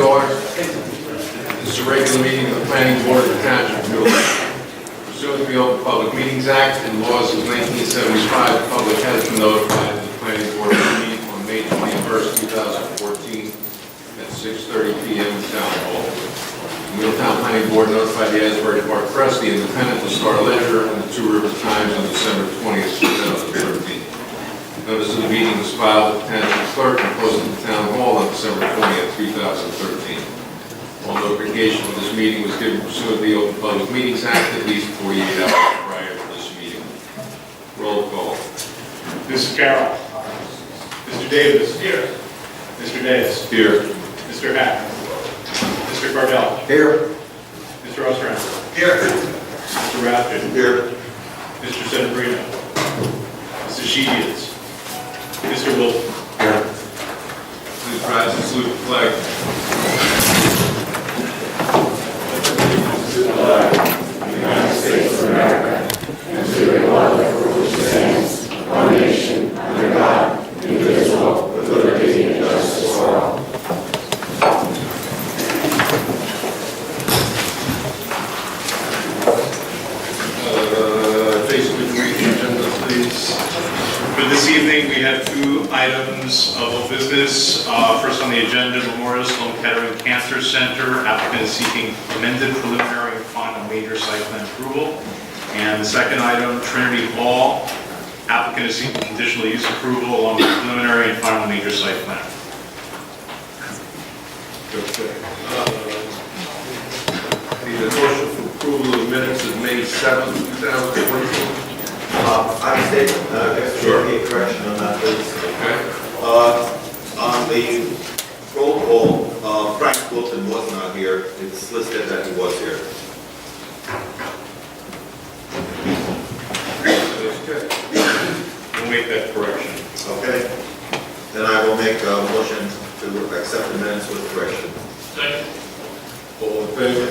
to order. This is a regular meeting of the Planning Board of the Township of Middletown. Pursuant to the Open Public Meetings Act and laws of 1975, the public has been notified that the Planning Board will meet on May 21st, 2014 at 6:30 p.m. in Town Hall. The Middletown Planning Board notified the Asbury Park Press, the Independent, the Star Ledger, and the Two Rivers Times on December 20th, 2013. Notice of the meeting was filed with the Township Clerk and posted in Town Hall on December 20th, 2013. All notification of this meeting was given pursuant to the Open Public Meetings Act at least 48 hours prior to this meeting. Roll call. Mrs. Carroll. Mr. Davis. Here. Mr. Davis. Here. Mr. Hack. Mr. Cardell. Here. Mr. Ostrander. Here. Mr. Rapkin. Here. Mr. Senabrino. Mrs. Sheehan. Mr. Wilson. Here. Please rise and salute the flag. The United States of America, and to the republic for which it stands, one nation, under God, indivisible, with liberty and justice for all. Basically, read the agenda, please. For this evening, we have two items of business. First on the agenda, Memorial Sloan-Kettering Cancer Center. Applicant is seeking amended preliminary and final major site plan approval. And the second item, Trinity Hall. Applicant is seeking conditional use approval along with preliminary and final major site plan. Okay. Need a motion for approval of minutes of May 7th, 2014. I mistake, Sure. a correction on that, please. Okay. On the roll call, Frank Wilton was not here. It's listed that he was here. Okay. We'll make that correction. Okay? Then I will make a motion to accept the minutes with correction. Second. All in favor?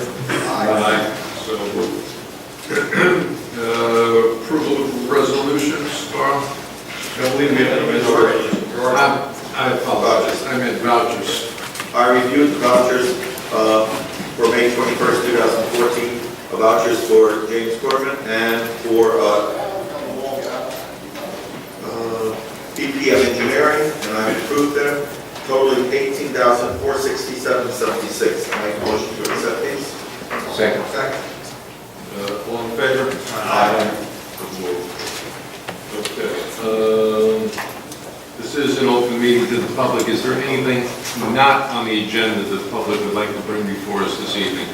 Aye. So moved. Approval of resolutions, Carl? I believe we have a resolution. I apologize. I meant vouchers. I reviewed the vouchers for May 21st, 2014, vouchers for James Corman and for BPM Engineering, and I approved them, totaling $18,467.76. I make a motion to accept these. Second. Second. All in favor? Aye. Okay. This is an open meeting to the public. Is there anything not on the agenda that the public would like to bring before us this evening?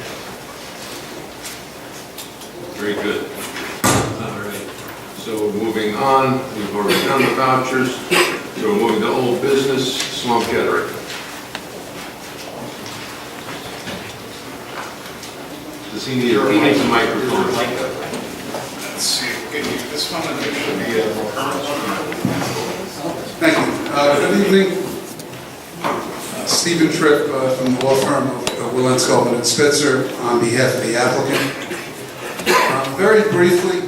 Very good. All right. So moving on, we've already done the vouchers. So we're moving to old business, Sloan-Kettering. Does he need a microphone? Let's see, can you, this one, there should be a current one. Thank you. Good evening. Stephen Tripp from the law firm of Willen, Sculpin and Spitzer on behalf of the applicant. Very briefly,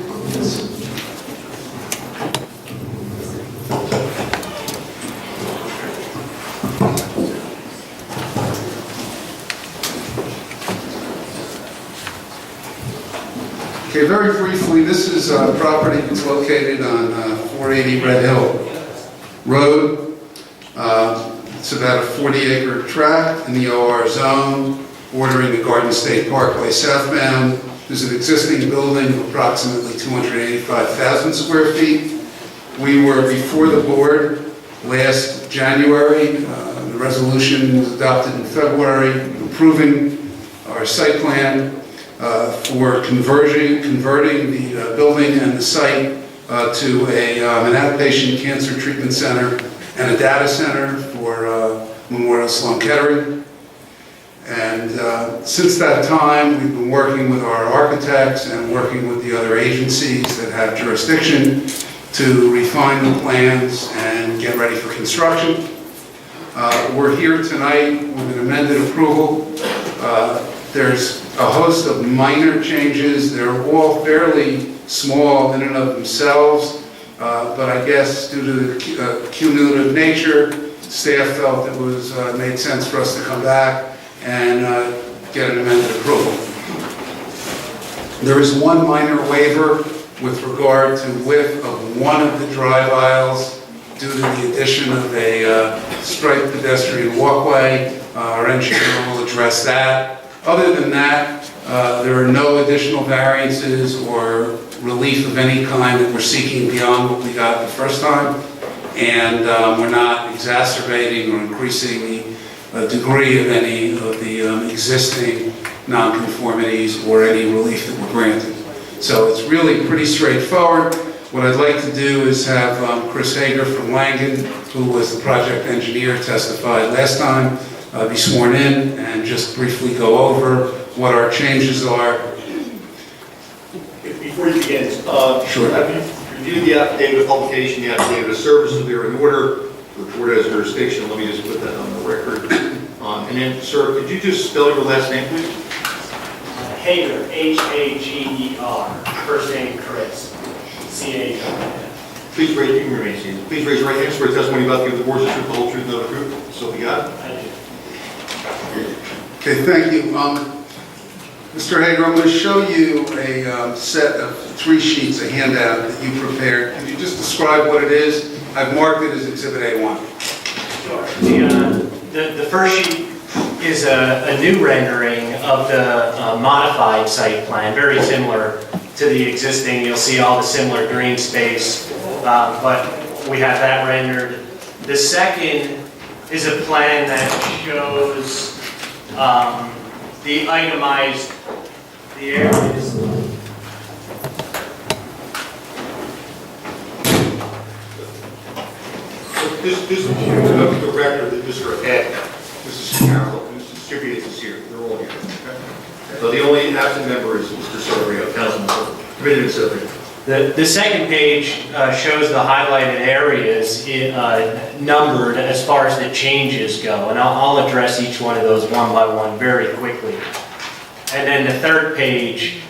this is a property that's located on 480 Red Hill Road. It's about a 40-acre tract in the OR zone, bordering the Garden State Parkway southbound. There's an existing building of approximately 285,000 square feet. We were before the board last January. The resolution was adopted in February, approving our site plan for converting the building and the site to an outpatient cancer treatment center and a data center for Memorial Sloan-Kettering. And since that time, we've been working with our architects and working with the other agencies that have jurisdiction to refine the plans and get ready for construction. We're here tonight with an amended approval. There's a host of minor changes. They're all fairly small in and of themselves, but I guess due to the cumulative nature, staff felt it was made sense for us to come back and get an amended approval. There is one minor waiver with regard to width of one of the drive aisles due to the addition of a striped pedestrian walkway. Our engineer will address that. Other than that, there are no additional variances or relief of any kind that we're seeking beyond what we got the first time. And we're not exacerbating or increasing the degree of any of the existing nonconformities or any relief that we're granted. So it's really pretty straightforward. What I'd like to do is have Chris Hager from Langen, who was the project engineer, testified last time, be sworn in and just briefly go over what our changes are. Before you begin, Sure. have you reviewed the affidavit of publication, the affidavit of service, so they're in order, the board has jurisdiction, let me just put that on the record. And then, sir, could you just spell your last name, please? Hager, Hager, first name Chris, C-H-R. Please raise, you can remain seated. Please raise your right hand, swear testimony about to give the board the truth, the whole truth, and nothing but the truth. So we got it. I do. Okay, thank you. Mr. Hager, I'm going to show you a set of 3 sheets, a handout that you prepared. Could you just describe what it is? I've marked it as Exhibit A1. Sure. The first sheet is a new rendering of the modified site plan, very similar to the existing. You'll see all the similar green space, but we have that rendered. The second is a plan that shows the itemized, the areas. This is the record that Mr. Ed, Mrs. Carroll, Mrs. Distributors is here. They're all here. Okay? So the only absent member is Mr. Silverio, Councilman Committed Silverio. The second page shows the highlighted areas numbered as far as the changes go, and I'll address each one of those one by one very quickly. And then the third page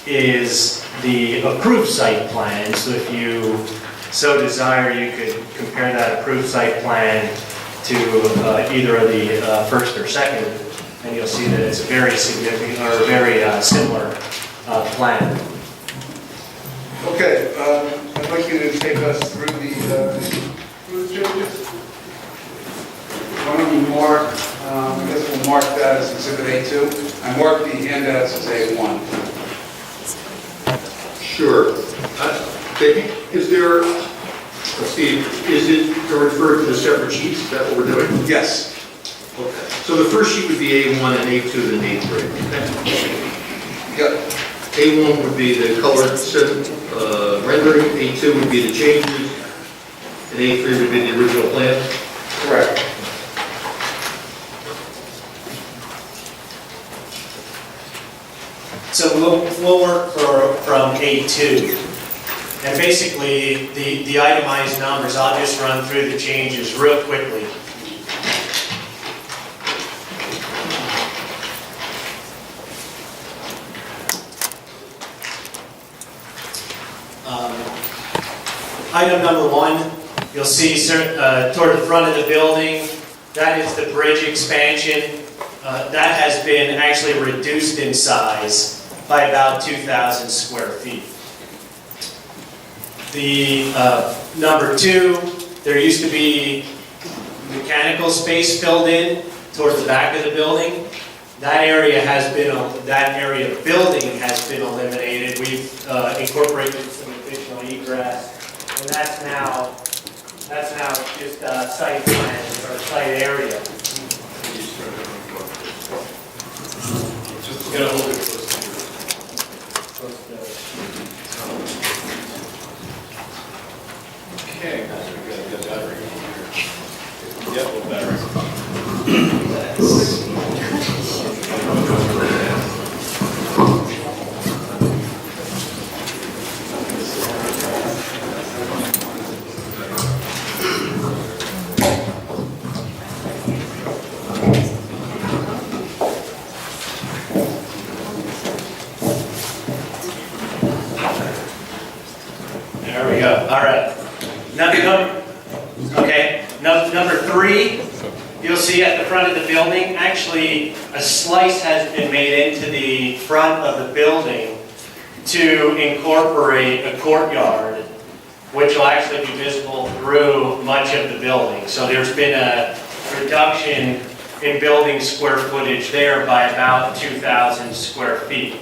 is the approved site plan, so if you so desire, you could compare that approved site plan to either of the first or second, and you'll see that it's a very significant or very similar plan. Okay, I'd like you to take us through the changes. Why don't you mark, I guess we'll mark that as Exhibit A2. I marked the handouts as A1. Sure. Is there, let's see, is it referred to the separate sheets? Is that what we're doing? Yes. Okay. So the first sheet would be A1 and A2 and A3. Okay. Yep. A1 would be the colored rendering, A2 would be the changes, and A3 would be the original plan. Correct. So we'll work from A2. And basically, the itemized numbers, I'll just run through the changes real quickly. Item number 1, you'll see toward the front of the building, that is the bridge expansion. That has been actually reduced in size by about 2,000 square feet. The number 2, there used to be mechanical space filled in towards the back of the building. That area of building has been eliminated. We've incorporated some additional egress, and that's now just site plans or site area. Just gonna hold it close to you. Okay, that's good. Good battery. Yep, little battery. There we go. All right. Number 3, You'll see at the front of the building, actually, a slice has been made into the front of the building to incorporate a courtyard, which will actually be visible through much of the building. So there's been a reduction in building square footage there by about 2,000 square feet.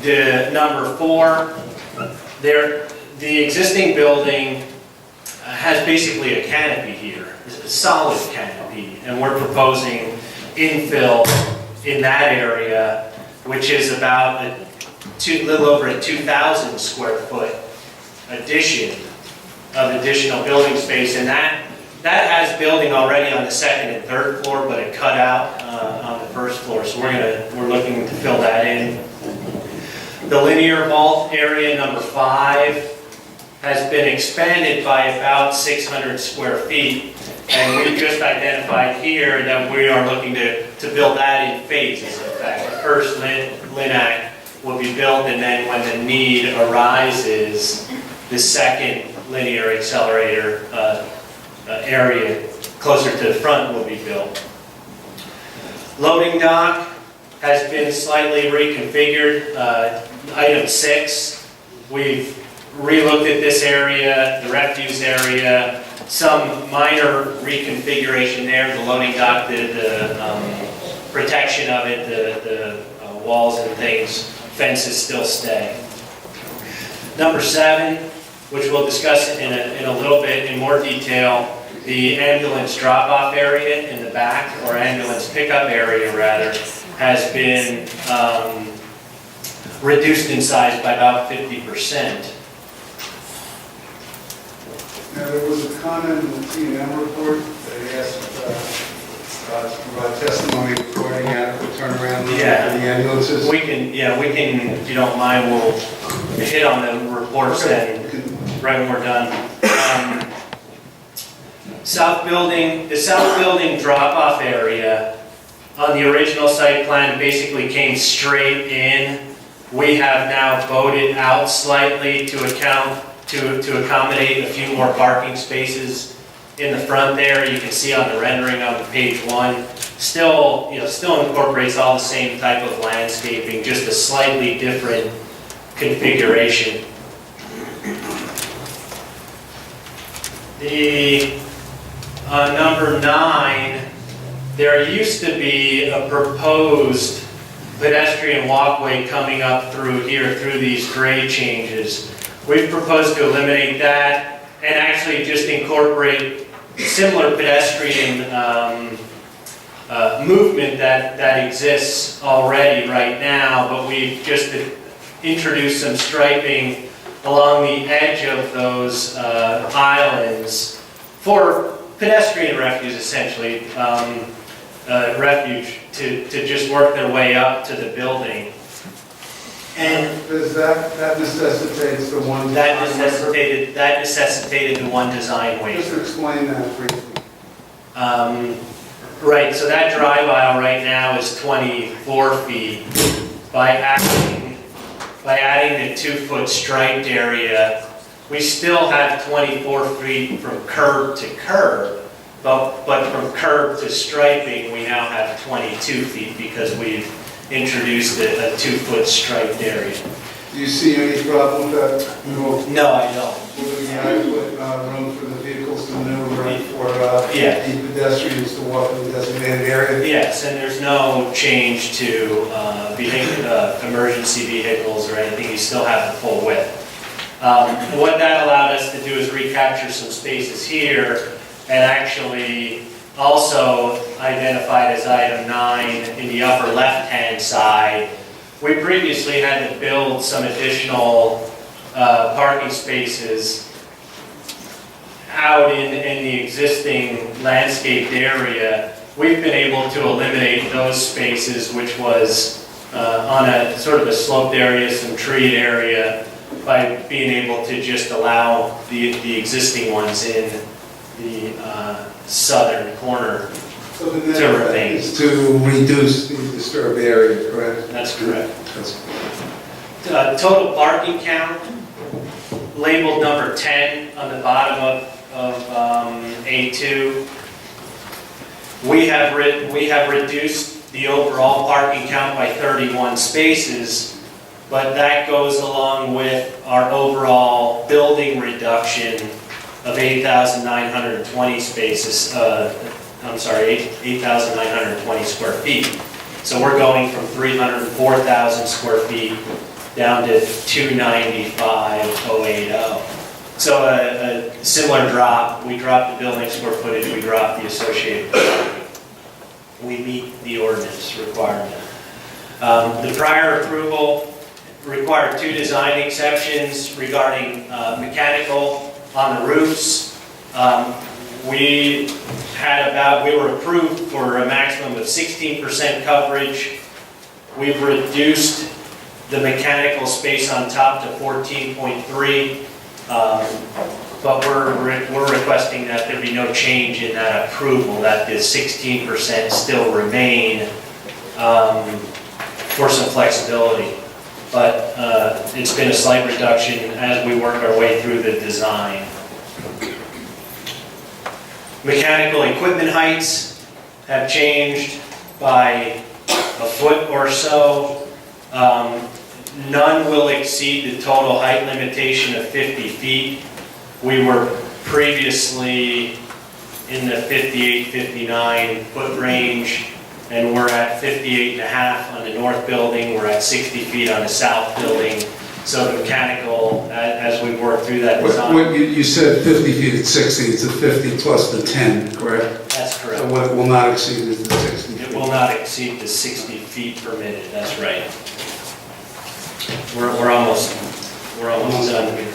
The number 4, the existing building has basically a canopy here, a solid canopy, and we're proposing infill in that area, which is about a little over a 2,000 square foot addition of additional building space, and that has building already on the second and third floor, but a cutout on the first floor. So we're looking to fill that in. The linear vault area, number 5, has been expanded by about 600 square feet, and we've just identified here that we are looking to build that in phases. In fact, the first LINAC will be built, and then when the need arises, the second linear accelerator area closer to the front will be built. Loading dock has been slightly reconfigured. Item 6, we've relooked at this area, the refuse area, some minor reconfiguration there, the loading dock, the protection of it, the walls and things, fences still stay. Number 7, which we'll discuss in a little bit in more detail, the ambulance drop-off area in the back, or ambulance pickup area rather, has been reduced in size by about 50%. Now, there was a comment in the T&M report that asked to provide testimony regarding adequate turnaround for the ambulances. We can, if you don't mind, we'll hit on the reports then, right when we're done. The south building drop-off area on the original site plan basically came straight in. We have now bowed out slightly to accommodate a few more parking spaces in the front there. You can see on the rendering on page 1, still incorporates all the same type of landscaping, just a slightly different configuration. The number 9, there used to be a proposed pedestrian walkway coming up through here, through these grade changes. We've proposed to eliminate that and actually just incorporate similar pedestrian movement that exists already right now, but we've just introduced some striping along the edge of those islands for pedestrian refuge, essentially, refuge to just work their way up to the building. And Does that necessitates the one? that necessitated the one design waiver. Just explain that briefly. Right, so that drive aisle right now is 24 feet. By adding the 2-foot striped area, we still have 24 feet from curb to curb, but from curb to striping, we now have 22 feet because we've introduced a 2-foot striped area. Do you see any problem with that? No, I don't. Will there be adequate room for the vehicles to maneuver and for Yeah. the pedestrians to walk in the designated area? Yes, and there's no change to emergency vehicles or anything. You still have the full width. What that allowed us to do is recapture some spaces here and actually also identified as item 9 in the upper left-hand side. We previously had to build some additional parking spaces out in the existing landscaped area. We've been able to eliminate those spaces, which was on a sort of a sloped area, some treed area, by being able to just allow the existing ones in the southern corner. So the net is to reduce the disturbed area, correct? That's correct. That's Total parking count, labeled number 10 on the bottom of A2. We have reduced the overall parking count by 31 spaces, but that goes along with our overall building reduction of 8,920 spaces, 8,920 square feet. So we're going from 304,000 square feet down to 295,080. So a similar drop. We dropped the building square footage, we dropped the associated parking. We meet the ordinance requirement. The prior approval required 2 design exceptions regarding mechanical on the roofs. We were approved for a maximum of 16% coverage. We've reduced the mechanical space on top to 14.3, but we're requesting that there be no change in that approval, that the 16% still remain for some flexibility. But it's been a slight reduction as we work our way through the design. Mechanical equipment heights have changed by a foot or so. None will exceed the total height limitation of 50 feet. We were previously in the 58, 59 foot range, and we're at 58.5 on the north building. We're at 60 feet on the south building. So the mechanical, as we work through that design. You said 50 feet at 60, it's a 50 plus the 10, correct? That's correct. So what will not exceed is the 60 feet? It will not exceed the 60 feet permitted, that's right. We're almost done here.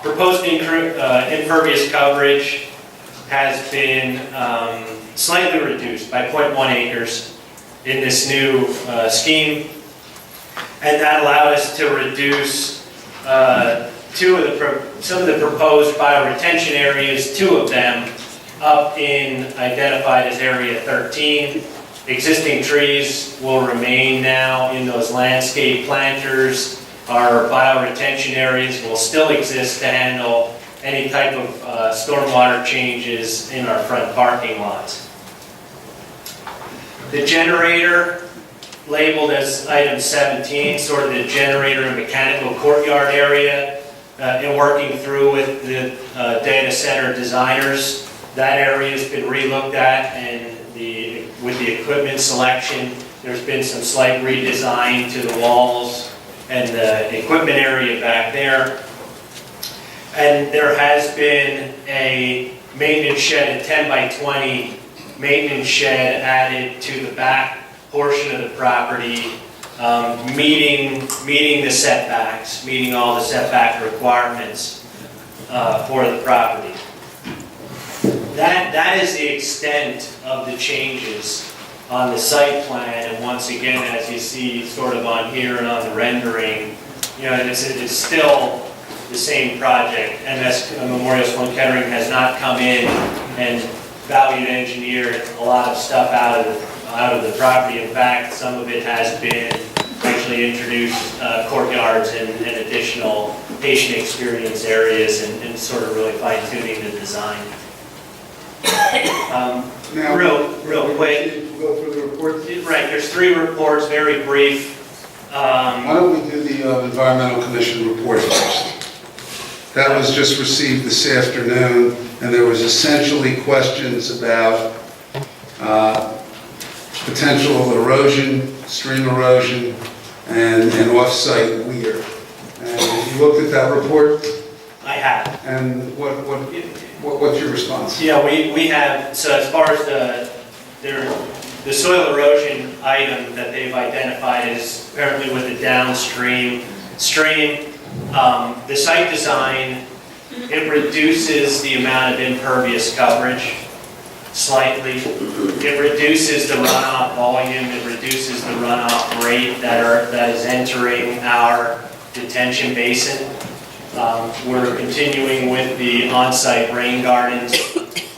Proposed impervious coverage has been slightly reduced by 0.1 acres in this new scheme. And that allowed us to reduce some of the proposed bioretention areas, 2 of them, up in identified as Area 13. Existing trees will remain now in those landscape planters. Our bioretention areas will still exist to handle any type of stormwater changes in our front parking lots. The generator, labeled as item 17, sort of the generator and mechanical courtyard area, and working through with the data center designers. That area has been relooked at, and with the equipment selection, there's been some slight redesign to the walls and the equipment area back there. And there has been a maintenance shed, a 10 by 20 maintenance shed added to the back portion of the property, meeting the setbacks, meeting all the setback requirements for the property. That is the extent of the changes on the site plan, and once again, as you see sort of on here and on the rendering, it's still the same project. MS Memorial Sloan-Kettering has not come in and value engineered a lot of stuff out of the property. In fact, some of it has been actually introduced courtyards and additional patient experience areas and sort of really fine-tuning the design. Now, real quick. Go through the report. Right, there's 3 reports, very brief. Why don't we do the Environmental Commission report first? That was just received this afternoon, and there was essentially questions about potential erosion, stream erosion, and off-site weir. And you looked at that report, I have. and what's your response? Yeah, we have, so as far as the soil erosion item that they've identified is apparently with the downstream stream. The site design, it reduces the amount of impervious coverage slightly. It reduces the runoff volume, it reduces the runoff rate that is entering our detention basin. We're continuing with the on-site rain gardens.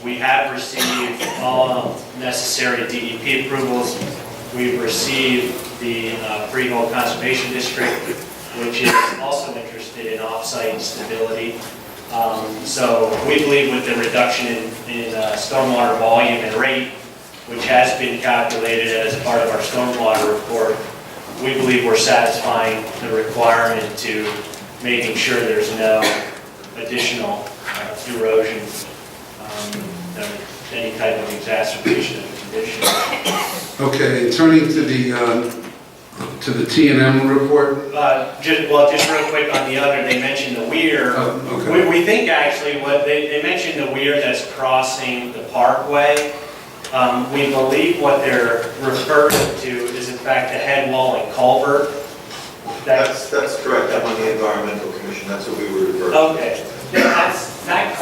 We have received all necessary DEP approvals. We've received the Freehold Conservation District which is also interested in off-site stability. So we believe with the reduction in stormwater volume and rate, which has been calculated as part of our stormwater report, we believe we're satisfying the requirement to making sure there's no additional erosion, any type of exacerbation of the condition. Okay, and turning to the T&M report. Just real quick on the other, they mentioned the weir. Oh, okay. We think actually what they mentioned the weir that's crossing the parkway. We believe what they're referring to is in fact the head wall and culvert. That's correct, I'm on the environmental commission, that's what we were referring to. Okay, that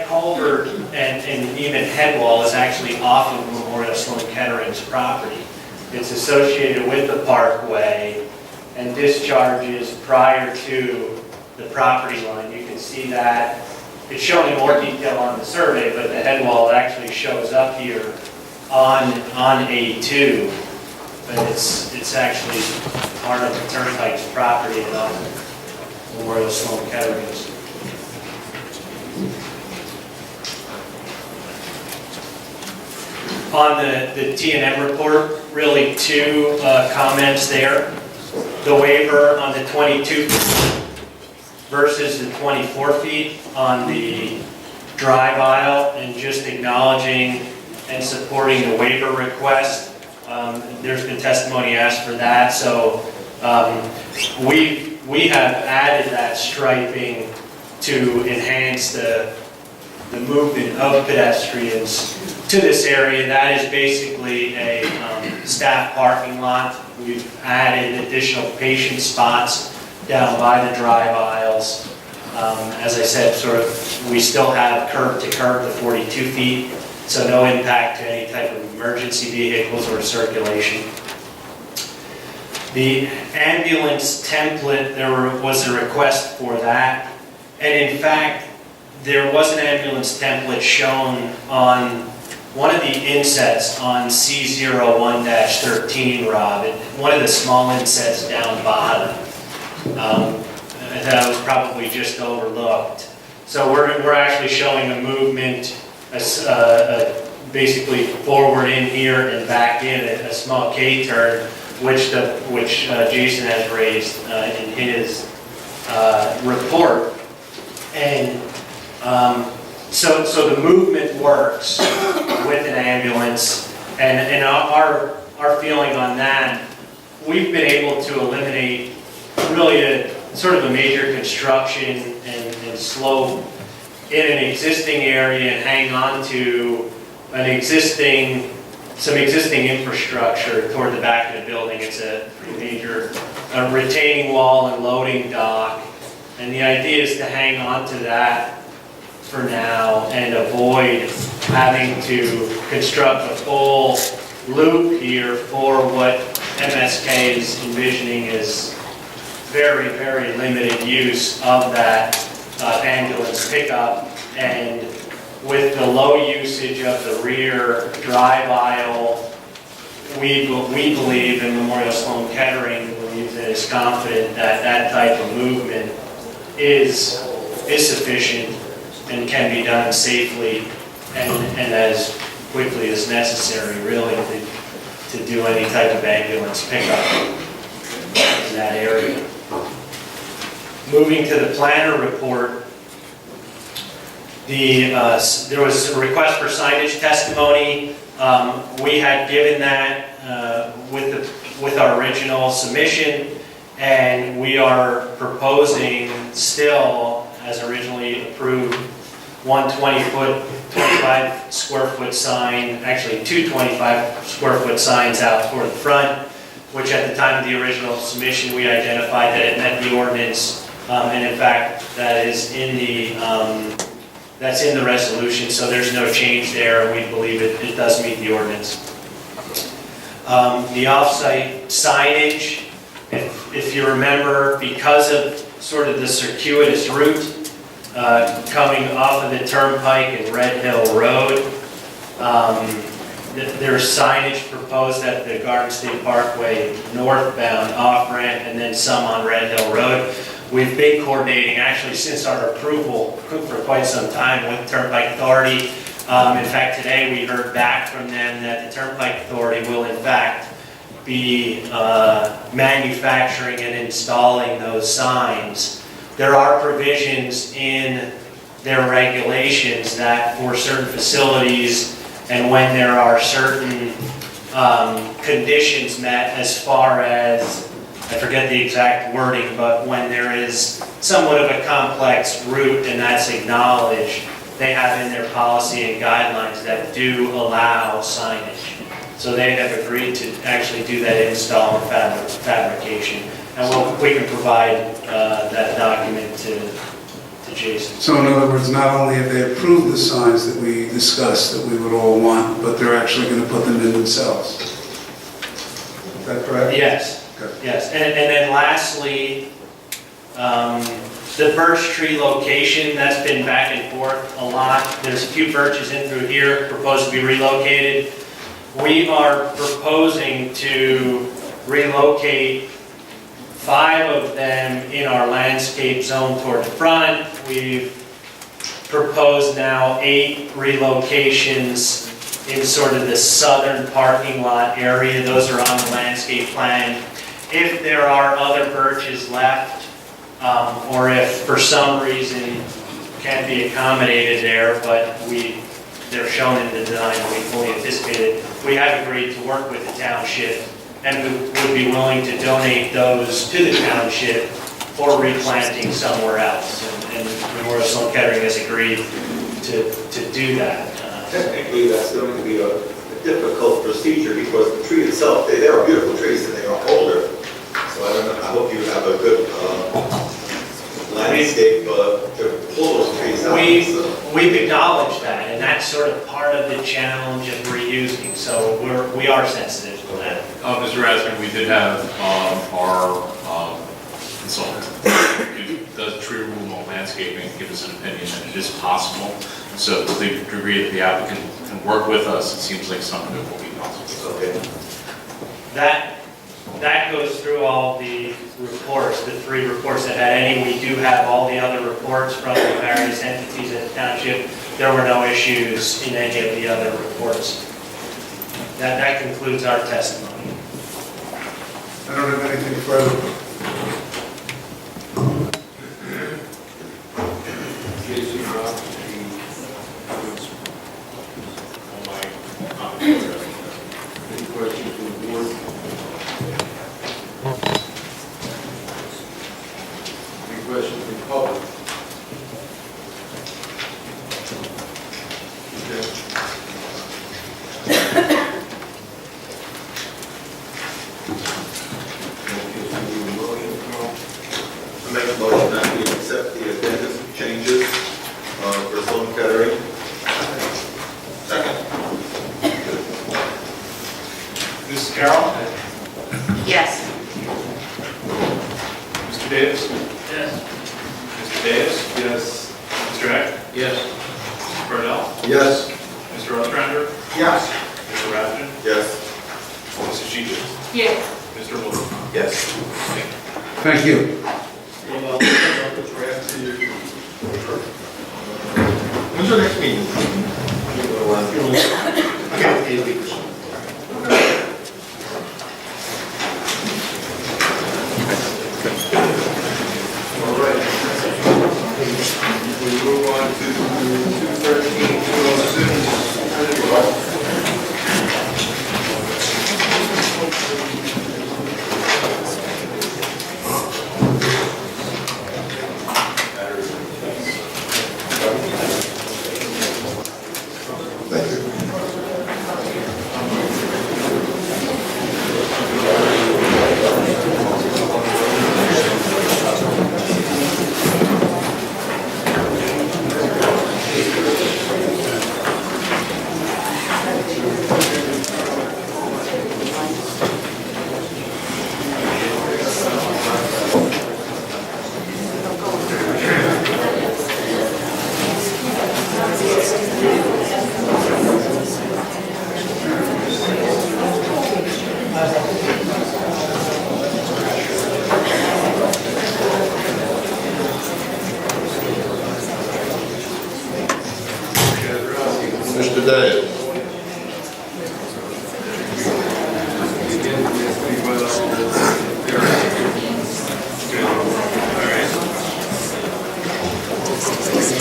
culvert and even head wall is actually off of Memorial Sloan-Kettering's property. It's associated with the parkway and discharges prior to the property line. You can see that. It's shown in more detail on the survey, but the head wall actually shows up here on A2. But it's actually part of the Turnpike's property and on Memorial Sloan-Kettering's. On the T&M report, really two comments there. The waiver on the 22 versus the 24 feet on the drive aisle, and just acknowledging and supporting the waiver request. There's been testimony asked for that, so we have added that striping to enhance the movement of pedestrians to this area. That is basically a staff parking lot. We've added additional patient spots down by the drive aisles. As I said, we still have curb to curb, the 42 feet, so no impact to any type of emergency vehicles or circulation. The ambulance template, there was a request for that, and in fact, there was an ambulance template shown on one of the insets on C01-13, Rob, one of the small insets down bottom. That was probably just overlooked. So we're actually showing a movement, basically forward in here and back in, a small K-turn, which Jason has raised in his report. And so the movement works with an ambulance, and our feeling on that, we've been able to eliminate really a major construction and slope in an existing area and hang on to some existing infrastructure toward the back of the building. It's a pretty major retaining wall and loading dock, and the idea is to hang on to that for now and avoid having to construct a full loop here for what MSK is envisioning is very, very limited use of that ambulance pickup. And with the low usage of the rear drive aisle, we believe, and Memorial Sloan-Kettering believes and is confident that that type of movement is sufficient and can be done safely and as quickly as necessary, really, to do any type of ambulance pickup in that area. Moving to the planner report, there was a request for signage testimony. We had given that with our original submission, and we are proposing still, as originally approved, 25 square foot sign, actually two 25 square foot signs out toward the front, which at the time of the original submission, we identified that it met the ordinance, and in fact, that is that's in the resolution, so there's no change there, and we believe it does meet the ordinance. The off-site signage, if you remember, because of sort of the circuitous route coming off of the Turnpike and Red Hill Road, There's signage proposed at the Garden State Parkway northbound off-ramp and then some on Red Hill Road. We've been coordinating actually since our approval for quite some time with Turnpike Authority. In fact, today we heard back from them that the Turnpike Authority will in fact be manufacturing and installing those signs. There are provisions in their regulations that for certain facilities and when there are certain conditions met as far as, I forget the exact wording, but when there is somewhat of a complex route and that's acknowledged, they have in their policy and guidelines that do allow signage. So they have agreed to actually do that install and fabrication. And we can provide that document to Jason. So in other words, not only have they approved the signs that we discussed that we would all want, but they're actually going to put them in themselves. Is that correct? Yes, Okay. yes. And then lastly, the birch tree location, that's been back and forth a lot. There's a few birches in through here proposed to be relocated. We are proposing to relocate 5 of them in our landscape zone toward the front. We've proposed now 8 relocations in sort of the southern parking lot area. Those are on the landscape plan. If there are other birches left, or if for some reason can't be accommodated there, but they're shown in the design and we fully anticipated, we have agreed to work with the township and we would be willing to donate those to the township for replanting somewhere else. And Memorial Sloan-Kettering has agreed to do that. Technically, that's going to be a difficult procedure because the tree itself, they are beautiful trees and they are older. So I don't know, I hope you have a good landscape to pull those trees out. We've acknowledged that, and that's sort of part of the challenge of reusing, so we are sensitive to that. Mr. Raskin, we did have our consultant who does tree removal and landscaping give us an opinion that it is possible. So to the degree that the applicant can work with us, it seems like something that will be possible. Okay. That goes through all the reports, the 3 reports that had any. We do have all the other reports from the various entities in the township. There were no issues in any of the other reports. That concludes our testimony. I don't have anything further. Jason, Rob, any questions from the board? Any questions from the public? I make a motion that we accept the addendum changes for Sloan-Kettering. Second. Mrs. Carroll? Yes. Mr. Davis? Yes. Mr. Davis? Yes. Mr. Eck? Yes. Mr. Purnell? Yes. Mr. Ostrander? Yes. Mr. Raskin? Yes. Mrs. Sheets? Yes. Mr. Moore? Yes. Thank you. When's our next meeting? Okay, 8 weeks. All right. We move on to 213, 206.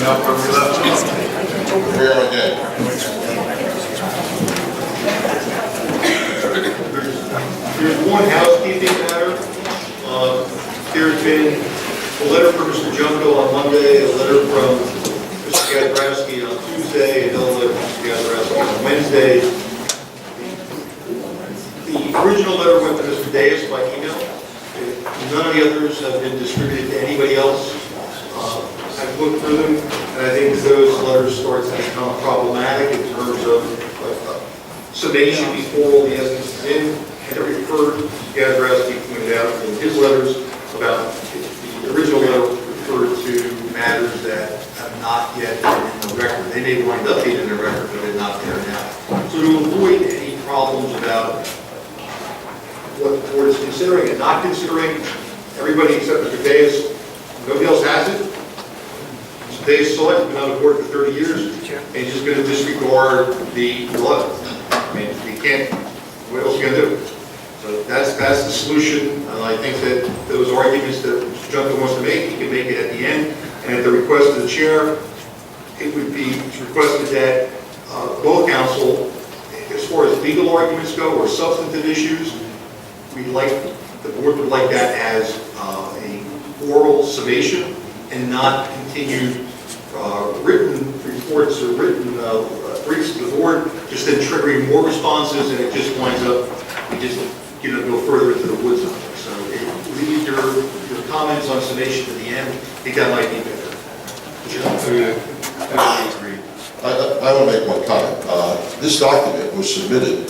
picking up where we left off. Here again. There's one housekeeping matter. There's been a letter from Mr. Junko on Monday, a letter from Mr. Gazarovski on Tuesday, another letter from Mr. Gazarovski on Wednesday. The original letter went to Mr. Deus by email. None of the others have been distributed to anybody else. I've looked through them, and I think those letters start to become problematic in terms of summation before all the evidence is in. And it referred, Gazarovski pointed out in his letters about the original letter referred to matters that have not yet been in the record. They may wind up being in the record, but they're not there now. So to avoid any problems about what the board is considering and not considering, everybody except Mr. Deus, nobody else has it. Mr. Deus saw it, he's been on the board for 30 years, and he's just going to disregard the letter. I mean, we can't, what else are you going to do? So that's the solution, and I think that those arguments that Mr. Junko wants to make, he can make it at the end, and at the request of the chair, it would be requested that both counsel, as far as legal arguments go or substantive issues, the board would like that as a oral summation and not continued written reports or written briefs to the board, just then triggering more responses, and it just winds up, we just go further into the woods on it. So leave your comments on summation to the end. I think that might be better. I want to make one comment. This document was submitted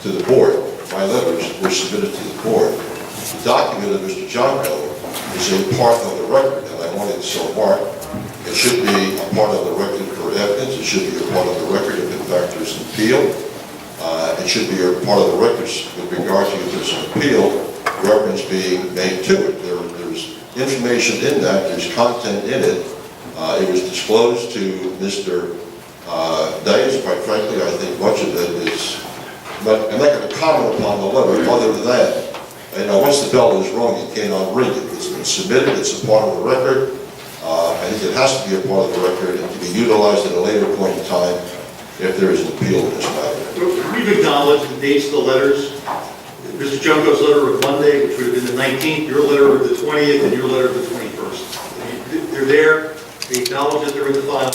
to the board. My letters were submitted to the board. The document of Mr. Junko is a part of the record, and I wanted to so mark. It should be a part of the record for evidence. It should be a part of the record if in fact there's an appeal. It should be a part of the records with regard to if there's an appeal, reference being made to it. There's information in that, there's content in it. It was disclosed to Mr. Deus. Quite frankly, I think much of it is, I'm not going to comment upon the letter other than that. Once the bell is rung, you cannot ring it. It's been submitted, it's a part of the record. I think it has to be a part of the record and to be utilized at a later point in time if there is an appeal in this matter. We've acknowledged the dates of the letters. Mr. Junko's letter of Monday, which would have been the 19th, your letter of the 20th, and your letter of the 21st. They're there. We acknowledge that they're in the file.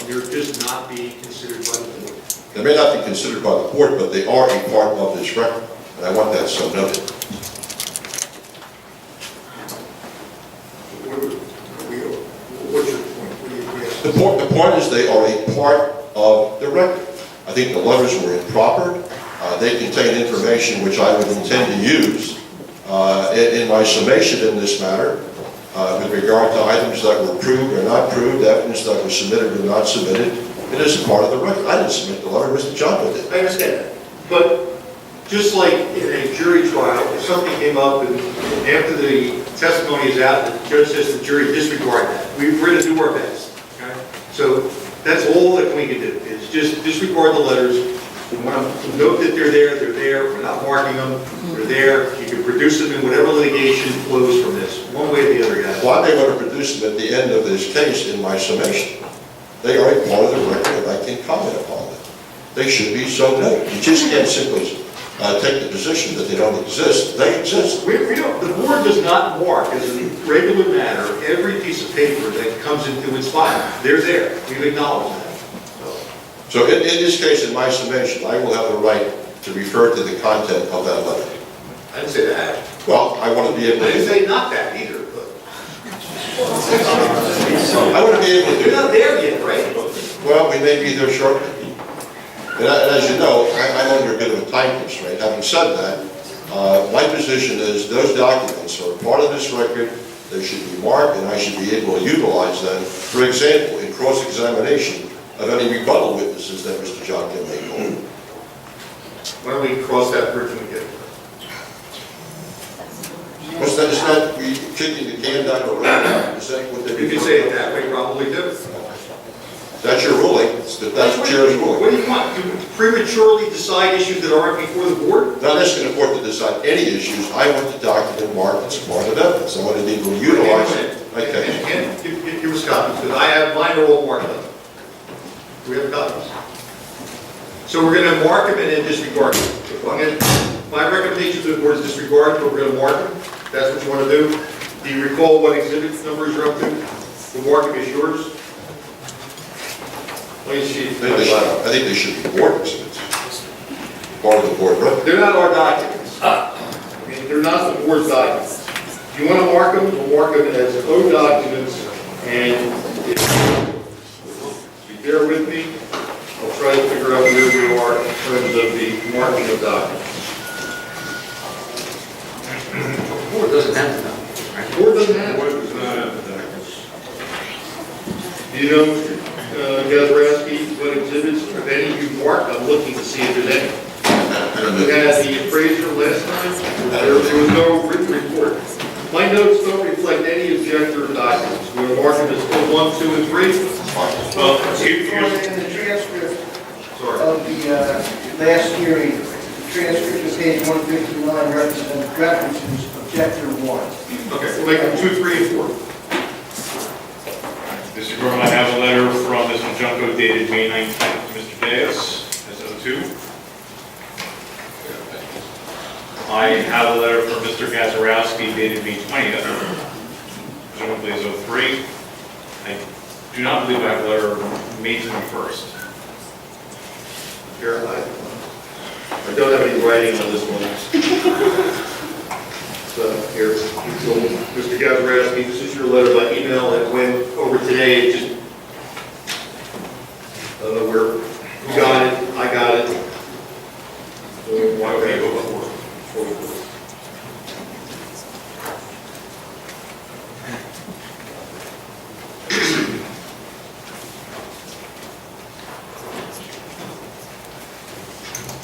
They're just not being considered by the board. They may not be considered by the board, but they are a part of this record, and I want that so noted. What's your point? What do you The point is they are a part of the record. I think the letters were improper. They contain information which I would intend to use in my summation in this matter with regard to items that were proved or not proved, evidence that was submitted or not submitted. It is a part of the record. I didn't submit the letter, Mr. Junko did. I understand that. But just like in a jury trial, if something came up and after the testimony is out, the judge says the jury disregard that. We're going to do our best. Okay? So that's all that we can do, is just disregard the letters. We want to note that they're there, we're not marking them, they're there. You can produce them in whatever litigation flows from this, one way or the other, guys. Well, I may want to produce them at the end of this case in my summation. They are a part of the record and I can comment upon them. They should be so noted. You just can't simply take the position that they don't exist. They exist. We don't, the board does not mark as a regular matter every piece of paper that comes into its file. They're there. We've acknowledged that. So in this case, in my summation, I will have the right to refer to the content of that letter. I didn't say that. Well, I want to be able I didn't to. say not that either, but. I want to be able to do You're not that. there yet, right? Well, we may be there shortly. And as you know, I'm under a bit of a time constraint. Having said that, my position is those documents are part of this record. They should be marked, and I should be able to utilize them. For example, in cross-examination of any rebuttal witnesses that Mr. Johnson may call. Why don't we cross that bridge when we get there? What's that? Is that we kicking the can down the road? Is that what they? You can say it that way, probably do. That's your ruling. That's the chair's ruling. What do you want? To prematurely decide issues that aren't before the board? Not asking the board to decide any issues. I want the document marked as part of evidence. I want to be able to utilize it. Okay. And your copies, because I have, mine are all marked up. Do we have copies? So we're gonna mark them and then disregard them. If I'm gonna, my recommendation to the board is disregard, but we're gonna mark them. That's what you wanna do. Do you recall what exhibit numbers you're up to? The marking is yours. Let me see. I think they should be board exhibits. Part of the board record. They're not our documents. Okay, they're not the board's documents. If you want to mark them, we'll mark them as O documents, and if you bear with me, I'll try to figure out where we are in terms of the marking of documents. The board doesn't have the documents, right? The board doesn't have What it. does not have the documents? Do you know, Gazarovski, what exhibits, if any, you marked? I'm looking to see if there's any. I don't We know. had the appraiser last time, there was no written report. My notes don't reflect any objector documents. We're marking as 1, 2, and 3. Well, In the transcript Sorry. of the last hearing, the transcript of page 159 references objector 1. Okay, we'll make them 2, 3, and 4. Mr. Gorman, I have a letter from Mr. Junko dated May 19th to Mr. Diaz, S02. I have a letter from Mr. Gazarovski dated May 20th, presumably is 03. I do not believe I have a letter May 21st. Here, I don't have any writing on this one. So, here, so, Mr. Gazarovski, this is your letter by email that went over today. It just, I don't know where, you got it, I got it. So, why don't we go before?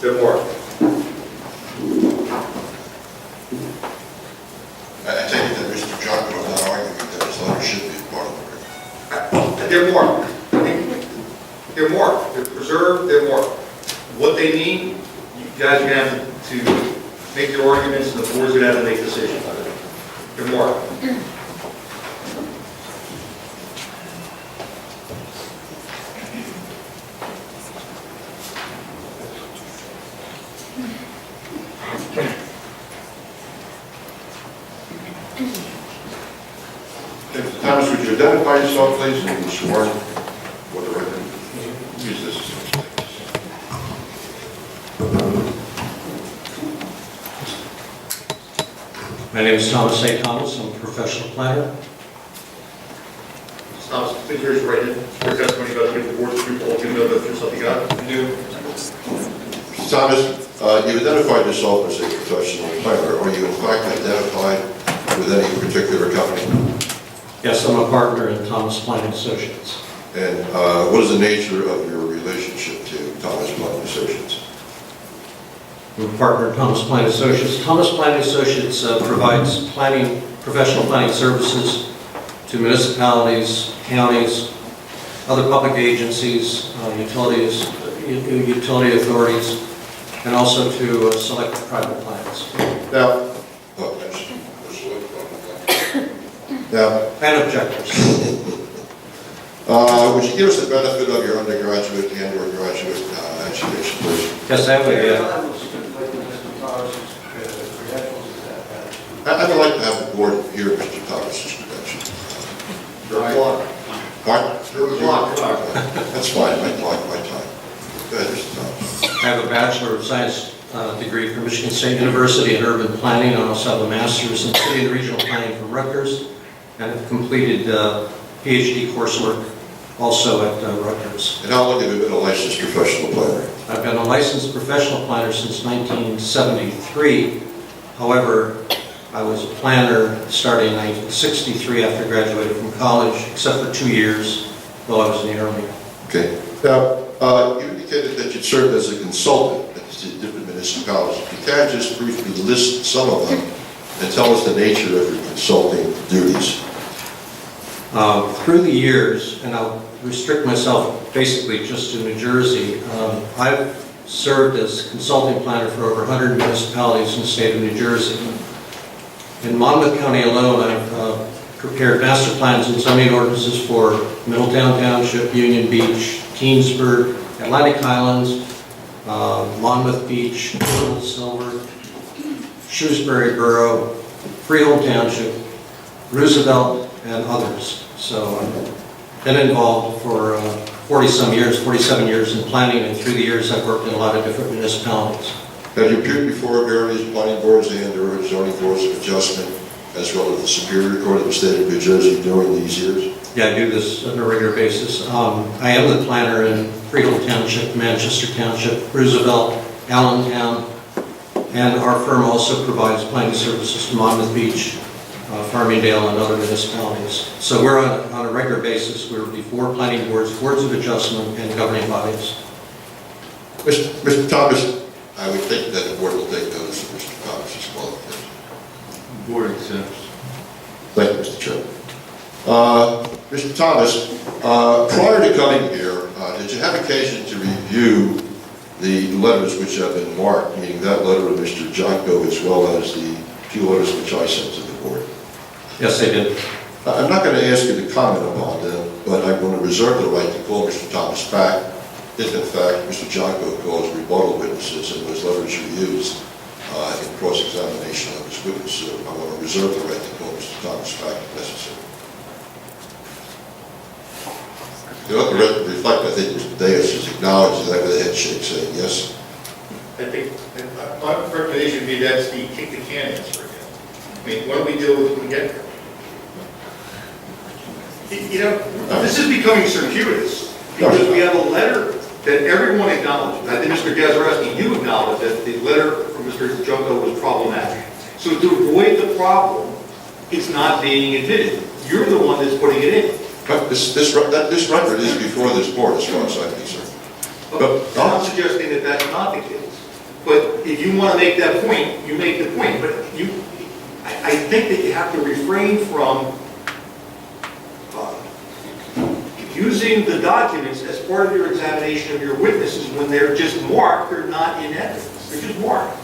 They're marked. I take it that Mr. Junko is not arguing that his letter should be part of the record. They're marked. They're marked. They're preserved, they're marked. What they mean, you guys are gonna have to make your arguments, and the board's gonna have to make decisions on it. They're marked. Mr. Thomas, would you identify yourself, please, and be sworn for the record? Use this. My name is Thomas A. Thomas, I'm a professional planner. Thomas, please raise your right hand. Your testimony about the board's approval, you know that there's something got to do. Mr. Thomas, you identified yourself as a professional planner. Are you in fact identified with any particular company? Yes, I'm a partner in Thomas Planning Associates. And what is the nature of your relationship to Thomas Planning Associates? I'm a partner in Thomas Planning Associates. Thomas Planning Associates provides professional planning services to municipalities, counties, other public agencies, utility authorities, and also to select private plans. Now, And objectors. would you give us the benefit of your undergraduate and or graduate education, please? Yes, I have I'd like to have the board hear Mr. Thomas's credentials. You're blocked. Pardon? You're blocked. That's fine, I block my time. Go ahead, Mr. Thomas. I have a Bachelor of Science degree from Michigan State University in urban planning. I also have a master's in city and regional planning from Rutgers, and have completed PhD coursework also at Rutgers. And how long have you been a licensed professional planner? I've been a licensed professional planner since 1973. However, I was a planner starting in 1963 after graduating from college, except for 2 years while I was in the Army. Okay. Now, you indicated that you served as a consultant at the different municipalities. You can just briefly list some of them and tell us the nature of your consulting duties. Through the years, and I'll restrict myself basically just to New Jersey, I've served as consulting planner for over 100 municipalities in the state of New Jersey. In Monmouth County alone, I've prepared master plans and zoning ordinances for Middletown Township, Union Beach, Keensburg, Atlantic Highlands, Monmouth Beach, Little Silver, Shrewsbury Borough, Freehold Township, Roosevelt, and others. So I've been involved for 47 years in planning, and through the years I've worked in a lot of different municipalities. Have you appeared before various planning boards and/or zoning boards of adjustment, as well as the Superior Court of the State of New Jersey during these years? Yeah, I do this on a regular basis. I am the planner in Freehold Township, Manchester Township, Roosevelt, Allentown, and our firm also provides planning services to Monmouth Beach, Farmingdale, and other municipalities. So we're on a regular basis. We're before planning boards, boards of adjustment, and governing bodies. Mr. Thomas, I would think that the board will take notice of Mr. Thomas's qualifications. Board accepts. Thank you, Mr. Chairman. Mr. Thomas, prior to coming here, did you have occasion to review the letters which have been marked, meaning that letter of Mr. Jonko as well as the few letters which I sent to the board? Yes, I did. I'm not going to ask you to comment upon them, but I'm going to reserve the right to call Mr. Thomas back if, in fact, Mr. Jonko calls rebuttal witnesses and those letters are used in cross-examination of his witness. So I want to reserve the right to call Mr. Thomas back if necessary. You know, to reflect, I think Mr. Davis has acknowledged that with a head shake saying yes. I think, my recommendation would be that's the kick the can answer again. I mean, what do we deal with when we get there? You know, this is becoming circuitous, because we have a letter that everyone acknowledges. I think Mr. Gazarovski, you acknowledge that the letter from Mr. Junko was problematic. So to avoid the problem, it's not being admitted. You're the one that's putting it in. But this record is before this board as far as I'm concerned. But I'm not suggesting that that's not the case. But if you want to make that point, you make the point. But I think that you have to refrain from using the documents as part of your examination of your witnesses when they're just marked, they're not in evidence. They're just marked.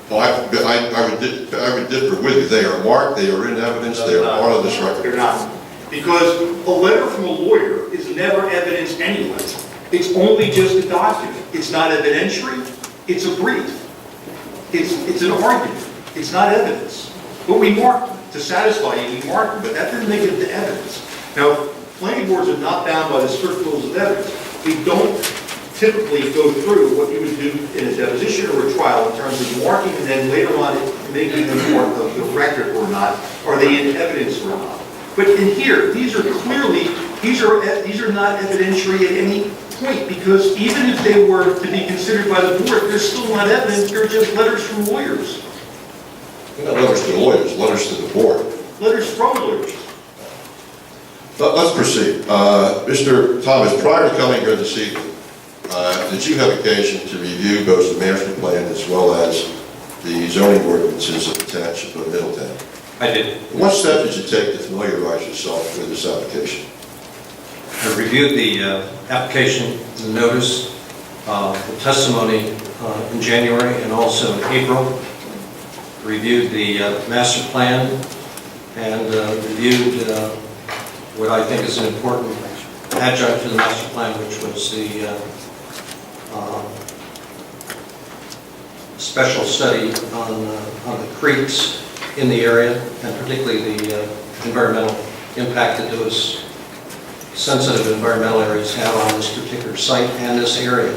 Well, I would differ with you. They are marked, they are in evidence, they are part of this record. They're not. Because a letter from a lawyer is never evidence anyway. It's only just a document. It's not evidentiary, it's a brief. It's an argument. It's not evidence. But we mark them. To satisfy you, we mark them, but that doesn't make it into evidence. Now, planning boards are not bound by the strict rules of evidence. We don't typically go through what you would do in a deposition or a trial in terms of marking and then later on making them part of the record or not. Are they in evidence or not? But in here, these are clearly, these are not evidentiary at any point, because even if they were to be considered by the board, they're still not evidence, they're just letters from lawyers. They're not letters to lawyers, letters to the board. Letters from lawyers. Let's proceed. Mr. Thomas, prior to coming here this evening, did you have occasion to review both the master plan as well as the zoning ordinances of the Township of Middletown? I did. What steps did you take to familiarize yourself with this application? I reviewed the application, the notice, the testimony in January and also in April. Reviewed the master plan and reviewed what I think is an important adjunct to the master plan, which was the special study on the creeks in the area, and particularly the environmental impact that those sensitive environmental areas have on this particular site and this area.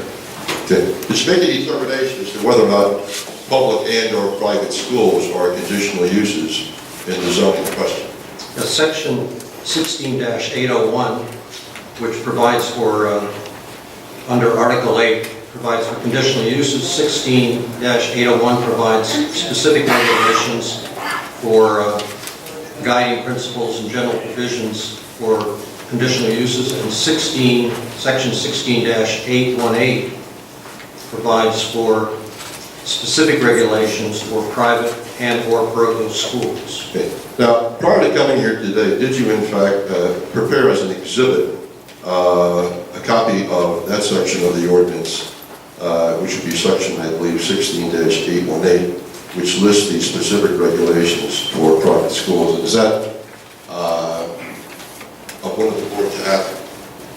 Okay. Did you make a determination as to whether or not public and or private schools are conditional uses in the zoning question? Section 16-801, which provides for, under Article 8, provides for conditional uses. 16-801 provides specific regulations for guiding principles and general provisions for conditional uses, and section 16-818 provides for specific regulations for private and or parochial schools. Okay. Now, prior to coming here today, did you in fact prepare as an exhibit a copy of that section of the ordinance, which would be section, I believe, 16-818, which lists the specific regulations for private schools? And is that of one of the board to have?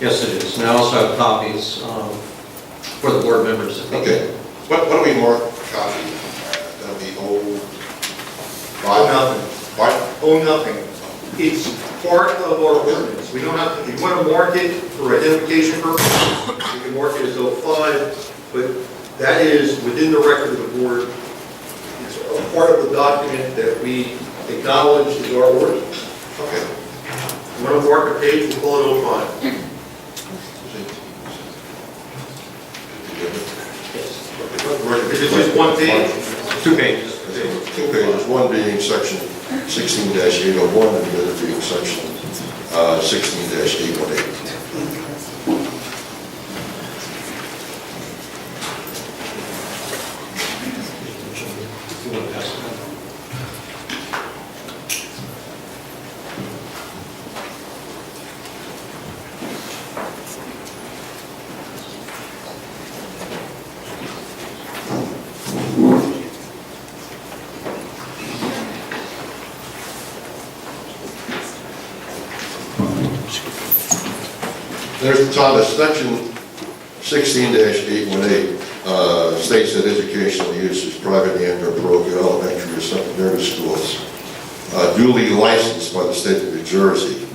Yes, it is. And I also have copies for the board members. Okay. What do we mark copy? That'll be Oh, O5? nothing. What? Oh, nothing. It's part of our ordinance. We don't have to, if you want to mark it for identification purposes, you can mark it as 05, but that is within the record of the board. It's a part of the document that we acknowledge is our ordinance. Okay. You want to mark a page, we'll call it 05. Is it just one page? 2 pages. Two pages, one being section 16-801 and the other being section 16-818. You want to pass it down? There's Thomas, section 16-818 states that educational use is private and or parochial elementary or secondary schools duly licensed by the state of New Jersey,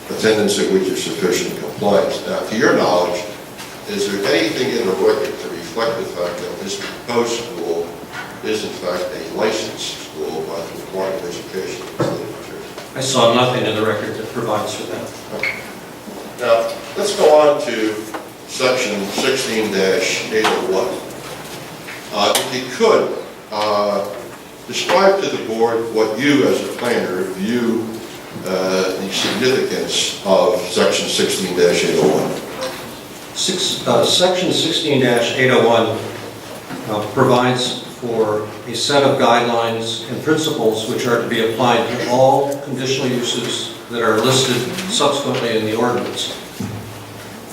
attendance at which is sufficient compliance. Now, to your knowledge, is there anything in the record to reflect the fact that this proposed school is in fact a licensed school by the Department of Education of the state of New Jersey? I saw nothing in the record that provides for that. Now, let's go on to section 16-801. If you could, describe to the board what you as a planner view the significance of section 16-801. Section 16-801 provides for a set of guidelines and principles which are to be applied to all conditional uses that are listed subsequently in the ordinance.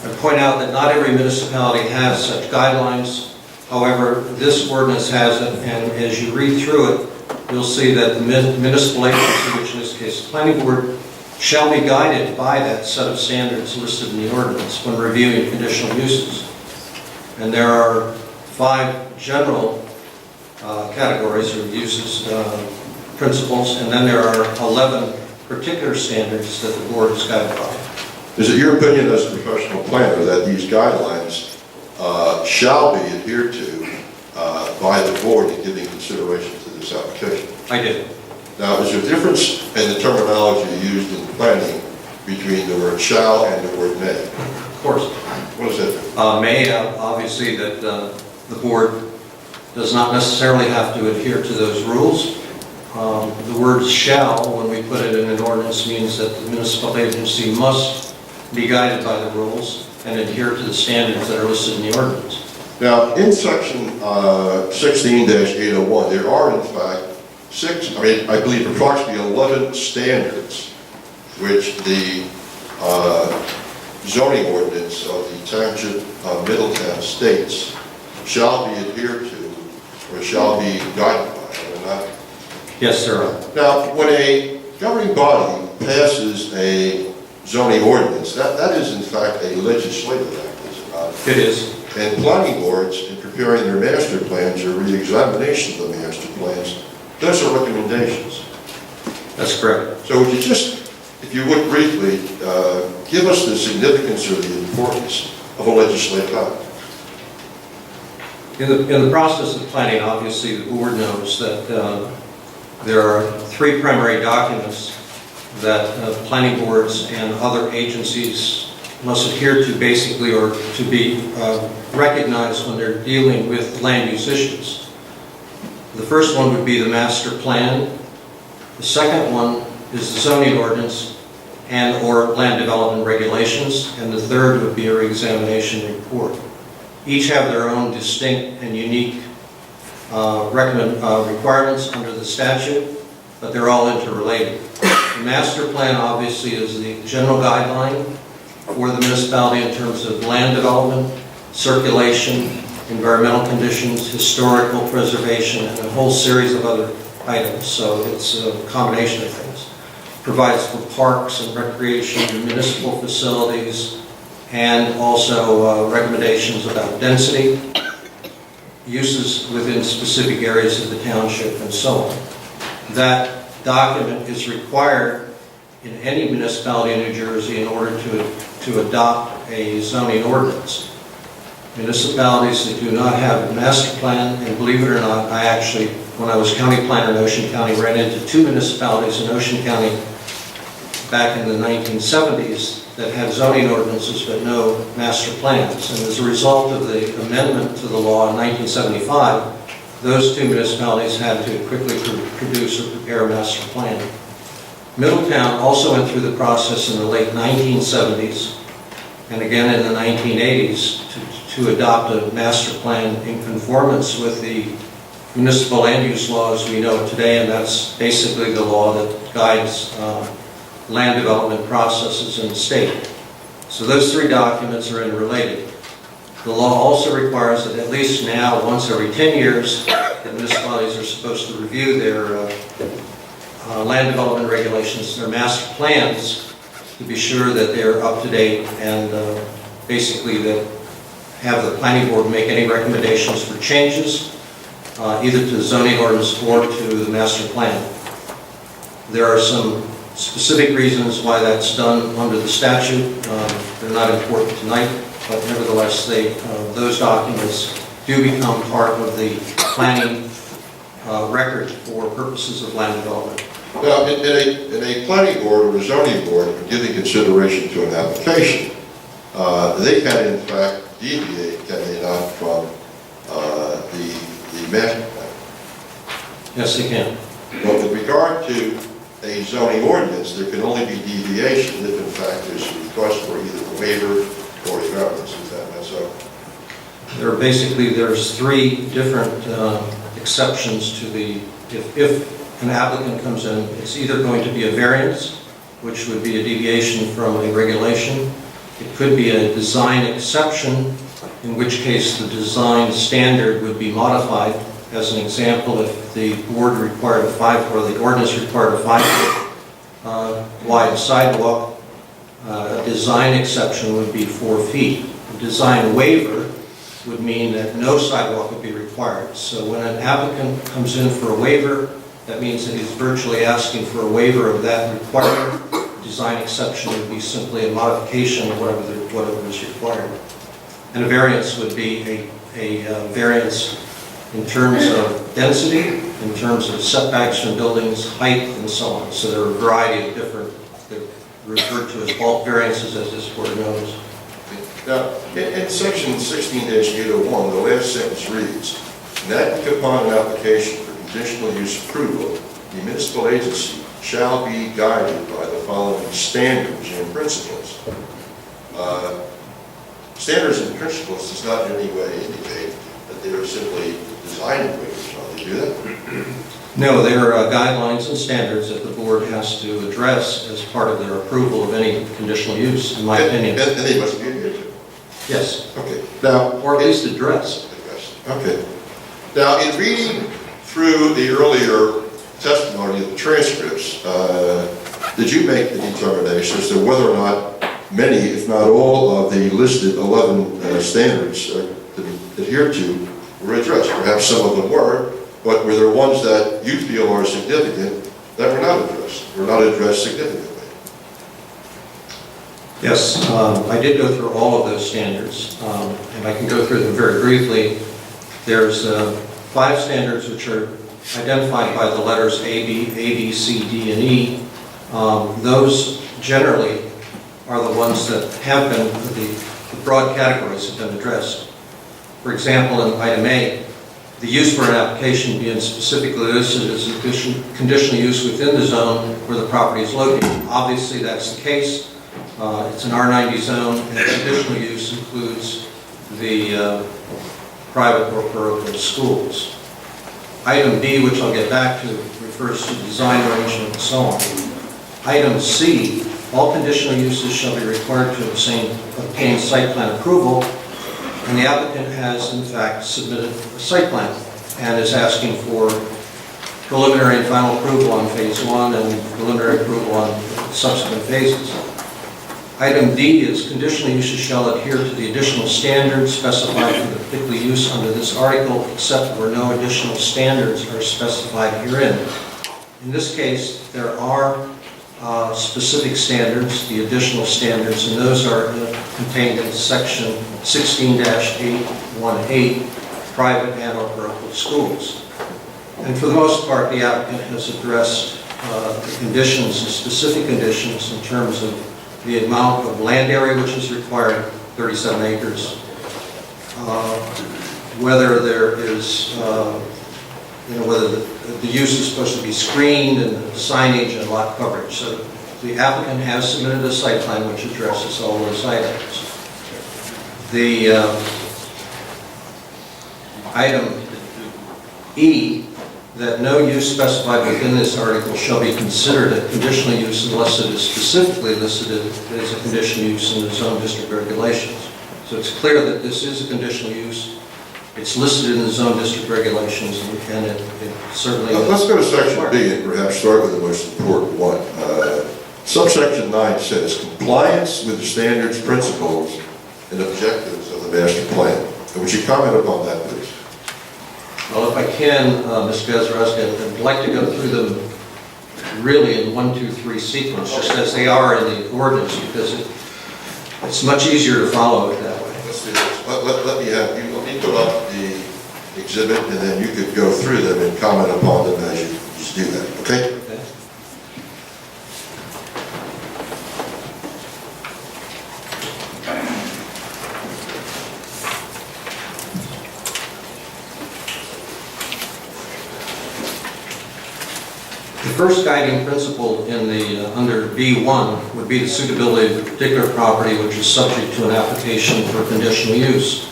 I point out that not every municipality has such guidelines. However, this ordinance has it, and as you read through it, you'll see that the municipal agency, which in this case the planning board, shall be guided by that set of standards listed in the ordinance when reviewing conditional uses. And there are 5 general categories of uses, principles, and then there are 11 particular standards that the board is guided by. Is it your opinion as a professional planner that these guidelines shall be adhered to by the board in giving consideration to this application? I did. Now, is there a difference in the terminology used in planning between the word shall and the word may? Of course. What is that? May, obviously, that the board does not necessarily have to adhere to those rules. The word shall, when we put it in an ordinance, means that the municipal agency must be guided by the rules and adhere to the standards that are listed in the ordinance. Now, in section 16-801, there are in fact I believe approximately 11 standards which the zoning ordinance of the Township of Middletown states shall be adhered to or shall be guided by. Am I not? Yes, sir. Now, when a governing body passes a zoning ordinance, that is in fact a legislative act, is it not? It is. And planning boards, in preparing their master plans or re-examination of the master plans, those are recommendations. That's correct. So would you just, if you would briefly, give us the significance or the importance of a legislative act? In the process of planning, obviously, the board knows that there are 3 primary documents that planning boards and other agencies must adhere to basically, or to be recognized when they're dealing with land use issues. The first one would be the master plan. The second one is the zoning ordinance and or land development regulations. And the third would be a re-examination report. Each have their own distinct and unique requirements under the statute, but they're all interrelated. The master plan obviously is the general guideline for the municipality in terms of land development, circulation, environmental conditions, historical preservation, and a whole series of other items. So it's a combination of things. provides for parks and recreation and municipal facilities, and also recommendations about density, uses within specific areas of the township, and so on. That document is required in any municipality in New Jersey in order to adopt a zoning ordinance. Municipalities that do not have a master plan, and believe it or not, I actually, when I was county planner in Ocean County, ran into 2 municipalities in Ocean County back in the 1970s that had zoning ordinances but no master plans. And as a result of the amendment to the law in 1975, those 2 municipalities had to quickly produce or prepare a master plan. Middletown also went through the process in the late 1970s and again in the 1980s to adopt a master plan in conformance with the municipal land use laws we know today, and that's basically the law that guides land development processes in the state. So those 3 documents are interrelated. The law also requires that at least now, once every 10 years, that municipalities are supposed to review their land development regulations, their master plans, to be sure that they're up to date and basically that have the planning board make any recommendations for changes, either to the zoning ordinance or to the master plan. There are some specific reasons why that's done under the statute. They're not important tonight, but nevertheless, those documents do become part of the planning record for purposes of land development. Now, in a planning board or a zoning board, giving consideration to an application, they can in fact deviate, can they not, from the master plan? Yes, they can. But with regard to a zoning ordinance, there can only be deviation if in fact there's a request for either a waiver or a variance. Is that so? There's 3 different exceptions to the, if an applicant comes in, it's either going to be a variance, which would be a deviation from a regulation. It could be a design exception, in which case the design standard would be modified. As an example, if the board required a 5, or the ordinance required a 5-foot wide sidewalk, a design exception would be 4 feet. A design waiver would mean that no sidewalk would be required. So when an applicant comes in for a waiver, that means that he's virtually asking for a waiver of that requirement. Design exception would be simply a modification of whatever is required. And a variance would be a variance in terms of density, in terms of setbacks from buildings, height, and so on. So there are a variety of different, they're referred to as bulk variances, as this board knows. Now, in section 16-801, the last sentence reads, "In acting upon an application for conditional use approval, the municipal agency shall be guided by the following standards and principles." Standards and principles does not in any way indicate that they are simply design waivers. Shall they do that? No, there are guidelines and standards that the board has to address as part of their approval of any conditional use, in my opinion. And they must be adhered to. Yes, Okay. Now, or at least addressed. okay. Now, in reading through the earlier testimony of the transcripts, did you make the determination as to whether or not many, if not all, of the listed 11 standards to be adhered to were addressed? Perhaps some of them were, but were there ones that you feel are significant that were not addressed significantly? Yes, I did go through all of those standards, and I can go through them very briefly. There's 5 standards which are identified by the letters A, B, C, D, and E. Those generally are the ones that have been, the broad categories have been addressed. For example, in item A, the use for an application being specifically listed as a conditional use within the zone where the property is located. Obviously, that's the case. It's an R90 zone, and conditional use includes the private or parochial schools. Item B, which I'll get back to, refers to design arrangement and so on. Item C, all conditional uses shall be required to obtain site plan approval, and the applicant has in fact submitted a site plan and is asking for preliminary and final approval on phase 1 and preliminary approval on subsequent phases. Item D is conditional uses shall adhere to the additional standards specified for the particular use under this article, except where no additional standards are specified herein. In this case, there are specific standards, the additional standards, and those are contained in section 16-818, private and/or parochial schools. And for the most part, the applicant has addressed the conditions, the specific conditions in terms of the amount of land area which is required, 37 acres, whether there is, whether the use is supposed to be screened and the signage and lot coverage. So the applicant has submitted a site plan which addresses all those items. The item E, that no use specified within this article shall be considered a conditional use unless it is specifically listed as a conditional use in the zone district regulations. So it's clear that this is a conditional use. It's listed in the zone district regulations, and it certainly... Let's go to section B and perhaps start with the most important one. Subsection 9 says compliance with the standards, principles, and objectives of the master plan. Would you comment upon that, please? Well, if I can, Ms. Gazarovski, I'd like to go through them really in 1, 2, 3 sequence, just as they are in the ordinance, because it's much easier to follow it that way. Let's do this. Let me put up the exhibit, and then you could go through them and comment upon them as you just do that, okay? Okay. The first guiding principle in the under B1 would be the suitability of the particular property which is subject to an application for conditional use.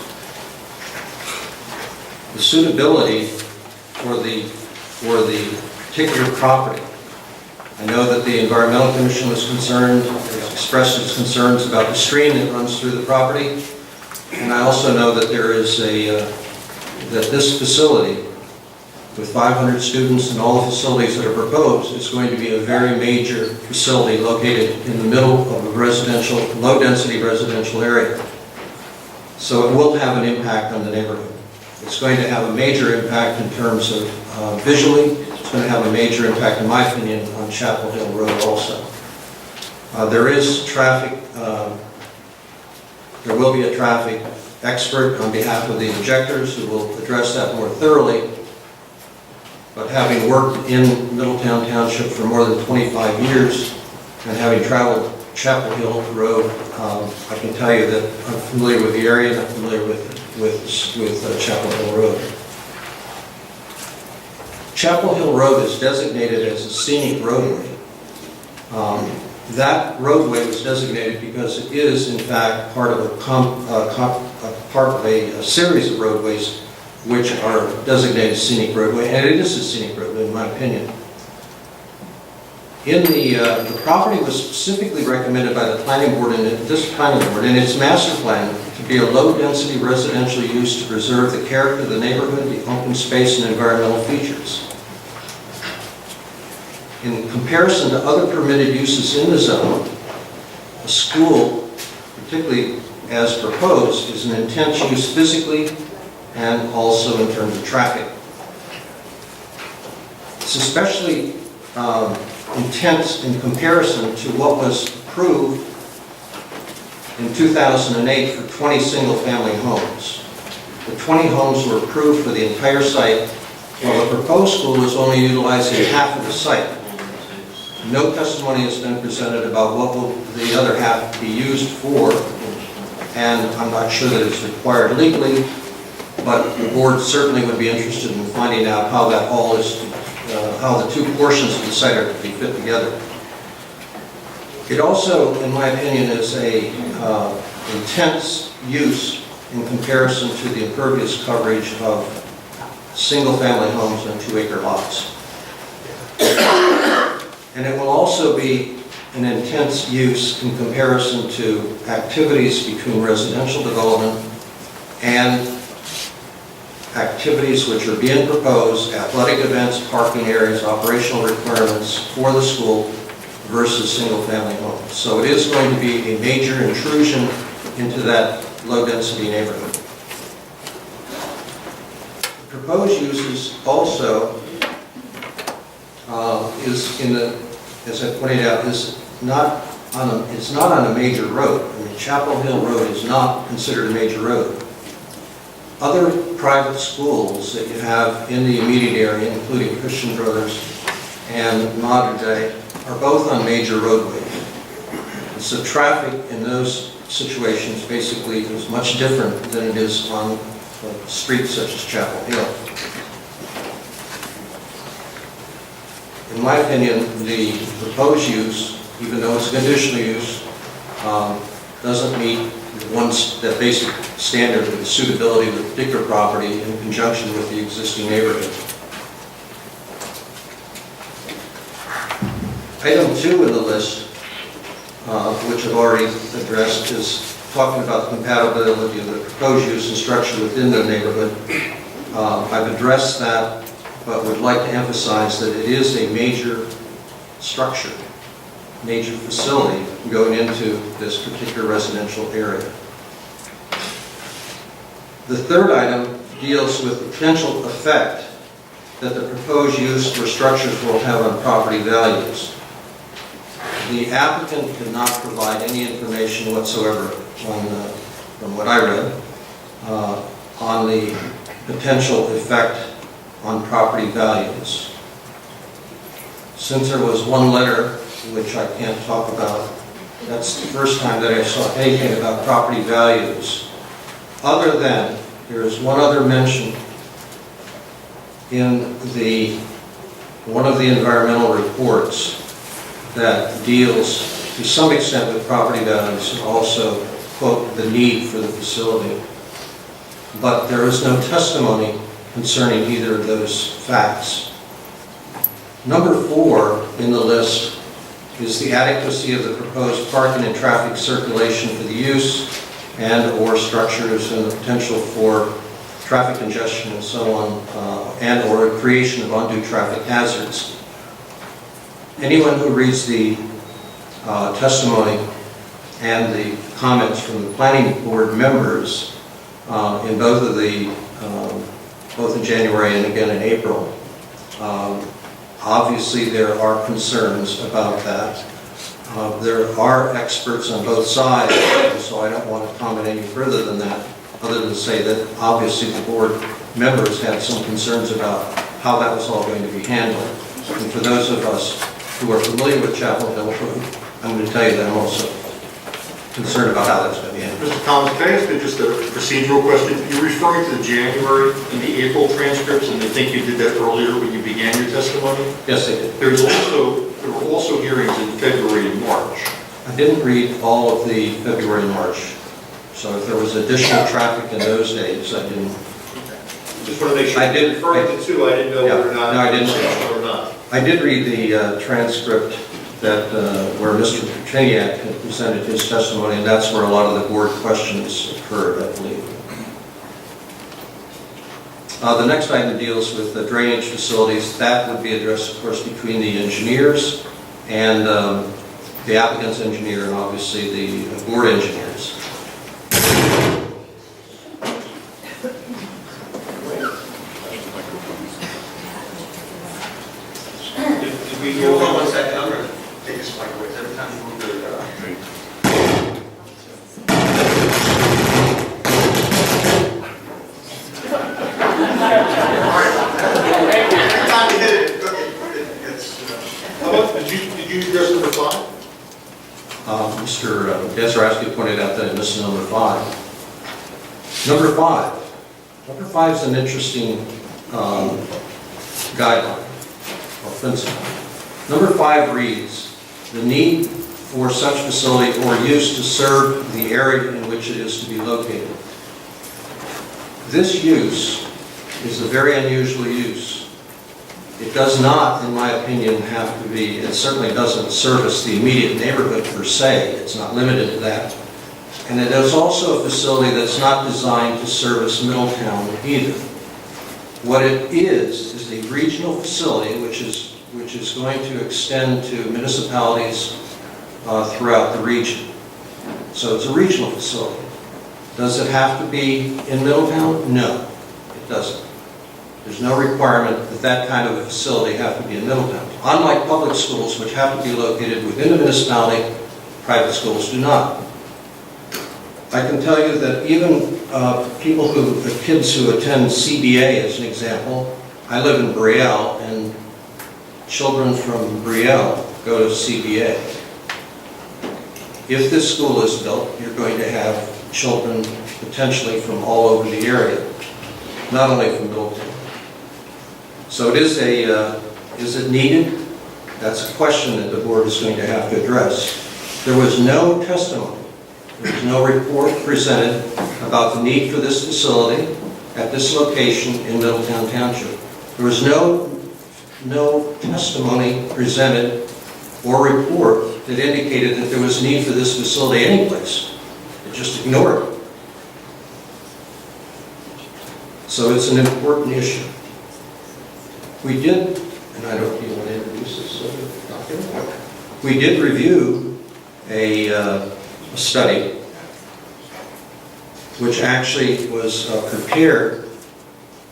The suitability for the particular property. I know that the Environmental Commission was concerned, has expressed its concerns about the stream that runs through the property, and I also know that there is that this facility, with 500 students and all the facilities that are proposed, is going to be a very major facility located in the middle of a residential, low-density residential area. So it will have an impact on the neighborhood. It's going to have a major impact in terms of visually. It's going to have a major impact, in my opinion, on Chapel Hill Road also. There is traffic, there will be a traffic expert on behalf of the objectors who will address that more thoroughly. But having worked in Middletown Township for more than 25 years and having traveled Chapel Hill Road, I can tell you that I'm familiar with the area and I'm familiar with Chapel Hill Road. Chapel Hill Road is designated as a scenic roadway. That roadway was designated because it is, in fact, part of a series of roadways which are designated scenic roadway, and it is a scenic roadway, in my opinion. The property was specifically recommended by the planning board, in its master plan, to be a low-density residential use to preserve the character of the neighborhood, the open space, and environmental features. In comparison to other permitted uses in the zone, a school, particularly as proposed, is an intense use physically and also in terms of traffic. It's especially intense in comparison to what was approved in 2008 for 20 single-family homes. The 20 homes were approved for the entire site, while the proposed school is only utilizing half of the site. No testimony has been presented about what will the other half be used for, and I'm not sure that it's required legally, but the board certainly would be interested in finding out how that all is, how the two portions of the site are to be fit together. It also, in my opinion, is a intense use in comparison to the impervious coverage of single-family homes on 2-acre lots. And it will also be an intense use in comparison to activities between residential development and activities which are being proposed, athletic events, parking areas, operational requirements for the school versus single-family homes. So it is going to be a major intrusion into that low-density neighborhood. The proposed uses also is in the, as I pointed out, is not it's not on a major road. I mean, Chapel Hill Road is not considered a major road. Other private schools that you have in the immediate area, including Christian Brothers and Modern Day, are both on major roadways. And so traffic in those situations basically is much different than it is on streets such as Chapel Hill. In my opinion, the proposed use, even though it's a conditional use, doesn't meet that basic standard of suitability of the particular property in conjunction with the existing neighborhood. Item 2 in the list, which I've already addressed, is talking about the compatibility of the proposed use and structure within the neighborhood. I've addressed that, but would like to emphasize that it is a major structure, major facility going into this particular residential area. The third item deals with the potential effect that the proposed use or structures will have on property values. The applicant did not provide any information whatsoever on, from what I read, on the potential effect on property values. Since there was one letter, which I can't talk about, that's the first time that I saw anything about property values, other than there is one other mention in one of the environmental reports that deals to some extent with property values and also, quote, the need for the facility. But there is no testimony concerning either of those facts. Number 4 in the list is the adequacy of the proposed parking and traffic circulation for the use and/or structures and the potential for traffic congestion and so on, and/or creation of undue traffic hazards. Anyone who reads the testimony and the comments from the planning board members in both in January and again in April, obviously there are concerns about that. There are experts on both sides, so I don't want to comment any further than that, other than to say that obviously the board members had some concerns about how that was all going to be handled. And for those of us who are familiar with Chapel Hill, I'm going to tell you that I'm also concerned about how that's going to be handled. Mr. Thomas, can I ask you just a procedural question? You're referring to the January and the April transcripts, and I think you did that earlier when you began your testimony? Yes, I did. There were also hearings in February and March. I didn't read all of the February and March, so if there was additional traffic in those days, I didn't. Just want to make sure. I did. Referring to 2, I didn't know whether or not. No, I didn't. Or not. I did read the transcript that where Mr. Petriniak had presented his testimony, and that's where a lot of the board questions occurred, I believe. The next item deals with the drainage facilities. That would be addressed, of course, between the engineers and the applicant's engineer and obviously the board engineers. Hold on one second, I'm going to take this mic away. Every time you move the... Every time you hit it, it's... How about, did you address number 5? Mr. Desarowski pointed out that I missed number 5. Number 5. Number 5 is an interesting guideline or principle. Number 5 reads, the need for such facility or use to serve the area in which it is to be located. This use is a very unusual use. It does not, in my opinion, have to be, it certainly doesn't service the immediate neighborhood per se. It's not limited to that. And it is also a facility that's not designed to service Middletown either. What it is a regional facility which is going to extend to municipalities throughout the region. So it's a regional facility. Does it have to be in Middletown? No, it doesn't. There's no requirement that that kind of a facility have to be in Middletown. Unlike public schools, which have to be located within the municipality, private schools do not. I can tell you that even kids who attend CBA, as an example, I live in Brielle, and children from Brielle go to CBA. If this school is built, you're going to have children potentially from all over the area, not only from Middletown. So it is is it needed? That's a question that the board is going to have to address. There was no testimony, there was no report presented about the need for this facility at this location in Middletown Township. There was no testimony presented or report that indicated that there was need for this facility anyplace. It just ignored it. So it's an important issue. We did, and I don't even want to introduce this document. We did review a study which actually was prepared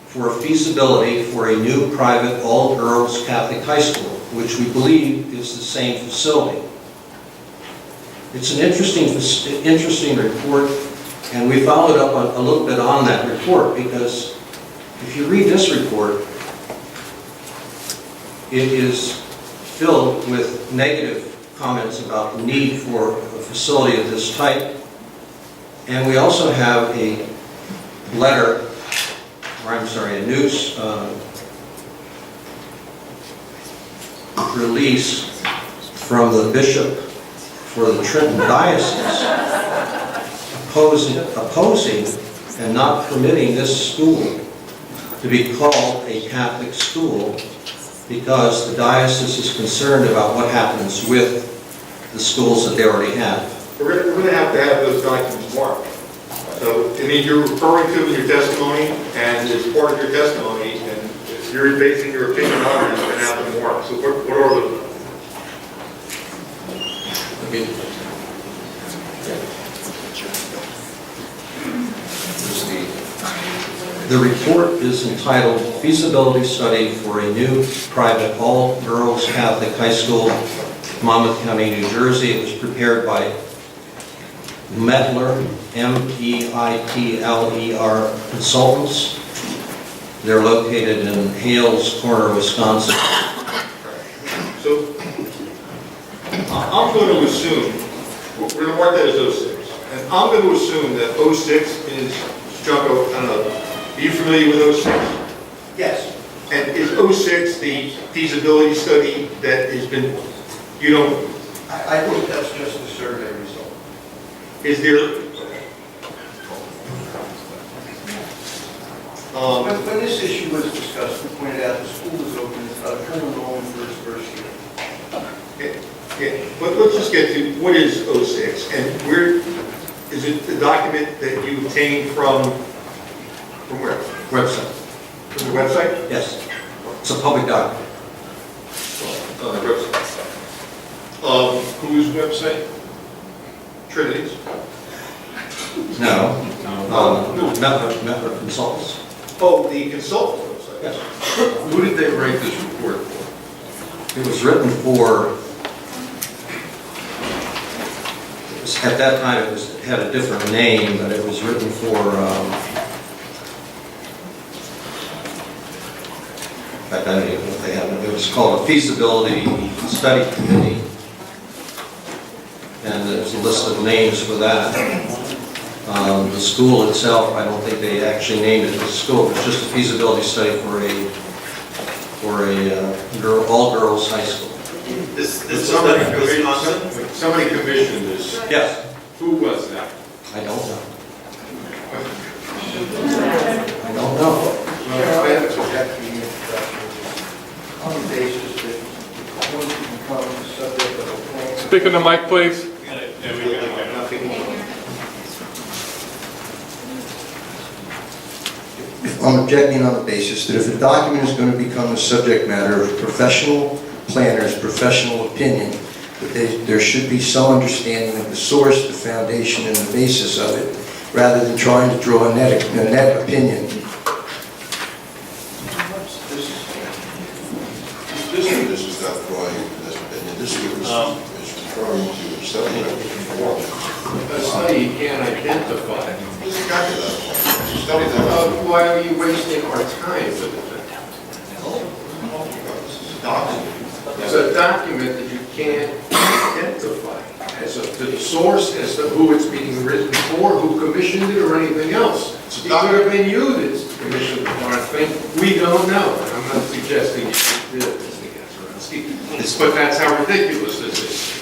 for feasibility for a new private all-girls Catholic high school, which we believe is the same facility. It's an interesting report, and we followed up a little bit on that report, because if you read this report, it is filled with negative comments about the need for a facility of this type. And we also have a letter, a news release from the bishop for the Trenton Diocese opposing and not permitting this school to be called a Catholic school, because the diocese is concerned about what happens with the schools that they already have. We're going to have those documents marked. So, I mean, you're referring to in your testimony, and it's part of your testimony, and you're basing your opinion on it, and you're going to have them marked. So what are those? The report is entitled Feasibility Study for a New Private All-Girls Catholic High School, Monmouth County, New Jersey. It was prepared by Meitler, M-E-I-T-L-E-R Consultants. They're located in Hales Corner, Wisconsin. So, I'm going to assume, we're going to mark that as 06, and I'm going to assume that 06 is, Junko, I don't know, are you familiar with 06? Yes. And is 06 the feasibility study that has been, you don't, I think that's just a survey result. is there, When this issue was discussed, we pointed out the school was open, it's about a current enrollment for its first year. yeah, but let's just get to, what is 06? And where, is it the document that you obtained from where? Website. From the website? Yes. It's a public document. On the website. Whose website? Trinity's. No. Meitler Consultants. Oh, the consultant website. Yes. Who did they write this report for? It was written for, at that time it had a different name, but it was written for, I don't even know what they have. It was called a Feasibility Study Committee. And there's a list of names for that. The school itself, I don't think they actually named it as a school. It was just a feasibility study for a all-girls high school. This was done in Wisconsin? Somebody commissioned this. Yes. Who was that? I don't know. I don't know. On the basis that it's going to become the subject of a plan. Speak in the mic, please. I'm objecting on the basis that if a document is going to become the subject matter of professional planners' professional opinion, that there should be some understanding of the source, the foundation, and the basis of it, rather than trying to draw a net opinion. This is not drawing this opinion, this is referring to a study that was performed. A study you can't identify. This is got to that point. It's a study that Why are you wasting our time with it? this is a document. It's a document that you can't identify as to the source, as to who it's being written for, who commissioned it, or anything else. It could have been you that's commissioned the darn thing. We don't know. I'm not suggesting you should do it, Mr. Gazarovski, but that's how ridiculous this is.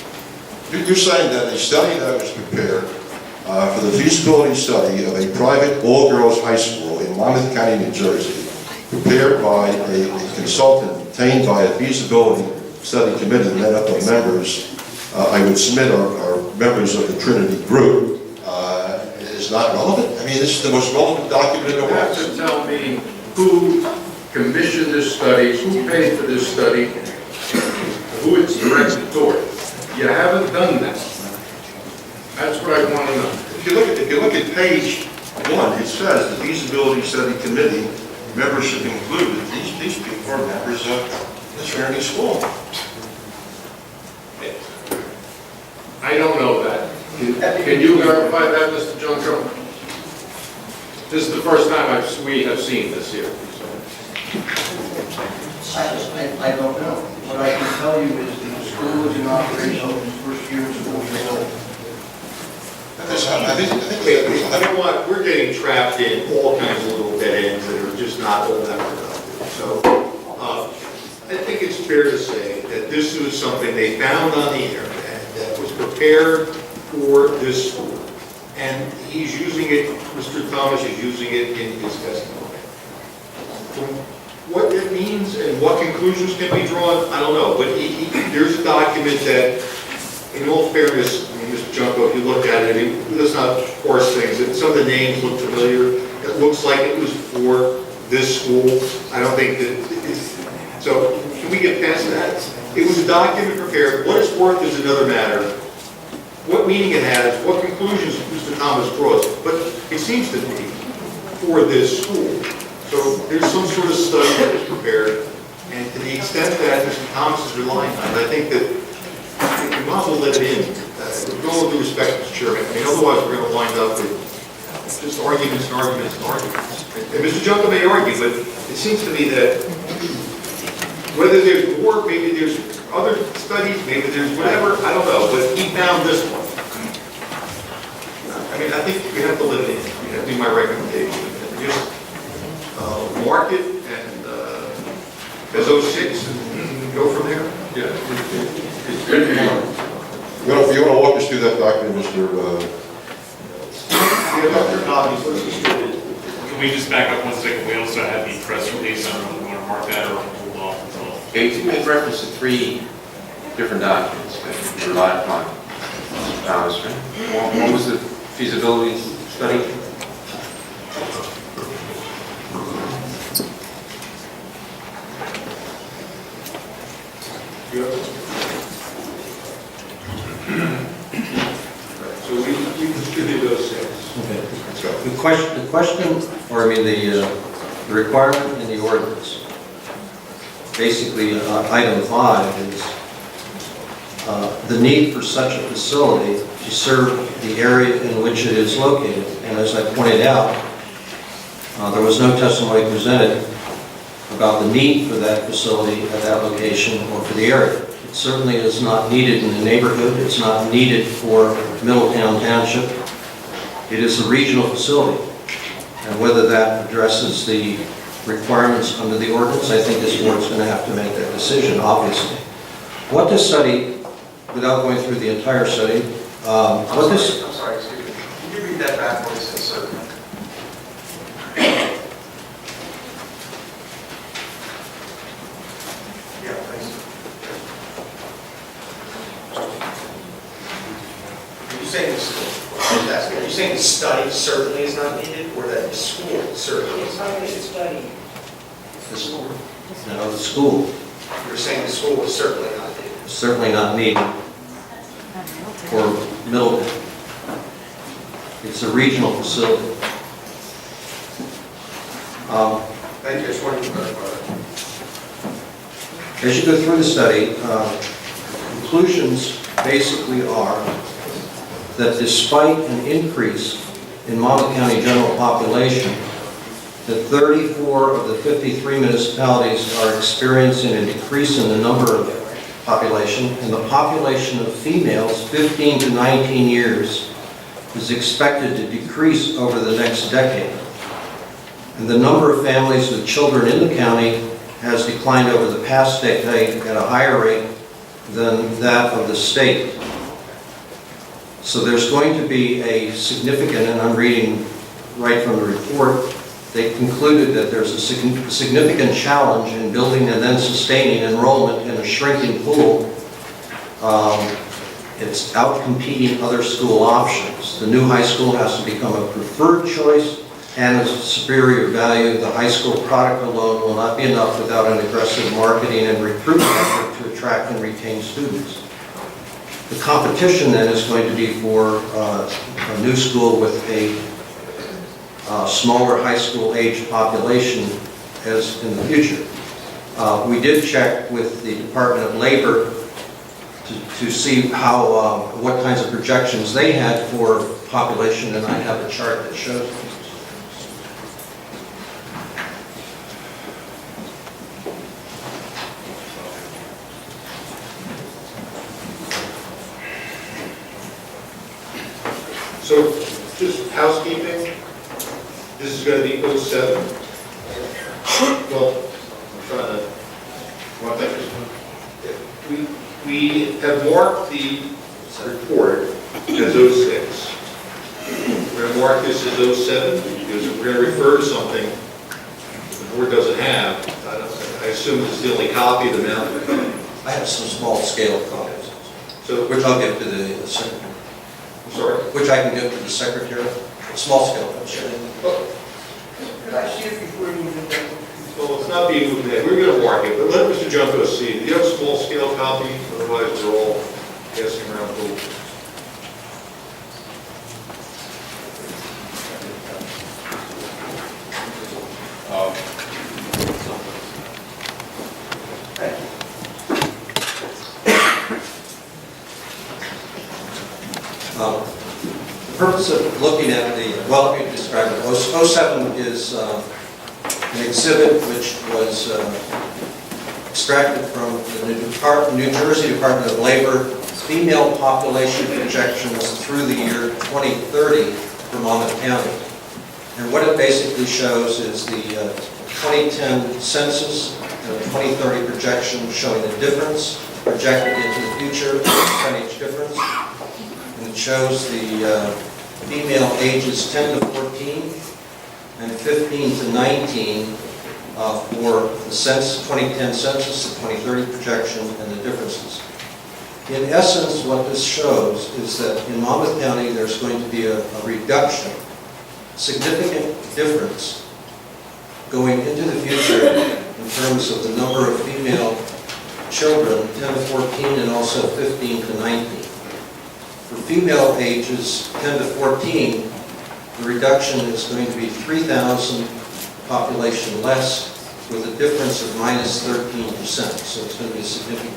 You're saying that a study that was prepared for the feasibility study of a private all-girls high school in Monmouth County, New Jersey, prepared by a consultant obtained by a feasibility study committee made up of members, I would submit are members of the Trinity group, is not relevant? I mean, this is the most relevant document in the You have world. to tell me who commissioned this study, who paid for this study, who it's directed toward. You haven't done that. That's what I want to know. If you look at page 1, it says the feasibility study committee membership included. These people are members of the Trinity School. I don't know that. Can you verify that, Mr. Junko? This is the first time we have seen this here. I don't know. What I can tell you is the school is in operation in its first year of school. I don't want, we're getting trapped in all kinds of little dead ends that are just not all that productive. So, I think it's fair to say that this was something they found on the internet that was prepared for this school. And he's using it, Mr. Thomas is using it in his testimony. From what it means and what conclusions can be drawn, I don't know. But there's a document that, in all fairness, I mean, Mr. Junko, if you look at it, let's not force things. Some of the names look familiar. It looks like it was for this school. I don't think that it's, so can we get past that? It was a document prepared. What it's worth is another matter. What meaning it has, what conclusions Mr. Thomas draws. But it seems to be for this school. So there's some sort of study that was prepared. And to the extent that Mr. Thomas is relying on it, I think that we might as well let it in. With all due respect, Mr. Chairman, I mean, otherwise we're going to wind up with just arguments and arguments and arguments. And Mr. Junko may argue, but it seems to me that whether there's more, maybe there's other studies, maybe there's whatever, I don't know, but he found this one. I mean, I think we have to let it in. That'd be my recommendation. Just mark it and as 06 and go from there. Yeah. It's good. You want to walk us through that document, Mr. Dr. Cobb's was distributed. Can we just back up one second? We also have the press release. I don't know if we want to mark that or hold off until. Okay, you made reference to 3 different documents that you relied upon, Mr. Thomas, right? One was the feasibility study. So we distributed those 6. The question, or I mean, the requirement in the ordinance, basically, item 5 is the need for such a facility to serve the area in which it is located. And as I pointed out, there was no testimony presented about the need for that facility at that location or for the area. It certainly is not needed in the neighborhood. It's not needed for Middletown Township. It is a regional facility. And whether that addresses the requirements under the ordinance, I think this board's going to have to make that decision, obviously. What this study, without going through the entire study, I'm sorry, excuse me. Can you read that back for us, sir? Yeah, thanks. You saying you're saying the study certainly is not needed, or that the school certainly is not needed? The school. No, the school You're saying the school is certainly not needed. is certainly not needed for Middleton. It's a regional facility. Thank you, I just wanted to clarify that. As you go through the study, conclusions basically are that despite an increase in Monmouth County general population, that 34 of the 53 municipalities are experiencing a decrease in the number of population, and the population of females 15 to 19 years is expected to decrease over the next decade. And the number of families with children in the county has declined over the past decade at a higher rate than that of the state. So there's going to be a significant, and I'm reading right from the report, they concluded that there's a significant challenge in building and then sustaining enrollment in a shrinking pool. It's outcompeting other school options. The new high school has to become a preferred choice and a superior value. The high school product alone will not be enough without an aggressive marketing and recruitment effort to attract and retain students. The competition then is going to be for a new school with a smaller high school age population as in the future. We did check with the Department of Labor to see how, what kinds of projections they had for population, and I have a chart that shows it. So, just housekeeping, this is going to be 07. Well, I'm trying to, want that we have marked the report as 06. We're going to mark this as 07 because if we're going to refer to something the board doesn't have, I assume this is the only copy of the map. I have some small scale copies, So, which I'll give to the secretary. I'm sorry. Which I can give to the secretary. Small scale, I'm sure. Could I see it before you move it? Well, it's not being moved ahead. We're going to mark it, but let Mr. Junko see. Do you have a small scale copy? Otherwise, we're all guessing around the pool. The purpose of looking at the, well, let me describe it. 07 is an exhibit which was extracted from the New Jersey Department of Labor female population projections through the year 2030 for Monmouth County. And what it basically shows is the 2010 census and the 2030 projection showing the difference projected into the future, percentage difference. And it shows the female ages 10 to 14 and 15 to 19 for the 2010 census, the 2030 projection, and the differences. In essence, what this shows is that in Monmouth County, there's going to be a reduction, significant difference going into the future in terms of the number of female children, 10 to 14 and also 15 to 19. For female ages 10 to 14, the reduction is going to be 3,000 population less with a difference of minus 13%, so it's going to be significant.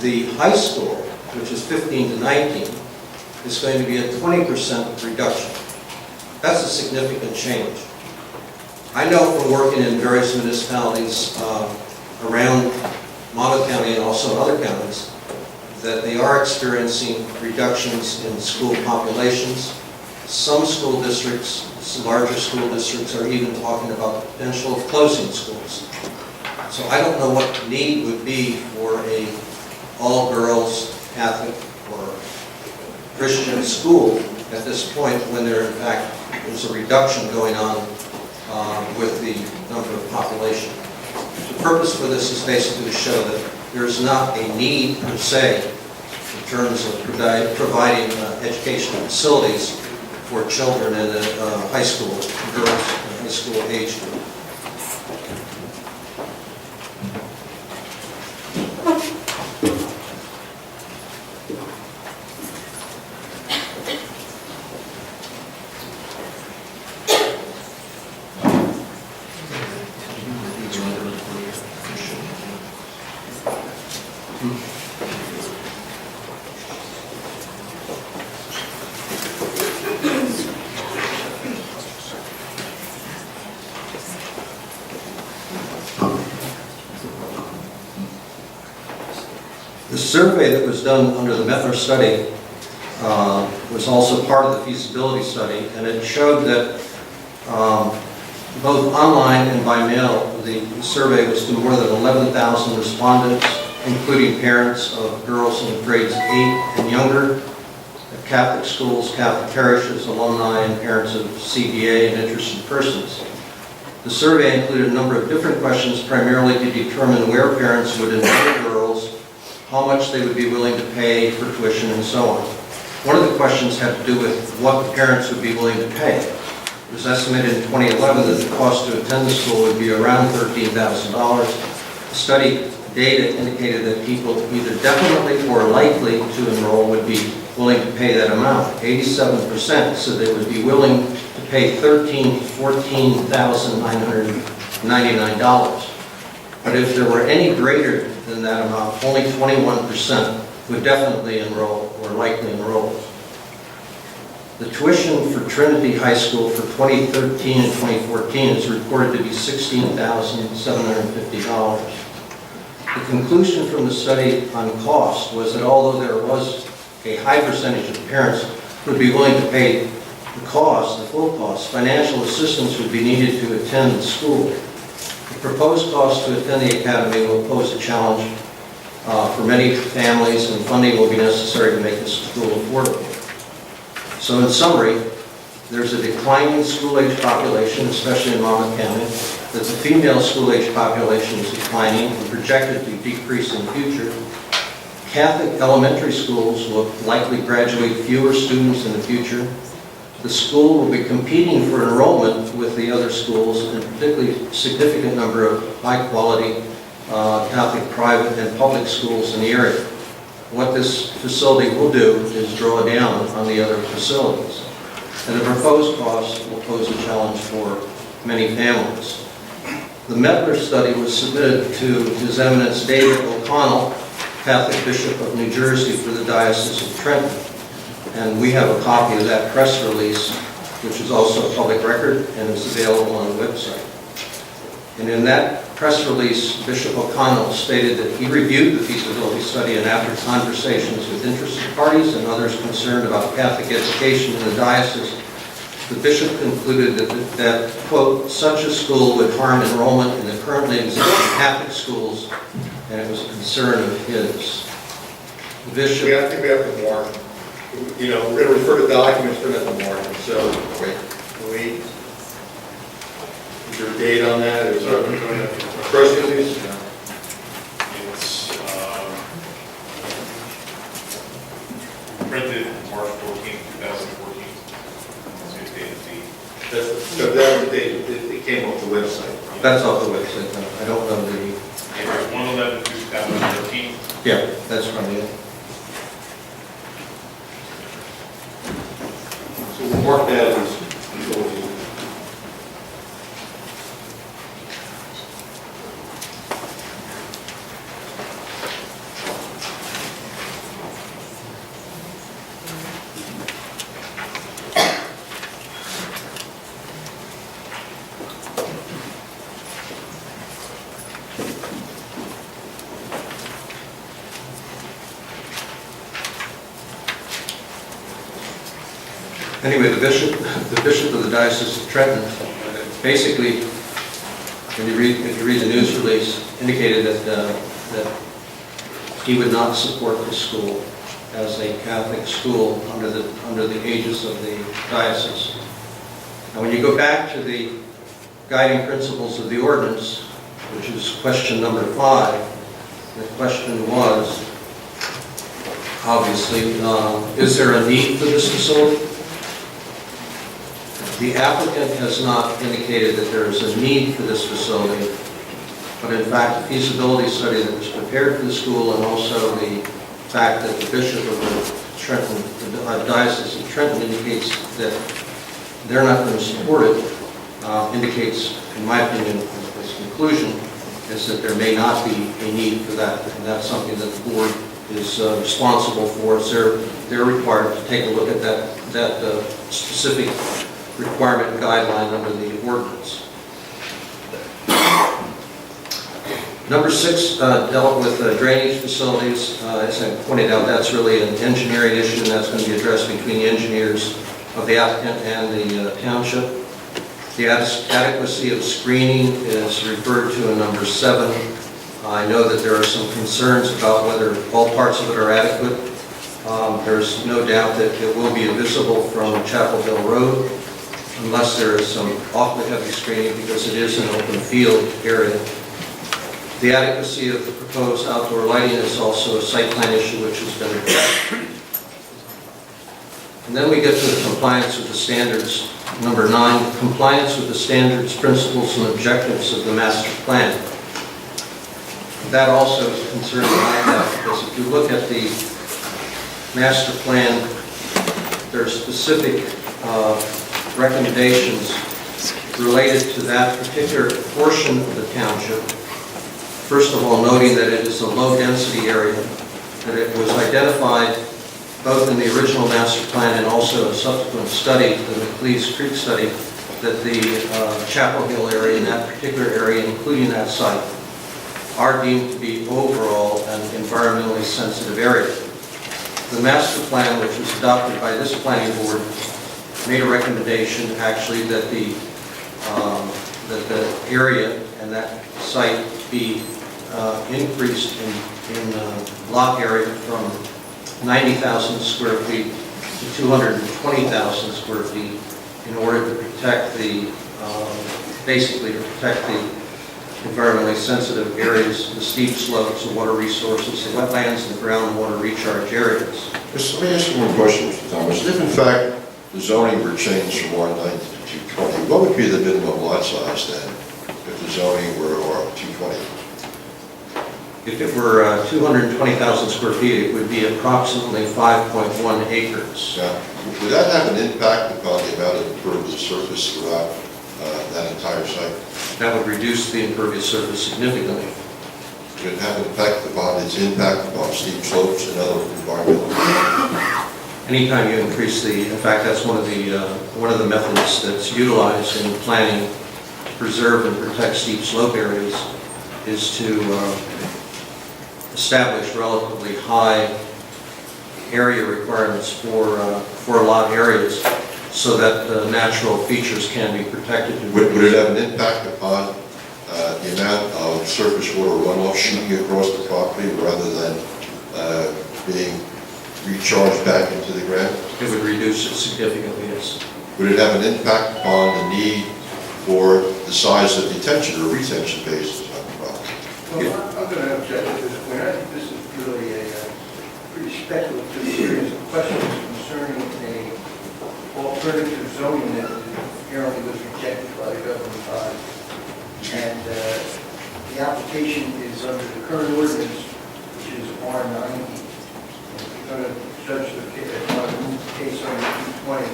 The high school, which is 15 to 19, is going to be a 20% reduction. That's a significant change. I know from working in various municipalities around Monmouth County and also other counties that they are experiencing reductions in school populations. Some school districts, some larger school districts, are even talking about the potential of closing schools. So I don't know what the need would be for a all-girls Catholic or Christian school at this point when there, in fact, is a reduction going on with the number of population. The purpose for this is basically to show that there's not a need per se to terms of providing educational facilities for children in the high school, girls in high school age group. The survey that was done under the Mettler study was also part of the feasibility study, and it showed that both online and by mail, the survey was to more than 11,000 respondents, including parents of girls in grades 8 and younger, at Catholic schools, Catholic parishes, alumni, and parents of CBA and interested persons. The survey included a number of different questions, primarily to determine where parents would enroll girls, how much they would be willing to pay for tuition, and so on. One of the questions had to do with what the parents would be willing to pay. It was estimated in 2011 that the cost to attend the school would be around $13,000. The study data indicated that people either definitely or likely to enroll would be willing to pay that amount. 87% said they would be willing to pay $13,000 to $14,999. But if there were any greater than that amount, only 21% would definitely enroll or likely enroll. The tuition for Trinity High School for 2013 and 2014 is reported to be $16,750. The conclusion from the study on cost was that although there was a high percentage of parents who would be willing to pay the cost, the full cost, financial assistance would be needed to attend the school. The proposed cost to attend the academy will pose a challenge for many families, and funding will be necessary to make the school affordable. So in summary, there's a declining school-age population, especially in Monmouth County, that the female school-age population is declining and projected to decrease in the future. Catholic elementary schools will likely graduate fewer students in the future. The school will be competing for enrollment with the other schools, and particularly a significant number of high-quality Catholic private and public schools in the area. What this facility will do is draw down on the other facilities. And the proposed cost will pose a challenge for many families. The Mettler study was submitted to His Eminence David O'Connell, Catholic Bishop of New Jersey for the Diocese of Trenton. And we have a copy of that press release, which is also a public record and is available on the website. And in that press release, Bishop O'Connell stated that he reviewed the feasibility study, and after conversations with interested parties and others concerned about Catholic education in the diocese, the bishop concluded that, quote, such a school would harm enrollment in the currently existing Catholic schools, and it was a concern of his. The bishop... I think we have to warn. You know, we're going to refer to documents for that warning. So, wait. Is there a date on that? Is there a press release? It's printed March 14, 2014. That's the date of the... So that was the date it came off the website. That's off the website. No, I don't know the... April 1/11, 2013. Yeah, that's from it. So we'll mark that as... Anyway, the bishop of the Diocese of Trenton, basically, if you read the news release, indicated that he would not support the school as a Catholic school under the aegis of the diocese. Now, when you go back to the guiding principles of the ordinance, which is question number 5, the question was, obviously. Is there a need for this facility? The applicant has not indicated that there is a need for this facility, but in fact, the feasibility study that was prepared for the school and also the fact that the bishop of the Trenton, the Diocese of Trenton indicates that they're not going to support it, indicates, in my opinion, this conclusion is that there may not be a need for that, and that's something that the board is responsible for. So they're required to take a look at that specific requirement and guideline under the ordinance. Number 6 dealt with drainage facilities. As I pointed out, that's really an engineering issue, and that's going to be addressed between the engineers of the applicant and the township. The adequacy of screening is referred to in number 7. I know that there are some concerns about whether all parts of it are adequate. There's no doubt that it will be visible from Chapel Hill Road, unless there is some awfully heavy screening because it is an open field area. The adequacy of the proposed outdoor lighting is also a site plan issue which has been addressed. And then we get to the compliance with the standards. Number 9, compliance with the standards, principles, and objectives of the master plan. That also is a concern that I have, because if you look at the master plan, there are specific recommendations related to that particular portion of the township. First of all, noting that it is a low-density area, that it was identified both in the original master plan and also a subsequent study, the McLeese Creek study, that the Chapel Hill area and that particular area, including that site, are deemed to be overall an environmentally sensitive area. The master plan, which was adopted by this planning board, made a recommendation actually that the area and that site be increased in lot area from 90,000 square feet to 220,000 square feet in order to protect the, basically to protect the environmentally sensitive areas, the steep slopes, the water resources, the wetlands, and groundwater recharge areas. Let me ask you one question, Mr. Thomas. If in fact the zoning were changed from R90 to 220, what would be the minimum lot size then, if the zoning were R220? If it were 220,000 square feet, it would be approximately 5.1 acres. Now, would that have an impact upon the amount of impervious surface throughout that entire site? That would reduce the impervious surface significantly. Would it have an effect upon its impact upon steep slopes and other environmental? Anytime you increase the, in fact, that's one of the methods that's utilized in planning to preserve and protect steep slope areas, is to establish relatively high area requirements for lot areas so that the natural features can be protected. Would it have an impact upon the amount of surface water runoff shooting across the property rather than being recharged back into the ground? It would reduce it significantly, yes. Would it have an impact upon the need for the size of detention or retention bases on the property? Well, I'm going to object to this point. I think this is really a pretty speculative series of questions concerning a alternative zoning that apparently was rejected by the governing body. And the application is under the current ordinance, which is R90. If you're going to judge the case under 220,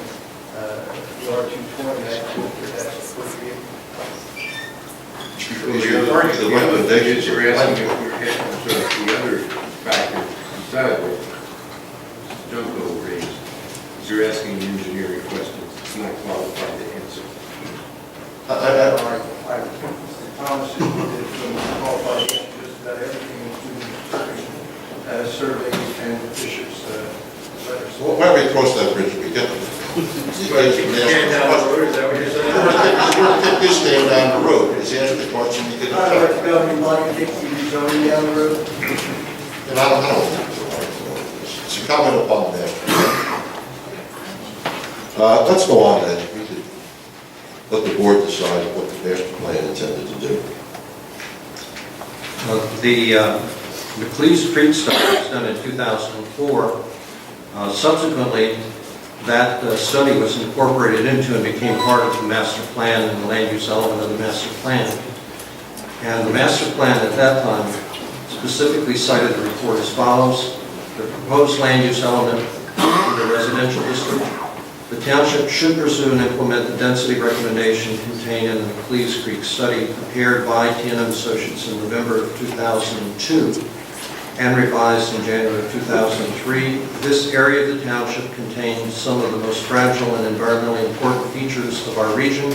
the R220, I think that's appropriate. Because you're referring to the recommendations of You're the asking planning board. the other factor besides what Mr. Junko raised, is you're asking engineering questions it's not qualified to answer. Mr. Thomas is qualified to answer just about everything, including surveys and the bishop's letters. Well, why don't we cross that bridge when we get to it? This stand down the road, is answer the question you get. I'd like the governing body to take the rezoning down the road. And I don't think so. It's a comment upon the master plan. Let's go on then. We could let the board decide what the master plan intended to do. The Cleese Creek study was done in 2004. Subsequently, that study was incorporated into and became part of the master plan and the land use element of the master plan. And the master plan at that time specifically cited the report as follows: the proposed land use element in the residential district. The township should pursue and implement the density recommendation contained in the Cleese Creek study prepared by T&M Associates in November of 2002 and revised in January of 2003. This area of the township contains some of the most fragile and environmentally important features of our region,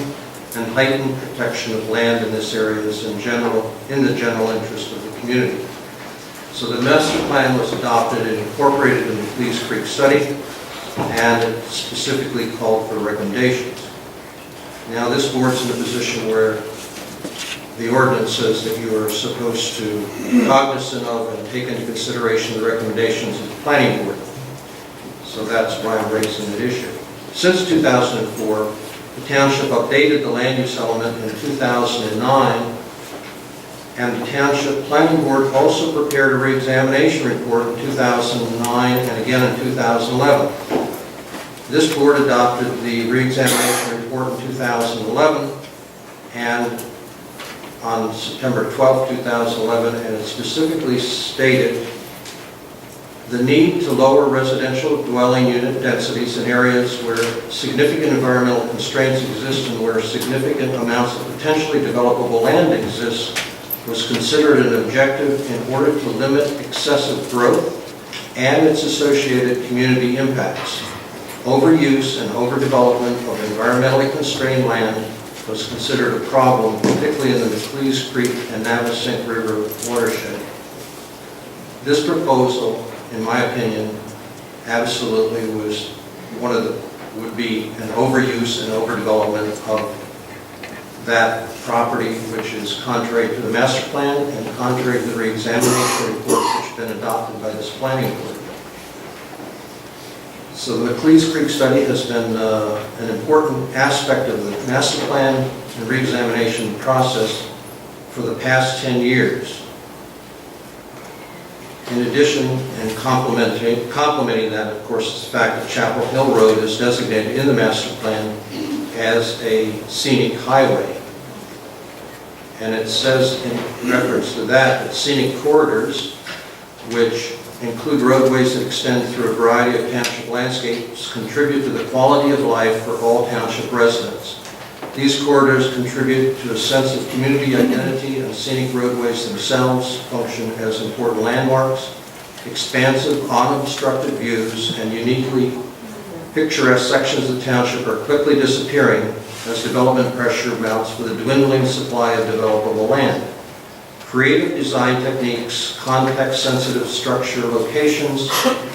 and heightened protection of land in this area is in the general interest of the community. So the master plan was adopted and incorporated in the Cleese Creek study, and it specifically called for recommendations. Now this board's in a position where the ordinance says that you are supposed to be cognizant of and take into consideration the recommendations of the planning board. So that's why I'm raising that issue. Since 2004, the township updated the land use element in 2009, and the township planning board also prepared a re-examination report in 2009 and again in 2011. This board adopted the re-examination report in 2011 and on September 12, 2011, and it specifically stated the need to lower residential dwelling unit densities in areas where significant environmental constraints exist and where significant amounts of potentially developable land exists was considered an objective in order to limit excessive growth and its associated community impacts. Overuse and overdevelopment of environmentally constrained land was considered a problem, particularly in the Cleese Creek and Navesink River watershed. This proposal, in my opinion, absolutely was would be an overuse and overdevelopment of that property, which is contrary to the master plan and contrary to the re-examination report which has been adopted by this planning board. So the Cleese Creek study has been an important aspect of the master plan and re-examination process for the past 10 years. In addition, and complementing that, of course, is the fact that Chapel Hill Road is designated in the master plan as a scenic highway. And it says in reference to that scenic corridors, which include roadways that extend through a variety of township landscapes, contribute to the quality of life for all township residents. These corridors contribute to a sense of community identity, and scenic roadways themselves function as important landmarks. Expansive, unobstructed views and uniquely picturesque sections of the township are quickly disappearing as development pressure mounts for the dwindling supply of developable land. Creative design techniques, context-sensitive structure locations,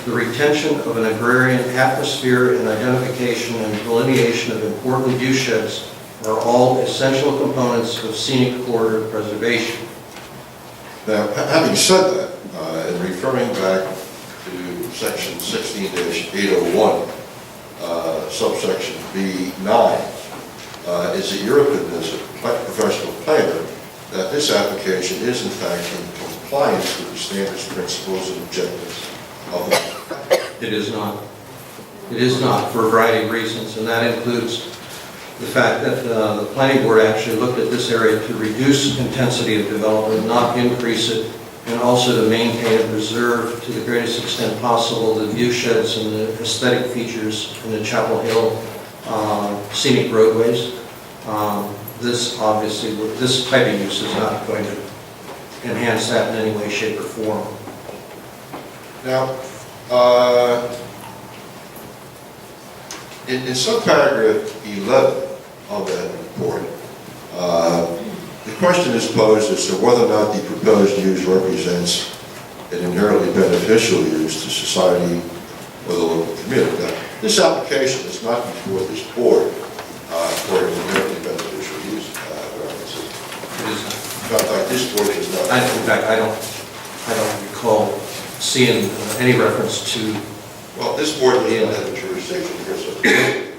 the retention of an agrarian atmosphere, and identification and delineation of important viewsheds are all essential components of scenic corridor preservation. Now, having said that, and referring back to section 16-801, subsection B9, is it your opinion as a professional planner that this application is in fact in compliance with the standards, principles, and objectives of the... It is not. It is not, for a variety of reasons, and that includes the fact that the planning board actually looked at this area to reduce intensity of development, not increase it, and also to maintain and preserve to the greatest extent possible the view sheds and the aesthetic features in the Chapel Hill scenic roadways. This obviously, this type of use is not going to enhance that in any way, shape, or form. Now, in subparagraph 11 of that report, the question is posed as to whether or not the proposed use represents an inherently beneficial use to society or the local community. Now, this application is not before this board for an inherently beneficial use. It is not. In fact, this board is not. In fact, I don't recall seeing any reference to. Well, this board does not have a jurisdiction because of the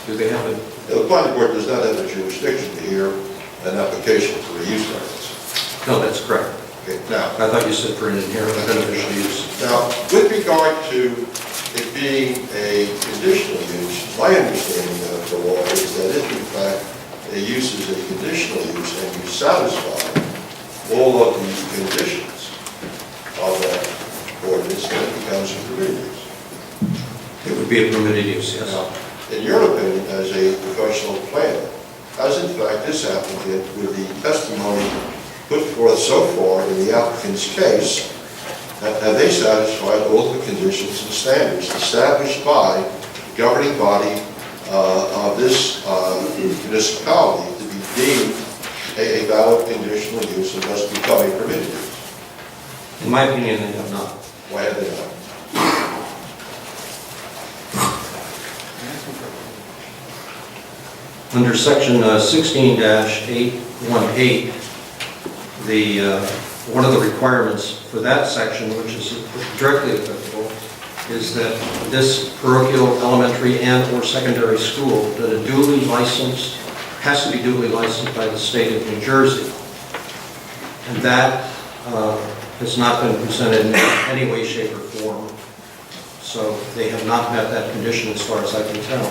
Do they have a? The planning board does not have a jurisdiction to hear an application for a use variance. No, that's correct. Okay, now, I thought you said for an inherent beneficial use. Now, with regard to it being a conditional use, my understanding of the law is that if in fact a use is a conditional use and you satisfy all of the conditions of that ordinance, then it becomes a permitted use. It would be a permitted use, yes. Now, in your opinion, as a professional planner, has in fact this applicant, with the testimony put forth so far in the applicant's case, have they satisfied all the conditions and standards established by the governing body of this municipality to be deemed a valid conditional use and thus become a permitted use? In my opinion, they have not. Why have they not? Under section 16-818, one of the requirements for that section, which is directly applicable, is that this parochial elementary and or secondary school that are duly licensed, has to be duly licensed by the state of New Jersey. And that has not been presented in any way, shape, or form. So they have not met that condition as far as I can tell.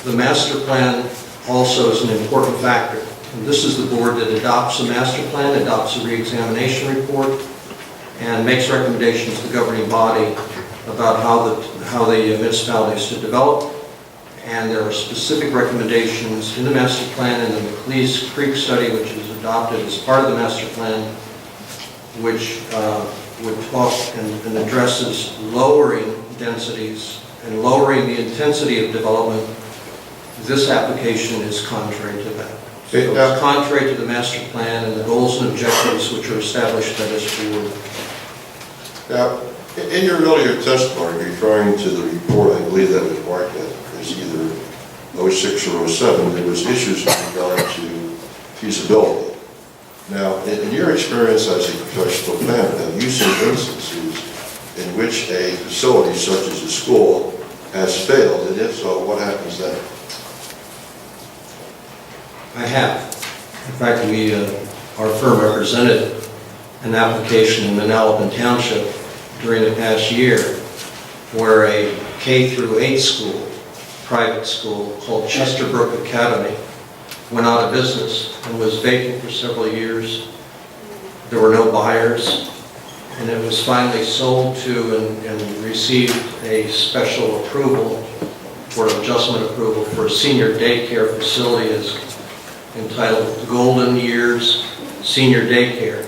The master plan also is an important factor. And this is the board that adopts the master plan, adopts a re-examination report, and makes recommendations to the governing body about how the municipality is to develop. And there are specific recommendations in the master plan and the McLeese Creek study, which is adopted as part of the master plan, which would talk and addresses lowering densities and lowering the intensity of development. This application is contrary to that. So it's contrary to the master plan and the goals and objectives which are established by this board. Now, in your earlier testimony, referring to the report, I believe that was marked as either 06 or 07, there was issues with regard to feasibility. Now, in your experience as a professional planner, have you seen instances in which a facility such as a school has failed, and if so, what happens then? I have. In fact, our firm represented an application in Middletown Township during the past year where a K-8 school, private school called Chesterbrook Academy, went out of business and was vacant for several years. There were no buyers, and it was finally sold to and received a special approval for adjustment approval for a senior daycare facility is entitled Golden Years Senior Daycare.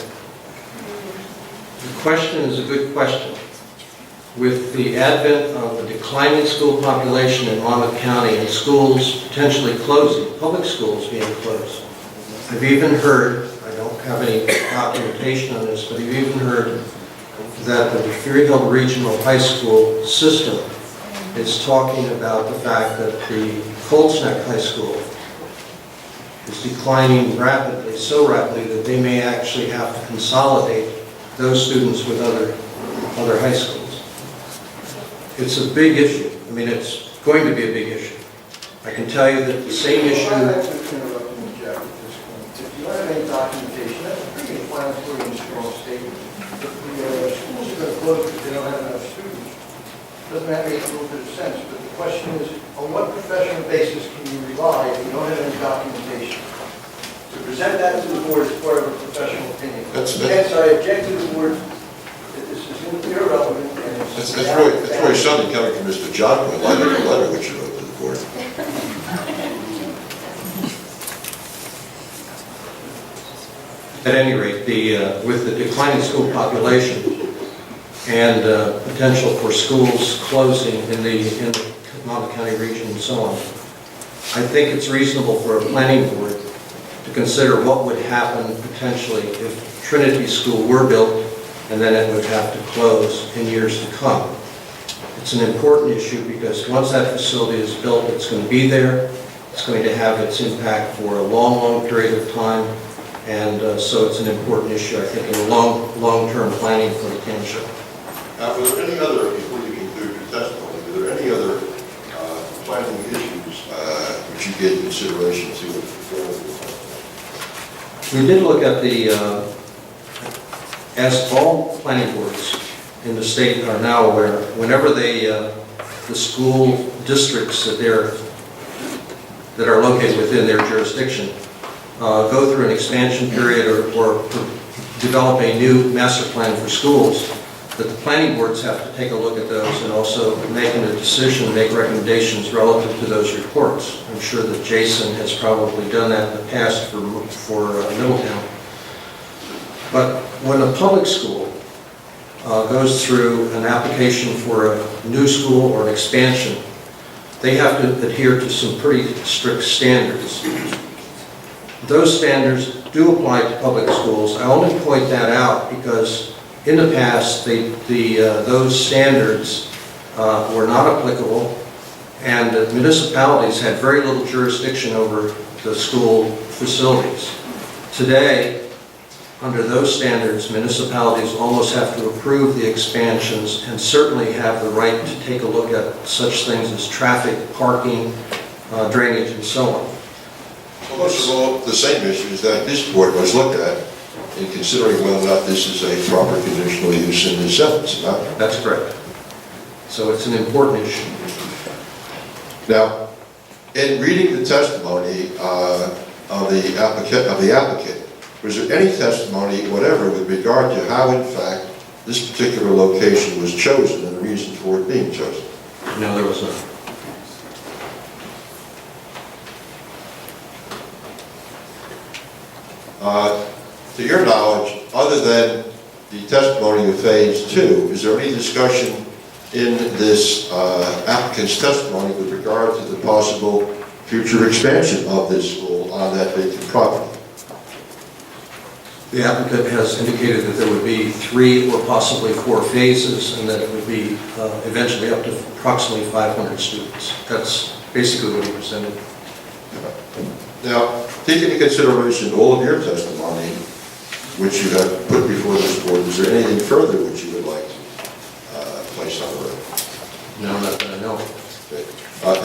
The question is a good question. With the advent of a declining school population in Monmouth County and schools potentially closing, public schools being closed, I've even heard, I don't have any documentation on this, but I've even heard that the Fury Hill Regional High School system is talking about the fact that the Colts Neck High School is declining rapidly, so rapidly that they may actually have to consolidate those students with other high schools. It's a big issue. I mean, it's going to be a big issue. I can tell you that the same issue... Well, I'd like to interrupt and object at this point. If you don't have any documentation, that's a pretty inflammatory and strong statement. If the schools are going to close because they don't have enough students, it doesn't have any little bit of sense. But the question is, on what professional basis can you rely if you don't have any documentation? To present that to the board as part of a professional opinion. Hence, I object to the board that this is irrelevant. That's really something coming from Mr. John, a letter which you wrote to the board. At any rate, with the declining school population and potential for schools closing in the Monmouth County region and so on, I think it's reasonable for a planning board to consider what would happen potentially if Trinity School were built and then it would have to close in years to come. It's an important issue because once that facility is built, it's going to be there. It's going to have its impact for a long, long period of time. And so it's an important issue, I think, in the long-term planning for the township. Were there any other, before you conclude your testimony, were there any other planning issues gave consideration to it before. We did look at the, as all planning boards in the state are now aware, whenever they, the school districts that are located within their jurisdiction go through an expansion period or develop a new master plan for schools, that the planning boards have to take a look at those and also make a decision, make recommendations relative to those reports. I'm sure that Jason has probably done that in the past for Middletown. But when a public school goes through an application for a new school or an expansion, they have to adhere to some pretty strict standards. Those standards do apply to public schools. I only point that out because in the past, those standards were not applicable, and the municipalities had very little jurisdiction over the school facilities. Today, under those standards, municipalities almost have to approve the expansions and certainly have the right to take a look at such things as traffic, parking, drainage, and so on. Well, most of all, the same issues that this board must look at in considering whether or not this is a proper conditional use in this sentence. That's correct. So it's an important issue. Now, in reading the testimony of the applicant, was there any testimony, whatever, with regard to how, in fact, this particular location was chosen and the reason for it being chosen? No, there was not. To your knowledge, other than the testimony of Phase 2, is there any discussion in this applicant's testimony with regard to the possible future expansion of this school on that vacant property? The applicant has indicated that there would be 3 or possibly 4 phases, and that it would be eventually up to approximately 500 students. That's basically what he presented. Now, taking into consideration all of your testimony, which you have put before this board, is there anything further which you would like to place on the record? No, not that I know. Okay.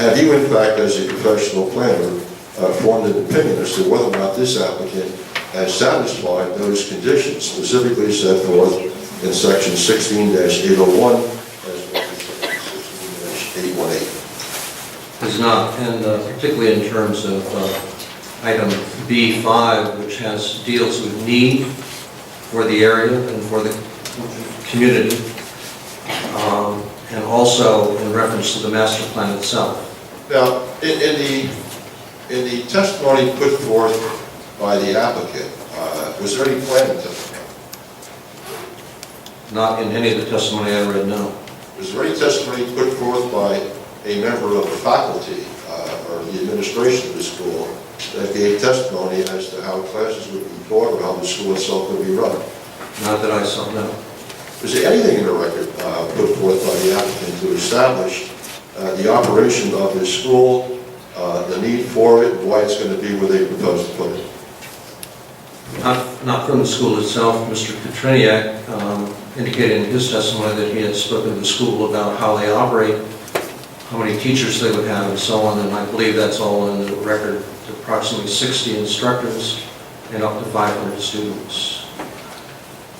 Have you, in fact, as a professional planner, formed an opinion as to whether or not this applicant has satisfied those conditions specifically set forth in section 16-801 as well as section 16-818? Is not, and particularly in terms of item B5, which deals with need for the area and for the community, and also in reference to the master plan itself. Now, in the testimony put forth by the applicant, was there any planning testimony? Not in any of the testimony I read, no. Was there any testimony put forth by a member of the faculty or the administration of the school that gave testimony as to how classes would be taught or how the school itself would be run? Not that I saw, no. Was there anything in the record put forth by the applicant to establish the operation of this school, the need for it, and why it's going to be where they propose to put it? Not from the school itself. Mr. Trinity indicated in his testimony that he had spoken to the school about how they operate, how many teachers they would have, and so on, and I believe that's all in the record. Approximately 60 instructors and up to 500 students.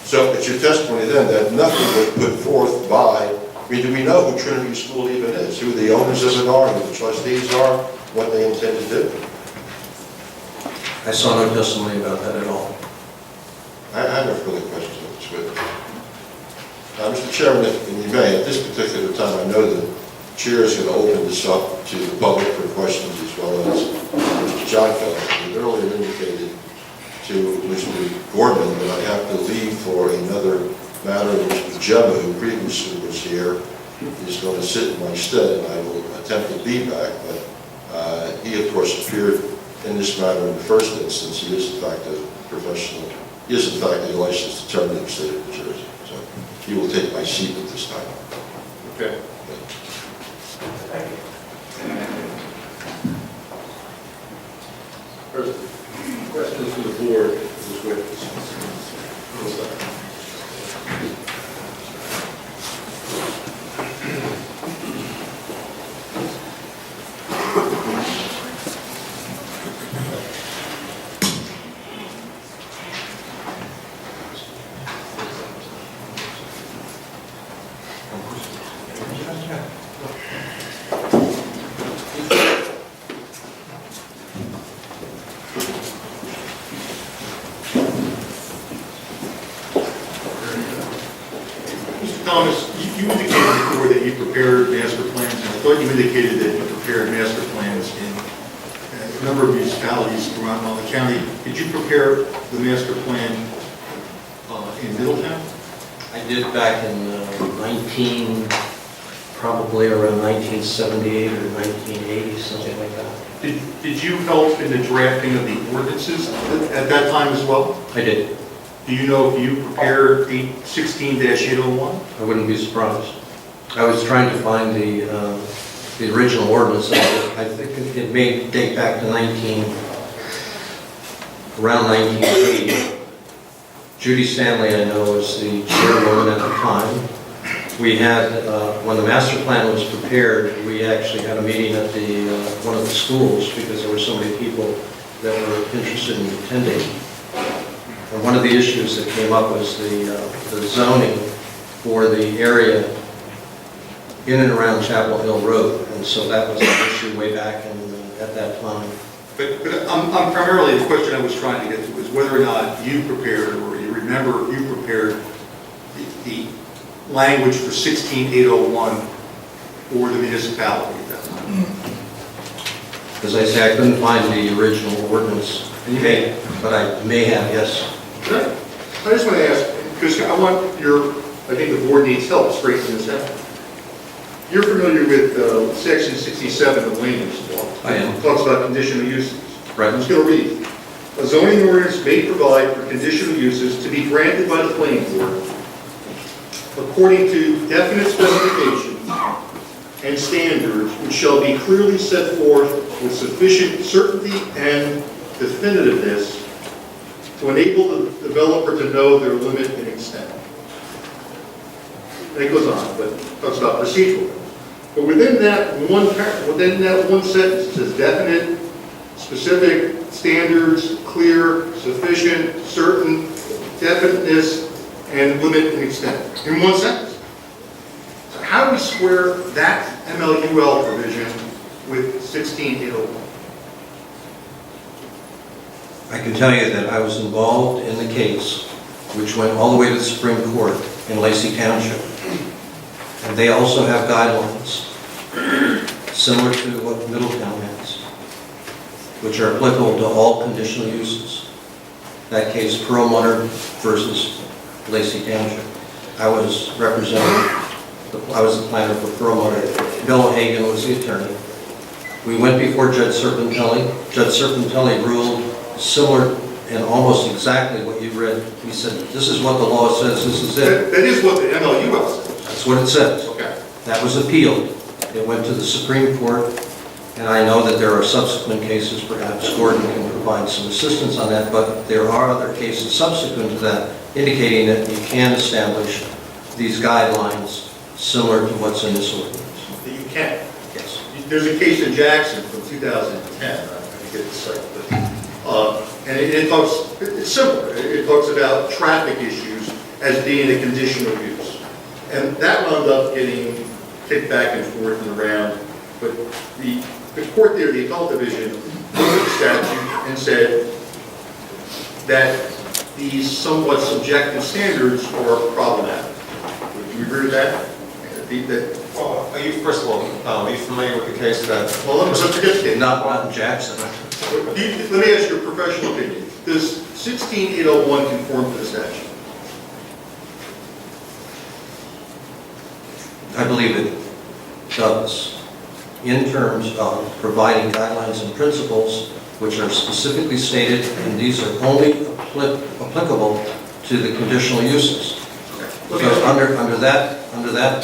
So it's your testimony then that nothing was put forth by, I mean, do we know who Trinity School even is? Who the owners of it are, who the trustees are, what they intend to do? I saw no testimony about that at all. I have no further questions of this witness. Mr. Chairman, if you may, at this particular time, I know the chair is going to open this up to the public for questions as well as Mr. Johnfeld. He earlier indicated to Mr. Gordon that I have to leave for another matter. Mr. Gemma, who previously was here, is going to sit in my stead, and I will attempt to be back. But he, of course, appeared in this matter in the first instance. He is, in fact, a professional. He is, in fact, a licensed attorney in the state of New Jersey. So he will take my seat at this time. Okay. First, questions from the board, this witness. Mr. Thomas, you indicated before that you prepared master plans, and I thought you indicated that you prepared master plans in a number of municipalities around the county. Did you prepare the master plan in Middletown? I did back in probably around 1978 or 1980, something like that. Did you help in the drafting of the ordinances at that time as well? I did. Do you know if you prepared 16-801? I wouldn't be surprised. I was trying to find the original ordinance. I think it may date back to around 1980. Judy Stanley, I know, was the chairwoman at the time. We had, when the master plan was prepared, we actually had a meeting at one of the schools because there were so many people that were interested in attending. And one of the issues that came up was the zoning for the area in and around Chapel Hill Road. And so that was an issue way back at that time. But I'm primarily, the question I was trying to get to was whether or not you prepared, or you remember you prepared the language for 16-801 for the municipality at that time. As I say, I couldn't find the original ordinance, but I may have, yes. I just want to ask, because I think the board needs help straightening this out. You're familiar with section 67 of land use law? I am. It talks about conditional uses. Right. I'm just going to read. A zoning ordinance may provide for conditional uses to be granted by the planning board according to definite specifications and standards which shall be clearly set forth with sufficient certainty and definitiveness to enable the developer to know their limit and extent. And it goes on, but it talks about procedural. But within that one sentence, it says definite, specific, standards, clear, sufficient, certain, definiteness, and limit and extent. In one sentence. So how do we square that MLUL provision with 16-801? I can tell you that I was involved in the case, which went all the way to the Supreme Court in Lacey Township. And they also have guidelines similar to what Middletown has, which are applicable to all conditional uses. That case, Perlmutter versus Lacey Township. I was the planner for Perlmutter. Bill Hagan was the attorney. We went before Judge Serpentelli. Judge Serpentelli ruled similar and almost exactly what you read. He said, this is what the law says, this is it. That is what the MLUL says. That's what it says. Okay. That was appealed. It went to the Supreme Court, and I know that there are subsequent cases, perhaps Gordon can provide some assistance on that, but there are other cases subsequent to that indicating that you can establish these guidelines similar to what's in this ordinance. That you can. Yes. There's a case in Jackson from 2010, I'm going to get the site, and it talks, it's similar. It talks about traffic issues as being a conditional use. And that wound up getting kicked back and forth and around, but the court there, the appellate division, looked at the statute and said that these somewhat subjective standards are problematic. Would you agree with that? Well, first of all, are you familiar with the case that... Well, let's forget the case. Not in Jackson. Let me ask your professional opinion. Does 16-801 conform to the statute? I believe it does, in terms of providing guidelines and principles which are specifically stated, and these are only applicable to the conditional uses. Because under that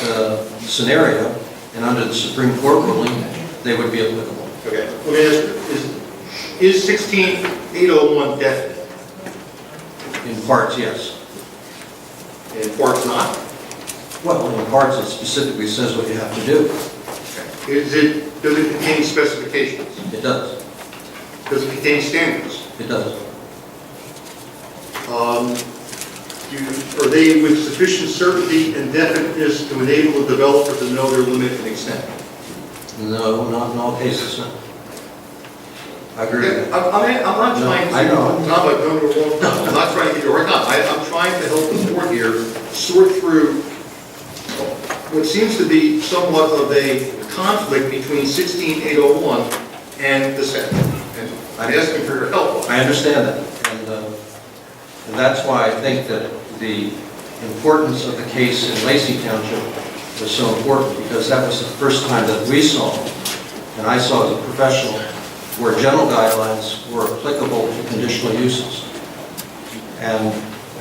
scenario, and under the Supreme Court ruling, they would be applicable. Okay. Let me ask you, is 16-801 definite? In parts, yes. In parts not? Well, in parts, it specifically says what you have to do. Does it contain specifications? It does. Does it contain standards? It does. Are they with sufficient certainty and definiteness to enable the developer to know their limit and extent? No, not in all cases, no. I agree with that. I'm not No, trying to, I know. Tom, I've known you a long time, I'm not trying to get you right now. I'm trying to help the board here sort through what seems to be somewhat of a conflict between 16801 and the set. And I'm asking for your help. I understand that, and that's why I think that the importance of the case in Lacey Township was so important, because that was the first time that we saw, and I saw as a professional, where general guidelines were applicable to conditional uses. And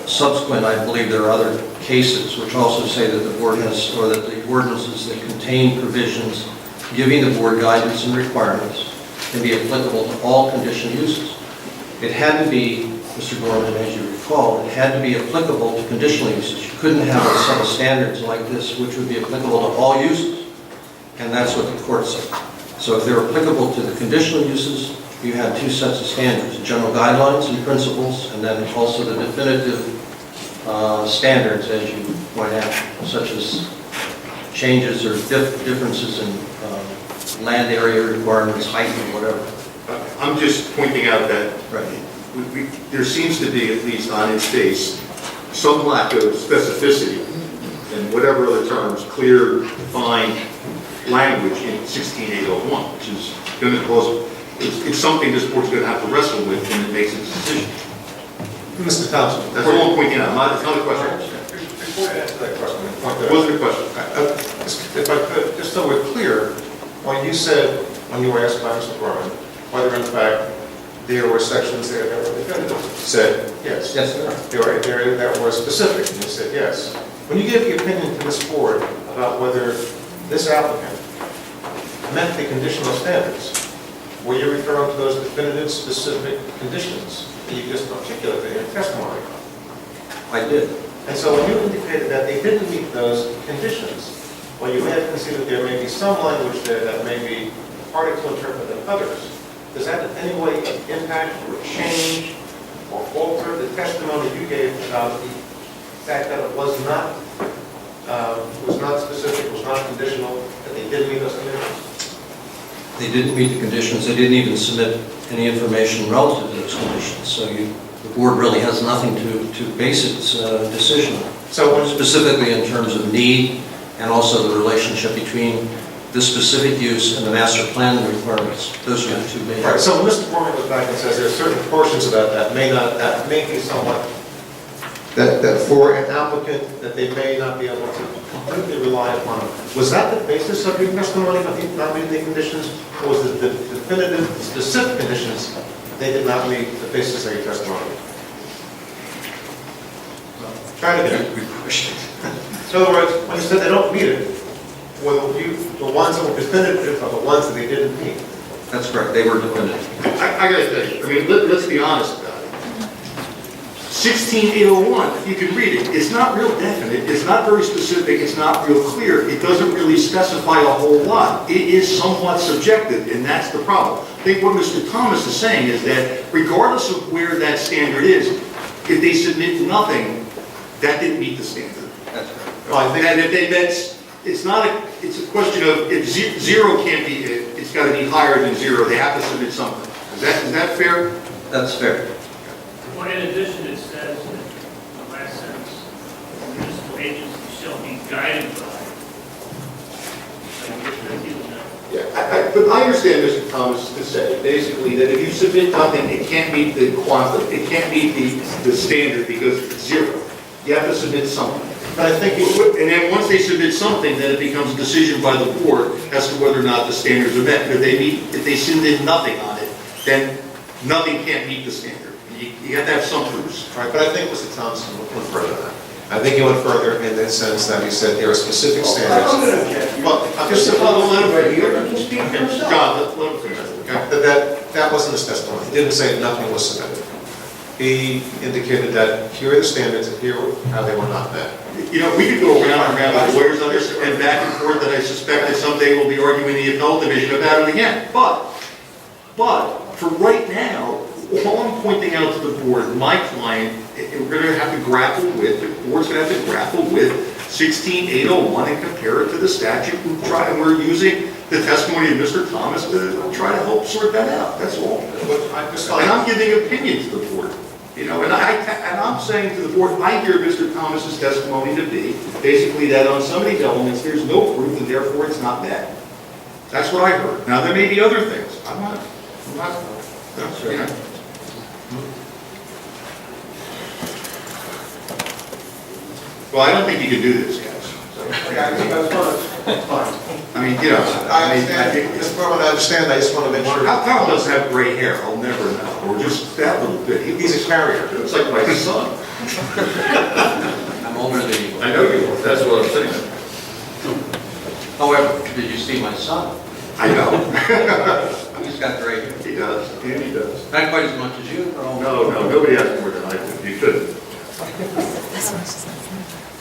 subsequent, I believe there are other cases which also say that the board has, or that the ordinances that contain provisions giving the board guidance and requirements can be applicable to all conditional uses. It had to be, Mr. Gorman, as you recall, it had to be applicable to conditional uses. You couldn't have a set of standards like this which would be applicable to all uses. And that's what the court said. So if they're applicable to the conditional uses, you had two sets of standards, general guidelines and principles, and then also the definitive standards, as you point out, such as changes or differences in land area requirements, height, or whatever. I'm just pointing out that Right. there seems to be, at least on its face, some lack of specificity and whatever other terms, clear, defined language in 16801, which is going to cause, it's something this board's going to have to wrestle with when it makes its decision. Mr. Thompson. That's all I'm pointing out, it's not a question. Before I answer that question, I point that It wasn't a question. If I could, just so we're clear, when you said, when you were asked by Mr. Gorman, whether in fact there were sections there that were definitive, you said yes. Yes, sir. There were that were specific, and you said yes. When you gave the opinion to this board about whether this applicant met the conditional standards, were you referring to those definitive specific conditions that you just articulated in your testimony? I did. And so when you indicated that they didn't meet those conditions, well, you may have considered there may be some language there that may be harder to interpret than others. Does that in any way impact or change or alter the testimony you gave about the fact that it was not specific, was not conditional, that they didn't meet those conditions? They didn't meet the conditions. They didn't even submit any information relative to those conditions. So the board really has nothing to base its decision on. So when Specifically in terms of need and also the relationship between this specific use and the master plan requirements. Those are the two main. Right, so when Mr. Gorman goes back and says there are certain portions of that that may be somewhat, that for an applicant, that they may not be able to completely rely upon, was that the basis of your testimony, about not meeting the conditions, or was it the definitive, specific conditions they did not meet the basis of your testimony? Try to get it. In other words, when you said they don't meet it, were the ones that were definitive are the ones that they didn't meet? That's correct. They were definitive. I gotta tell you, I mean, let's be honest about it. 16801, if you can read it, it's not real definite, it's not very specific, it's not real clear, it doesn't really specify a whole lot. It is somewhat subjective, and that's the problem. I think what Mr. Thomas is saying is that regardless of where that standard is, if they submit nothing, that didn't meet the standard. That's correct. Well, I think that it's a question of, if zero can't be it, it's got to be higher than zero. They have to submit something. Is that fair? That's fair. Well, in addition, it says in the last sentence, municipal agencies shall be guided by. Yeah, but I understand Mr. Thomas to say, basically, that if you submit nothing, it can't meet the quantum, it can't meet the standard because it's zero. You have to submit something. But I think And then once they submit something, then it becomes a decision by the board as to whether or not the standards are met. If they submit nothing on it, then nothing can't meet the standard. You have to have some proofs. Right, but I think Mr. Thompson went further than that. I think he went further in the sense that he said there are specific standards. Well, I'm just John, let him finish. that wasn't his testimony. He didn't say nothing was submitted. He indicated that here are the standards and here are how they were not met. You know, we could go around and around with lawyers on this and back and forth, that I suspect that someday we'll be arguing the appellate division about it again. But for right now, all I'm pointing out to the board, my client we're gonna have to grapple with, the board's gonna have to grapple with 16801 and compare it to the statute and we're using the testimony of Mr. Thomas to try to help sort that out, that's all. And I'm giving opinion to the board, you know, and I'm saying to the board, I hear Mr. Thomas's testimony to be basically that on some of these elements, there's no proof and therefore it's not met. That's what I heard. Now, there may be other things. I'm not, you know. Well, I don't think you can do this, guys. I mean, you know, I understand, Mr. Berman, I understand, I just want to make sure. Tom doesn't have gray hair, I'll never know, or just that little bit. He's a carrier, it looks like my son. I'm older than you. I know you are, that's what I'm saying. However, did you see my son? I know. He's got gray hair. He does, and he does. Not quite as much as you. No, nobody has more than I do, you couldn't.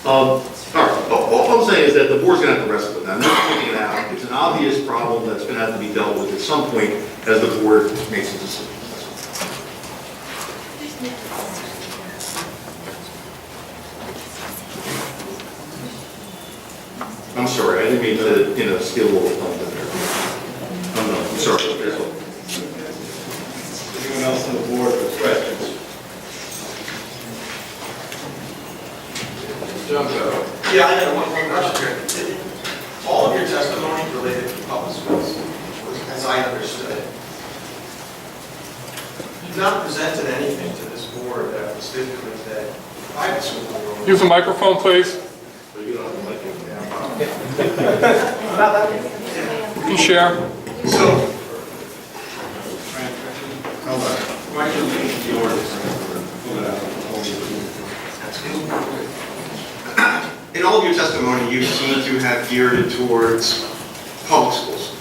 All right, all I'm saying is that the board's gonna have to wrestle with that. I'm not pointing it out. It's an obvious problem that's gonna have to be dealt with at some point as the board makes a decision. I'm sorry, I didn't mean to, you know, steal a little thunder there. I'm sorry. That's all. Anyone else on the board with questions? Yeah, I got one question here. All of your testimony related to public schools, as I understood it. You've not presented anything to this board that would stipulate that private school enrollment. Use a microphone, please. You can share. So, Hold on. Why don't you change the order? in all of your testimony, you seem to have geared it towards public schools.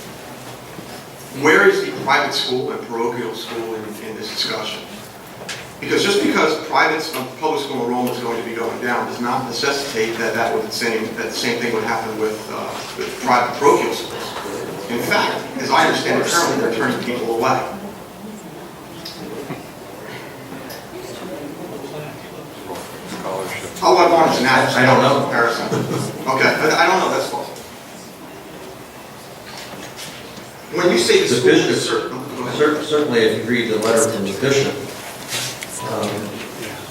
Where is the private school and parochial school in this discussion? Because just because public school enrollment is going to be going down does not necessitate that the same thing would happen with private parochial schools. In fact, as I understand it, currently they're turning people away. All I want is an apples comparison. Okay, I don't know, that's fine. When you say the school is certainly, if you read the letter from the bishop,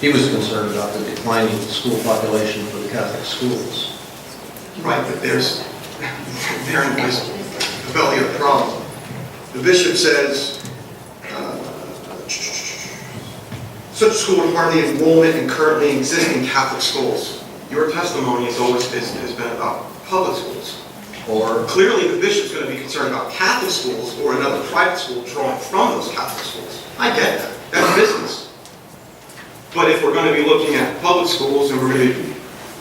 he was concerned about the declining school population for the Catholic schools. Right, but therein lies the belly of the problem. The bishop says, such a school would hardly enrollment in currently existing Catholic schools. Your testimony has always been about public schools. Or clearly the bishop's going to be concerned about Catholic schools or another private school drawing from those Catholic schools. I get that. That's business. But if we're going to be looking at public schools and we're going to be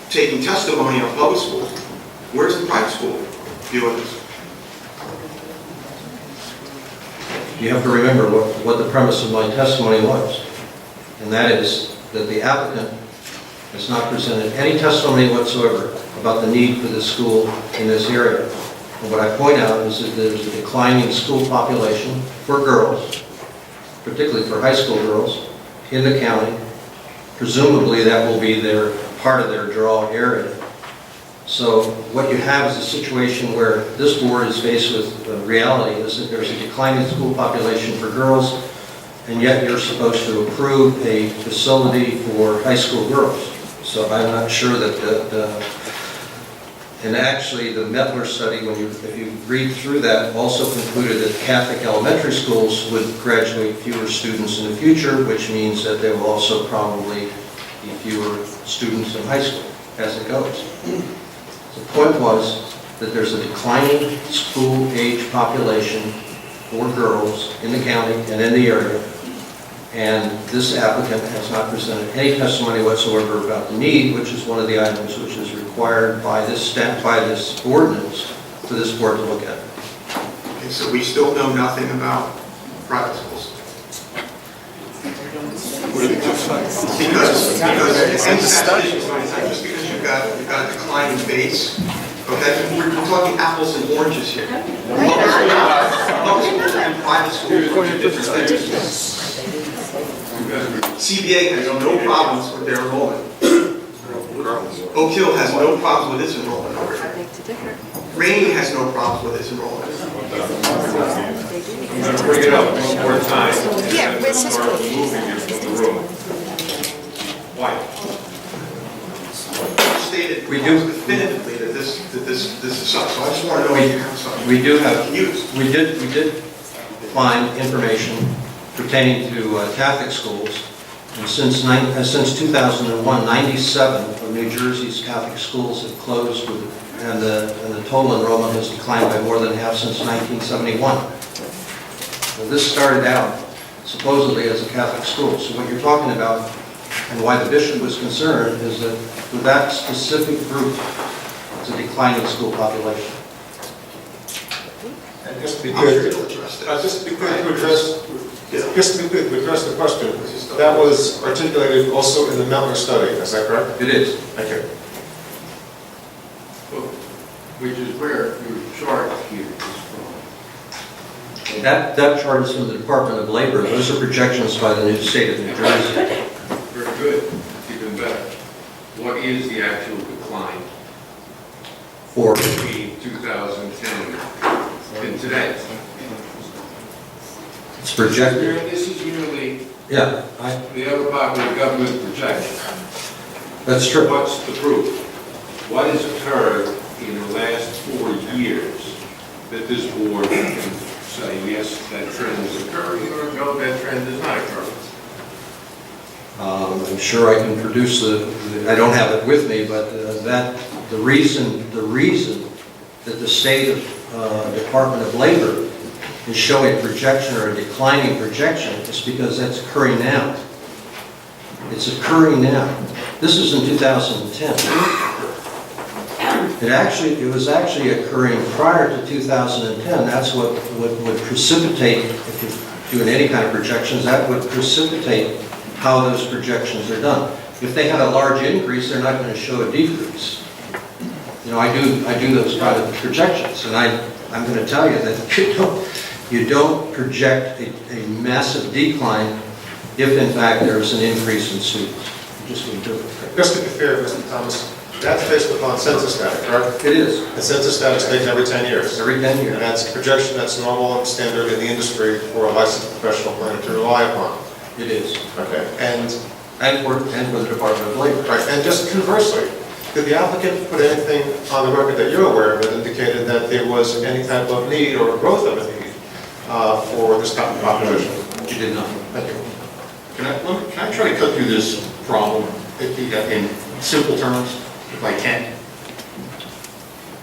taking testimony on public schools, where's the private school view of this? you have to remember what the premise of my testimony was. And that is that the applicant has not presented any testimony whatsoever about the need for this school in this area. And what I point out is that there's a declining school population for girls, particularly for high school girls, in the county. Presumably that will be part of their draw area. So what you have is a situation where this board is faced with the reality is that there's a declining school population for girls, and yet you're supposed to approve a facility for high school girls. So I'm not sure that and actually the Mettler study, if you read through that, also concluded that Catholic elementary schools would graduate fewer students in the future, which means that there will also probably be fewer students in high school as it goes. The point was that there's a declining school-age population for girls in the county and in the area, and this applicant has not presented any testimony whatsoever about the need, which is one of the items which is required by this ordinance for this board to look at. Okay, so we still know nothing about private schools. Because just because you've got a declining base, okay, we're talking apples and oranges here. Public schools and private schools are two different things. CBA has no problems with their enrollment. Oak Hill has no problems with its enrollment already. Rainey has no problems with its enrollment. I'm going to bring it up one more time. Yeah, it's just Start cool. moving you from the room. Why? Stated We do- definitively that this is such, so I just want to know if you have something. We do have, Use. we did find information pertaining to Catholic schools. And since 2001, 97 of New Jersey's Catholic schools have closed, and the total enrollment has declined by more than half since 1971. Now, this started out supposedly as a Catholic school. So what you're talking about, and why the bishop was concerned, is that for that specific group, it's a declining school population. And just to be I'm clear, sure you'll address that. just to be clear to address, the question, that was articulated also in the Meltner study, is that correct? It is. Thank you. Which is where your chart here is from. That chart is from the Department of Labor. Those are projections by the new state of New Jersey. Very good, even better. What is the actual decline For between 2010 and today? it's projected. This is merely Yeah, the ever popular government projection. that's true. What's the proof? What has occurred in the last 4 years that this board can say, yes, that trend is occurring, or no, that trend is not occurring? I'm sure I can produce I don't have it with me, but the reason that the state of Department of Labor is showing a projection or a declining projection is because that's occurring now. It's occurring now. This is in 2010. It was actually occurring prior to 2010. That's what would precipitate, if you're doing any kind of projections, that would precipitate how those projections are done. If they had a large increase, they're not going to show a decrease. You know, I do those kind of projections, and I'm going to tell you that you don't project a massive decline if in fact there's an increase in students. You just wouldn't do it. Just to be fair, Mr. Thomas, that's based upon census data, correct? It is. The census data is taken every 10 years. Every 10 And years. that's a projection that's normal and standard in the industry for a licensed professional planner to rely upon. It is. Okay, and For the Department of Labor. right, and just conversely, did the applicant put anything on the record that you're aware of that indicated that there was any type of need or growth of a need for this type of population? You did not. Thank you. Can I try to cut through this problem in simple terms, if I can?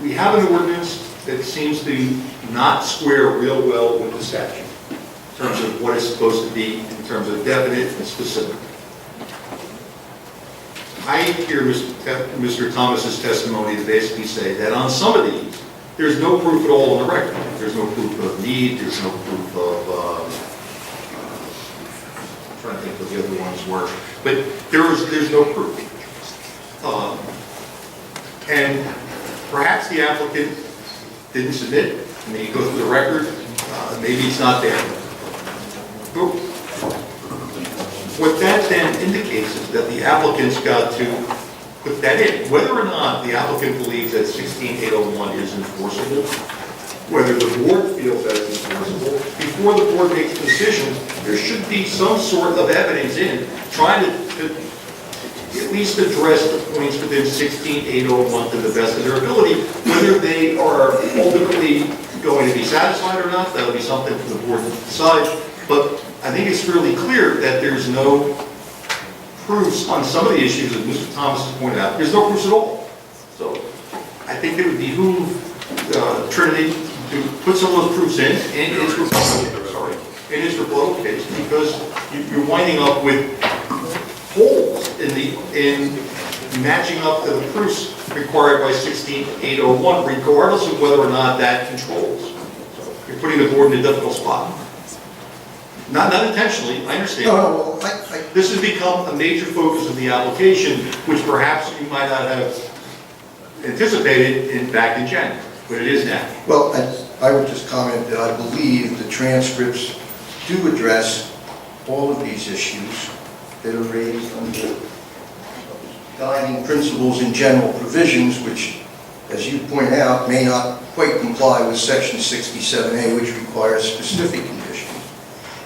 We have an ordinance that seems to not square real well with the statute in terms of what it's supposed to be, in terms of definite and specific. I hear Mr. Thomas's testimony to basically say that on some of these, there's no proof at all on the record. There's no proof of need, there's no proof of, I'm trying to think what the other ones were, but there's no proof. And perhaps the applicant didn't submit, I mean, you go through the record, maybe it's not there. But what that then indicates is that the applicant's got to put that in. Whether or not the applicant believes that 16801 is enforceable, whether the board feels that it's enforceable, before the board makes a decision, there should be some sort of evidence in trying to at least address the points within 16801 to the best of their ability. Whether they are ultimately going to be satisfied or not, that'll be something for the board to decide. But I think it's fairly clear that there's no proofs on some of the issues that Mr. Thomas has pointed out. There's no proofs at all. So I think it would behoove Trinity to put some of those proofs in its rebuttal case, because you're winding up with holes in matching up to the proofs required by 16801, regardless of whether or not that controls. So you're putting the board in a difficult spot. Not intentionally, I understand. No, This has become a major focus of the application, which perhaps you might not have anticipated back in January, but it is now. Well, I would just comment that I believe the transcripts do address all of these issues. that are raised under guiding principles and general provisions, which, as you point out, may not quite comply with Section 67A, which requires specific conditions.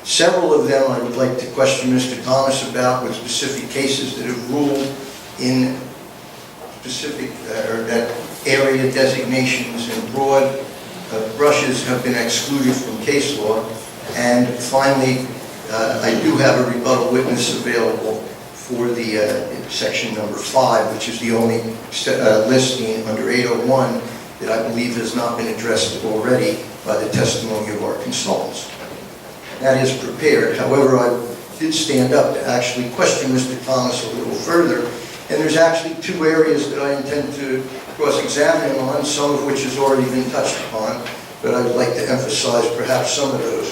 Several of them I would like to question Mr. Thomas about, with specific cases that have ruled in specific, or that area designations and broad brushes have been excluded from case law. And finally, I do have a rebuttal witness available for the section number 5, which is the only listing under 801 that I believe has not been addressed already by the testimony of our consultants. That is prepared. However, I did stand up to actually question Mr. Thomas a little further, and there's actually 2 areas that I intend to cross-examine him on, some of which has already been touched upon, but I would like to emphasize perhaps some of those.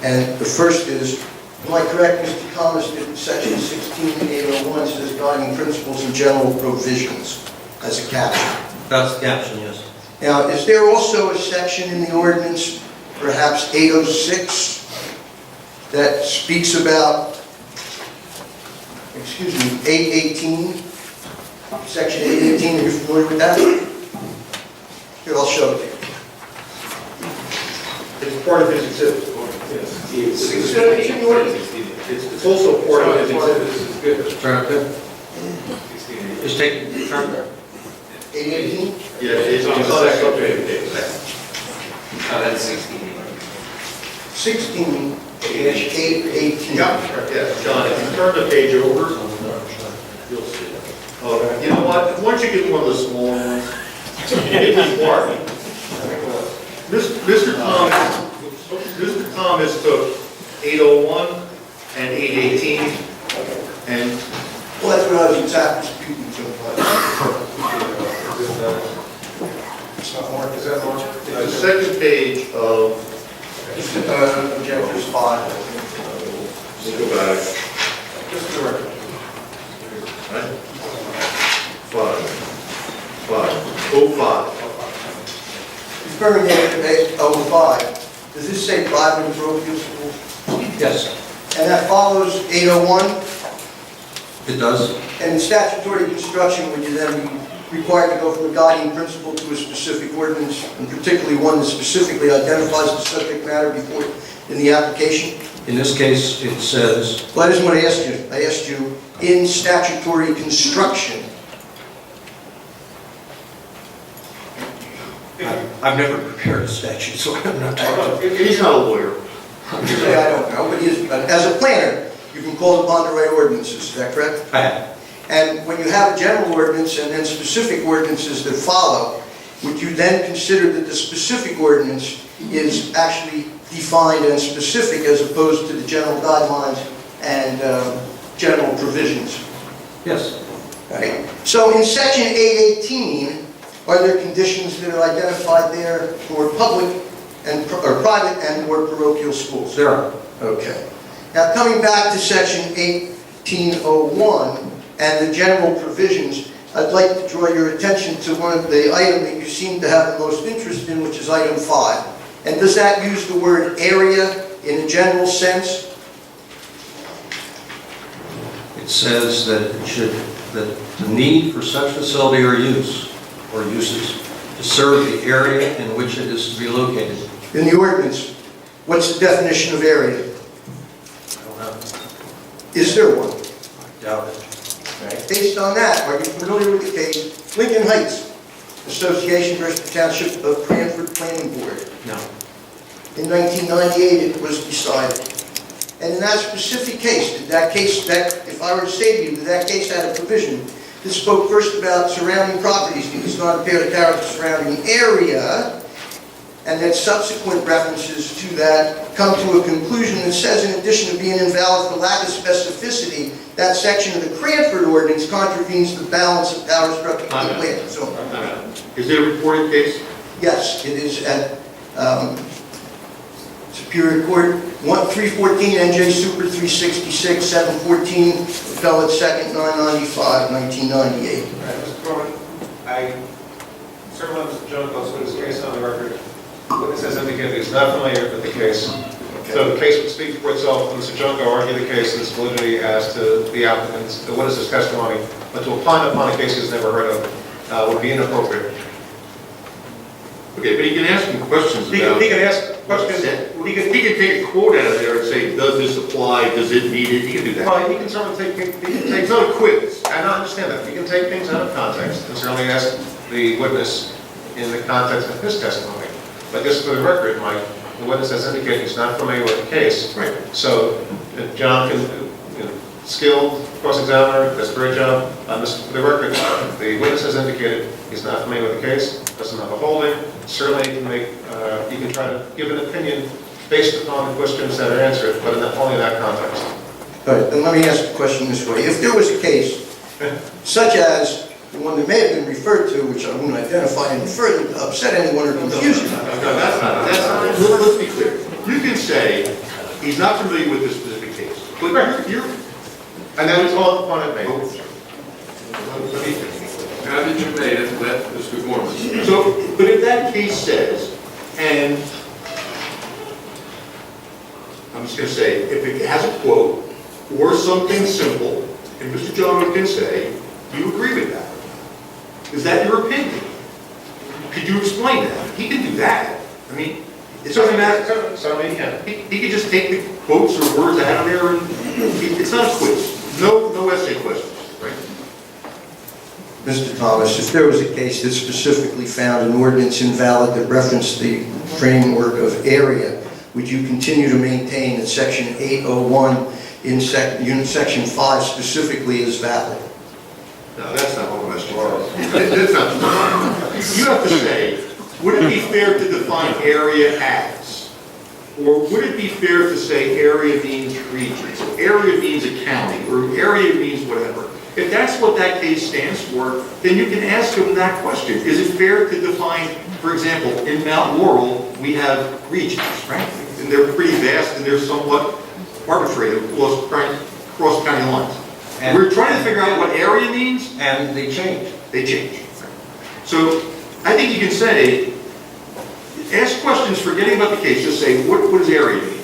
And the first is, am I correct, Mr. Thomas, that section 16.801 says guiding principles and general provisions as a caption? That's the caption, yes. Now, is there also a section in the ordinance, perhaps 806, that speaks about, 818, section 818, are you familiar with that? Here, I'll show it to you. It's part of his exhibit. It's in the ordinance. It's also part of his exhibit. Turn up there. Just take, turn there. 818? Yeah, it's on the second page. Oh, that's 16. 16, 818. Yeah, John, if you turn the page over, you'll see it. Oh, you know what? Why don't you get one of the smaller ones? It's part. Mr. Thomas took 801 and 818, and Well, that's what I was exactly speaking to. It's not marked, is that marked? it's the second page of, Objectives 5. let's go back. Just the record. Right? 05. Referring to 05, does this say private and parochial schools? Yes, And that follows 801? it does. And in statutory construction, would you then be required to go from a guiding principle to a specific ordinance, and particularly one that specifically identifies the subject matter before in the application? In this case, it says, Well, that isn't what I asked you. I asked you, in statutory construction. I've never prepared a statute, so I'm not talking. He's not a lawyer. Usually I don't know, but as a planner, you can call upon to write ordinances, is that correct? I have. And when you have a general ordinance and then specific ordinances that follow, would you then consider that the specific ordinance is actually defined and specific as opposed to the general guidelines and general provisions? Yes. Right. So in section 818, are there conditions that are identified there for public and or private and or parochial schools? There are. Okay. Now coming back to section 1801 and the general provisions, I'd like to draw your attention to one of the items that you seem to have the most interest in, which is item 5. And does that use the word area in a general sense? It says that it should, that the need for such facility or use, or uses, to serve the area in which it is to be located. In the ordinance, what's the definition of area? I don't know. Is there one? I doubt it. Right. Based on that, are you familiar with the case Lincoln Heights Association versus the Township of Cranford Planning Board? No. In 1998, it was decided. And in that specific case, if I were to say to you that that case had a provision that spoke first about surrounding properties, it does not impair the character of the surrounding area, and then subsequent references to that come to a conclusion that says, in addition to being invalid for lack of specificity, that section of the Cranford ordinance contravenes the balance of power structure of the planning zone. Is it a reported case? Yes, it is at Superior Court, 314 NJ Super 366, 714, Appellate 2nd, 995, 1998. Mr. Corman, I certainly let Mr. Jones go through this case on the record. Witness has indicated he's not familiar with the case. So the case would speak for itself. Mr. Junko argued the case and its validity as to the applicant's, the witness's testimony, but to opine upon a case he's never heard of would be inappropriate. Okay, but he can ask him questions He about... can ask questions. He can take a quote out of there and say, does this apply, does it meet it? He can do that. Well, he can certainly take, it's not a quiz. I don't understand that. He can take things out of context and certainly ask the witness in the context of his testimony. But just for the record, Mike, the witness has indicated he's not familiar with the case. Right. So if John can, skilled cross-examiner, does a great job. For the record, the witness has indicated he's not familiar with the case, doesn't have a holding. Certainly, you can make, you can try to give an opinion based upon the questions that are answered, but only in that context. All right, then let me ask the question this way. If there was a case, such as the one that may have been referred to, which I won't identify any further to upset anyone or confuse you. No, that's not, let's be clear. You can say, he's not familiar with this specific case, but you're... And then we call upon it made. Now that you've made it, let Mr. Gorman. So, but if that case says, and I'm just going to say, if it has a quote or something simple, and Mr. John can say, you agree with that? Is that your opinion? Could you explain that? He can do that. I mean, it doesn't matter. Certainly he can. He can just take the quotes or words out of there, and it's not a quiz. No essay questions, right? Mr. Thomas, if there was a case that specifically found an ordinance invalid that referenced the framework of area, would you continue to maintain that Section 801 in Section 5 specifically is valid? No, that's not what question. That's not. You have to say, would it be fair to define area as? Or would it be fair to say area means region? So area means a county, or area means whatever. If that's what that case stands for, then you can ask them that question. Is it fair to define, for example, in Mount Laurel, we have regions, right? And they're pretty vast and they're somewhat arbitrary across county lines. And we're trying to figure out what area means. And they change. They change. So I think you can say, ask questions forgetting about the case, just say, what does area mean?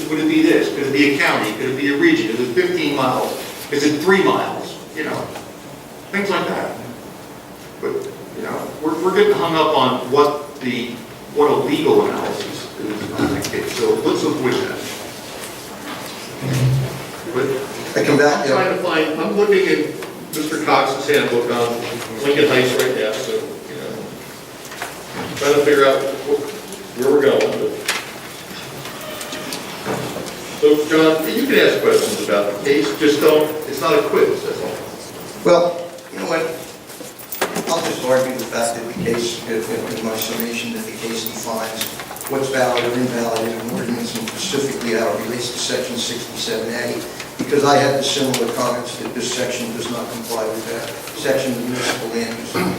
Would it be this? Could it be a county? Could it be a region? Is it 15 miles? Is it 3 miles? You know, things like that. But, you know, we're getting hung up on what a legal analysis is on that case. So let's avoid that. But I come back. I'm trying to find, I'm looking at Mr. Cox's handbook on Lincoln Heights right now, so, you know, trying to figure out where we're going. So, John, you can ask questions about the case, just don't, it's not a quiz, that's all. Well, you know what? I'll just argue the fact that the case, in my summation, that the case defines what's valid or invalid in an ordinance, and specifically how it relates to Section 67A, because I had the similar comments that this section does not comply with that section of the municipal land use law.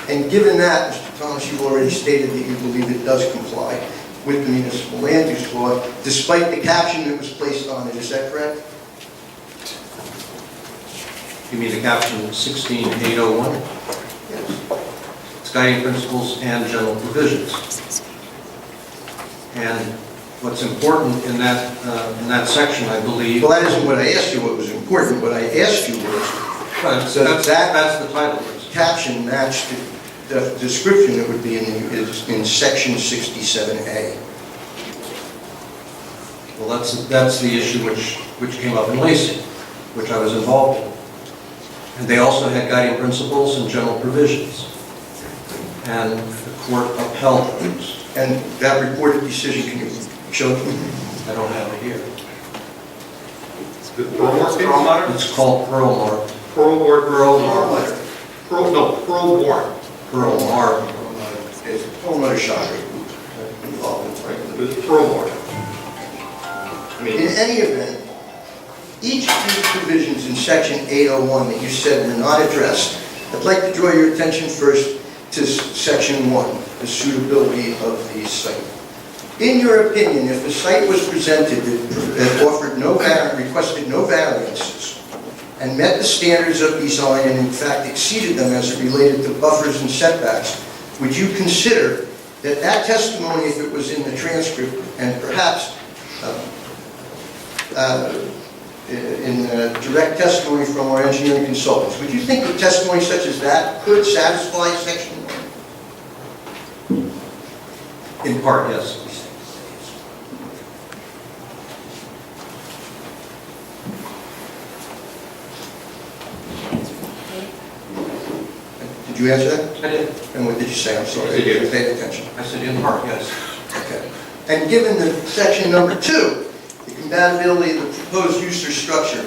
And given that, Mr. Thomas, you've already stated that you believe it does comply with the municipal land use law, despite the caption that was placed on it. Is that correct? You mean the caption 16801? Yes. It's guiding principles and general provisions. And what's important in that section, I believe... Well, that isn't what I asked you what was important. What I asked you was... So that's the title. Caption matched the description that would be in Section 67A. Well, that's the issue which came up in Lacey, which I was involved in. And they also had guiding principles and general provisions. And the court upheld those. And that reported decision, can you show it to me? I don't have it here. It's called Pearl Pearl-Mark. Pearl-Mark. It's a whole other shot. It's Pearl-Mark. In any event, each of these provisions in Section 801 that you said were not addressed, I'd like to draw your attention first to Section 1, the suitability of the site. In your opinion, if the site was presented that offered requested no variances, and met the standards of design and in fact exceeded them as it related to buffers and setbacks, would you consider that testimony, if it was in the transcript, and perhaps direct testimony from our engineering consultants. Would you think that testimony such as that could satisfy Section 1? In part, yes. Did you answer that? I did. And what did you say? I'm sorry. I did. Pay attention. I said in part, yes. Okay. And given the section number 2, the compatibility of the proposed use or structure,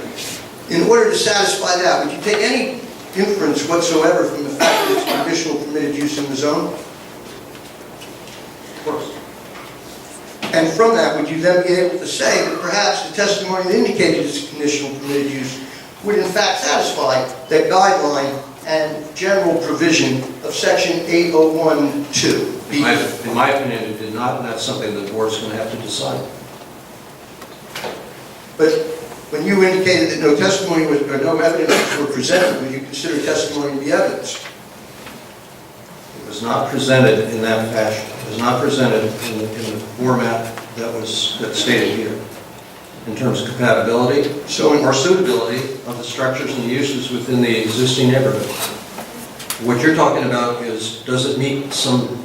in order to satisfy that, would you take any inference whatsoever from the fact that it's conditional permitted use in the zone? Of course. And from that, would you then be able to say that perhaps the testimony that indicated it's conditional permitted use would in fact satisfy that guideline and general provision of section 8012? In my opinion, it did not, and that's something the board's going to have to decide. But when you indicated that no testimony was, or no evidence were presented, would you consider testimony to be evidence? It was not presented in that fashion. It was not presented in the format that's stated here. In terms of compatibility or suitability of the structures and uses within the existing neighborhood. What you're talking about is, does it meet some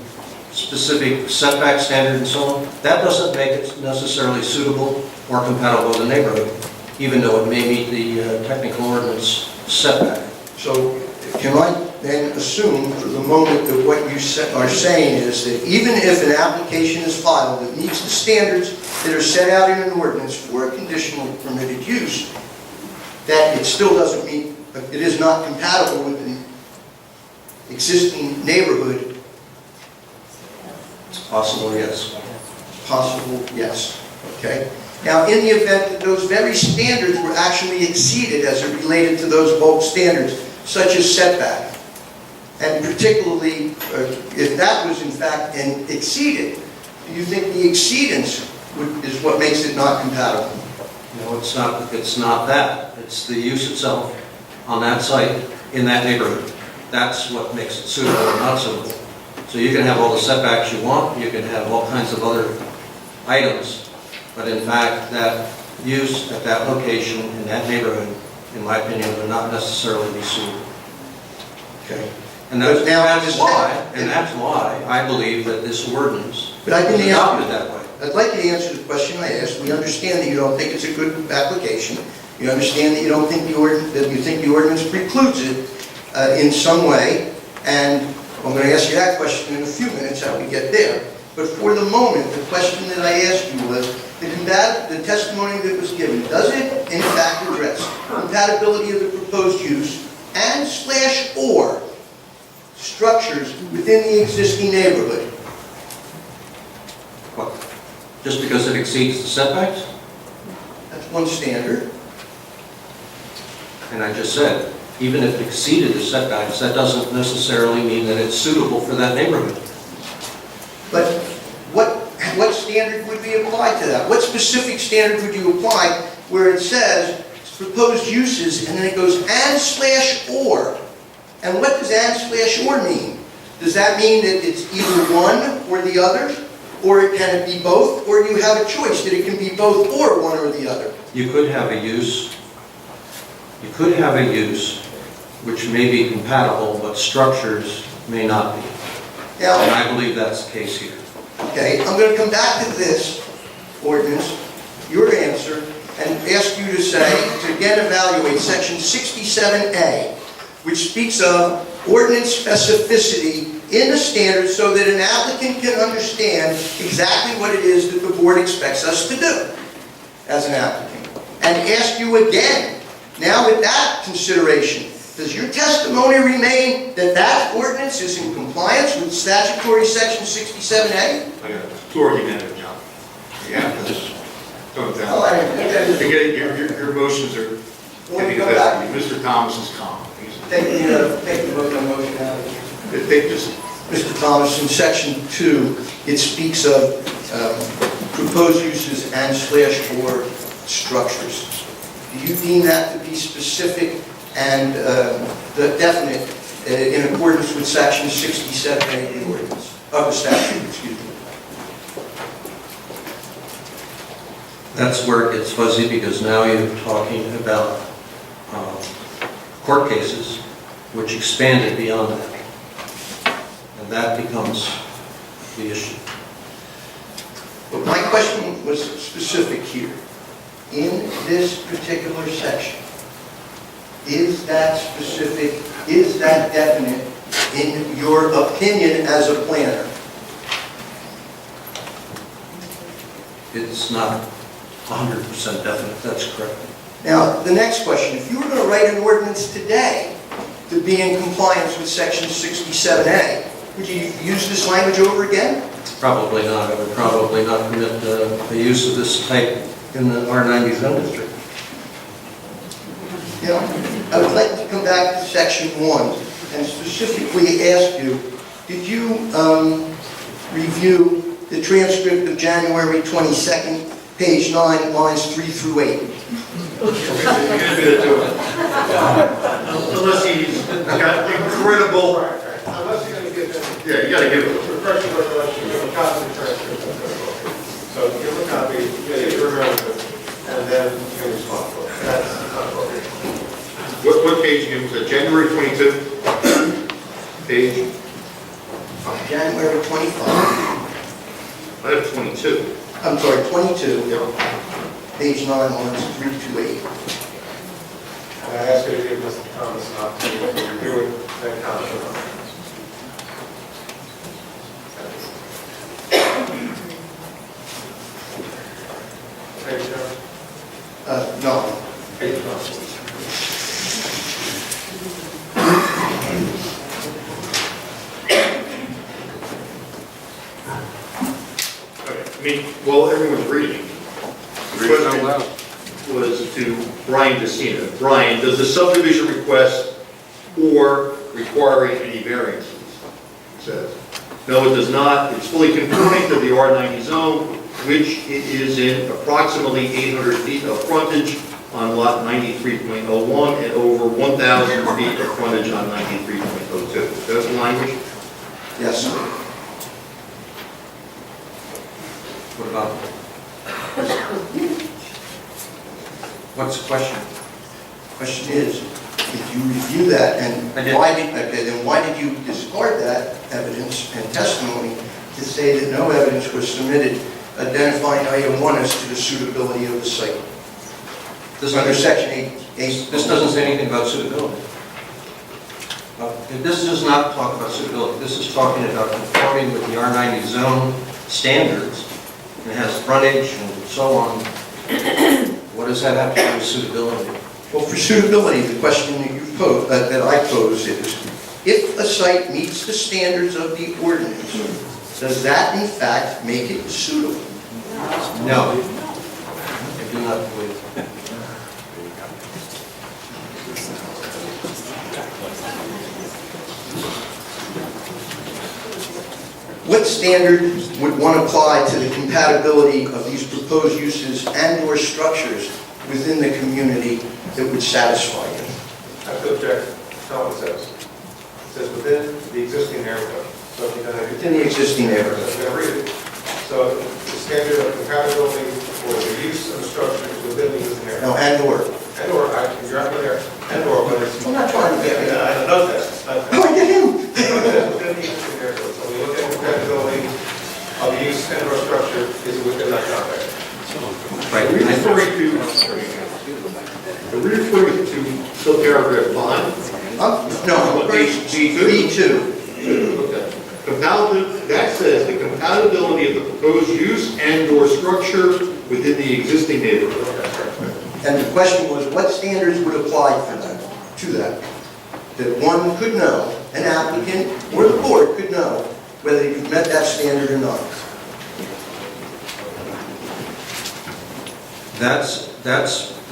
specific setback standard and so on? That doesn't make it necessarily suitable or compatible with the neighborhood, even though it may meet the technical ordinance setback. So can I then assume for the moment that what you are saying is that even if an application is filed that meets the standards that are set out in an ordinance for a conditional permitted use, that it still doesn't meet, it is not compatible with the existing neighborhood? It's possible, yes. Possible, yes. Okay. Now, in the event that those very standards were actually exceeded as it related to those bulk standards, such as setback, and particularly if that was in fact exceeded, do you think the exceedance is what makes it not compatible? No, it's not that. It's the use itself on that site, in that neighborhood. That's what makes it suitable or not suitable. So you can have all the setbacks you want, you can have all kinds of other items, but in fact, that use at that location, in that neighborhood, in my opinion, would not necessarily be suitable. Okay. And that's why I believe that this ordinance is adopted that way. I'd like you to answer the question I asked. We understand that you don't think it's a good application. You understand that you don't think the ordinance precludes it in some way. And I'm going to ask you that question in a few minutes how we get there. But for the moment, the question that I asked you was, the testimony that was given, does it in fact address compatibility of the proposed use and / or structures within the existing neighborhood? What? Just because it exceeds the setbacks? That's one standard. And I just said, even if it exceeded the setbacks, that doesn't necessarily mean that it's suitable for that neighborhood. But what standard would be applied to that? What specific standard would you apply where it says proposed uses and then it goes and / or? And what does and / or mean? Does that mean that it's either one or the other? Or can it be both? Or you have a choice that it can be both or one or the other? You could have a use which may be compatible, but structures may not be. Now, and I believe that's the case here. Okay, I'm going to come back to this ordinance, your answer, and ask you to again evaluate section 67A, which speaks of ordinance specificity in the standards so that an applicant can understand exactly what it is that the board expects us to do as an applicant. And ask you again, now with that consideration, does your testimony remain that that ordinance is in compliance with statutory section 67A? I got too argumentative, John. Yeah, just tone it down. Your motions are getting the best of you. Mr. Thomas is calm. Take the vote on motion out of it. Mr. Thomas, in section 2, it speaks of proposed uses and / or structures. Do you deem that to be specific and definite in accordance with section 67A of the ordinance, of the statute, excuse me? That's where it gets fuzzy, because now you're talking about court cases, which expanded beyond that. And that becomes the issue. But my question was specific here. In this particular section, is that specific, is that definite in your opinion as a planner? It's not 100% definite, that's correct. Now, the next question, if you were going to write an ordinance today to be in compliance with section 67A, would you use this language over again? Probably not. I would probably not permit the use of this type in the R90 zone district. You know, I would like to come back to section 1 and specifically ask you, did you review the transcript of January 22nd, page 9, lines 3 through 8? Unless he's got incredible, Unless you're going to give them, yeah, you gotta give it. refreshing recollection, give them a copy of the transcript. So give them a copy, you get it, remember it, and then you can respond to it. That's not appropriate. What page again was it? January 22? Page? January 25. I have 22. I'm sorry, 22, page 9, lines 3 to 8. And I ask you to give Mr. Thomas an opportunity to review it, then comment on it. Page number? No. Page number, please. I mean, while everyone's reading, the question was to Brian DeCina. Brian, does the subdivision request or requiring any variances? It says. No, it does not. It's fully conforming to the R90 zone, which it is in approximately 800 feet of frontage on lot 93.01 and over 1,000 feet of frontage on 93.02. Is that the language? Yes, sir. What about, what's the question? Question is, did you review that, and I did. why did you discard that evidence and testimony to say that no evidence was submitted identifying item 1 as to the suitability of the site? Under section 8. This doesn't say anything about suitability. This does not talk about suitability. This is talking about conforming with the R90 zone standards. It has frontage and so on. What does that have to do with suitability? Well, for suitability, the question that you posed, that I pose is, if a site meets the standards of the ordinance, does that in fact make it suitable? No. I do not believe. What standard would one apply to the compatibility of these proposed uses and/or structures within the community that would satisfy you? I have to object. Tell what it says. It says within the existing neighborhood. So if you're going to Within the existing neighborhood. I'm going to read it. So the standard of compatibility for the use of the structure is within the existing neighborhood. No, and/or. And/or, you're up there. And/or, but it's. I'm not trying to get you. I don't know that. How do I get him? Within the existing neighborhood. So we look at compatibility of use and/or structure is within that context. Right. Are we referring to subparagraph 5? No, Page B2. Okay. That says the compatibility of the proposed use and/or structure within the existing neighborhood. And the question was, what standards would apply for that, to that? That one could know, an applicant or the board could know whether you've met that standard or not. That's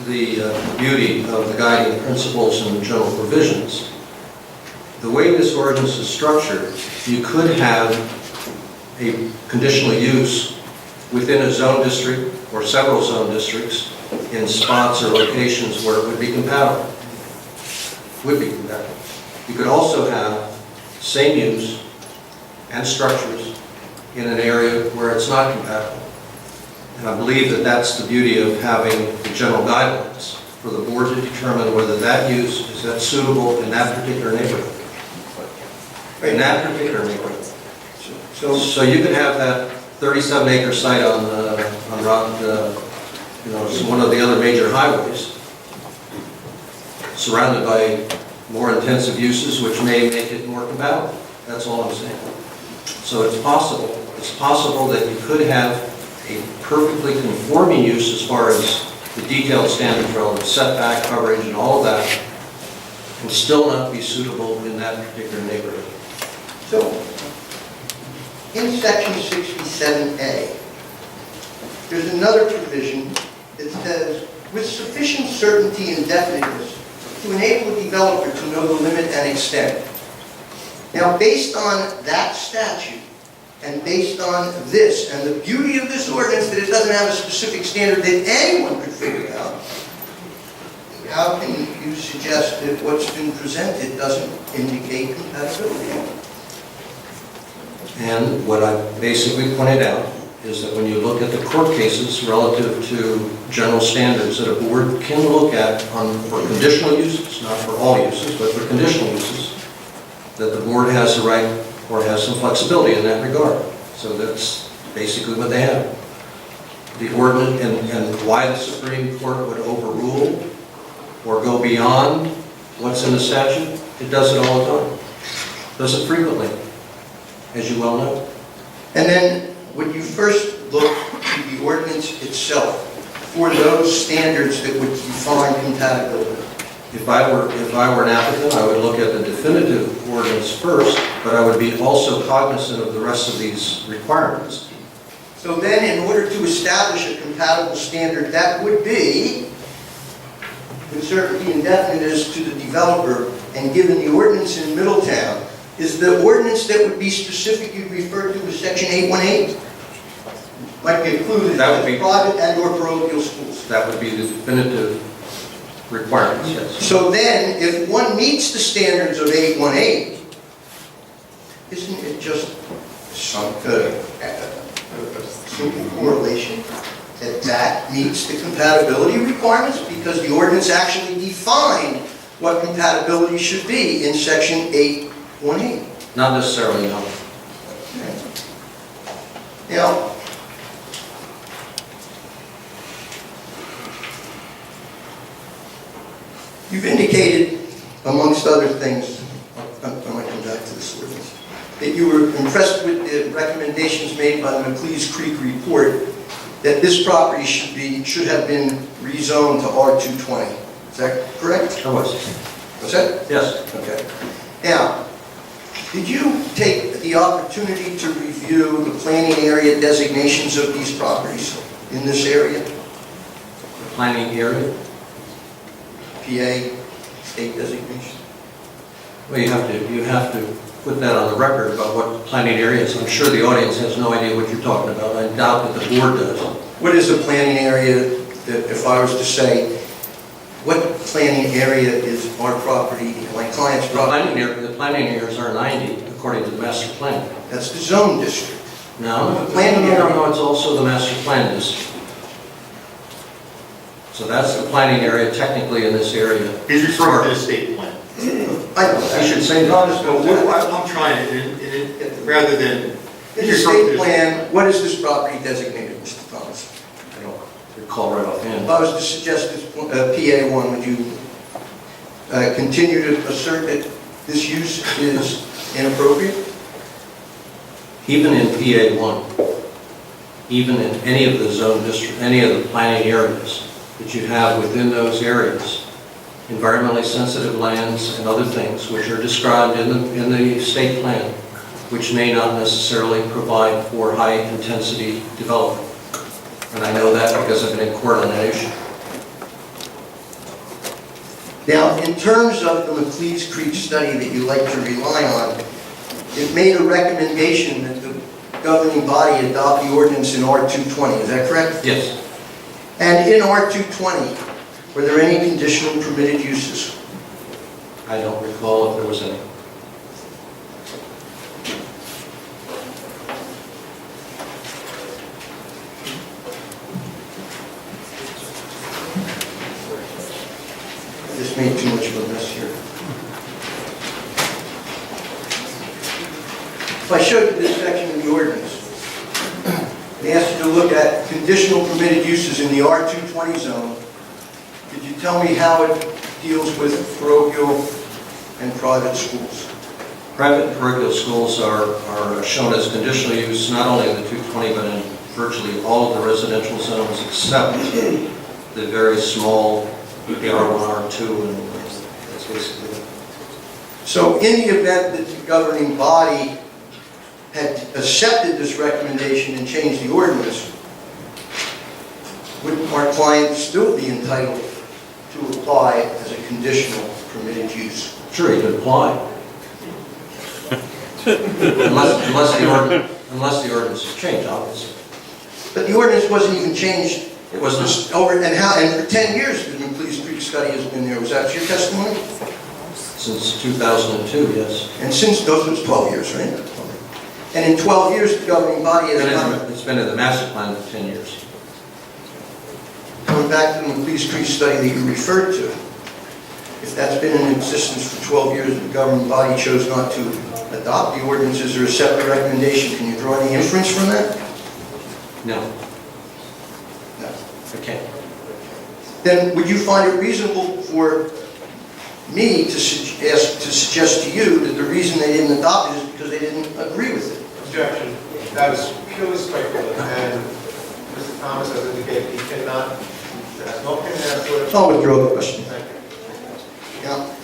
the beauty of the guiding principles and general provisions. The way this ordinance is structured, you could have a conditional use within a zone district or several zone districts in spots or locations where it would be compatible. Would be compatible. You could also have same use and structures in an area where it's not compatible. And I believe that that's the beauty of having the general guidelines for the board to determine whether that use is that suitable in that particular neighborhood. In that particular neighborhood. So you could have that 37-acre site on one of the other major highways, surrounded by more intensive uses, which may make it more compatible. That's all I'm saying. So it's possible. It's possible that you could have a perfectly conforming use as far as the detailed standards relative setback, coverage, and all of that, and still not be suitable in that particular neighborhood. So, in section 67A, there's another provision that says, with sufficient certainty and definiteness to enable a developer to know the limit and extent. Now, based on that statute, and based on this, and the beauty of this ordinance that it doesn't have a specific standard that anyone could figure out, how can you suggest that what's been presented doesn't indicate compatibility? And what I basically pointed out is that when you look at the court cases relative to general standards that a board can look at for conditional uses, not for all uses, but for conditional uses, that the board has the right or has some flexibility in that regard. So that's basically what they have. The ordinance and why the Supreme Court would overrule or go beyond what's in the statute, it does it all the time. Does it frequently, as you well know. And then, would you first look to the ordinance itself for those standards that would define compatibility? If I were an applicant, I would look at the definitive ordinance first, but I would be also cognizant of the rest of these requirements. So then, in order to establish a compatible standard, that would be with certainty and definiteness to the developer, and given the ordinance in Middletown, is the ordinance that would be specifically referred to as section 818? Might be included in private and or parochial schools. That would be the definitive requirements, yes. So then, if one meets the standards of 818, isn't it just some simple correlation that that meets the compatibility requirements? Because the ordinance actually defined what compatibility should be in section 818. Not necessarily, no. Now, you've indicated, amongst other things, I might come back to this ordinance, that you were impressed with the recommendations made by the McLeese Creek report that this property should have been rezoned to R220. Is that correct? I was. Was that? Yes. Okay. Now, did you take the opportunity to review the planning area designations of these properties in this area? The planning area? PA, state designation? Well, you have to put that on the record about what planning area is. I'm sure the audience has no idea what you're talking about. I doubt that the board does. What is a planning area that, if I was to say, what planning area is our property, my client's property? The planning areas are 90 according to the master plan. That's the zone district. No, The planning no, it's also the master plan district. So that's the planning area technically in this area. He's referring to the state plan. I know that. You should say No, I'm trying, rather than... In the state plan, what is this property designated, Mr. Thomas? I don't recall right offhand. If I was to suggest this PA1, would you continue to assert that this use is inappropriate? Even in PA1, even in any of the zone district, any of the planning areas that you have within those areas, environmentally sensitive lands and other things which are described in the state plan, which may not necessarily provide for high intensity development. And I know that because I've been in court on that issue. Now, in terms of the McLeese Creek study that you like to rely on, it made a recommendation that the governing body adopt the ordinance in R220, is that correct? Yes. And in R220, were there any conditional permitted uses? I don't recall if there was any. If I showed you this section of the ordinance, and asked you to look at conditional permitted uses in the R220 zone, could you tell me how it deals with parochial and private schools? Private and parochial schools are shown as conditional use, not only in the 220, but in virtually all of the residential zones, except the very small, the R1, R2, and that's basically it. So in the event that the governing body had accepted this recommendation and changed the ordinance, would our client still be entitled to apply as a conditional permitted use? Sure, he could apply. unless the ordinance is changed, obviously. But the ordinance wasn't even changed. It was not. And for 10 years, the Please Creek study has been there. Was that your testimony? Since 2002, yes. And since those was 12 years, right? And in 12 years, the governing body has not. It's been in the master plan for 10 years. Coming back to the Please Creek study that you referred to, if that's been in existence for 12 years, the governing body chose not to adopt the ordinance, is there a separate recommendation? Can you draw any inference from that? No. No. Okay. Then would you find it reasonable for me to suggest to you that the reason they didn't adopt it is because they didn't agree with it? Objection. That is purely speculative, and Mr. Thomas has indicated he cannot, has no opinion as to it. I'll withdraw the question. Thank you. Yeah.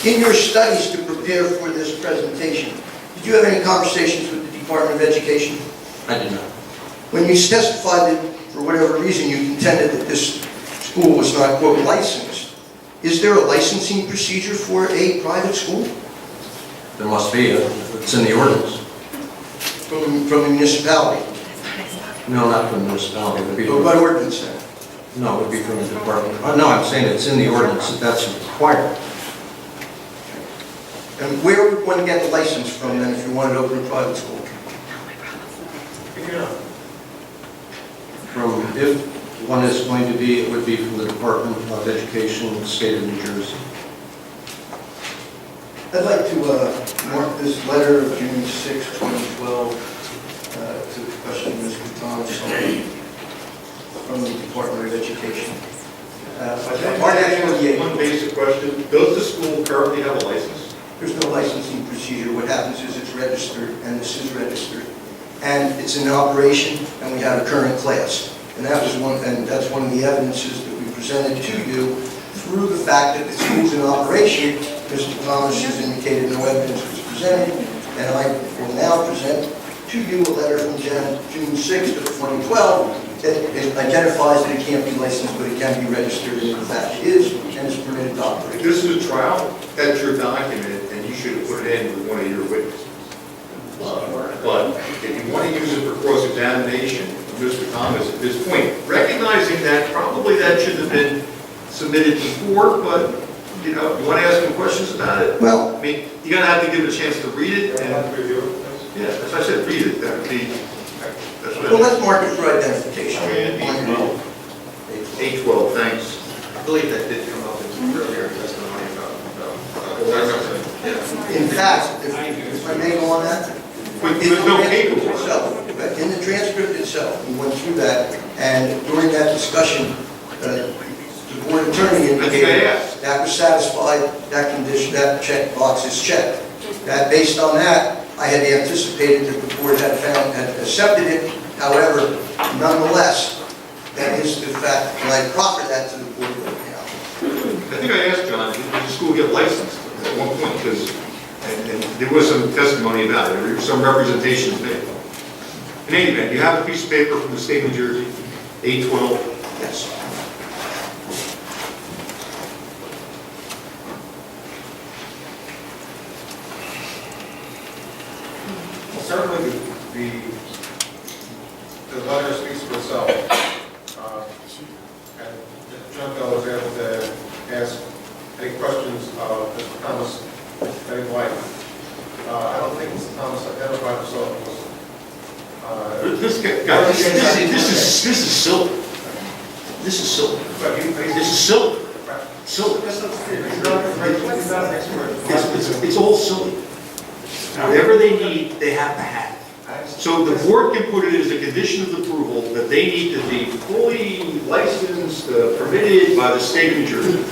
In your studies to prepare for this presentation, did you have any conversations with the Department of Education? I did not. When you testified that, for whatever reason, you contended that this school was not, quote, licensed, is there a licensing procedure for a private school? There must be. It's in the ordinance. From the municipality? No, not from the municipality. It would be But what ordinance then? No, it would be from the department. No, I'm saying it's in the ordinance that that's required. And where would one get the license from then if you wanted to open a private school? From, if one is going to be, it would be from the Department of Education, the state of New Jersey. I'd like to mark this letter of June 6, 2012, to question Mr. Thomas from the Department of Education. One basic question, does the school currently have a license? There's no licensing procedure. What happens is it's registered, and this is registered, and it's in operation, and we have a current class. And that's one of the evidences that we presented to you through the fact that the school's in operation. Mr. Thomas has indicated no evidence was presented, and I will now present to you a letter from June 6th of 2012 that identifies that it can't be licensed, but it can be registered, and in fact is, and is permitted to operate. If this is a trial, that's your document, and you should have put it in with one of your witnesses. But if you want to use it for cross-examination of Mr. Thomas at this point, recognizing that probably that should have been submitted before, but, you know, you want to ask him questions about it? Well, I mean, you're going to have to give him a chance to read it, and, yeah, as I said, read it, that would be, that's what well, let's mark it for identification. 812, thanks. I believe that did come up in earlier testimony about, In fact, if I may go on that? There's no paperwork. In the transcript itself, we went through that, and during that discussion, the board attorney indicated that was satisfied, that condition, that check box is checked. That based on that, I had anticipated that the board had accepted it. However, nonetheless, that is the fact, and I proffer that to the board right now. I think I asked John, did the school get licensed at one point? Because, and there was some testimony about it, there was some representations made. In any event, you have a piece of paper from the state of New Jersey, 812. Yes. Well, certainly the letter speaks for itself. And John Bell was able to ask any questions of Mr. Thomas that he'd like. I don't think Mr. Thomas identified himself as This is silly. This is silly. This is silly. Silly. It's all silly. Whatever they need, they have to have. So the board can put it as a condition of approval that they need to be fully licensed, permitted by the state of New Jersey.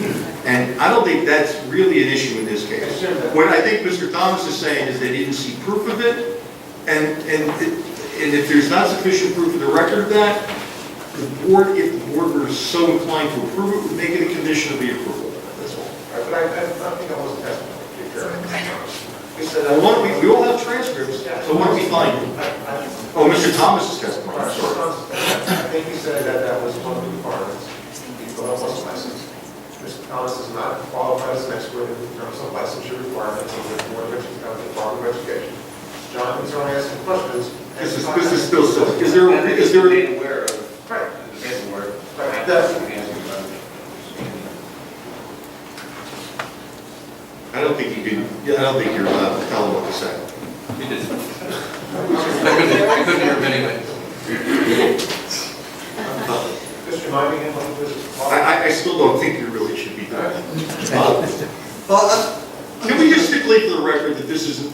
And I don't think that's really an issue in this case. What I think Mr. Thomas is saying is they didn't see proof of it, and if there's not sufficient proof of the record of that, the board, if the board were so inclined to approve it, would make it a condition of the approval. That's all. But I think I wasn't testimony. Well, we all have transcripts, so what do we find? Oh, Mr. Thomas's testimony, I'm sorry. I think you said that that was one of the requirements. You go up on license. Mr. Thomas is not qualified as an expert in terms of licensure requirements of the Board of Education, Department of Education. John is only asking questions. This is still, is there? Aware of. Right. I don't think you can, I don't think you're allowed to tell them what to say. You did. I couldn't hear him anyway. Just remind me again what it was. I still don't think you really should be doing that. Well, Can we just stipulate for the record that this is,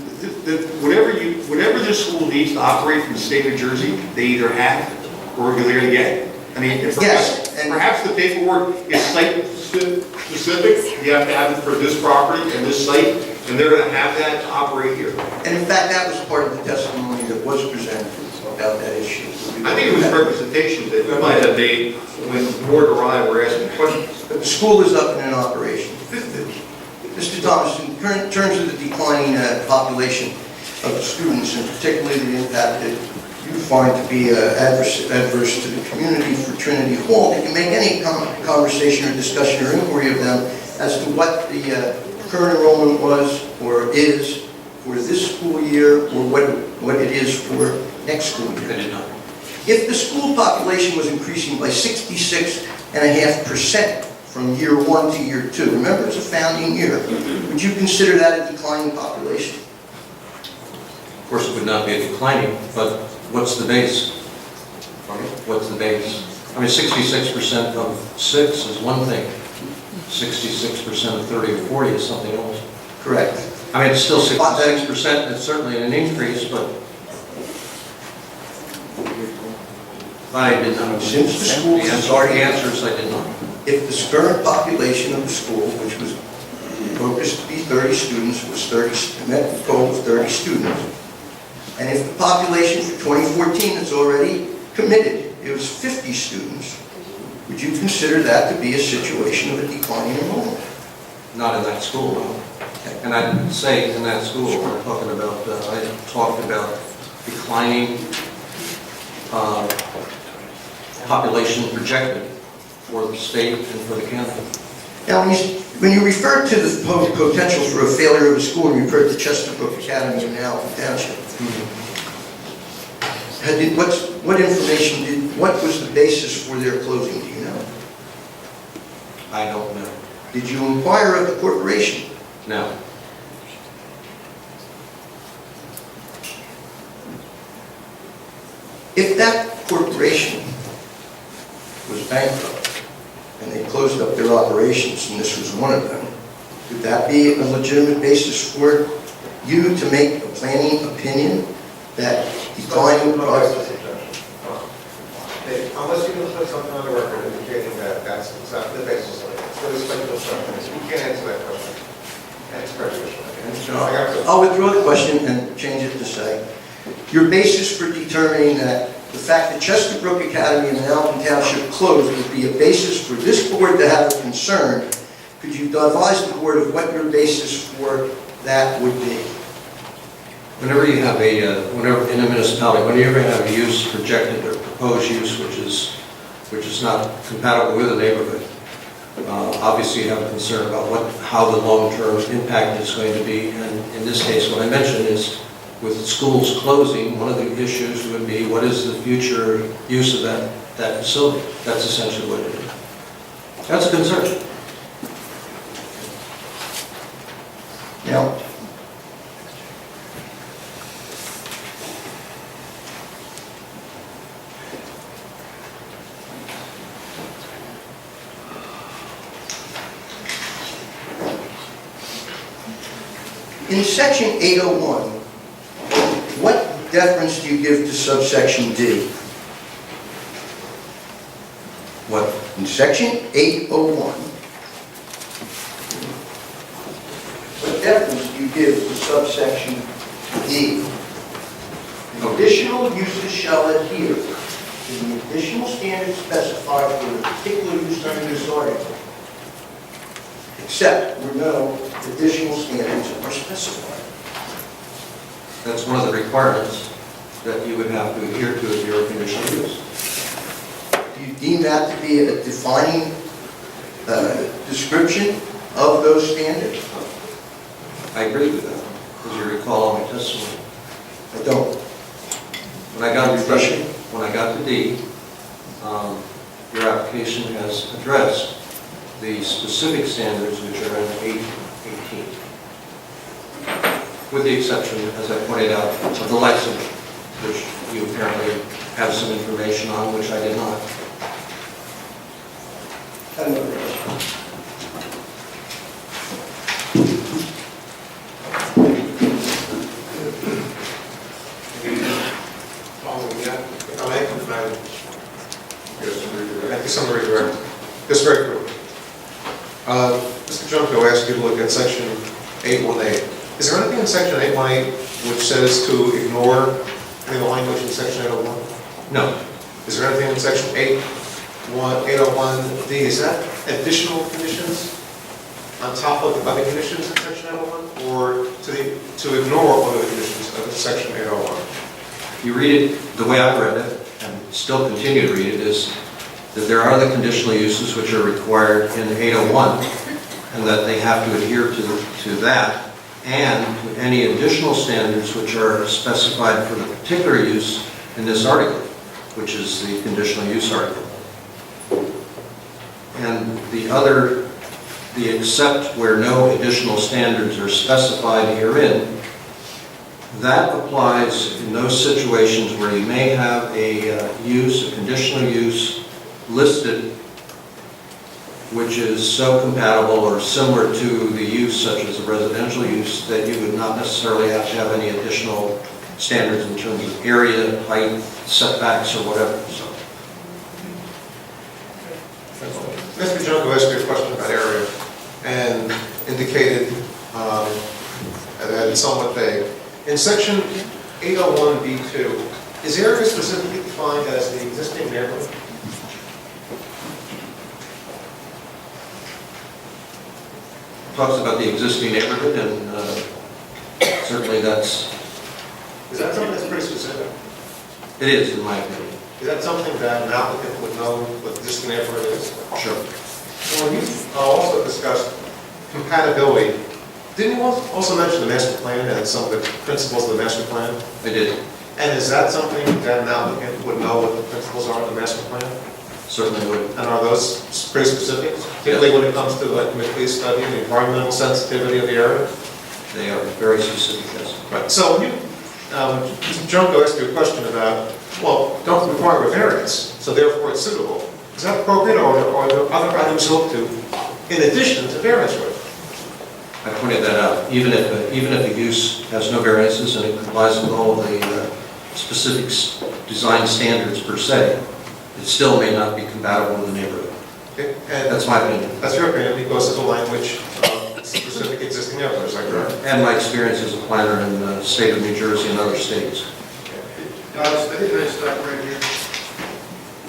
that whatever this school needs to operate from the state of New Jersey, they either have or they're going to get? I mean, perhaps the paperwork is site specific, you have to have it for this property and this site, and they're going to have that to operate here. and in fact, that was part of the testimony that was presented about that issue. I think it was representation that we might have made when the board arrived, we're asking questions. But the school is up and in operation. Mr. Thomas, in terms of the declining population of students, and particularly the impact that you find to be adverse to the community for Trinity Hall, can you make any conversation or discussion or inquiry of them as to what the current enrollment was or is for this school year, or what it is for next school year? I did not. If the school population was increasing by 66.5% from year 1 to year 2, remember it's a founding year, would you consider that a declining population? Of course, it would not be a declining, but what's the base? What's the base? I mean, 66% of 6 is one thing. 66% of 30 or 40 is something else. Correct. I mean, it's still 66%, it's certainly an increase, but I did not. Since the school The answer is I did not. If the current population of the school, which was focused to be 30 students, was 30, met the goal of 30 students, and if the population for 2014 is already committed, it was 50 students, would you consider that to be a situation of a declining enrollment? Not in that school, no. And I'd say in that school, we're talking about, I talked about declining population projected for the state and for the county. Now, when you refer to the potential for a failure of a school, you refer to Chesterbrook Academy and now Township. What was the basis for their closing, do you know? I don't know. Did you inquire of the corporation? No. If that corporation was bankrupt and they closed up their operations, and this was one of them, would that be a legitimate basis for you to make a planning opinion that declining Unless you can put something on the record indicating that that's exactly the basis of it. It's really speculative stuff. You can't answer that question. And it's prejudicial. I'll withdraw the question and change it to say, your basis for determining that the fact that Chesterbrook Academy and Alton Township closed would be a basis for this board to have a concern. Could you advise the board of what your basis for that would be? Whenever you have whenever in a municipality, whenever you have a use projected or proposed use which is not compatible with the neighborhood, obviously you have a concern about how the long-term impact is going to be. And in this case, what I mentioned is, with schools closing, one of the issues would be what is the future use of that facility. That's essentially what it is. That's a concern. Now, in section 801 deference do you give to subsection D? What, in section 801, what deference do you give to subsection D? Additional uses shall adhere to the additional standards specified for a particular use under this article, except where no additional standards are specified. That's one of the requirements that you would have to adhere to if you're a conditional use. Do you deem that to be a defining description of those standards? I agree with that, as you recall all my testimony. I don't. When I got to D, your application has addressed the specific standards which are in 818. With the exception, as I pointed out, of the license, which you apparently have some information on, which I did not. Thank you, Summary Director. Just very quickly. Mr. Junko asked you to look at section 818. Is there anything in section 818 which says to ignore any of the language in section 801? No. Is there anything in section 801D? Is that additional conditions on top of the other conditions in section 801? Or to ignore one of the conditions of section 801? You read it the way I read it, and still continue to read it, is that there are the conditional uses which are required in 801, and that they have to adhere to that, and to any additional standards which are specified for the particular use in this article, which is the conditional use article. And the except where no additional standards are specified herein, that applies in those situations where you may have a conditional use listed, which is so compatible or similar to the use such as a residential use that you would not necessarily have to have any additional standards in terms of area, height, setbacks, or whatever. So. Mr. Junko asked me a question about area and indicated that it's somewhat vague. In section 801B2, is area specifically defined as the existing neighborhood? Talks about the existing neighborhood, and certainly that's... Is that something that's pretty specific? It is, in my opinion. Is that something that an applicant would know what the existing neighborhood is? Sure. Well, you also discussed compatibility. Didn't you also mention the master plan and some of the principles of the master plan? I did. And is that something that an applicant would know what the principles are of the master plan? Certainly would. And are those pretty specific, particularly when it comes to like McLeese study and the environmental sensitivity of the area? They are very specific, yes. Right. So when Mr. Junko asked you a question about, well, don't require a variance, so therefore it's suitable. Is that appropriate, or are there other items looked to in addition to variance relief? I pointed that out. Even if a use has no variances and it complies with all of the specific design standards per se, it still may not be compatible with the neighborhood. Okay. And that's my opinion. That's your opinion because of the language of specific existing neighborhood, is that correct? And my experience as a planner in the state of New Jersey and other states. I think I stop right here.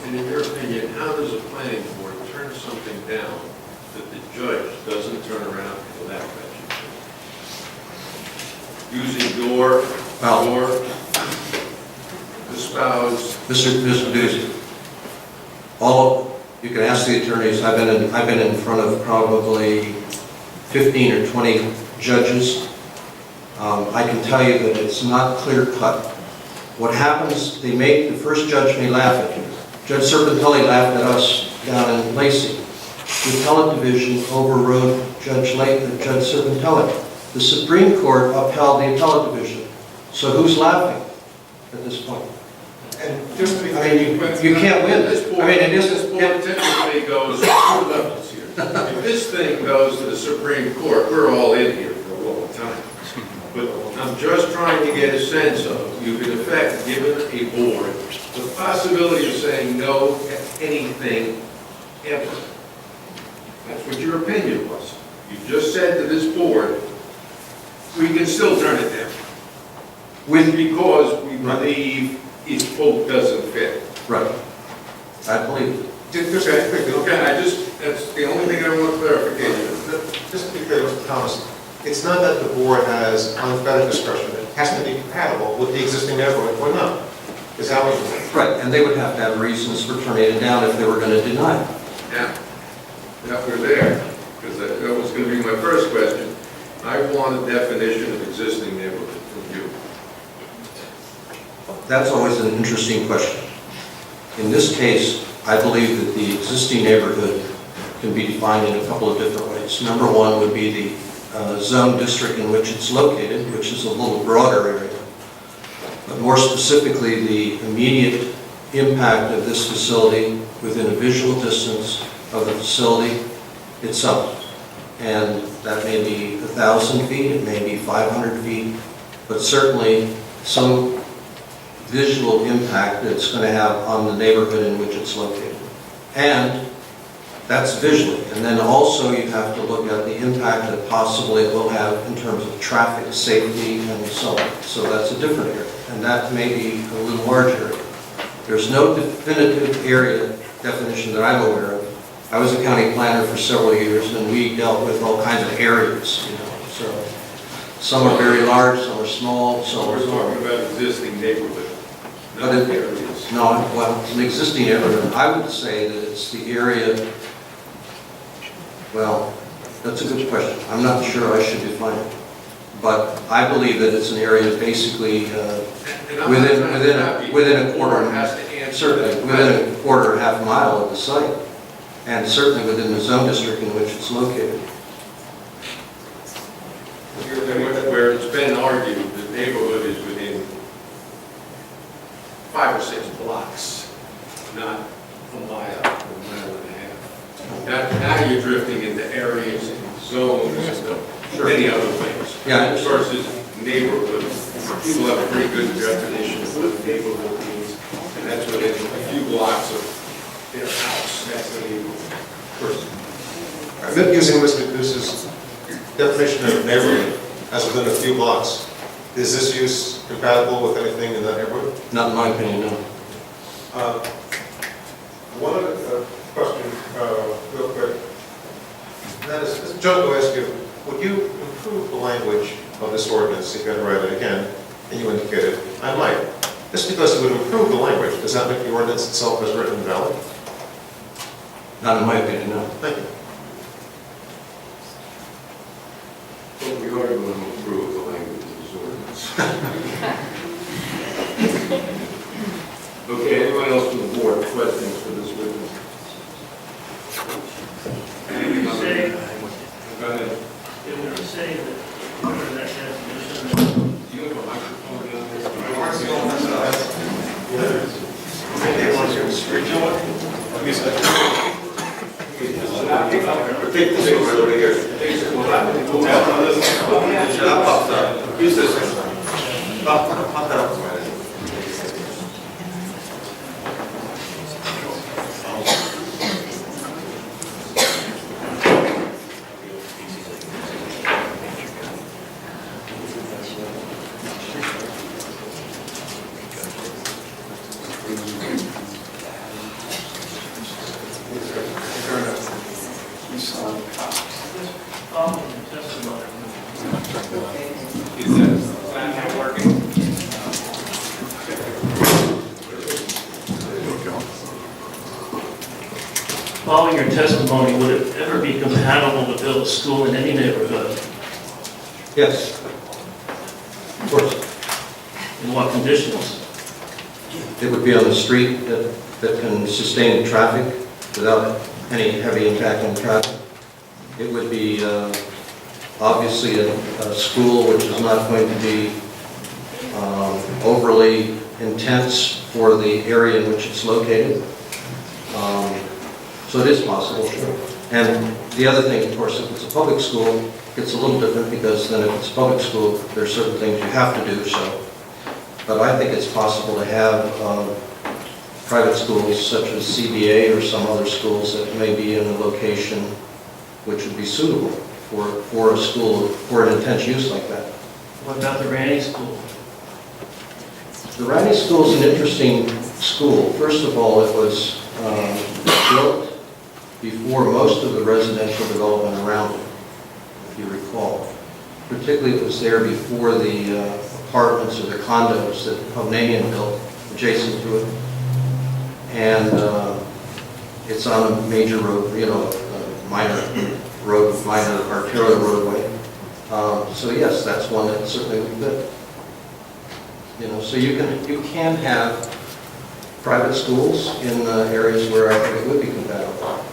And in your opinion, how does a planning board turn something down that the judge doesn't turn around for that question? Using door, espouse. Mr. Duzzi, you can ask the attorneys. I've been in front of probably 15 or 20 judges. I can tell you that it's not clear cut. What happens, the first judge may laugh at you. Judge Serpentelli laughed at us down in Lacey. The appellate division overrode Judge Serpentelli. The Supreme Court upheld the appellate division. So who's laughing at this point? And just to be you can't win. This board typically goes 2 levels here. If this thing goes to the Supreme Court, we're all in here for a long time. But I'm just trying to get a sense of, you've in effect given a board the possibility of saying no to anything ever. That's what your opinion was. You just said to this board, we can still turn it down. Because we believe its vote doesn't fit. Right. I believe it. Okay, that's the only thing I want clarification. Just to be clear, Mr. Thomas, it's not that the board has unfettered discretion. It has to be compatible with the existing neighborhood or not. Is that what you're saying? Right, and they would have to have reasons for turning it down if they were going to deny it. Now we're there, because that was going to be my first question. I want a definition of existing neighborhood from you. That's always an interesting question. In this case, I believe that the existing neighborhood can be defined in a couple of different ways. Number one would be the zone district in which it's located, which is a little broader area. But more specifically, the immediate impact of this facility within a visual distance of the facility itself. And that may be 1,000 feet, it may be 500 feet, but certainly some visual impact that it's going to have on the neighborhood in which it's located. And that's visually. And then also you have to look at the impact that possibly it will have in terms of traffic, safety, and so on. So that's a different area. And that may be a little larger. There's no definitive area definition that I'm aware of. I was a county planner for several years, and we dealt with all kinds of areas, you know. So some are very large, some are small, some are We're small. talking about existing neighborhood, But not areas. No, well, it's an existing area. I would say that it's the area, well, that's a good question. I'm not sure I should define it. But I believe that it's an area basically within a quarter, certainly within a quarter or half mile of the site, and certainly within the zone district in which it's located. Where it's been argued, the neighborhood is within 5 or 6 blocks, not a mile and a half. Now you're drifting into areas and zones and many other things. Yeah. Versus neighborhood. People have a pretty good definition of what neighborhood means, and that's within a few blocks of their house. That's the neighborhood. I'm using Mr. Goose's definition of neighborhood as within a few blocks. Is this use compatible with anything in that neighborhood? Not in my opinion, no. One other question, real quick. That is, Mr. Jones will ask you, would you improve the language of this ordinance if you had to write it again, and you indicated, I might. Just because it would improve the language, does that make the ordinance itself as written valid? Not in my opinion, no. Thank you. Well, we are going to improve the language of this ordinance. Okay, anyone else from the board, questions for this witness? Did you say, Go ahead. did you say that under that definition, Do you have a microphone down there? Take this one right over here. Use this one. Pop that up. following the testimony, following your testimony, would it ever be compatible to build a school in any neighborhood? Yes. Of course. In what conditions? It would be on the street that can sustain traffic without any heavy impact on traffic. It would be obviously a school which is not going to be overly intense for the area in which it's located. So it is possible, sure. And the other thing, of course, if it's a public school, It's a little different because then if it's public school, there's certain things you have to do, so. But I think it's possible to have private schools such as CBA or some other schools that may be in a location which would be suitable for a school, for an intense use like that. What about the Randy School? The Randy School is an interesting school. First of all, it was built before most of the residential development around it, if you recall. Particularly, it was there before the apartments or the condos that Hovnanian built adjacent to it. And it's on a major road, you know, a minor road, minor arterial roadway. So yes, that's one that certainly would fit. You know, so you can have private schools in areas where I think it would be compatible.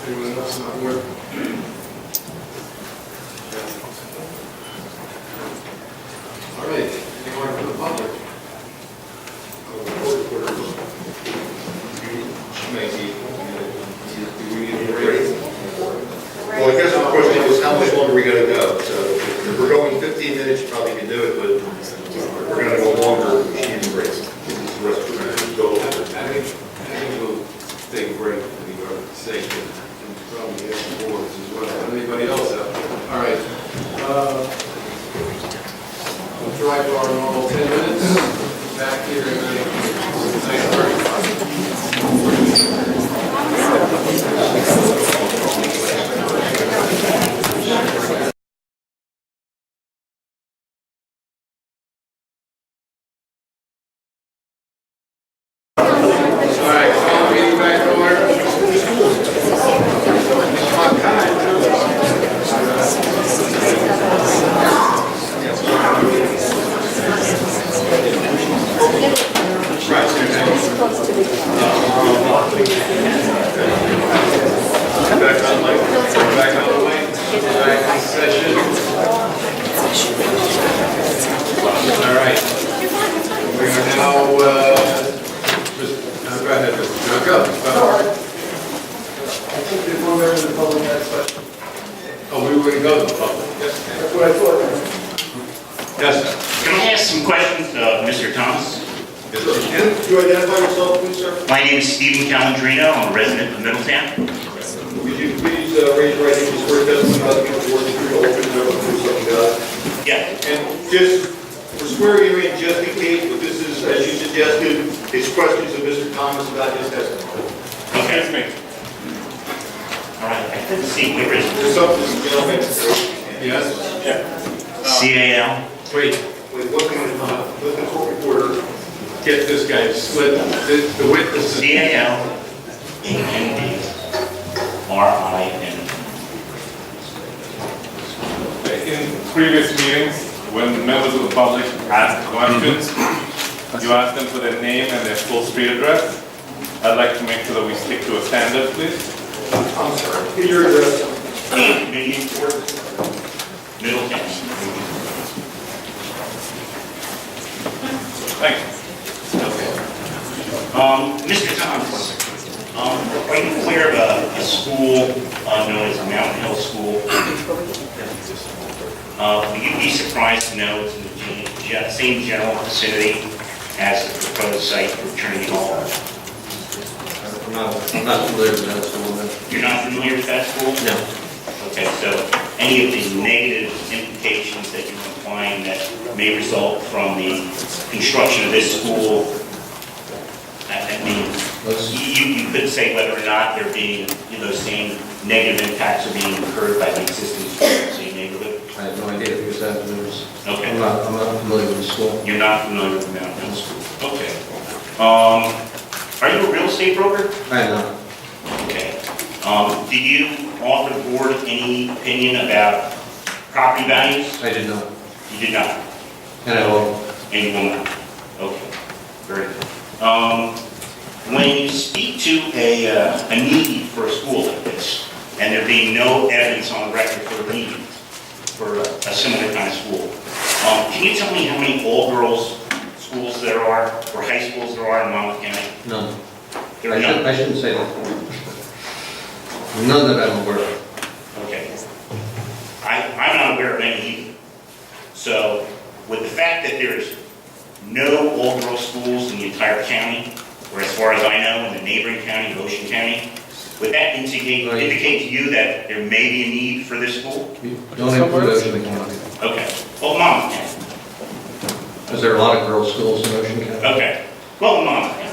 Anyone else on board? All right, anyone from the public? Well, I guess the question is, how much longer are we going to go? So if we're going 15 minutes, you probably can do it, but if we're going to go longer, we should need a break. I think we'll take a break for the sake and probably ask the boards as well. Anybody else out there? All right. We'll try for our normal 10 minutes. Back here in 9:30. Can I ask some questions of Mr. Thomas? Could you identify yourself, please, sir? My name is Stephen Calandrino. I'm a resident of Middletown. Would you please raise your right hand and swear testimony about the truth, the truth, the whole truth, and nothing but the truth, so help you God? Yeah. And just, we're swearing you in just in case, but this is, as you suggested, it's questions of Mr. Thomas about his testimony. Okay. That's me. All right. I couldn't see. Where is There's it? something, gentlemen. Yes? CAL. Wait, Wait, let the court reporter. get this guy split. The witness is... CAL. RIN. In previous meetings, when members of the public ask questions, you ask them for their name and their full street address. I'd like to make sure that we stick to a standard, please. I'm sorry. Get your address. 8 Million Court, Middletown. Thank you. Mr. Thomas, are you aware of a school known as Mountain Hill School? Would you be surprised to know it's in the same general vicinity as the proposed site for Trinity Hall? I'm not familiar with that school. You're not familiar with that school? No. Okay, so any of the negative implications that you're implying that may result from the construction of this school, I mean, you could say whether or not they're being, those same negative impacts are being incurred by the existing school in the same neighborhood? I have no idea because that news. Okay. I'm not familiar with the school. You're not familiar with Mountain Hill School? Okay. Are you a real estate broker? I am not. Okay. Did you offer the board any opinion about property values? I did not. You did not? And I will. And you will not? Okay. Very good. When you speak to a need for a school like this, and there being no evidence on the record for a need for a similar kind of school, can you tell me how many all-girls schools there are, or high schools there are in Monmouth County? None. There are none. I shouldn't say that. None that I'm aware of. Okay. I'm not aware of any either. So with the fact that there's no all-girls schools in the entire county, or as far as I know, in the neighboring county, Ocean County, would that indicate to you that there may be a need for this school? Don't include Ocean County. Okay. Well, Monmouth County. Is there a lot of girls' schools in Ocean County? Okay. Well, Monmouth County.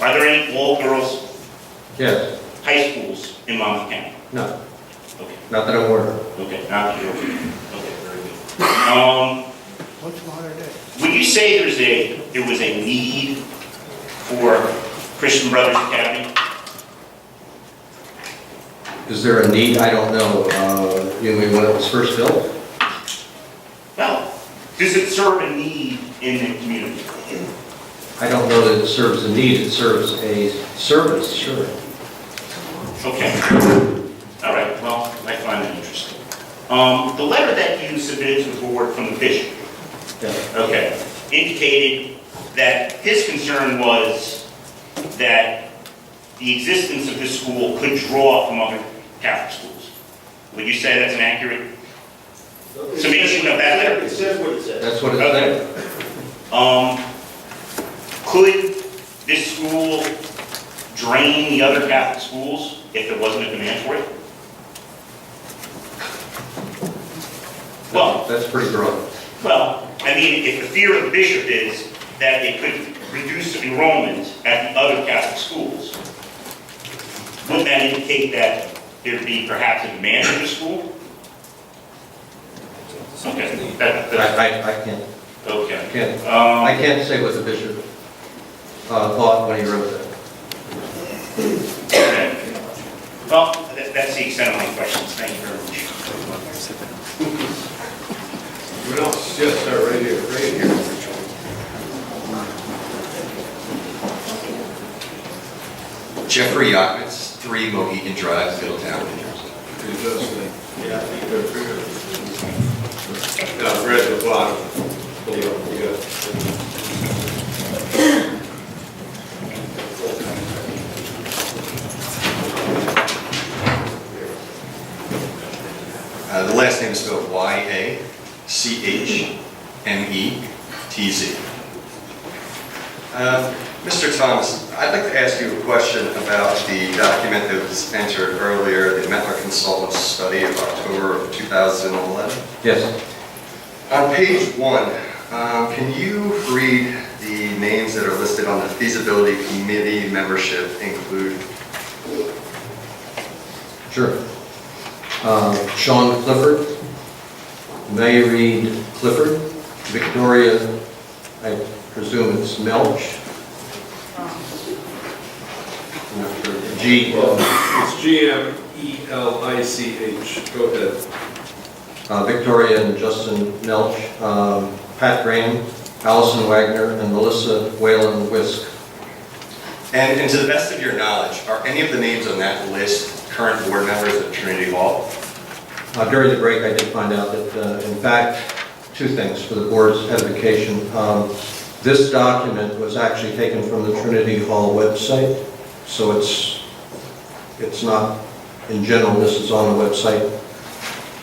Are there any all-girls Yes. high schools in Monmouth County? No. Okay. Not that I'm aware of. Okay, not that you're okay, very good. Would you say there was a need for Christian Brothers Academy? Is there a need? I don't know. You mean when it was first built? Well, does it serve a need in the community? I don't know that it serves a need. It serves a service, sure. Okay. All right, well, I find that interesting. The letter that you submitted to the board from the bishop, okay, indicated that his concern was that the existence of this school could draw from other Catholic schools. Would you say that's an accurate summation of that letter? It says what it says. That's what it Okay. said. Could this school drain the other Catholic schools if there wasn't a demand for it? Well, That's pretty broad. well, I mean, if the fear of the bishop is that it could reduce enrollment at the other Catholic schools, wouldn't that indicate that there'd be perhaps a demand for the school? Okay. I can't. Okay. I can't say what the bishop thought when he wrote that. Okay. Well, that's the extent of my questions. Thank you very much. What else? Yes, sir, right here, right here. Jeffrey Yachtman, 3 Mohegan Drive, Middletown, New Jersey. Yeah, I think they're pretty good. Now, red at the bottom. You got The last name is spelled Y-A-C-H-M-E-T-Z. Mr. Thomas, I'd like to ask you a question about the document that was entered earlier, the Mettler Consultants Study of October of 2011. Yes. On page 1, can you read the names that are listed on the feasibility committee membership include? Sure. Sean Clifford, May Reed Clifford, Victoria, I presume it's Melch. G. It's G-M-E-L-I-C-H. Go ahead. Victoria and Justin Melch, Pat Graham, Allison Wagner, and Melissa Whalen Wisk. And to the best of your knowledge, are any of the names on that list current board members at Trinity Hall? During the break, I did find out that, in fact, 2 things for the board's edification. This document was actually taken from the Trinity Hall website, so it's not in general, this is on the website.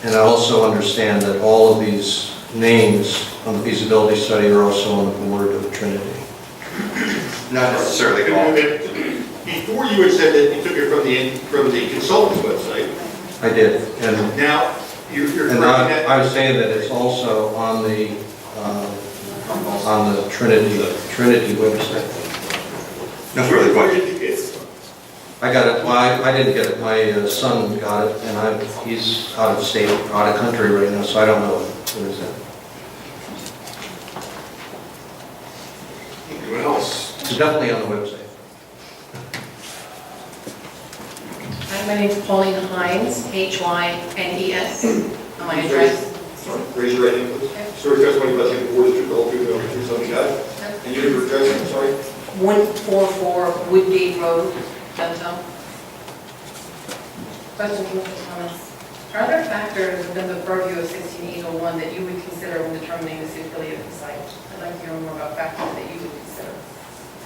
And I also understand that all of these names on the feasibility study are also on the board of Trinity. Not necessarily all. Before you had said that you took it from the consultant's website. I did, and Now, you're and correcting that. I was saying that it's also on the Trinity website. No further Where questions. did you get it? I got it. Well, I didn't get it. My son got it, and he's out of state, out of country right now, so I don't know where it's at. Anyone else? It's definitely on the website. Hi, my name is Pauline Hines, H-Y-N-E-S. My address. Raise your right hand, please. Swear to testimony about the board is true, the whole truth, and nothing but the truth, so help you God. And your address, I'm sorry? 144 Woodgate Road, Middletown. Question for Mr. Thomas. Are there factors within the purview of 16801 that you would consider when determining the suitability of the site? I'd like to hear more about factors that you would consider.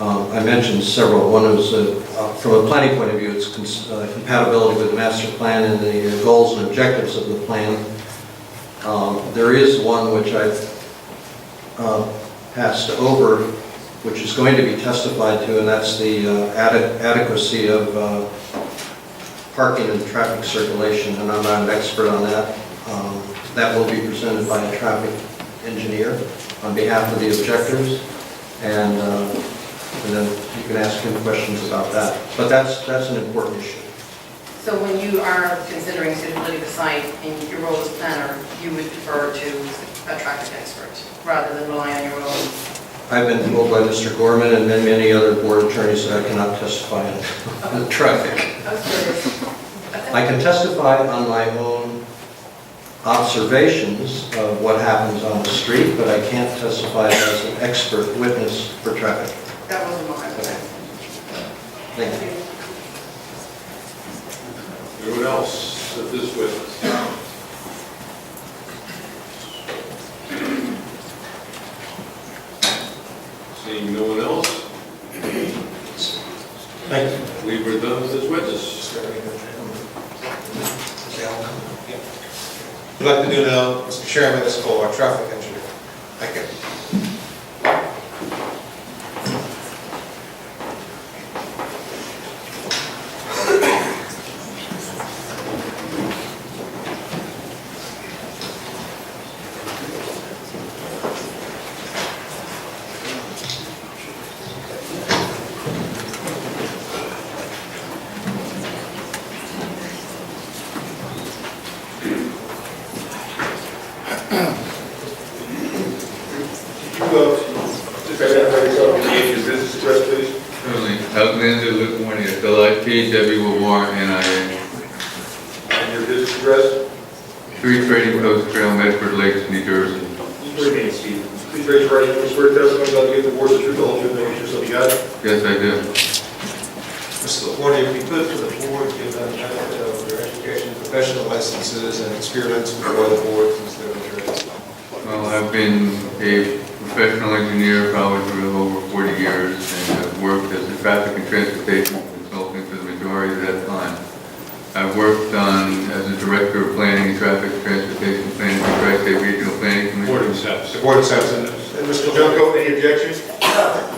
I mentioned several. One was, from a planning point of view, it's compatibility with the master plan and the goals and objectives of the plan. There is one which I've passed over, which is going to be testified to, and that's the adequacy of parking and traffic circulation, and I'm not an expert on that. That will be presented by a traffic engineer on behalf of the objectors, and then you can ask him questions about that. But that's an important issue. So when you are considering suitability of the site in your role as planner, you would defer to a traffic expert rather than rely on your own? I've been told by Mr. Gorman and many other board attorneys that I cannot testify on the traffic. I was curious. I can testify on my own observations of what happens on the street, but I can't testify as an expert witness for traffic. That wasn't my question. Thank you. Anyone else at this witness? Seeing no one else? Thank you. We were done with this witness. What I'd like to do now, Mr. Chairman, is call our traffic engineer. Thank you. Alexander Livornia, LIP, Debbie Lamar, NIA. And your business address? 3 Trading Post Trail, Medford Lakes, New Jersey. Please raise your right hand. Swear testimony about to give the board the truth, the whole truth, and nothing but the truth, so help you God. Yes, I do. Mr. LaPorte, if you could, for the board, give them the benefit of their education, professional licenses, and experience before the board, since they're attorneys. Well, I've been a professional engineer probably for over 40 years, and I've worked as a traffic and transportation consultant for the majority of that time. I've worked as a director of planning and traffic and transportation planning for Tri-State Regional Planning Commission. Board accepts. The board accepts it. And Mr. Junko, any objections?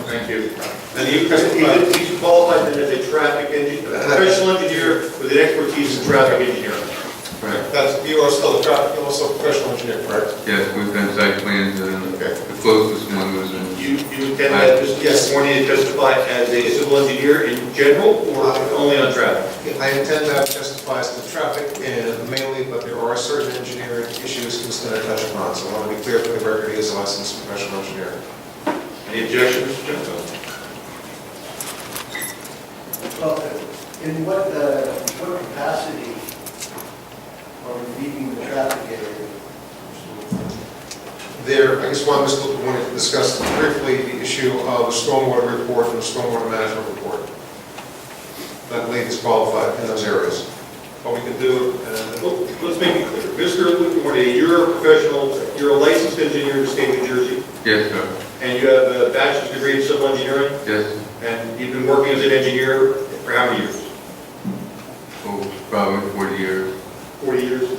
Thank you. And he's qualified then as a traffic engineer, a professional engineer with an expertise in traffic engineering. Right. You are still a traffic, you're also a professional engineer, correct? Yes, we've done site plans, and the closest one was in... You intend that Mr. Warney to testify as a civil engineer in general or only on traffic? I intend to have testifies to traffic and mainly, but there are certain engineering issues considered touch upon, so I want to be clear for the record, he is a licensed professional engineer. Any objections, Mr. Junko? Well, in what capacity are we meeting the traffic area? There, I just want Mr. LaPorte to discuss briefly the issue of the stormwater report and the stormwater management report. That lady is qualified in those areas. What we can do, Let's make it clear. Mr. Warney, you're a professional, you're a licensed engineer in the state of New Jersey, Yes, sir. and you have a bachelor's degree in civil engineering, Yes. and you've been working as an engineer for how many years? Oh, probably 40 years. 40 years?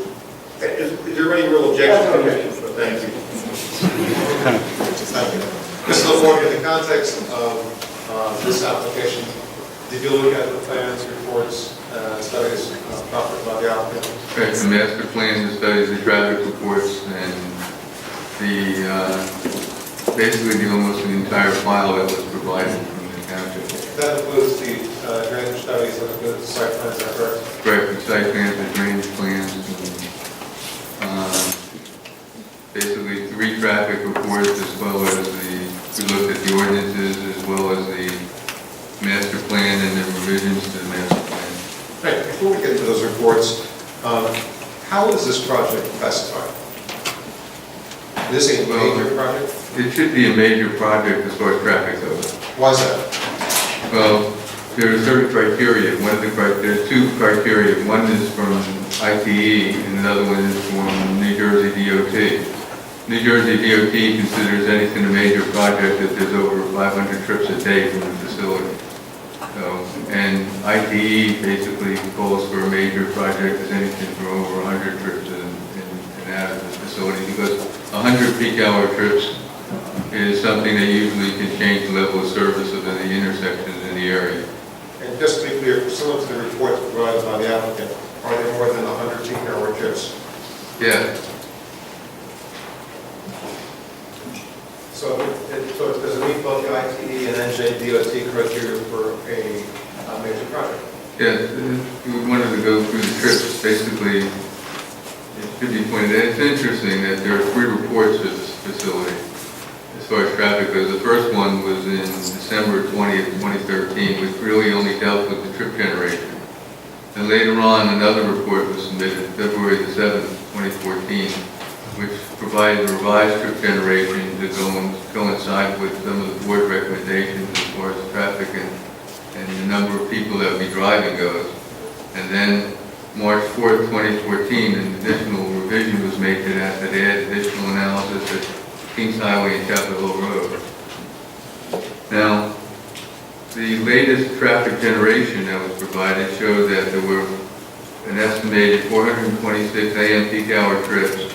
Is there any real objection to this? Thank you. Mr. LaPorte, in the context of this application, did you look at the plans, reports, studies proffered by the applicant? Right, the master plan, the studies, the traffic reports, and basically almost the entire file that was provided from the township. That includes the drainage studies, that includes the site plans, is that correct? Right, the site plans, the drainage plans, and basically 3 traffic reports, as well as we looked at the ordinances, as well as the master plan and the revisions to the master plan. Right, before we get into those reports, how is this project classified? Is this a major project? It should be a major project as far as traffic goes. Why is that? Well, there are certain criteria. There are 2 criteria. One is from ITE, and another one is from New Jersey DOT. New Jersey DOT considers anything a major project if there's over 500 trips a day from the facility. So, and ITE basically calls for a major project as anything from over 100 trips in and out of the facility, because 100 peak hour trips is something that usually can change the level of service of the intersections in the area. And just to be clear, pursuant to the report provided by the applicant, are there more than 100 peak hour trips? Yeah. So does it meet both the ITE and NJDOT criteria for a major project? Yes, we wanted to go through the trips. Basically, it should be pointed out, it's interesting that there are 3 reports for this facility as far as traffic goes. The first one was in December 20th, 2013, which really only dealt with the trip generation. And later on, another report was submitted February the 7th, 2014, which provided a revised trip generation to coincide with some of the board recommendations as far as traffic and the number of people that would be driving goes. And then March 4th, 2014, an additional revision was made to that add additional analysis at Kings Highway and Chapel Hill Road. Now, the latest traffic generation that was provided showed that there were an estimated 426 AM peak hour trips,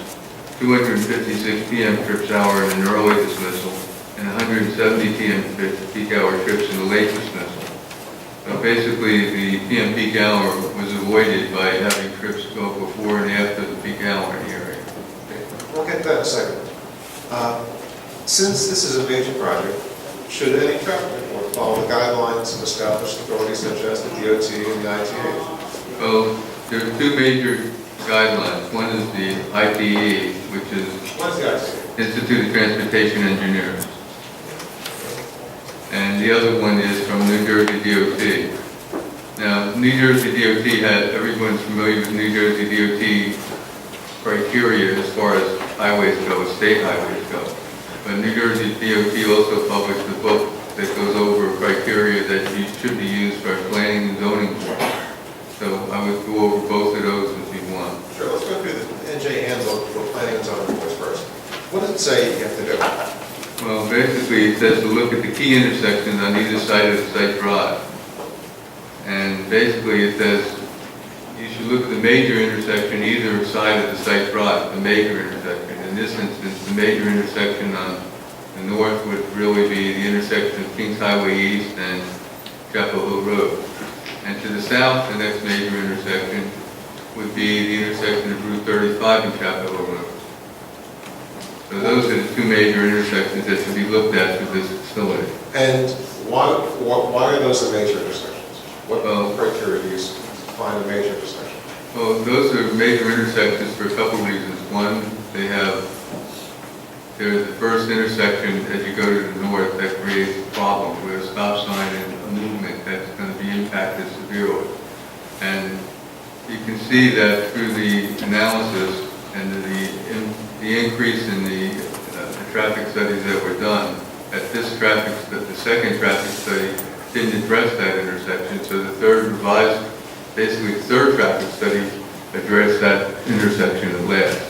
256 PM trips hour in an early dismissal, and 170 PM peak hour trips in the late dismissal. So basically, the PM peak hour was avoided by having trips go before and after the peak hour in the area. We'll get to that in a second. Since this is a major project, should any traffic report follow the guidelines of established authorities such as the DOT and the ITA? Well, there are 2 major guidelines. One is the ITE, which is What's the ITA? Institute of Transportation Engineers. And the other one is from New Jersey DOT. Now, New Jersey DOT everyone's familiar with New Jersey DOT criteria as far as highways go, state highways go. But New Jersey DOT also published a book that goes over criteria that should be used for planning and zoning board. So I would go over both of those if you want. Sure, let's go through the NJ handbook for planning and zoning boards first. What does it say you have to do? Well, basically, it says to look at the key intersections on either side of the site drive. And basically, it says you should look at the major intersection either side of the site drive, the major intersection. In this instance, the major intersection on the north would really be the intersection of Kings Highway East and Chapel Hill Road. And to the south, the next major intersection would be the intersection of Route 35 and Chapel Hill Road. So those are the 2 major intersections that should be looked at for this facility. And why are those the major intersections? What criteria do you find a major intersection? Well, those are major intersections for a couple reasons. One, there's the first intersection as you go to the north that creates a problem with a stop sign and a movement that's going to be impacted severely. And you can see that through the analysis and the increase in the traffic studies that were done, that the second traffic study didn't address that intersection, so the third traffic study addressed that intersection at last.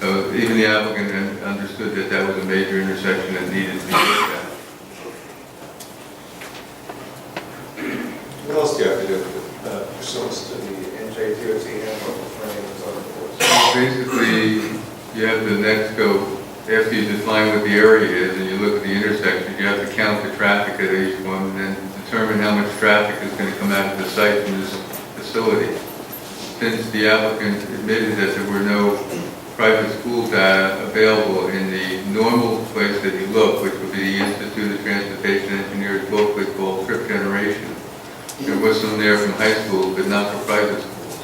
So even the applicant understood that that was a major intersection that needed to be looked at. What else do you have to do pursuant to the NJDOT handbook for planning and zoning boards? Basically, you have to next go, after you define what the area is and you look at the intersection, you have to count the traffic at each one and then determine how much traffic is going to come out of the site from this facility. Since the applicant admitted that there were no private school data available in the normal place that you look, which would be the Institute of Transportation Engineers booklet called Trip Generation. There was some there from high schools, but not for private schools.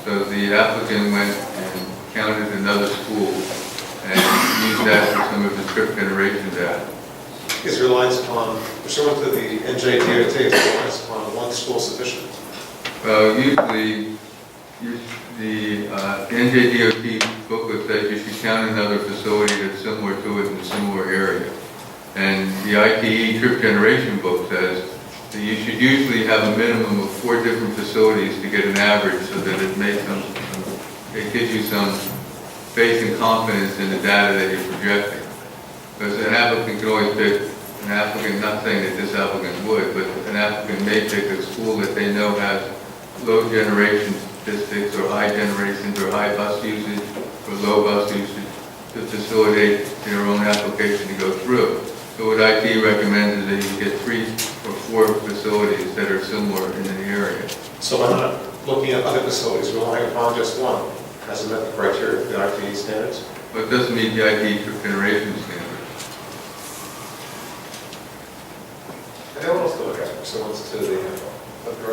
So the applicant went and counted another school and used that for some of the trip generation data. Is reliance upon, pursuant to the NJDOT, is reliance upon one school sufficient? Usually, the NJDOT booklet says you should count another facility that's similar to it in a similar area. And the ITE trip generation book says that you should usually have a minimum of 4 different facilities to get an average so that it gives you some faith and confidence in the data that you're projecting. Because an applicant can always pick, an applicant, not saying that this applicant would, but an applicant may pick a school that they know has low generation statistics or high generations or high bus usage or low bus usage to facilitate their own application to go through. So what IT recommends is that you get 3 or 4 facilities that are similar in the area. So why not looking at other facilities, relying upon just one? Hasn't met the criteria of the IT standards? But it doesn't meet the IT generation standard. And what else to look at pursuant to the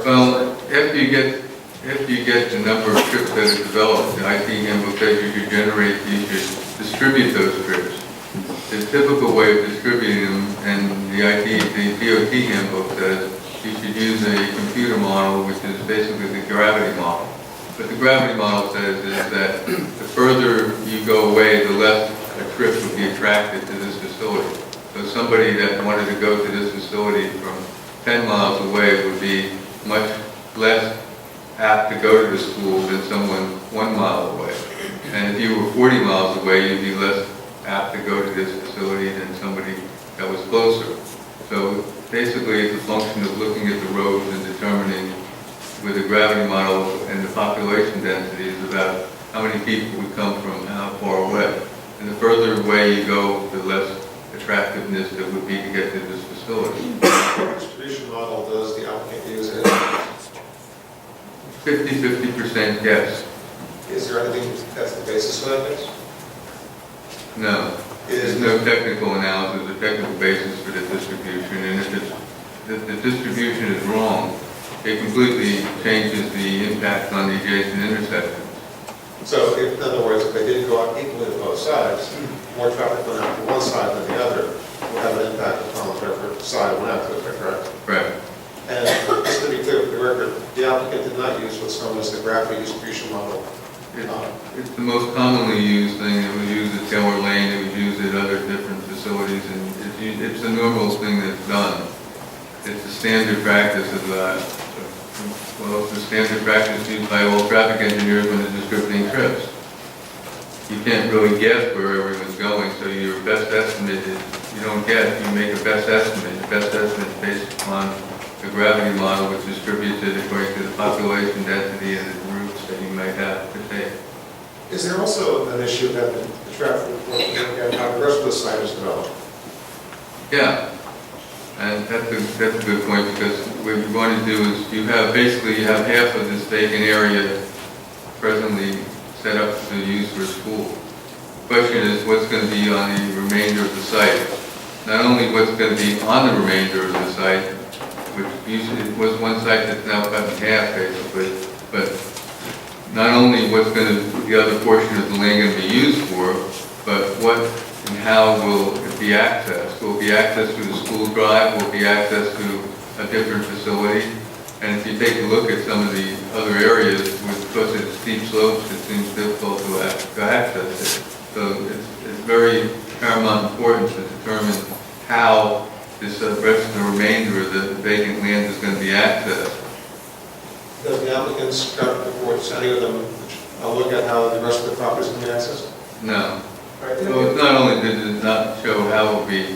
Well, after you get the number of trips that are developed, the IT handbook says you should generate, you should distribute those trips. The typical way of distributing them, and the DOT handbook says you should use a computer model, which is basically the gravity model. What the gravity model says is that the further you go away, the less a trip would be attracted to this facility. So somebody that wanted to go to this facility from 10 miles away would be much less apt to go to the school than someone 1 mile away. And if you were 40 miles away, you'd be less apt to go to this facility than somebody that was closer. So basically, it's a function of looking at the roads and determining with the gravity model and the population density is about how many people would come from how far away. And the further away you go, the less attractiveness there would be to get to this facility. What distribution model does the applicant use? 50% yes. Is there anything that's the basis for that? No. There's no technical analysis or technical basis for the distribution, and if the distribution is wrong, it completely changes the impact on the adjacent intersections. So, if, in other words, if they didn't go out equally to both sides, more traffic went out to one side than the other, will have an impact upon whatever side went out to, is that correct? Right. And just to be clear for the record, the applicant did not use what's known as the gravity distribution model. It's the most commonly used thing. It was used at Taylor Lane, it was used at other different facilities, and it's a normal thing that's done. It's the standard practice of well, it's the standard practice used by all traffic engineers when they're distributing trips. You can't really guess where everyone's going, so your best estimate is, you don't guess, you make a best estimate. The best estimate is based upon the gravity model, which distributes it according to the population density and the routes that you might have to take. Is there also an issue that the traffic report can look at how the rest of the site is developed? Yeah, and that's a good point, because what you want to do is you have half of this vacant area presently set up to use for school. The question is what's going to be on the remainder of the site. Not only what's going to be on the remainder of the site, which usually was one site that's now cut in half basically, but not only what's going to, the other portion of the land going to be used for, but what and how will it be accessed? Will it be accessed through the school drive? Will it be accessed through a different facility? And if you take a look at some of the other areas, because it's steep slopes, it seems difficult to access it. So it's very paramount importance to determine how this rest of the remainder of the vacant land is going to be accessed. Does the applicant's traffic reports, any of them, look at how the rest of the property is going to be accessed? No. So it's not only did it not show how it will be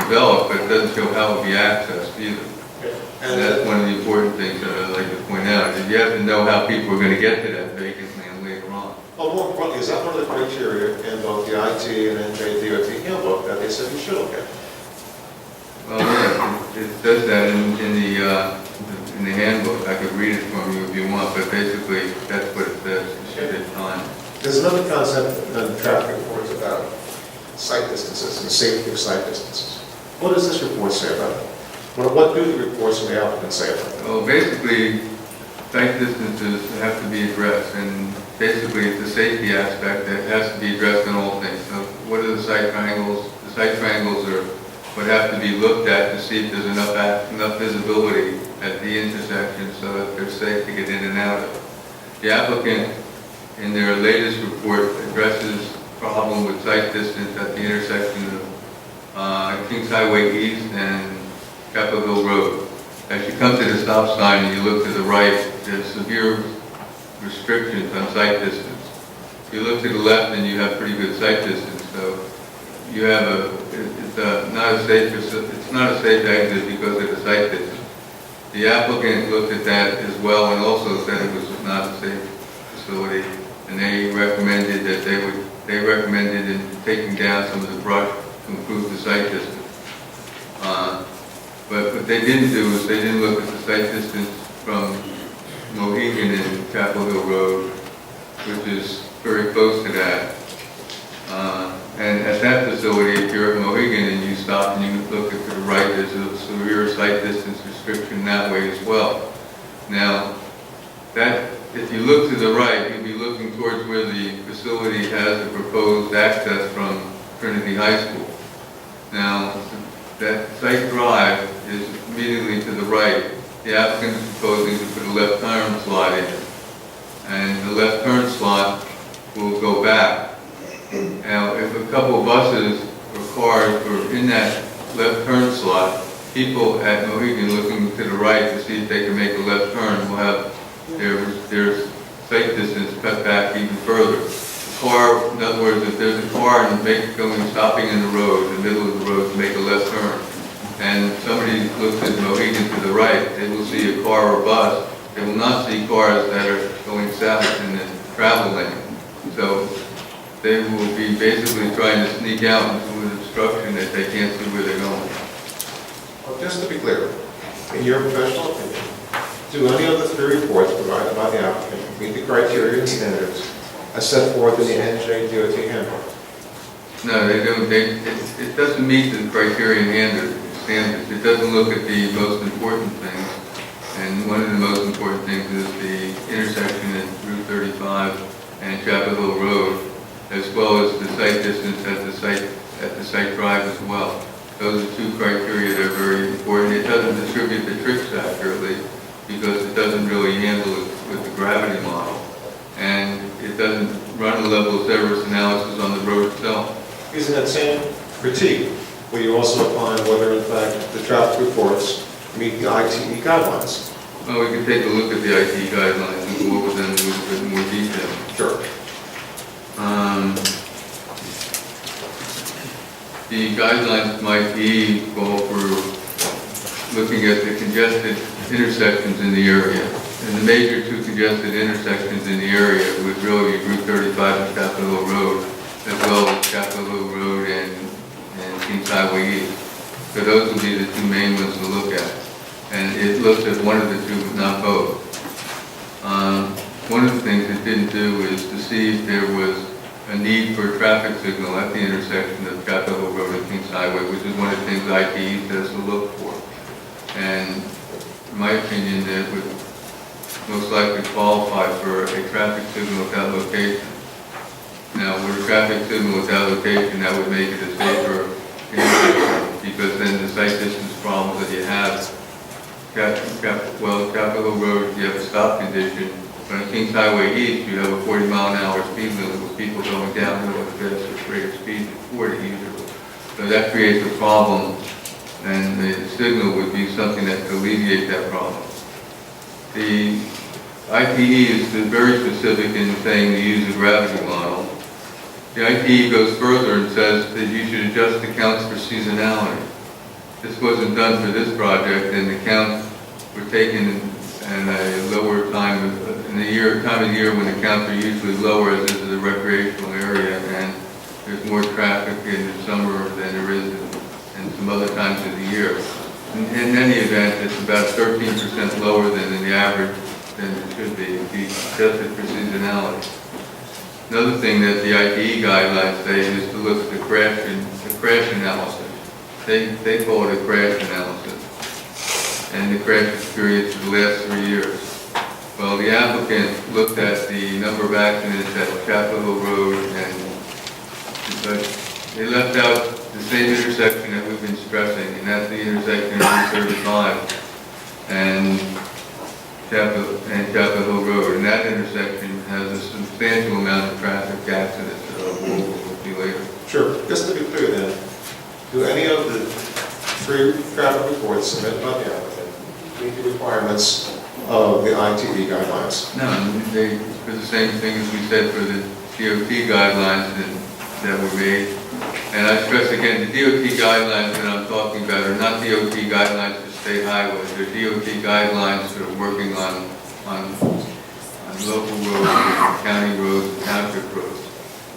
developed, but it doesn't show how it will be accessed either. And that's one of the important things that I'd like to point out, is you have to know how people are going to get to that vacant land later on. Well, more importantly, is that one of the criteria in both the IT and NJDOT handbook that they said you should look at? Well, yeah, it says that in the handbook. I could read it from you if you want, but basically that's what it says. You should get time. There's another concept in the traffic reports about site distances and safety of site distances. What does this report say about that? What do the reports from the applicant say about that? Well, basically, site distances have to be addressed, and basically it's a safety aspect that has to be addressed in all things. So what are the site triangles? The site triangles would have to be looked at to see if there's enough visibility at the intersection so that they're safe to get in and out of. The applicant, in their latest report, addresses problem with site distance at the intersection of Kings Highway East and Capitol Road. As you come to the stop sign and you look to the right, there's severe restrictions on site distance. you look to the left and you have pretty good sight distance, so you have not a safe exit because of the sight distance. The applicant looked at that as well and also said it was not a safe facility, and they recommended in taking down some of the brush to improve the sight distance. But what they didn't do is they didn't look at the sight distance from Mohegan and Chapel Hill Road, which is very close to that. And at that facility, if you're at Mohegan and you stop and you look at the right, there's a severe sight distance restriction that way as well. Now, if you look to the right, you'll be looking towards where the facility has the proposed access from Trinity High School. Now, that site drive is immediately to the right. The applicant is proposing to put a left turn slot in it. And the left turn slot will go back. Now, if a couple of buses or cars were in that left turn slot, people at Mohegan looking to the right to see if they can make a left turn will have their sight distance cut back even further. Car, in other words, if there's a car and stopping in the road, in the middle of the road to make a left turn, and somebody looks at Mohegan to the right, they will see a car or bus. They will not see cars that are going south in the travel lane. So they will be basically trying to sneak out into an obstruction that they can't see where they're going. Well, just to be clear, in your professional opinion, do any of the three reports provided by the applicant meet the criteria and standards as set forth in the NJDOT handbook? No, they don't. It doesn't meet the criterion standards. It doesn't look at the most important things. And one of the most important things is the intersection at Route 35 and Chapel Hill Road, as well as the sight distance at the site drive as well. Those are two criteria that are very important. It doesn't distribute the tricks accurately because it doesn't really handle it with the gravity model. And it doesn't run a level of service analysis on the road itself. Using that same critique, will you also find whether in fact the traffic reports meet the ITE guidelines? Well, we can take a look at the IT guidelines and go over them in a little bit more detail. Sure. The guidelines might be call for looking at the congested intersections in the area. And the major two congested intersections in the area would really be Route 35 and Chapel Hill Road, as well as Chapel Hill Road and Kings Highway East. So those would be the two main ones to look at. And it looks at one of the two, but not both. One of the things it didn't do is to see if there was a need for a traffic signal at the intersection of Chapel Hill Road and Kings Highway, which is one of the things ITE says to look for. And in my opinion, that would most likely qualify for a traffic signal at that location. Now, with a traffic signal at that location, that would make it a safer intersection, because then the sight distance problems that you have, Chapel Hill Road, you have a stop condition. But on Kings Highway East, you have a 40-mile-an-hour speed limit with people going downhill at a faster rate of speed than 40 usually. So that creates a problem, and the signal would be something that could alleviate that problem. The ITE is very specific in saying to use a gravity model. The ITE goes further and says that you should adjust the counts for seasonality. This wasn't done for this project, and the counts were taken in a lower time of the year when the counts are usually lower, as this is a recreational area, and there's more traffic in the summer than there is in some other times of the year. In any event, it's about 13% lower than in the average than it should be if you adjust it for seasonality. Another thing that the ITE guidelines say is to look at the crash analysis. They call it a crash analysis, and the crash experience for the last 3 years. Well, the applicant looked at the number of accidents at Chapel Hill Road, but they left out the same intersection that we've been stressing, and that's the intersection of 35 and Chapel Hill Road. And that intersection has a substantial amount of traffic accidents that we'll see later. Sure. Just to be clear then, do any of the three traffic reports submitted by the applicant meet the requirements of the ITE guidelines? No, for the same thing as we said for the DOT guidelines that were made. And I stress again, the DOT guidelines that I'm talking about are not DOT guidelines for state highways. They're DOT guidelines for working on local roads, county roads, and township roads.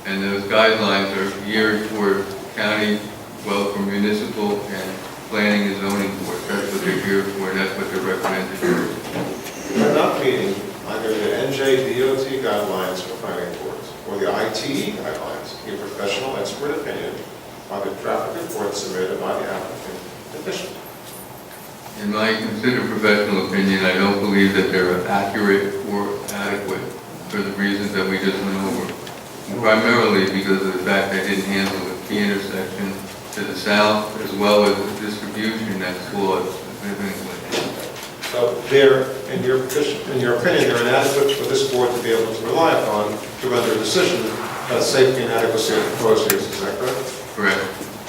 And those guidelines are geared toward county, well, for municipal and planning and zoning boards. That's what they're geared for, and that's what they're recommended for. We're not meeting either the NJ DOT guidelines for planning boards or the ITE guidelines, a professional expert opinion by the traffic report submitted by the applicant petition. In my considered professional opinion, I don't believe that they're accurate or adequate for the reasons that we just went over. Primarily because of the fact they didn't handle the key intersection to the south, as well as the distribution that's flawed significantly. So they're, in your opinion, they're inadequate for this board to be able to rely upon to render a decision about safety and adequacy of proposed use, is that correct? Correct.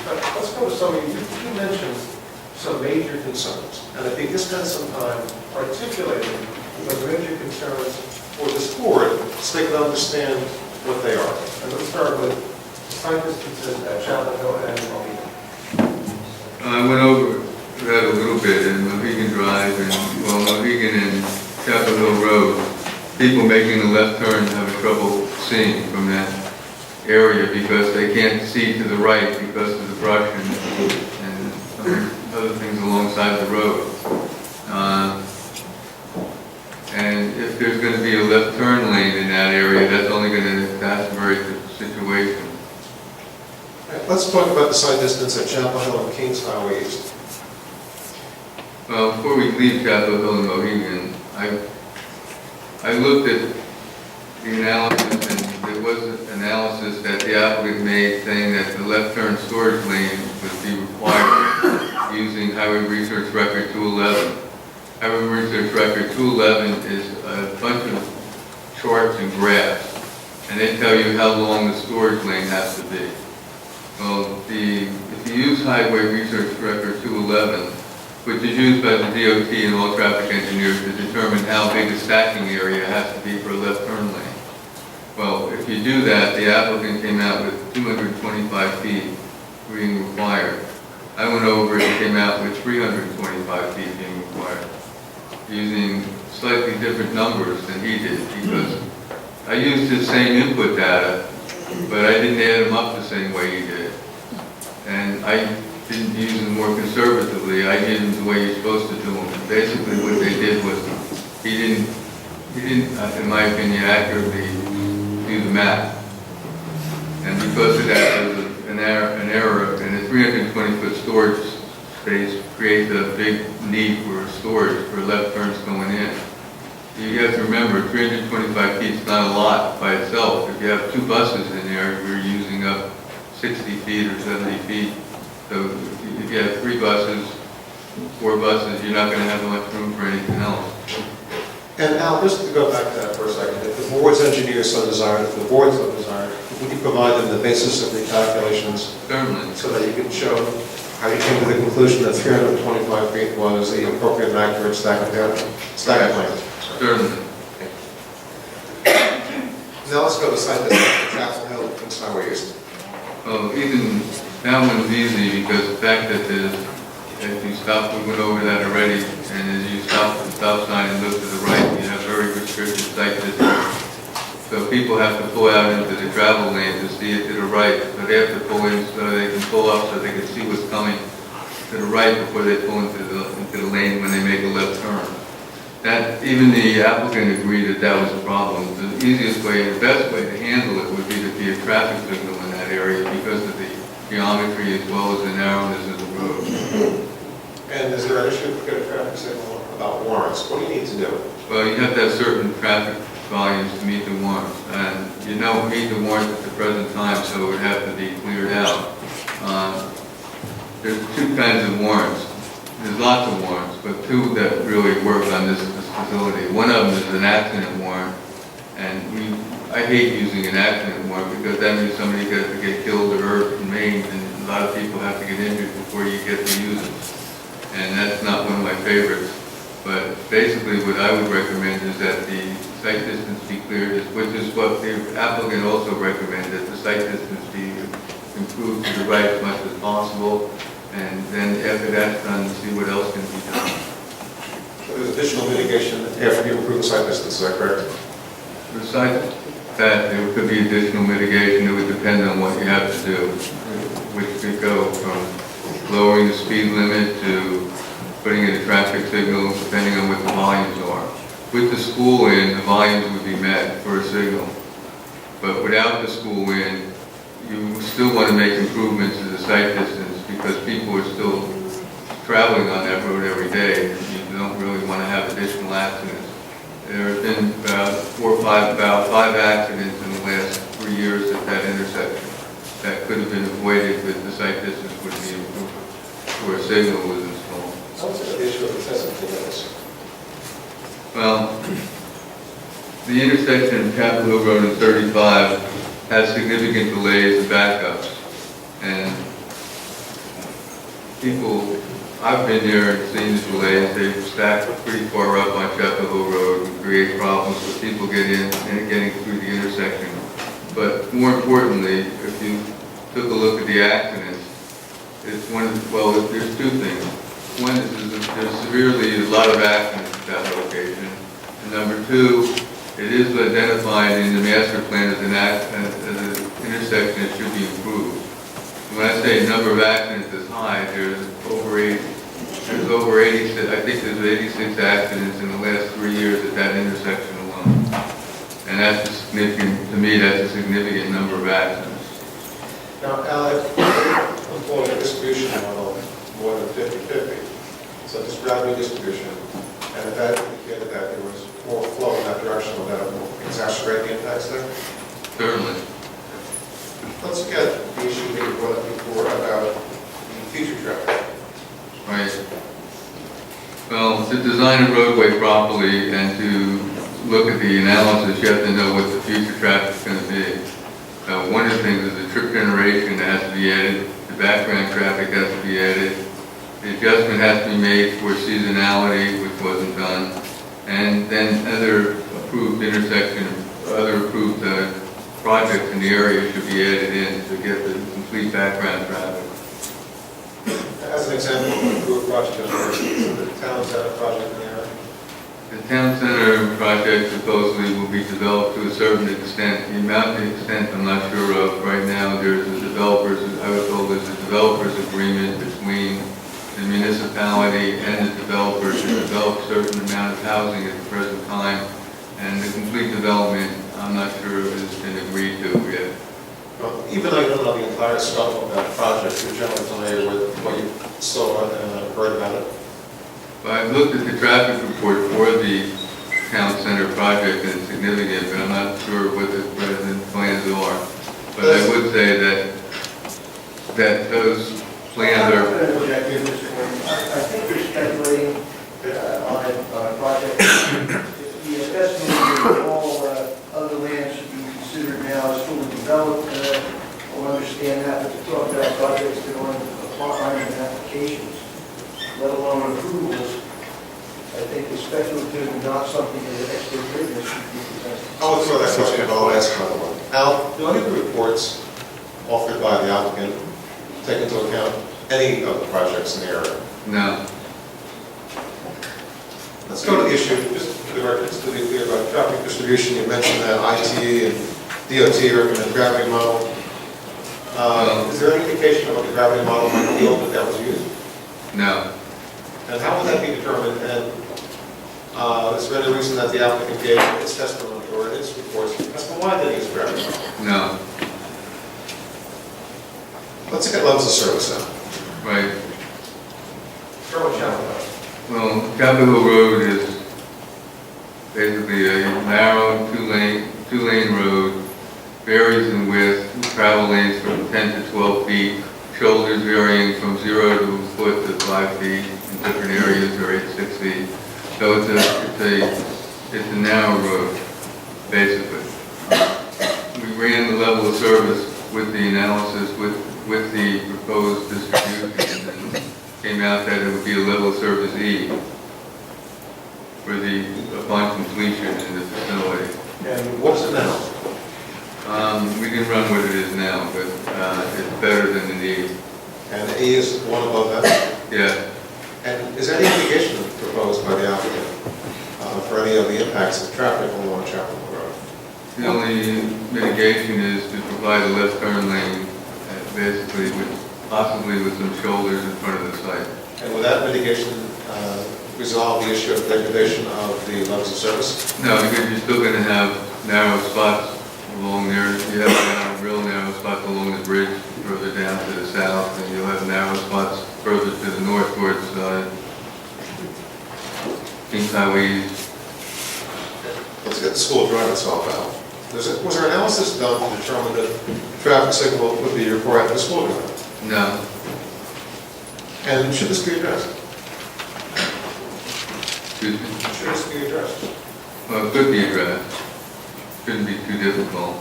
Let's go to some of you mentioned some major concerns, and if you could spend some time articulating those major concerns for this board, so they can understand what they are. And let's start with site distances at Chapel Hill and Mohegan. I went over that a little bit in Mohegan Drive and, well, Mohegan and Chapel Hill Road. People making the left turn have trouble seeing from that area because they can't see to the right because of the brush and other things alongside the road. And if there's going to be a left turn lane in that area, that's only going to exacerbate the situation. Let's talk about the site distance at Chapel Hill and Kings Highway East. Well, before we leave Chapel Hill and Mohegan, I looked at the analysis, and there was an analysis that the applicant made saying that the left turn storage lane would be required using Highway Research Record 211. Highway Research Record 211 is a bunch of charts and graphs, and they tell you how long the storage lane has to be. Well, if you use Highway Research Record 211, which is used by the DOT and all traffic engineers to determine how big a stacking area has to be for a left turn lane. Well, if you do that, the applicant came out with 225 feet being required. I went over and came out with 325 feet being required, using slightly different numbers than he did, because I used his same input data, but I didn't add them up the same way he did. And I didn't use them more conservatively. I did them the way you're supposed to do them. And basically what they did was, he didn't, in my opinion, accurately do the math. And because of that, there was an error, and a 320-foot storage space creates a big need for storage for left turns going in. You have to remember, 325 feet is not a lot by itself. If you have two buses in there, you're using up 60 feet or 70 feet. So if you have 3 buses, 4 buses, you're not going to have much room for anything else. And Al, just to go back to that for a second, if the board's engineer so desired, if the board so desired, would you provide them the basis of the calculations? Certainly. So that you can show how you came to the conclusion that 325 feet was the appropriate and accurate stacking plan? Certainly. Now let's go to site distance at Chapel Hill and Kings Highway East. Well, even that one's easy because the fact that if you stop, we went over that already, and as you stop at the stop sign and look to the right, you have very restricted sight distance. So people have to pull out into the travel lane to see it to the right. So they have to pull in so they can pull up so they can see what's coming to the right before they pull into the lane when they make a left turn. That, even the applicant agreed that that was a problem. The easiest way, the best way to handle it would be to be a traffic signal in that area because of the geometry as well as the narrowness of the road. And is there an issue to get a traffic signal about warrants? What do you need to do? Well, you have to have certain traffic volumes to meet the warrants. And you know, meet the warrants at the present time, so it would have to be cleared out. There's 2 kinds of warrants. There's lots of warrants, but 2 that really work on this facility. One of them is an accident warrant, and I hate using an accident warrant because that means somebody has to get killed or hurt and maimed, and a lot of people have to get injured before you get to use it. And that's not one of my favorites. But basically, what I would recommend is that the site distance be cleared, which is what the applicant also recommended, that the site distance be improved to the right as much as possible, and then after that's done, see what else can be done. So there's additional mitigation after you improve the site distance, is that correct? Besides that, there could be additional mitigation. It would depend on what you have to do, which could go from lowering the speed limit to putting in a traffic signal, depending on what the volumes are. With the school in, the volumes would be met for a signal. But without the school in, you still want to make improvements to the site distance because people are still traveling on that road every day. You don't really want to have additional accidents. There have been about five accidents in the last 3 years at that intersection that could have been avoided if the site distance would be improved or a signal was installed. What's the issue of excessive delays? Well, the intersection of Capitol Hill Road and 35 has significant delays and backups. And people, I've been there and seen the delays. They've stacked pretty far up on Capitol Hill Road and create problems with people getting through the intersection. But more importantly, if you took a look at the accidents, it's there's two things. One is there's severely a lot of accidents at that location. And number two, it is identified in the master plan as an intersection that should be improved. When I say number of accidents is high, there's over 86, I think there's 86 accidents in the last 3 years at that intersection alone. And that's a significant, to me, that's a significant number of accidents. Now, Alex, I'm calling a distribution model more than 50-50. So this gravity distribution, and if that indicated that there was more flow in that direction, would that exacerbate the impacts there? Certainly. Let's look at the issue that you brought up before about the future traffic. Right. Well, to design a roadway properly and to look at the analysis, you have to know what the future traffic is going to be. One of the things is the trip generation has to be added, the background traffic has to be added, the adjustment has to be made for seasonality, which wasn't done, and then other approved projects in the area should be added in to get the complete background traffic. As an example of an approved project, the town center project in the area. The town center project supposedly will be developed to a certain extent. The amount of extent I'm not sure of. Right now, I was told there's a developer's agreement between the municipality and the developer to develop a certain amount of housing at the present time. And the complete development, I'm not sure if it's been agreed to yet. Well, even though you don't know the entire scope of that project, you're generally familiar with what you saw and heard about it. But I've looked at the traffic report for the town center project and it's significant, but I'm not sure what the present plans are. But I would say that those plans are... I think you're speculating on a project. The assessment of all other land should be considered now as fully developed. I'll understand that, but to talk about projects that are applying and applications, let alone approvals, I think is speculative and not something that an expert witness should be presented. I will throw that question, but I'll ask another one. Al, do any of the reports offered by the applicant take into account any of the projects in the area? No. Let's go to the issue, just for the record, just to be clear about traffic distribution. You mentioned that IT and DOT recommend gravity model. Is there any indication of what the gravity model might yield if that was used? No. And how would that be determined? And is there any reason that the applicant gave its testimony or its reports as to why they use gravity model? No. Let's look at levels of service now. Right. Start with Chapel. Well, Capitol Road is basically a narrow two-lane road, varies in width, travel lanes from 10 to 12 feet, shoulders varying from 0 to a foot to 5 feet, in different areas are 8 to 6 feet. So it's a narrow road, basically. We ran the level of service with the analysis with the proposed distribution, and came out that it would be a level of service E. upon completion in the facility. And what is it now? We didn't run what it is now, but it's better than the need. And the E is one above that? Yeah. And is any mitigation proposed by the applicant for any of the impacts of traffic along Chapel Hill Road? The only mitigation is to provide a left turn lane, basically, possibly with some shoulders in front of the site. And will that mitigation resolve the issue of degradation of the levels of service? No, because you're still going to have narrow spots along there. You have real narrow spots along the bridge further down to the south, and you'll have narrow spots further to the north towards Kings Highway. Let's get the school drive itself out. Was there analysis done to determine that traffic signal would be required in the school drive? No. And should this be addressed? Excuse me? Should this be addressed? Well, it could be addressed. Shouldn't be too difficult.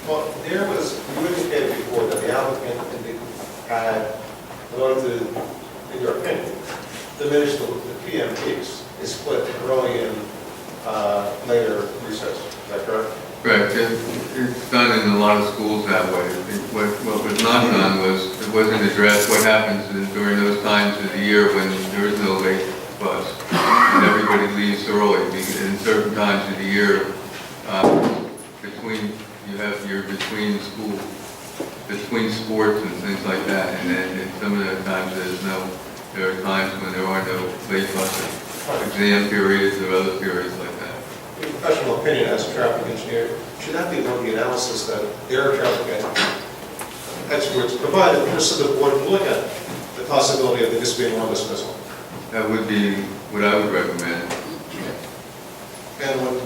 Well, there was, you indicated before that the applicant had, in order to, in your opinion, diminish the PM peaks, is split early and later recess. Is that correct? Correct. It's done in a lot of schools that way. What was not done was, it wasn't addressed what happens during those times of the year when there is no late bus. And everybody leaves early, because in certain times of the year, between school, between sports and things like that. And then some of the times there are times when there are no late buses, exam periods or other periods like that. Your professional opinion as a traffic engineer, should that be one of the analysis that air traffic experts provided, just so the board can look at the possibility of this being one dismissal? That would be what I would recommend. And when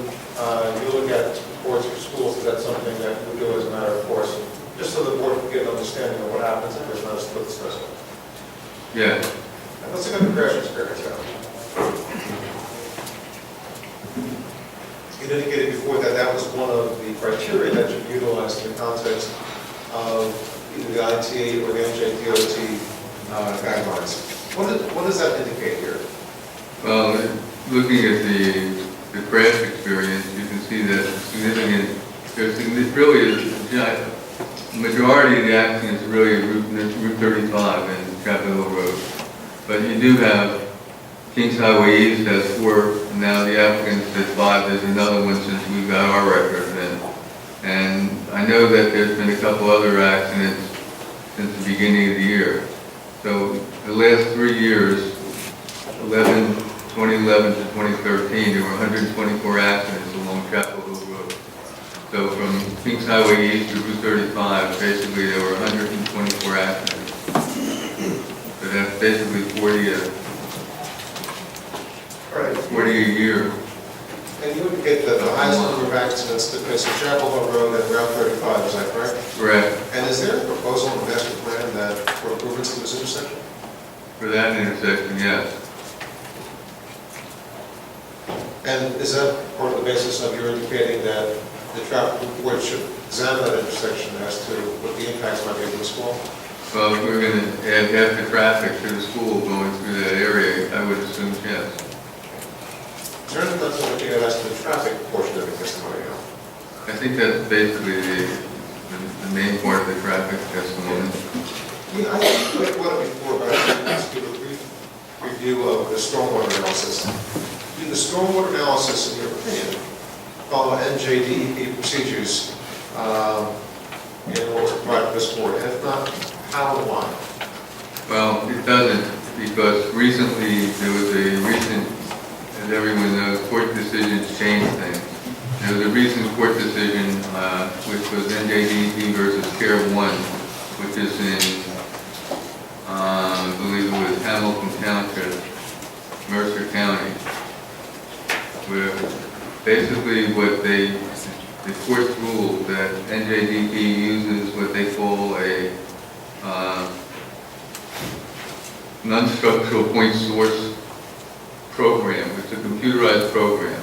you look at reports for schools, is that something that we do as a matter of course, just so the board can get an understanding of what happens if there's not a split dismissal? Yeah. And let's look at the crash experience now. You indicated before that that was one of the criteria that you utilized in the context of either the IT or the NJDOT guidelines. What does that indicate here? Well, looking at the crash experience, you can see that the majority of the accidents really Route 35 and Chapel Hill Road. But you do have Kings Highway East has 4, now the applicants said 5, there's another one since we've got our record in. And I know that there's been a couple other accidents since the beginning of the year. So the last 3 years, 2011 to 2013, there were 124 accidents along Chapel Hill Road. So from Kings Highway East to Route 35, basically there were 124 accidents. So that's basically 40 a year. And you indicate that the highest number of accidents took place on Chapel Hill Road and Route 35, is that correct? Correct. And is there a proposal in the master plan that for improvements to this intersection? For that intersection, yes. And is that part of the basis of your indicating that the traffic board should examine that intersection as to what the impacts might be to the school? Well, if we're going to add half the traffic to the school going through that area, I would assume yes. Is there anything that's looking at as to the traffic portion of the testimony now? I think that's basically the main part of the traffic testimony. Yeah, I think we brought it before, but I think let's do a brief review of the stormwater analysis. Do the stormwater analysis, in your opinion, follow NJDEP procedures in order to provide this board? And if not, how and why? Well, it doesn't, because recently there was a recent, as everyone knows, court decisions change things. There was a recent court decision which was NJDEP versus Care 1, which is in, I believe it was Hamilton Township, Mercer County, where basically the court ruled that NJDEP uses what they call a non-structural point source program. It's a computerized program.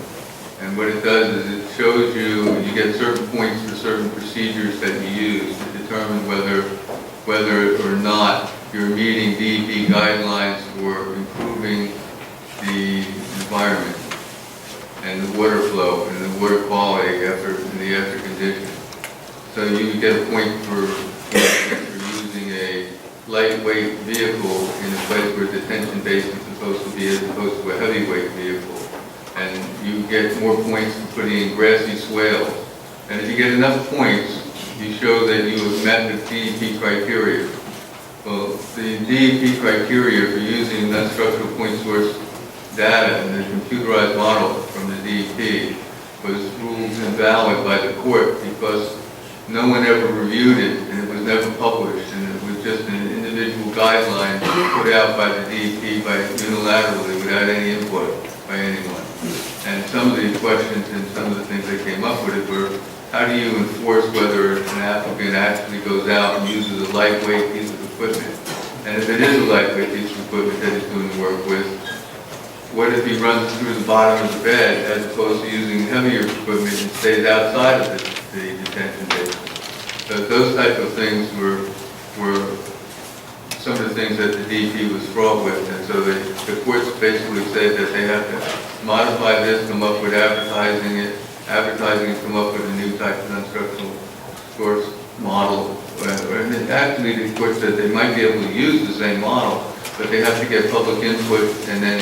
And what it does is it shows you get certain points for certain procedures that you use to determine whether or not you're meeting DEP guidelines for improving the environment and the water flow and the water quality in the after condition. So you get a point for using a lightweight vehicle in a place where detention basin is supposed to be as opposed to a heavyweight vehicle. And you get more points for putting in grassy swales. And if you get enough points, you show that you have met the DEP criteria. Well, the DEP criteria for using non-structural point source data in the computerized model from the DEP was ruled invalid by the court because no one ever reviewed it and it was never published, and it was just an individual guideline put out by the DEP unilaterally without any input by anyone. And some of the questions and some of the things they came up with it were, how do you enforce whether an applicant actually goes out and uses a lightweight piece of equipment? And if it is a lightweight piece of equipment that he's doing the work with, what if he runs through the bottom of the bed as opposed to using heavier equipment and stays outside of the detention basin? So those type of things were some of the things that the DEP was fraught with, and so the courts basically said that they have to modify this, come up with advertising, come up with a new type of non-structural source model. And actually, the court said they might be able to use the same model, but they have to get public input and then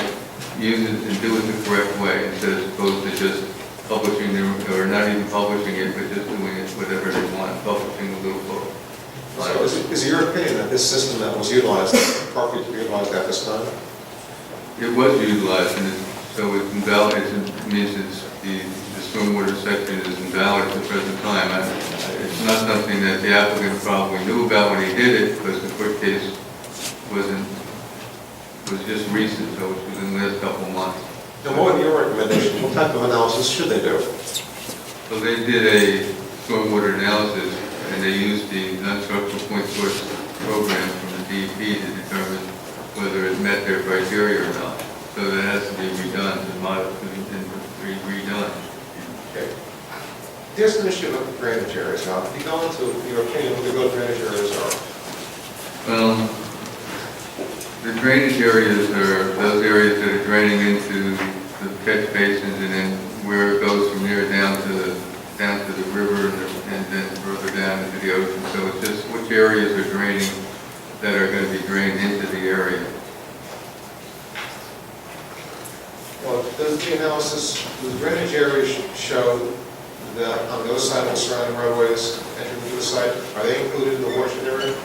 use it and do it the correct way, instead as opposed to just publishing or not even publishing it, but just doing it whatever they want, publishing a little book. So is it your opinion that this system that was utilized, appropriate to be utilized at this time? It was utilized, and so it's invalid. It means the stormwater section is invalid at the present time. It's not something that the applicant probably knew about when he did it, because the court case was just recent, so it was in the last couple of months. And what would be your recommendation? What type of analysis should they do? So they did a stormwater analysis, and they used the non-structural point source program from the DEP to determine whether it met their criteria or not. So that has to be redone, redone. Okay. There's an issue about the drainage areas now. If you go into your opinion, what the good drainage areas are? Well, the drainage areas are those areas that are draining into the catch basins, and then where it goes from there down to the river and then further down into the ocean. So it's just which areas are draining that are going to be drained into the area. Well, does the analysis, the drainage areas show that on the other side of the surrounding roadways entering into the site, are they included in the watershed area?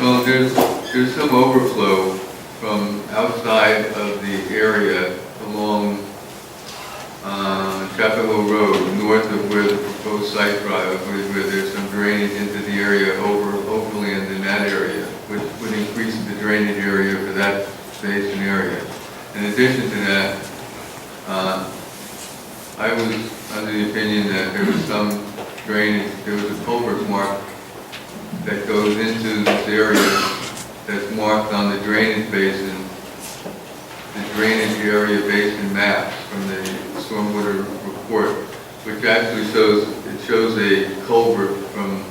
Well, there's some overflow from outside of the area along Chapel Hill Road, north of where the proposed site drive, where there's some drainage into the area overland in that area, which would increase the drainage area for that basin area. In addition to that, I was under the opinion that there was some drainage, there was a culvert mark that goes into this area that's marked on the drainage basin, the drainage area basin maps from the stormwater report, which actually shows a culvert from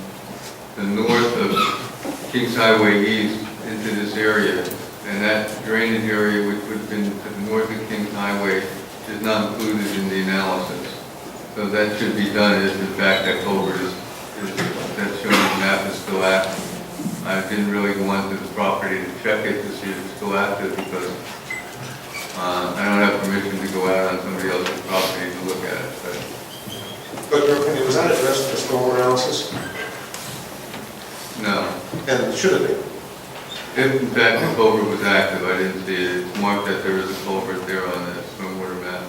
the north of Kings Highway East into this area, and that drainage area, which would have been to the north of Kings Highway, is not included in the analysis. So that should be done if in fact that culvert that's shown on the map is still active. I didn't really go onto the property to check it to see if it's still active because I don't have permission to go out on somebody else's property to look at it. But in your opinion, was that addressed in the stormwater analysis? No. And should it be? If in fact the culvert was active, I didn't see it. It's marked that there is a culvert there on the stormwater map.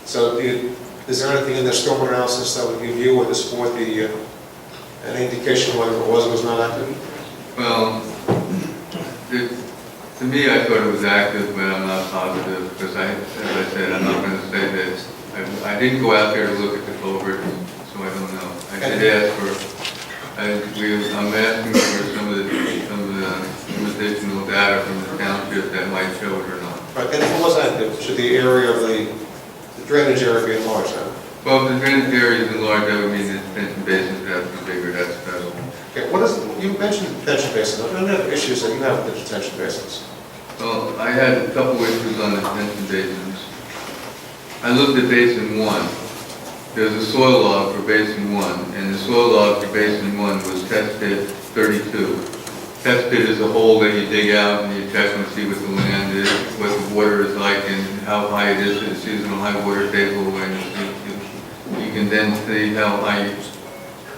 So is there anything in the stormwater analysis that would give you or this board an indication whether it was or was not active? Well, to me, I thought it was active, but I'm not positive because as I said, I'm not going to say that. I didn't go out there to look at the culvert, so I don't know. I did ask for, I'm asking for some additional data from the township that might show it or not. Right, and if it was active, should the area of the drainage area be enlarged then? Well, if the drainage area is enlarged, that would mean the detention basins would have to be bigger, that's special. Okay, you mentioned the detention basin. What are the issues that you have with the detention basins? Well, I had a couple issues on the detention basins. I looked at basin 1. There's a soil log for basin 1, and the soil log for basin 1 was test pit 32. Test pit is a hole that you dig out and you check and see what the land is, what the water is like, and how high it is to the seasonal high water table, and you can then see how high,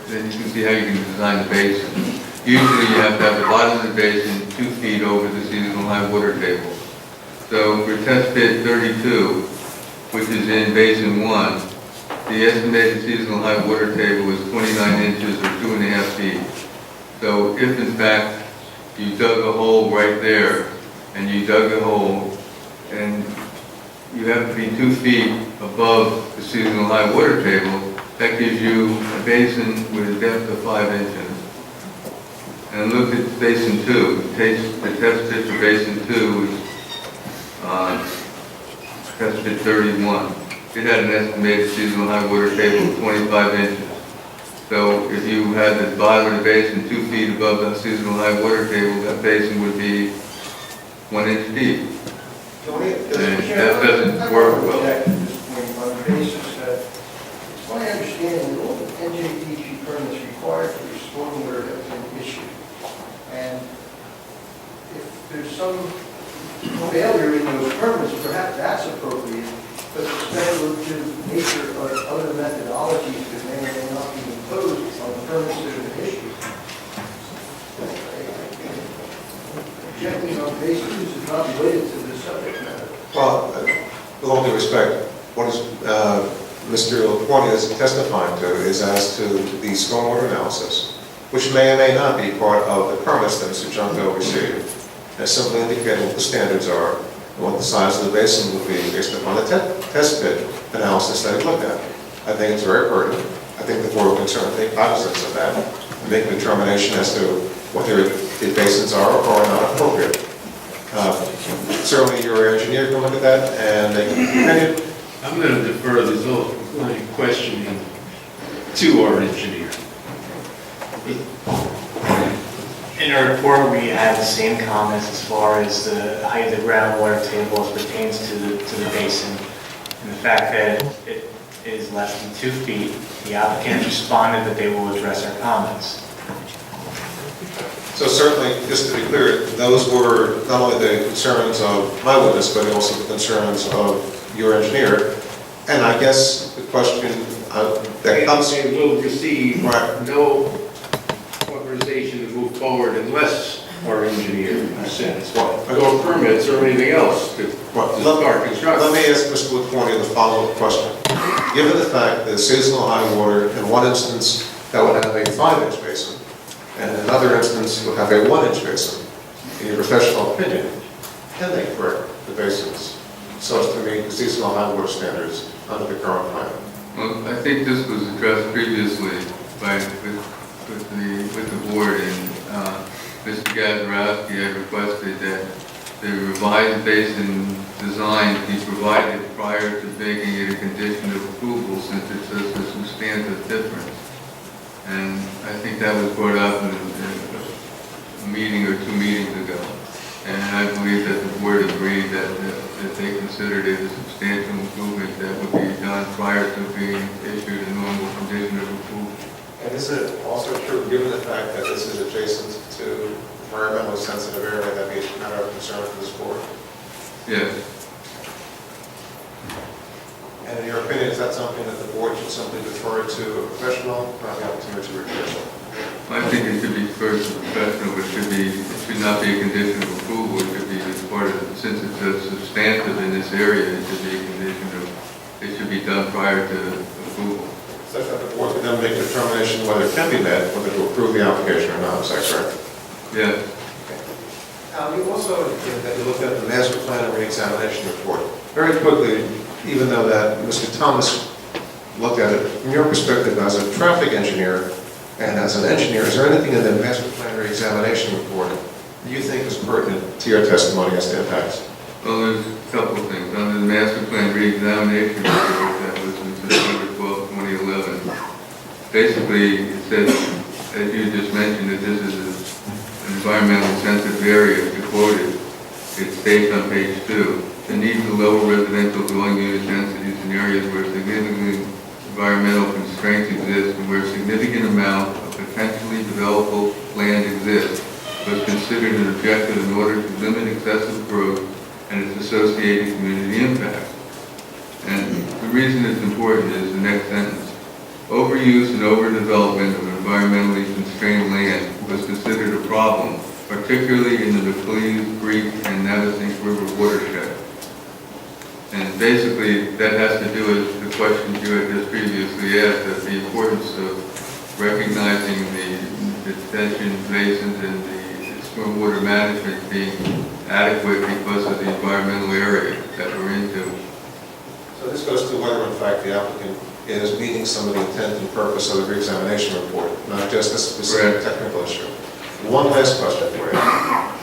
then you can see how you can design the basin. Usually you have to have the bottom of the basin 2 feet over the seasonal high water table. So for test pit 32, which is in basin 1, the estimated seasonal high water table is 29 inches or 2.5 feet. So if in fact you dug a hole right there, and you dug a hole, and you have to be 2 feet above the seasonal high water table, that gives you a basin with a depth of 5 inches. And look at basin 2. The test pit for basin 2 is test pit 31. It had an estimated seasonal high water table of 25 inches. So if you had the bottom of the basin 2 feet above the seasonal high water table, that basin would be 1 inch deep. And that doesn't work well. On the basis that, it's my understanding that all the NJDP permits required for stormwater have been issued. And if there's some failure in those permits, perhaps that's appropriate, but the speculative nature of other methodologies that may or may not be imposed on the permits that have been issued. Objecting on basis is not related to the subject matter. Well, with all due respect, what is Mr. LaPorte is testifying to is as to the stormwater analysis, which may or may not be part of the permits that Mr. John Doe received, and simply indicating what the standards are and what the size of the basin would be based upon the test pit analysis that he looked at. I think it's very pertinent. I think the board can certainly take cognizance of that and make a determination as to whether the basins are or are not appropriate. Certainly your engineer can look at that and make an opinion. I'm going to defer my questioning to our engineer. In our report, we have the same comments as far as the height of the groundwater table as pertains to the basin, and the fact that it is less than 2 feet. The applicant responded that they will address our comments. So certainly, just to be clear, those were not only the concerns of my witness, but also the concerns of your engineer. And I guess the question that comes... They will receive no authorization to move forward unless our engineer sends or permits or anything else to start construction. Let me ask Mr. LaPorte the follow-up question. Given the fact that seasonal high water, in one instance, that would have a 5-inch basin, and in another instance, would have a 1-inch basin, in your professional opinion, can they correct the basins so as to meet the seasonal high water standards under the current plan? Well, I think this was addressed previously with the board, and Mr. Gazarovski had requested that the revised basin design be provided prior to making it a condition of approval, since it's a substantive difference. And I think that was brought up in a meeting or 2 meetings ago. And I believe that the board agreed that they considered it a substantial improvement that would be done prior to being issued a normal condition of approval. And is it also true, given the fact that this is adjacent to environmentally sensitive area, that be a matter of concern for this board? Yes. And in your opinion, is that something that the board should simply defer to a professional, or have the opportunity to review? I think it should be first professional, but it should not be a condition of approval. It should be as part of, since it's a substantive in this area, it should be a condition of, it should be done prior to approval. Such that the board can then make a determination whether it can be met, whether to approve the application or not, is that correct? Yes. You also indicated that you looked at the master plan and re-examination report. Very quickly, even though that Mr. Thomas looked at it, from your perspective as a traffic engineer and as an engineer, is there anything in the master plan re-examination report that you think is pertinent to your testimony as to impacts? Well, there's a couple of things. Under the master plan re-examination report that was in September 12, 2011, basically it says, as you just mentioned, that this is an environmentally sensitive area, to quote it, it states on page 2, the need to lower residential dwelling unit densities in areas where significant environmental constraints exist and where a significant amount of potentially developable land exists was considered an objective in order to limit excessive growth and its associated community impact. And the reason it's important is the next sentence. Overuse and overdevelopment of environmentally constrained land was considered a problem, particularly in the McLean Creek and Navasink River watershed. And basically, that has to do with the questions you had just previously asked, of the importance of recognizing the detention basins and the stormwater management being adequate because of the environmental area that we're into. So this goes to whether, in fact, the applicant is meeting some of the intent and purpose of the reexamination report, not just a specific technical issue. One last question for you.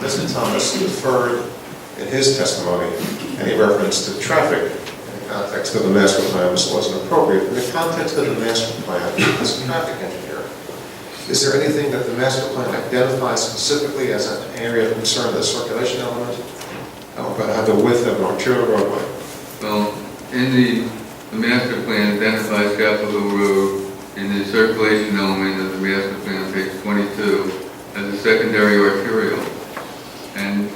Mr. Thomas deferred in his testimony any reference to traffic in the context of the master plan. This wasn't appropriate. In the context of the master plan, as a traffic engineer, is there anything that the master plan identifies specifically as an area of concern, the circulation element? How about the width of an arterial roadway? Well, in the master plan identifies Chapel Hill Road in the circulation element of the master plan on page 22 as a secondary arterial. And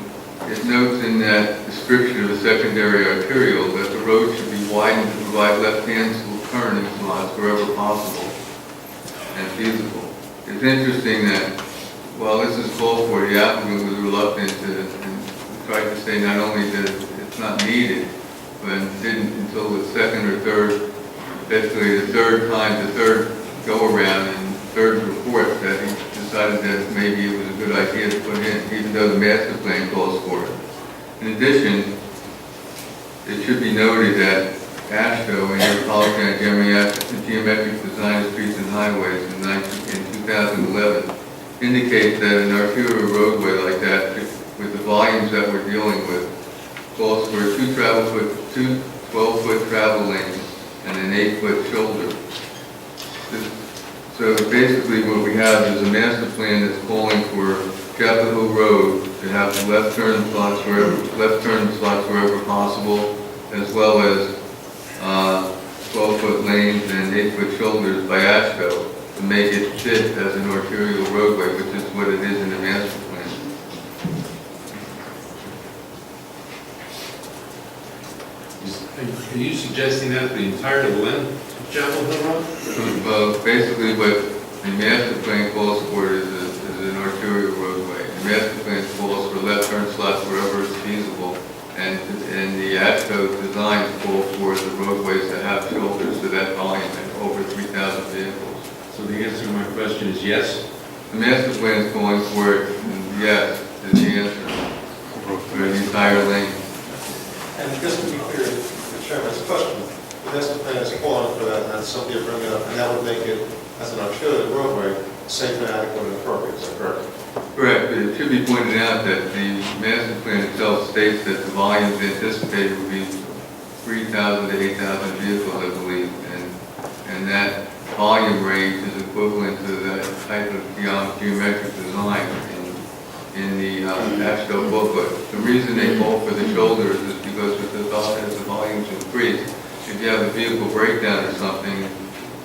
it notes in that description of a secondary arterial that the road should be widened to provide left-hand turning slots wherever possible and feasible. It's interesting that while this is called for, the applicant was reluctant to, and tried to say not only that it's not needed, but didn't until the second or third, basically the third time, the third go-around and third report that he decided that maybe it was a good idea to put in, even though the master plan calls for it. In addition, it should be noted that AASHTO in your policy on geometric design of streets and highways in 2011 indicates that an arterial roadway like that, with the volumes that we're dealing with, calls for two 12-foot travel lanes and an 8-foot shoulder. So basically what we have is a master plan that's calling for Chapel Hill Road to have left turn slots wherever possible, as well as 12-foot lanes and 8-foot shoulders by AASHTO to make it fit as an arterial roadway, which is what it is in the master plan. Are you suggesting that the entire length of Chapel Hill Road? Well, basically what the master plan calls for is an arterial roadway. The master plan calls for left turn slots wherever it's feasible, and the AASHTO designs call for the roadways to have shoulders to that volume and over 3,000 vehicles. So the answer to my question is yes? The master plan is calling for it, and yes, is the answer, for the entire lane. And just to be clear, the chairman's question, the master plan is calling for that, and somebody will bring it up, and that would make it, as an arterial roadway, safe and adequate and appropriate. Is that correct? Correct, but it should be pointed out that the master plan itself states that the volumes anticipated would be 3,000 to 8,000 vehicles, I believe, and that volume range is equivalent to that type of geometric design in the AASHTO booklet. The reason they call for the shoulders is because as the volumes increase, if you have a vehicle breakdown or something,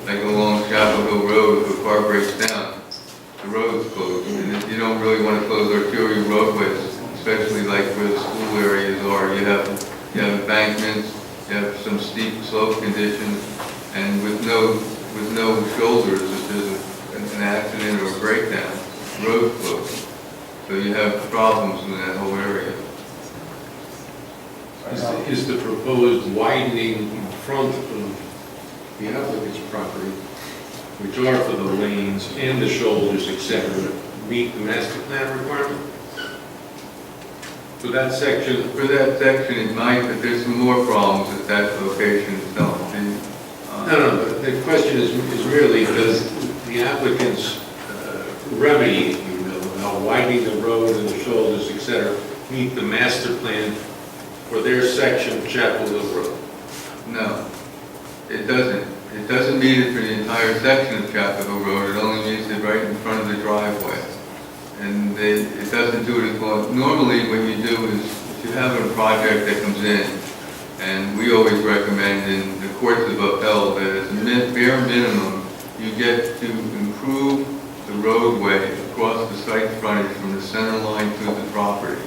like along Chapel Hill Road, if a car breaks down, the road's closed. And you don't really want to close arterial roadways, especially like where the school areas are. You have embankments, you have some steep slope conditions, and with no shoulders, if there's an accident or a breakdown, the road's closed. So you have problems in that whole area. Is the proposed widening in front of the applicant's property, which are for the lanes and the shoulders, etc., meet the master plan requirement? For that section, it might, but there's some more problems at that location itself. No, but the question is really, does the applicant's remedy, if you will, about widening the road and the shoulders, etc., meet the master plan for their section of Chapel Hill Road? No, it doesn't. It doesn't meet it for the entire section of Chapel Hill Road. It only meets it right in front of the driveway. And it doesn't do it as well. Normally what you do is, if you have a project that comes in, and we always recommend, and the courts have upheld, that as a bare minimum, you get to improve the roadway across the site frontage from the center line to the property.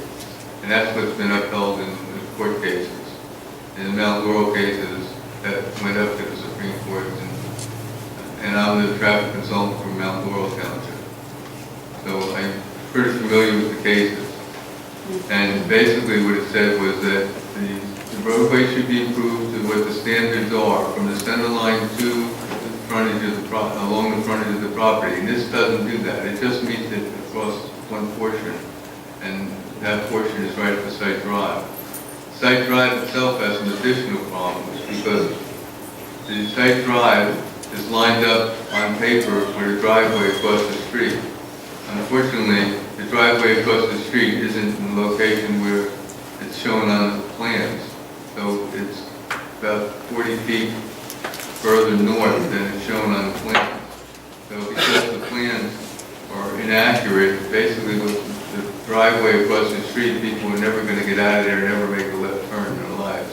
And that's what's been upheld in the court cases. In the Mount Laurel cases, that went up to the Supreme Court, and I'm the traffic consultant for Mount Laurel Township. So I'm pretty familiar with the cases. And basically what it said was that the roadway should be improved to what the standards are from the center line to the frontage of the along the frontage of the property. And this doesn't do that. It just meets it across one portion. And that portion is right at the site drive. Site drive itself has some additional problems because the site drive is lined up on paper with a driveway across the street. Unfortunately, the driveway across the street isn't in the location where it's shown on the plans. So it's about 40 feet further north than it's shown on the plans. So because the plans are inaccurate, basically the driveway across the street, people are never going to get out of there and never make a left turn in their lives.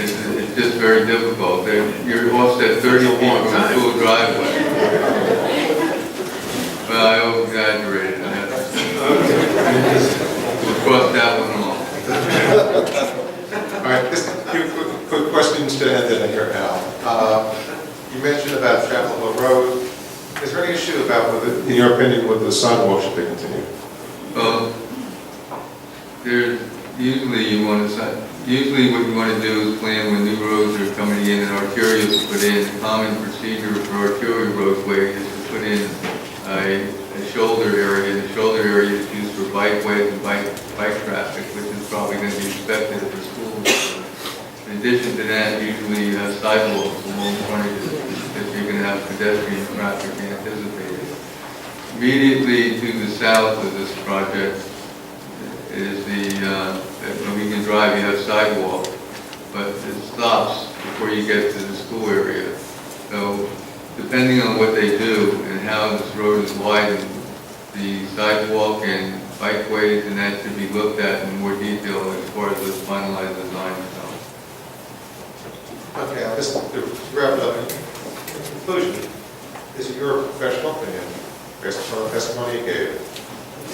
It's just very difficult. You're offset 30 feet from a full driveway. Well, I over-exaggerated. We'll cross that one off. All right, just a few quick questions to end in here, Al. You mentioned about Chapel Hill Road. Is there any issue about, in your opinion, whether the sidewalk should be continued? Well, usually what you want to do is plan when new roads are coming in and arterials are put in. The common procedure for arterial roadway is to put in a shoulder area. The shoulder area is used for bikeways and bike traffic, which is probably going to be expected at the schools. In addition to that, usually you have sidewalks along frontages because you're going to have pedestrian traffic anticipated. Immediately to the south of this project is when we can drive, you have sidewalk, but it stops before you get to the school area. So depending on what they do and how this road is widened, the sidewalk and bikeways and that should be looked at in more detail as far as the finalized design is done. Okay, I'll just wrap it up. In conclusion, this is your professional opinion, based on the testimony you gave,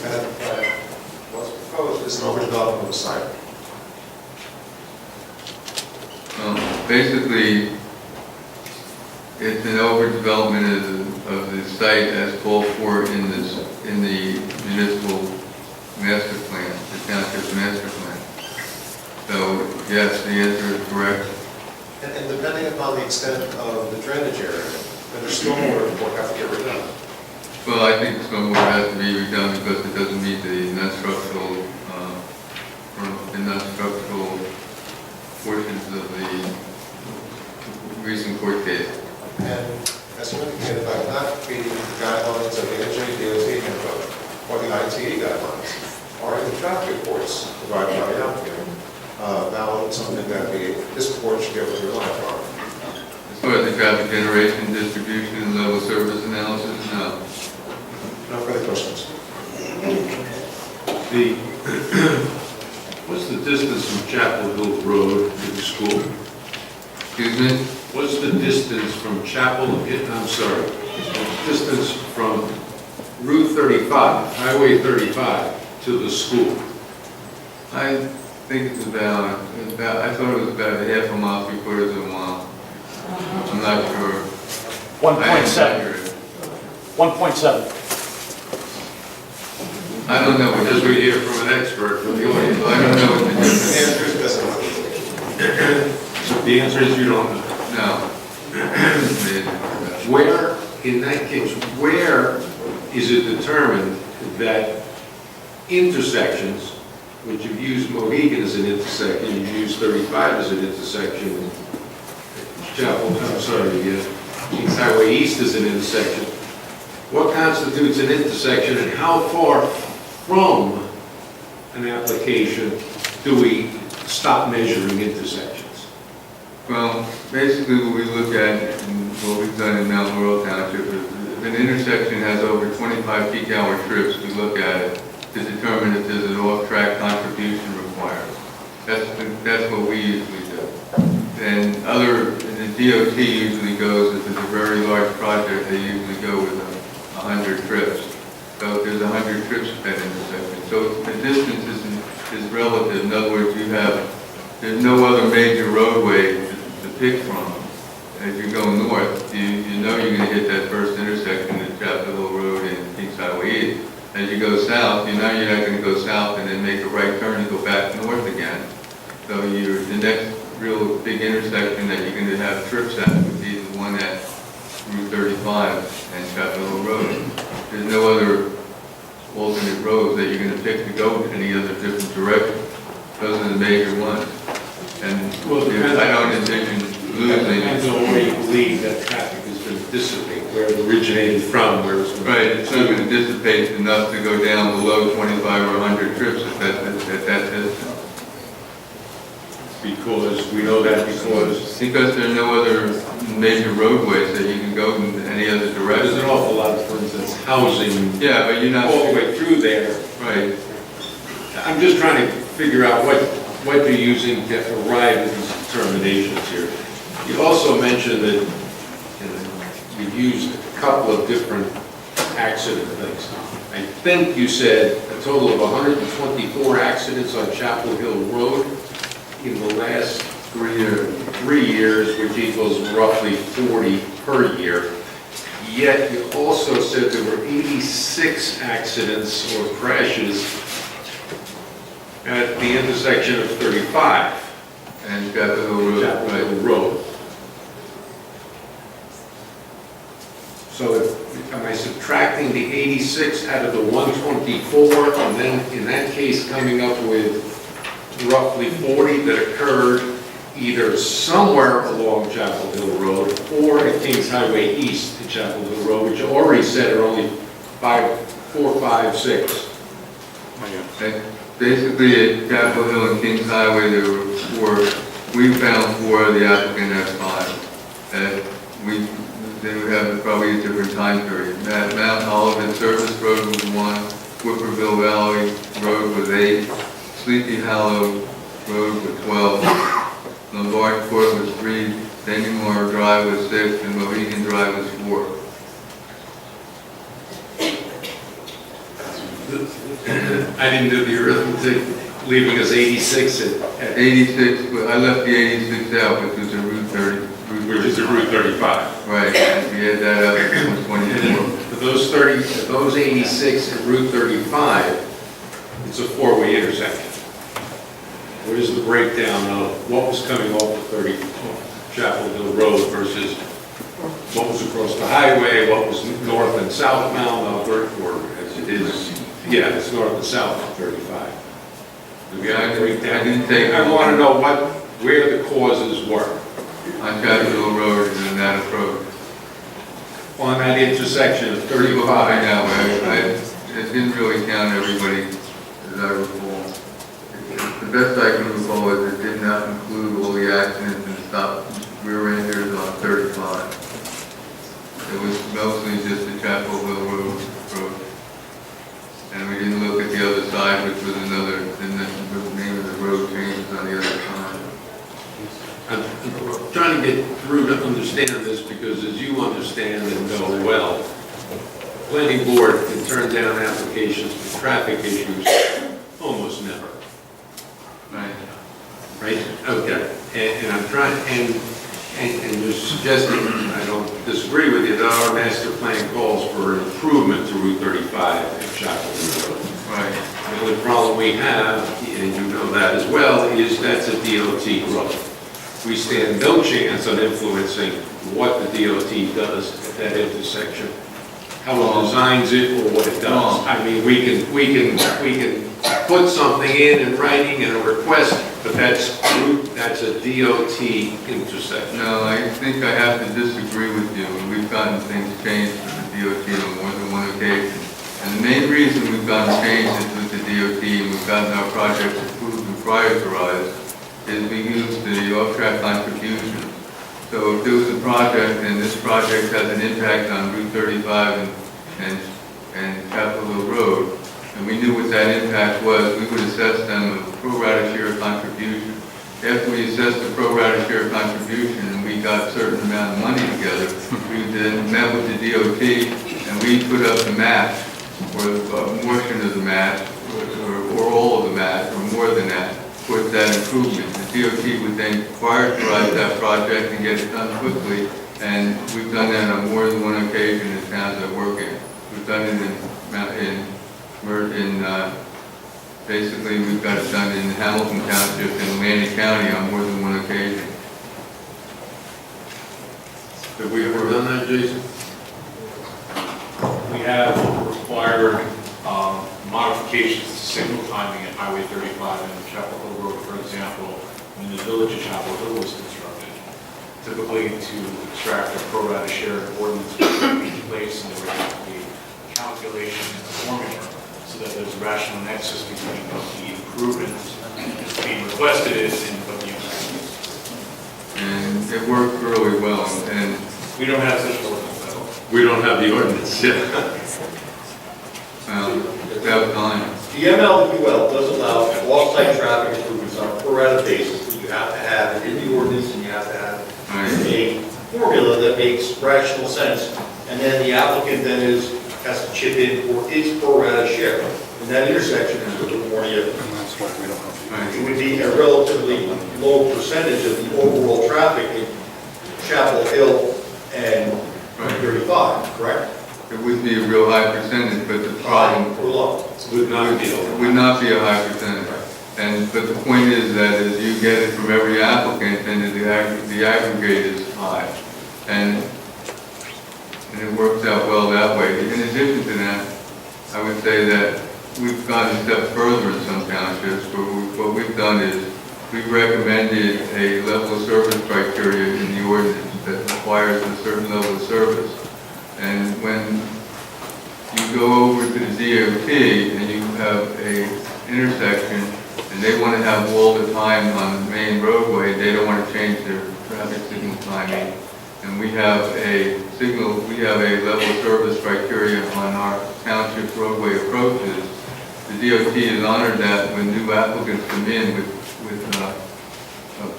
and what's proposed is an overdevelopment of the site. Basically, it's an overdevelopment of the site as called for in the municipal master plan, the township master plan. So yes, the answer is correct. And depending upon the extent of the drainage area, then the stormwater will have to get redone. Well, I think the stormwater has to be redone because it doesn't meet the non-structural portions of the recent court case. And as you indicated, by not meeting the guidelines of the NJDOT handbook or the ITE guidelines, or in the traffic reports provided by the applicant, valid something that this board should be able to rely upon. As far as the traffic generation, distribution, and level service analysis, no. No further questions. What's the distance from Chapel Hill Road to the school? Excuse me? What's the distance from distance from Route 35, Highway 35 to the school? I think it's about, I thought it was about a half a mile, 3/4 of a mile. I'm not sure. 1.7. 1.7. I don't know. As we hear from an expert from the audience. I don't know what the difference The answer is doesn't. So the answer is you don't know. No. Where, in that case, where is it determined that intersections, which you've used Mohegan as an intersection, you've used 35 as an intersection, East Highway East is an intersection. What constitutes an intersection and how far from an application do we stop measuring intersections? Well, basically what we look at and what we've done in Mount Laurel Township is if an intersection has over 25 peak hour trips, we look at it to determine if there's an off-track contribution required. That's what we usually do. And the DOT usually goes, if it's a very large project, they usually go with 100 trips. So if there's 100 trips at that intersection. So the distance is relative. In other words, there's no other major roadway to pick from. As you go north, you know you're going to hit that first intersection at Chapel Hill Road and Kings Highway East. As you go south, you know you're not going to go south and then make a right turn and go back north again. So the next real big intersection that you're going to have trips at would be the one at Route 35 and Chapel Hill Road. There's no other alternate roads that you're going to pick to go in any other different direction. Those are the major ones. And I don't envision losing. Depends on where you believe that traffic is going to dissipate, where it originated from, where it's going to... Right, it's not going to dissipate enough to go down below 25 or 100 trips at that distance. Because we know that because there are no other major roadways that you can go in any other direction. there's an awful lot of, for instance, housing. Yeah, but you're not all the way through there. Right. I'm just trying to figure out what you're using to arrive at these determinations here. You also mentioned that you've used a couple of different accident things. I think you said a total of 124 accidents on Chapel Hill Road in the last 3 years, which equals roughly 40 per year. Yet you also said there were 86 accidents or crashes at the intersection of 35 and Chapel Hill Road. Chapel Hill Road. So am I subtracting the 86 out of the 124, and then in that case coming up with roughly 40 that occurred either somewhere along Chapel Hill Road or at Kings Highway East to Chapel Hill Road, which you already said are only 4, 5, 6. And basically at Chapel Hill and Kings Highway there were 4. We found 4, the applicant had 5. And they would have probably a different time period. Mount Olivet Service Road was 1, Whipperville Valley Road was 8, Sleepy Hollow Road was 12, Lombard Court was 3, Dennymore Drive was 6, and Mohegan Drive was 4. I didn't do the arithmetic, leaving us 86 at 86, but I left the 86 out, which was a Route 30. Which is a Route 35. Right, and we had that up at 124. For those 86 at Route 35, it's a 4-way intersection. What is the breakdown of what was coming off of Chapel Hill Road versus what was across the highway, what was north and southbound, or as it is, yeah, it's north and south of 35. Do we have a breakdown? I want to know where the causes were. On Chapel Hill Road and then that approach. On that intersection of 35. I didn't really count everybody as I recall. The best I can recall is it did not include all the accidents and stop rear-enders on 35. It was mostly just the Chapel Hill Road approach. And we didn't look at the other side, which was another, the name of the road changes on the other side. I'm trying to get through to understand this because as you understand and know well, planning board can turn down applications for traffic issues almost never. Right. Right? Okay. And I'm trying, and you're suggesting, I don't disagree with you, that our master plan calls for an improvement to Route 35 at Chapel Hill Road. Right. The only problem we have, and you know that as well, is that's a DOT road. We stand no chance on influencing what the DOT does at that intersection, how it designs it or what it does. I mean, we can put something in writing and a request, but that's a DOT intersection. No, I think I have to disagree with you. We've gotten things changed with the DOT on more than one occasion. And the main reason we've gotten changes with the DOT and we've gotten our projects approved and prioritized is we use the off-track contribution. So if there was a project and this project has an impact on Route 35 and Chapel Hill Road, and we knew what that impact was, we would assess them a pro rata share contribution. After we assessed the pro rata share contribution and we got a certain amount of money together, we then met with the DOT and we put up the match, or a portion of the match, or all of the match, or more than that, towards that improvement. The DOT would then prioritize that project and get it done quickly, and we've done that on more than one occasion in towns I work in. We've done it basically we've got it done in Hamilton Township and Atlantic County on more than one occasion. Have we ever done that, Jason? We have required modifications to signal timing at Highway 35 and Chapel Hill Road, for example, when the village of Chapel Hill was constructed. Typically, to extract a pro rata share ordinance in place, and there would have to be a calculation and a formula so that there's a rational nexus between what the improvement that's being requested is and what the impact is. And it worked really well, and we don't have such ordinance at all. We don't have the ordinance yet. About time. The MLWL does allow off-site traffic improvements on a pro rata basis, but you have to have it in the ordinance and you have to have a formula that makes rational sense. And then the applicant then has to chip in for its pro rata share. And that intersection is what the warning is. It would be a relatively low percentage of the overall traffic in Chapel Hill and 35, correct? It would be a real high percentage, but the problem would not be a high percentage. But the point is that as you get it from every applicant, then the aggregate is high. And it works out well that way. In addition to that, I would say that we've gone a step further in some townships, where what we've done is we've recommended a level of service criteria in the ordinance that requires a certain level of service. And when you go over to the DOT and you have a intersection and they want to have all the time on the main roadway, they don't want to change their traffic signal timing. And we have a level of service criteria on our township roadway approaches. The DOT has honored that when new applicants come in with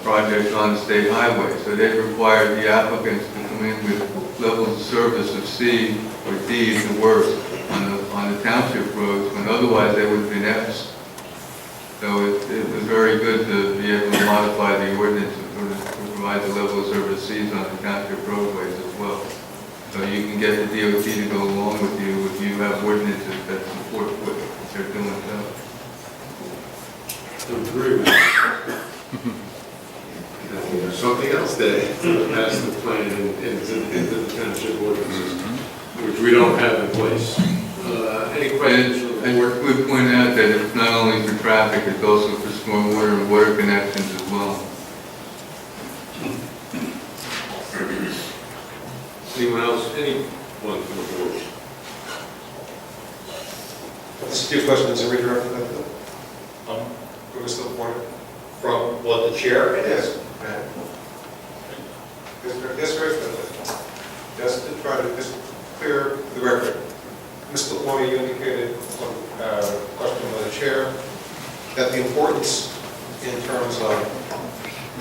projects on the state highway. So they've required the applicants to come in with levels of service of C or D at the worst on the township roads, when otherwise they would have been Fs. So it was very good to be able to modify the ordinance to provide the level of service Cs on the township roadways as well. So you can get the DOT to go along with you if you have ordinances that support what they're doing. Agree with that. There's something else that has the plan into the township ordinances, which we don't have in place. Any questions? And we point out that it's not only for traffic, it's also for stormwater and water connections as well. Anyone else? Anyone from the board? This is 2 questions in redirect from Mr. LaPorta. From what the chair? It is. Just to try to clear the record. Mr. LaPorta, you indicated some question by the chair that the importance in terms of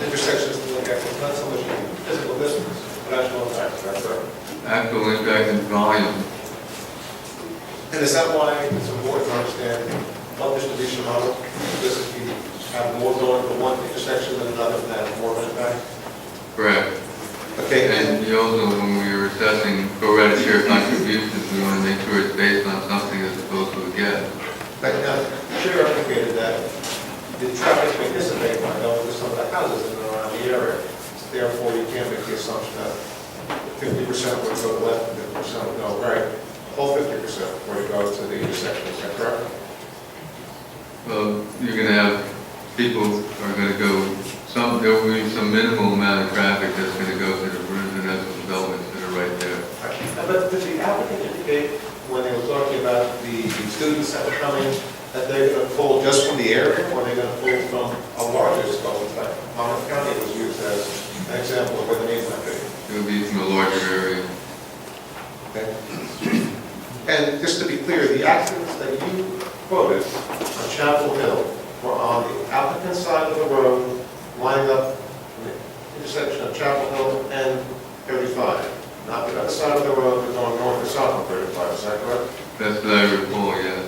intersections to look at is not so much physical distance, but actual impact. Is that correct? Actual impact and volume. And is that why it's important to understand what distribution model? This is you have more going for one intersection than another, and have more of an impact? Correct. Okay. And you also, when we were assessing pro rata share contributions, we want to make sure it's based on something as opposed to a guess. But now, the chair indicated that the traffic may dissipate by going to some of the houses in and around the area. Therefore, you can't make the assumption that 50% would go left and 50% would go right. All 50% would go to the intersection. Is that correct? Well, you're going to have people are going to go, there will be some minimal amount of traffic that's going to go to the residential developments that are right there. But did the applicant indicate when they were talking about the students that were coming, that they're going to pull just from the area, or they're going to pull from a larger scope? Like Monmouth County was used as an example of where the need might be. It will be from a larger area. Okay. And just to be clear, the accidents that you quoted on Chapel Hill were on the applicant side of the road, lined up in the intersection of Chapel Hill and 35. Not the other side of the road, but going north or south on 35, is that correct? That's what I recall, yeah.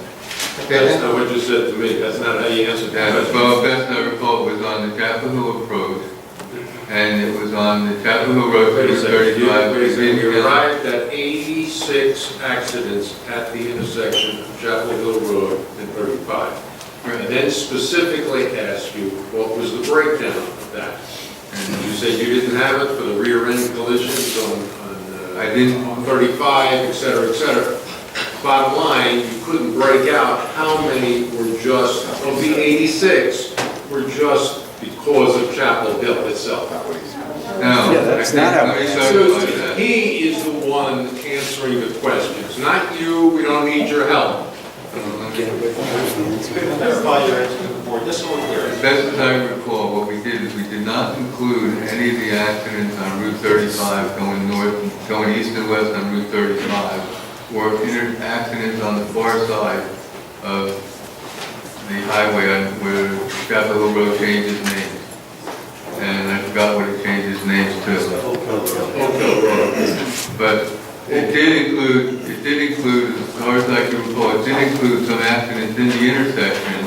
That's not what you said to me, that's not how you answered that question. Well, best I recall was on the Chapel Hill approach, and it was on the Chapel Hill Road Wait a to second, 35. you arrived at 86 accidents at the intersection of Chapel Hill Road and 35. And then specifically asked you, what was the breakdown of that? And you said you didn't have it for the rear end collisions I didn't. on 35, et cetera, et cetera. Bottom line, you couldn't break out how many were just, of the 86, were just because of Chapel Hill itself. No, Yeah, that's not how let me it clarify is. that. He is the one answering the questions, not you. We don't need your help. Clarify your answer to the board, just so we're clear. As best as I recall, what we did is we did not include any of the accidents on Route 35 going north, going east and west on Route 35, or accidents on the far side of the highway where Chapel Hill Road changes names. And I forgot what it changes names to. But it did include, as far as I can recall, it did include some accidents in the intersection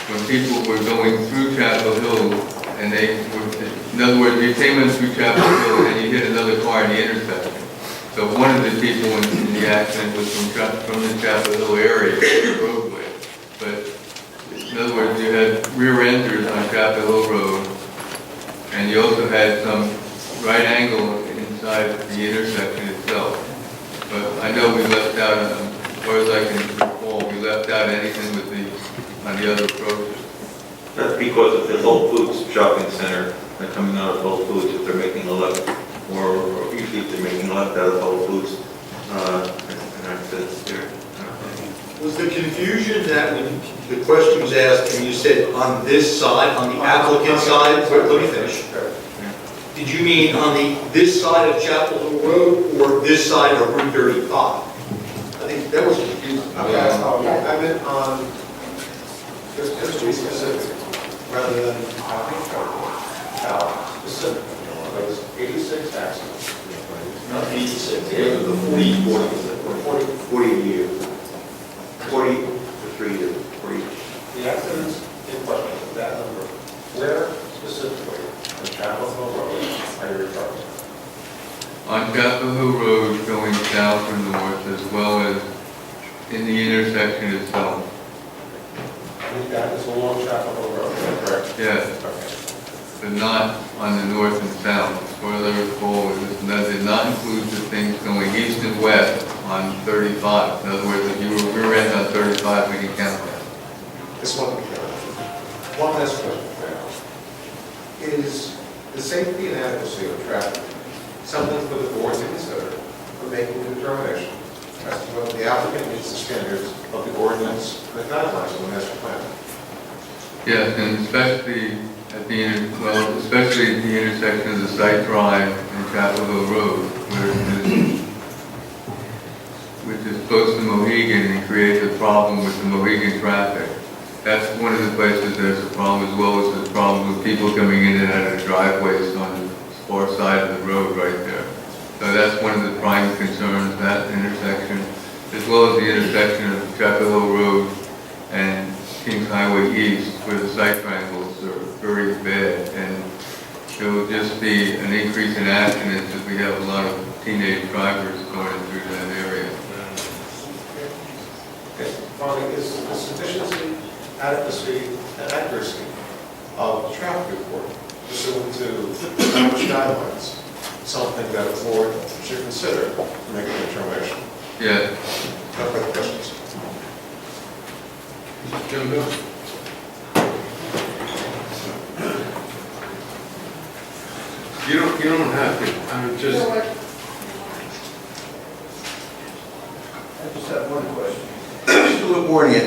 when people were going through Chapel Hill and they were, in other words, you came in through Chapel Hill and you hit another car in the intersection. So one of the people in the accident was from the Chapel Hill area, the roadway. But in other words, you had rear enders on Chapel Hill Road, and you also had some right angle inside the intersection itself. But I know we left out, as far as I can recall, we left out anything with on the other approaches. That's because of the Whole Foods shopping center, they're coming out of Whole Foods, if they're making a left, or usually if they're making a left out of Whole Foods, and accidents there. Was the confusion that when the question was asked and you said on this side, on the applicant side, let me finish. Did you mean on this side of Chapel Hill Road or this side of Route 35? I think that was confusing. I meant on, just to be specific, rather than specific. It was 86 accidents. Not 86, it was the 40 a year. 40 for 3 years, 40. The accidents in question, that number, where specifically on Chapel Hill Road are you referring to? On Chapel Hill Road going south or north, as well as in the intersection itself. I think that is along Chapel Hill Road, is that correct? Yes, Okay. but not on the north and south. As far as I recall, that did not include the things going east and west on 35. In other words, if you were rear end on 35, we can count that. Just want to be clear. One last question. Is the safety and adequacy of traffic something for the board to consider for making a determination as to whether the applicant meets the standards of the ordinance and the guidelines of the master plan? Yes, and especially at especially at the intersection of the Site Drive and Chapel Hill Road, which is close to Mohegan and creates a problem with the Mohegan traffic. That's one of the places there's a problem, as well as the problem with people coming in and out of the driveways on the far side of the road right there. So that's one of the prime concerns, that intersection, as well as the intersection of Chapel Hill Road and Kings Highway East, where the site triangles are very bad, and there will just be an increase in accidents if we have a lot of teenage drivers going through that area. Okay. Finally, is the sufficiency, adequacy, and accuracy of the traffic report pursuant to established guidelines something that a board should consider to make a determination? Yeah. No further questions. Jim, go. You don't have to, I mean, just. I just have one question. Mr. Labornia,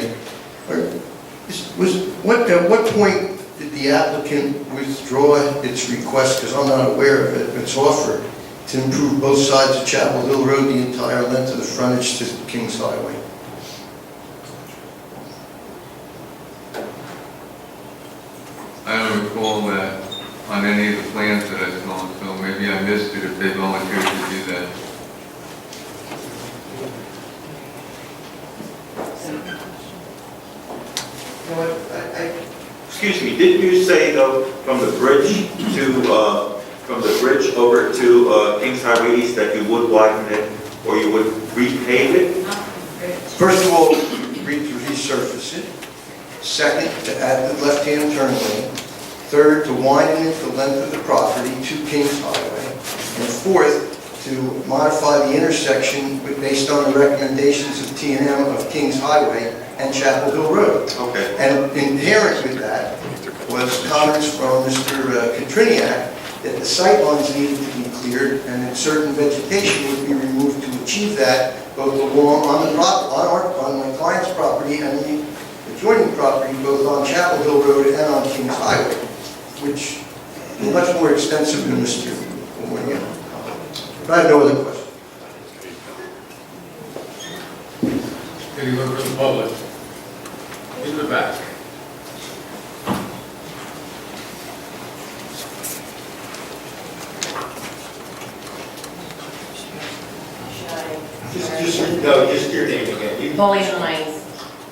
at what point did the applicant withdraw its request, because I'm not aware of it, its offer to improve both sides of Chapel Hill Road, the entire length of the frontage to Kings Highway? on any of the plans that I saw, so maybe I missed it if they volunteered to do that. Excuse me, didn't you say though, from the bridge over to Kings Highway East that you would widen it or you would repave it? First of all, resurface it. Second, to add the left-hand turn lane. Third, to widen it the length of the property to Kings Highway. And fourth, to modify the intersection based on the recommendations of T&M of Kings Highway and Chapel Hill Road. Okay. And inherent with that was comments from Mr. Katriniak that the sight lines needed to be cleared and that certain vegetation would be removed to achieve that, both along on my client's property and the adjoining property, both on Chapel Hill Road and on Kings Highway, which is much more extensive than Mr. William. But I have no other questions. Any member of the public? In the back. Just your name again. You- Pauline Hines.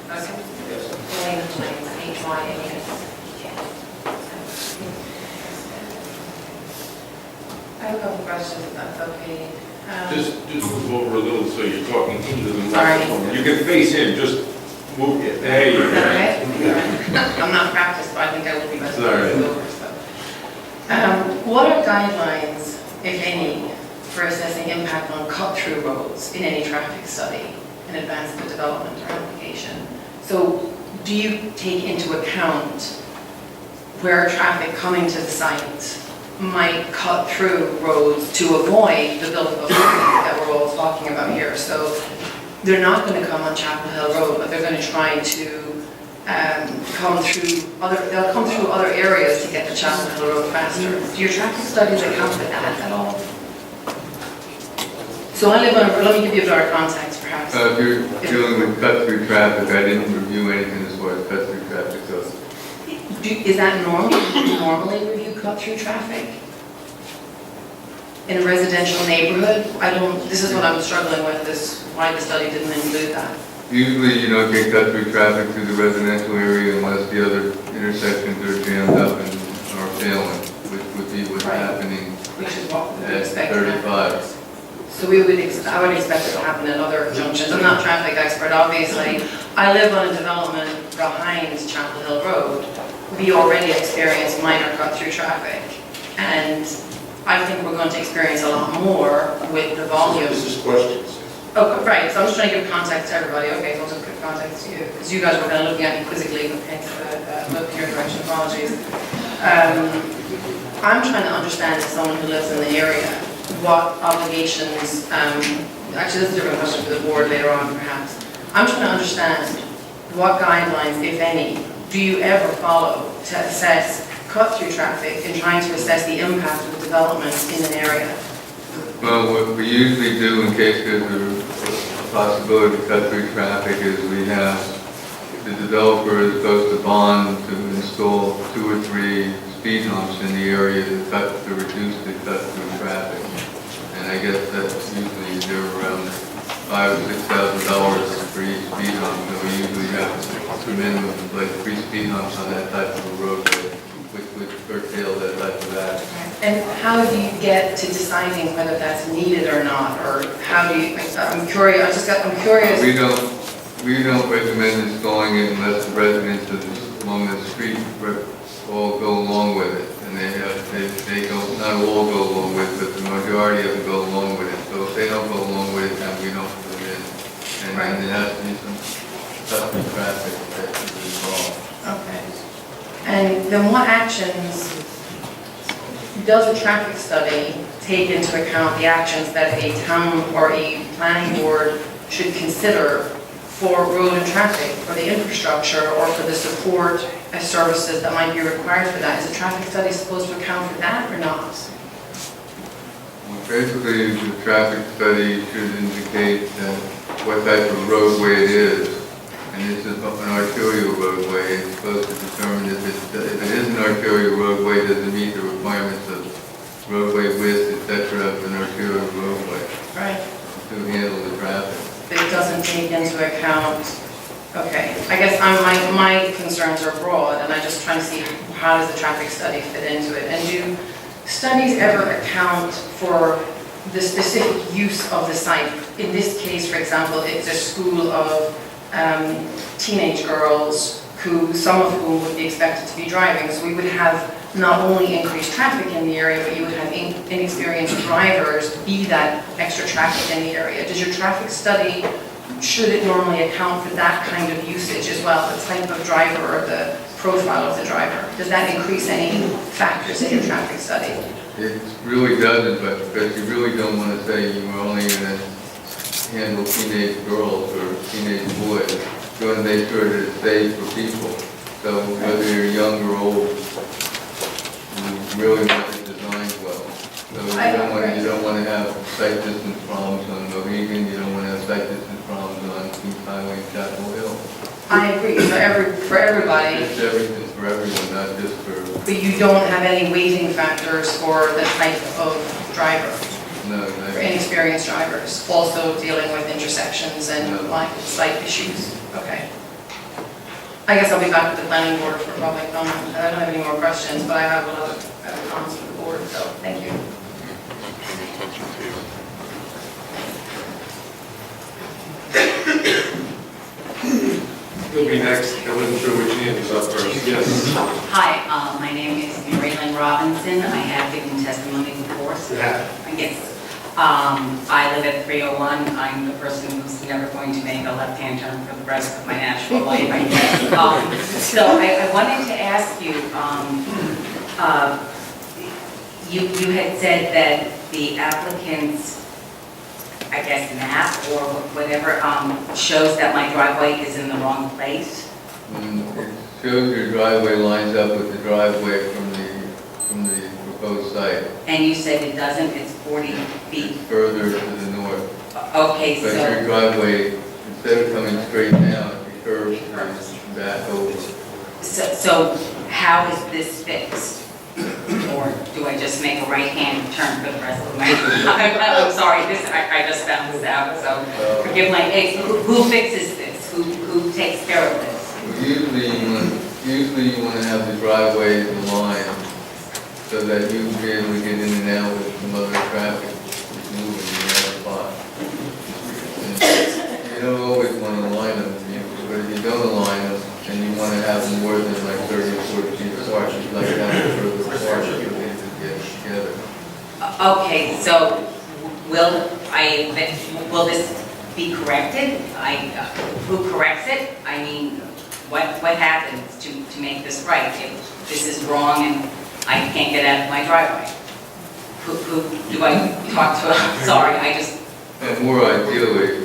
Pauline Hines, H-Y-N-E-S. I have a couple questions, if that's okay. Just move over a little so you're talking into the Sorry. microphone. You can face him, just move it. There you Is go. that okay? I'm not practiced, but I think I will be better. It's all right. Over, so. What are guidelines, if any, for assessing impact on cut-through roads in any traffic study in advance of the development or application? So do you take into account where traffic coming to the site might cut through roads to avoid the buildup of traffic that we're all talking about here? So they're not going to come on Chapel Hill Road, but they're going to try to they'll come through other areas to get to Chapel Hill Road faster. Do your traffic studies account for that at all? So I live on, let me give you a better context perhaps. If you're dealing with cut-through traffic, I didn't review anything as far as cut-through traffic goes. Is that normal? Do you normally review cut-through traffic? In a residential neighborhood? This is what I'm struggling with, why the study didn't include that. Usually you don't get cut-through traffic through the residential area unless the other intersections are jammed up and are failing, which would be what's happening Which is what we at expect. 35. So I would expect it to happen at other junctions. I'm not a traffic expert, obviously. I live on a development behind Chapel Hill Road. We already experience minor cut-through traffic. And I think we're going to experience a lot more with the volume. This is questions. Oh, right, so I'm just trying to give context to everybody. Okay, so I'll just give context to you, because you guys were kind of looking at me quizzically, hence looking your direction, apologies. I'm trying to understand, as someone who lives in the area, what obligations, actually this is a different question for the board later on perhaps. I'm trying to understand what guidelines, if any, do you ever follow to assess cut-through traffic in trying to assess the impact of development in an area? Well, what we usually do in case there's a possibility to cut through traffic is we have the developer is supposed to bond to install 2 or 3 speed humps in the area to reduce the cut-through traffic. And I guess that's usually they're around $5,000 or $6,000 for each speed hump. So we usually have a minimum of like 3 speed humps on that type of a roadway, which would curtail that type of action. And how do you get to deciding whether that's needed or not, or how do you? I'm curious. I'm curious. We don't recommend installing it unless the residents along the street all go along with it, and they don't not all go along with it, but the majority of them go along with it. So if they don't go along with it, then we don't put it in, and then there has to be some cut-through traffic that is involved. Okay. And then what actions does a traffic study take into account the actions that a town or a planning board should consider for road and traffic, for the infrastructure, or for the support services that might be required for that? Is a traffic study supposed to account for that or not? Well, basically, the traffic study should indicate what type of roadway it is, and it's an arterial roadway, it's supposed to determine if it is an arterial roadway, does it meet the requirements of roadway width, et cetera, of an arterial roadway Right. to handle the traffic. But it doesn't take into account, okay, I guess my concerns are broad, and I'm just trying to see how does the traffic study fit into it? And do studies ever account for the specific use of the site? In this case, for example, it's a school of teenage girls who, some of whom would be expected to be driving, so we would have not only increased traffic in the area, but you would have inexperienced drivers be that extra traffic in the area. Does your traffic study, should it normally account for that kind of usage as well, the type of driver or the profile of the driver? Does that increase any factors in your traffic study? It really doesn't, but because you really don't want to say you are only going to handle teenage girls or teenage boys. You want to make sure that it's safe for people. So whether you're young or old, you really want it designed well. So you don't want to have sight distance problems on Mohegan, you don't want to have sight distance problems on East Highway and Chapel Hill. I agree, for everybody, It's everything for everyone, not just for, but you don't have any weighting factors for the type of driver, no, for inexperienced drivers, also dealing with intersections and like site issues. Okay. I guess I'll be back to the planning board for public comment. I don't have any more questions, but I have a lot of comments for the board, so thank you. You'll be next. I wasn't sure which hand was up first. Yes. Hi, my name is Marilyn Robinson. I have given testimony before, so I guess I live at 301. I'm the person who's never going to make a left-hand turn for the rest of my natural life, I guess. So I wanted to ask you, you had said that the applicant's, I guess, map or whatever shows that my driveway is in the wrong place. it shows your driveway lines up with the driveway from the proposed site. And you said it doesn't, it's 40 feet. Further to the north. Okay, But so, your driveway, instead of coming straight down, it curves back over. so how is this fixed? Or do I just make a right-hand turn for the rest of my life? I'm sorry, I just found this out, so forgive my ignorance. Who fixes this? Who takes care of this? Well, usually you want to have the driveway aligned so that you can be able to get in and out with some other traffic moving in the other spot. And you don't always want to align them, but if you don't align them, and you want to have more than like 30 or 40 feet apart, you'd like to have them further apart so they can get together. Okay, so will this be corrected? Who corrects it? I mean, what happens to make this right? If this is wrong and I can't get out of my driveway, who do I talk to? Sorry, I just... And more ideally,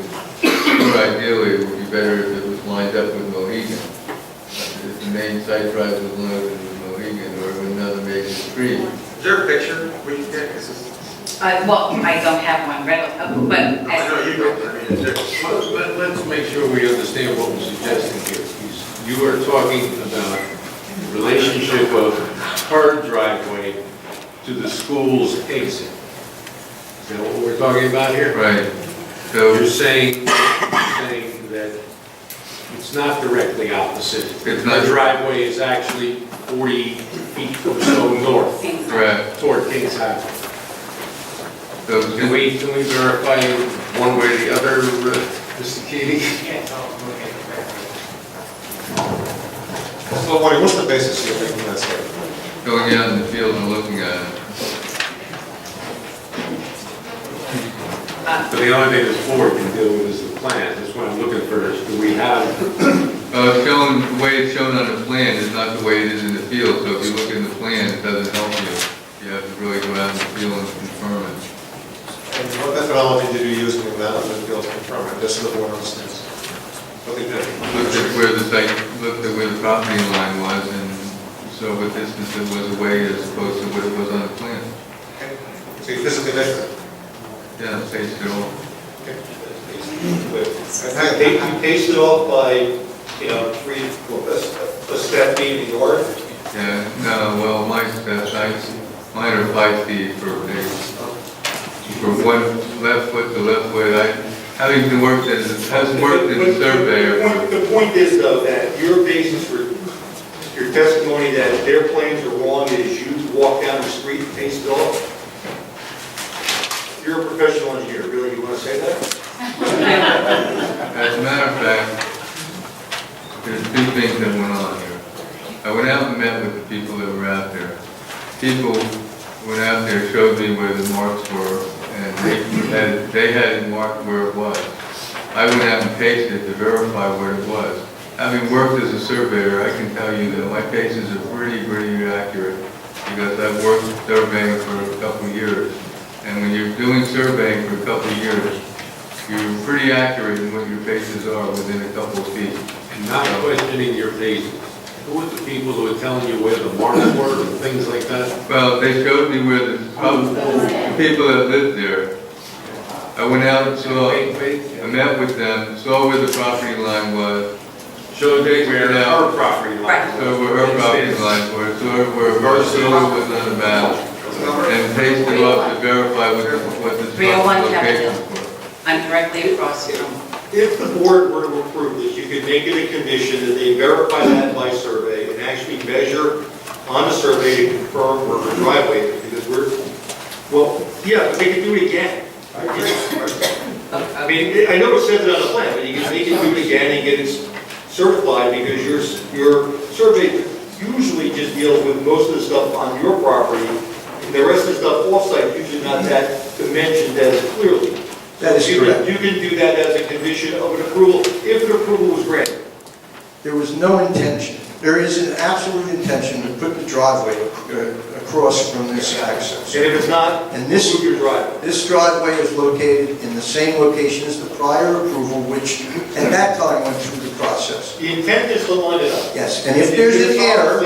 it would be better if it was lined up with Mohegan. If the main site drive was loaded with Mohegan or with another major street. Is there a picture we can get? well, I don't have one ready, but... No, you don't. I mean, Let's make sure we understand what we're suggesting here. You are talking about the relationship of her driveway to the school's exit. Is that what we're talking about here? Right. So You're saying that it's not directly opposite. It's not. The driveway is actually 40 feet or so north. Correct. Toward Kings Highway. So Can we verify one way or the other, Mr. Keating? So, Marty, what's the basis you're making that statement? going out in the field and looking at it. But the only thing this board can do is the plan. That's what I'm looking for. Do we have? Shown, the way it's shown on the plan is not the way it is in the field. So if you look in the plan, it doesn't help you. You have to really go out in the field and confirm it. And what methodology did you use when you went out in the field to confirm it? Just so the board understands. What they did. Looked at where the site, looked at where the property line was, and so what distance it was away as opposed to what it was on the plan. Okay. So you physically measured it? Yeah, paced it all. Okay. You paced it off by you know, a step being the yard. Yeah, no, well, mine are 5 feet for one left foot to left foot. Having been worked as a surveyor. The point is though, that your basis for your testimony that their plans are wrong is you walk down the street and pace it off. You're a professional engineer, really, you want to say that? As a matter of fact, there's 2 things that went on here. I went out and met with the people that were out there. People went out there, showed me where the marks were, and they had it marked where it was. I went out and paced it to verify where it was. Having worked as a surveyor, I can tell you that my paces are pretty accurate, because I've worked surveying for a couple of years. And when you're doing surveying for a couple of years, you're pretty accurate in what your paces are within a couple of feet. And not questioning your paces. Who were the people who were telling you where the marks were and things like that? Well, they showed me where the people that lived there. I went out and saw, I met with them, saw where the property line was. Showed where her property line was. So where her property lines were, saw where her solar was on the map, and pasted off to verify what the 301 locations were. I'm directly across from. If the board were to approve this, you could make it a condition that they verify that by survey and actually measure on the survey to confirm where the driveway is, because well, yeah, but they can do it again. I mean, I know it says it on the plan, but they can do it again and get it certified, because your survey usually just deals with most of the stuff on your property, and the rest of the stuff off-site usually not that dimensioned as clearly. That is correct. You can do that as a condition of an approval, if an approval was granted. There was no intention. There is an absolute intention to put the driveway across from this access. And if it's not, and this, move your driveway. This driveway is located in the same location as the prior approval, which at that time went through the process. The intent is to line it up. Yes, and if there's an error,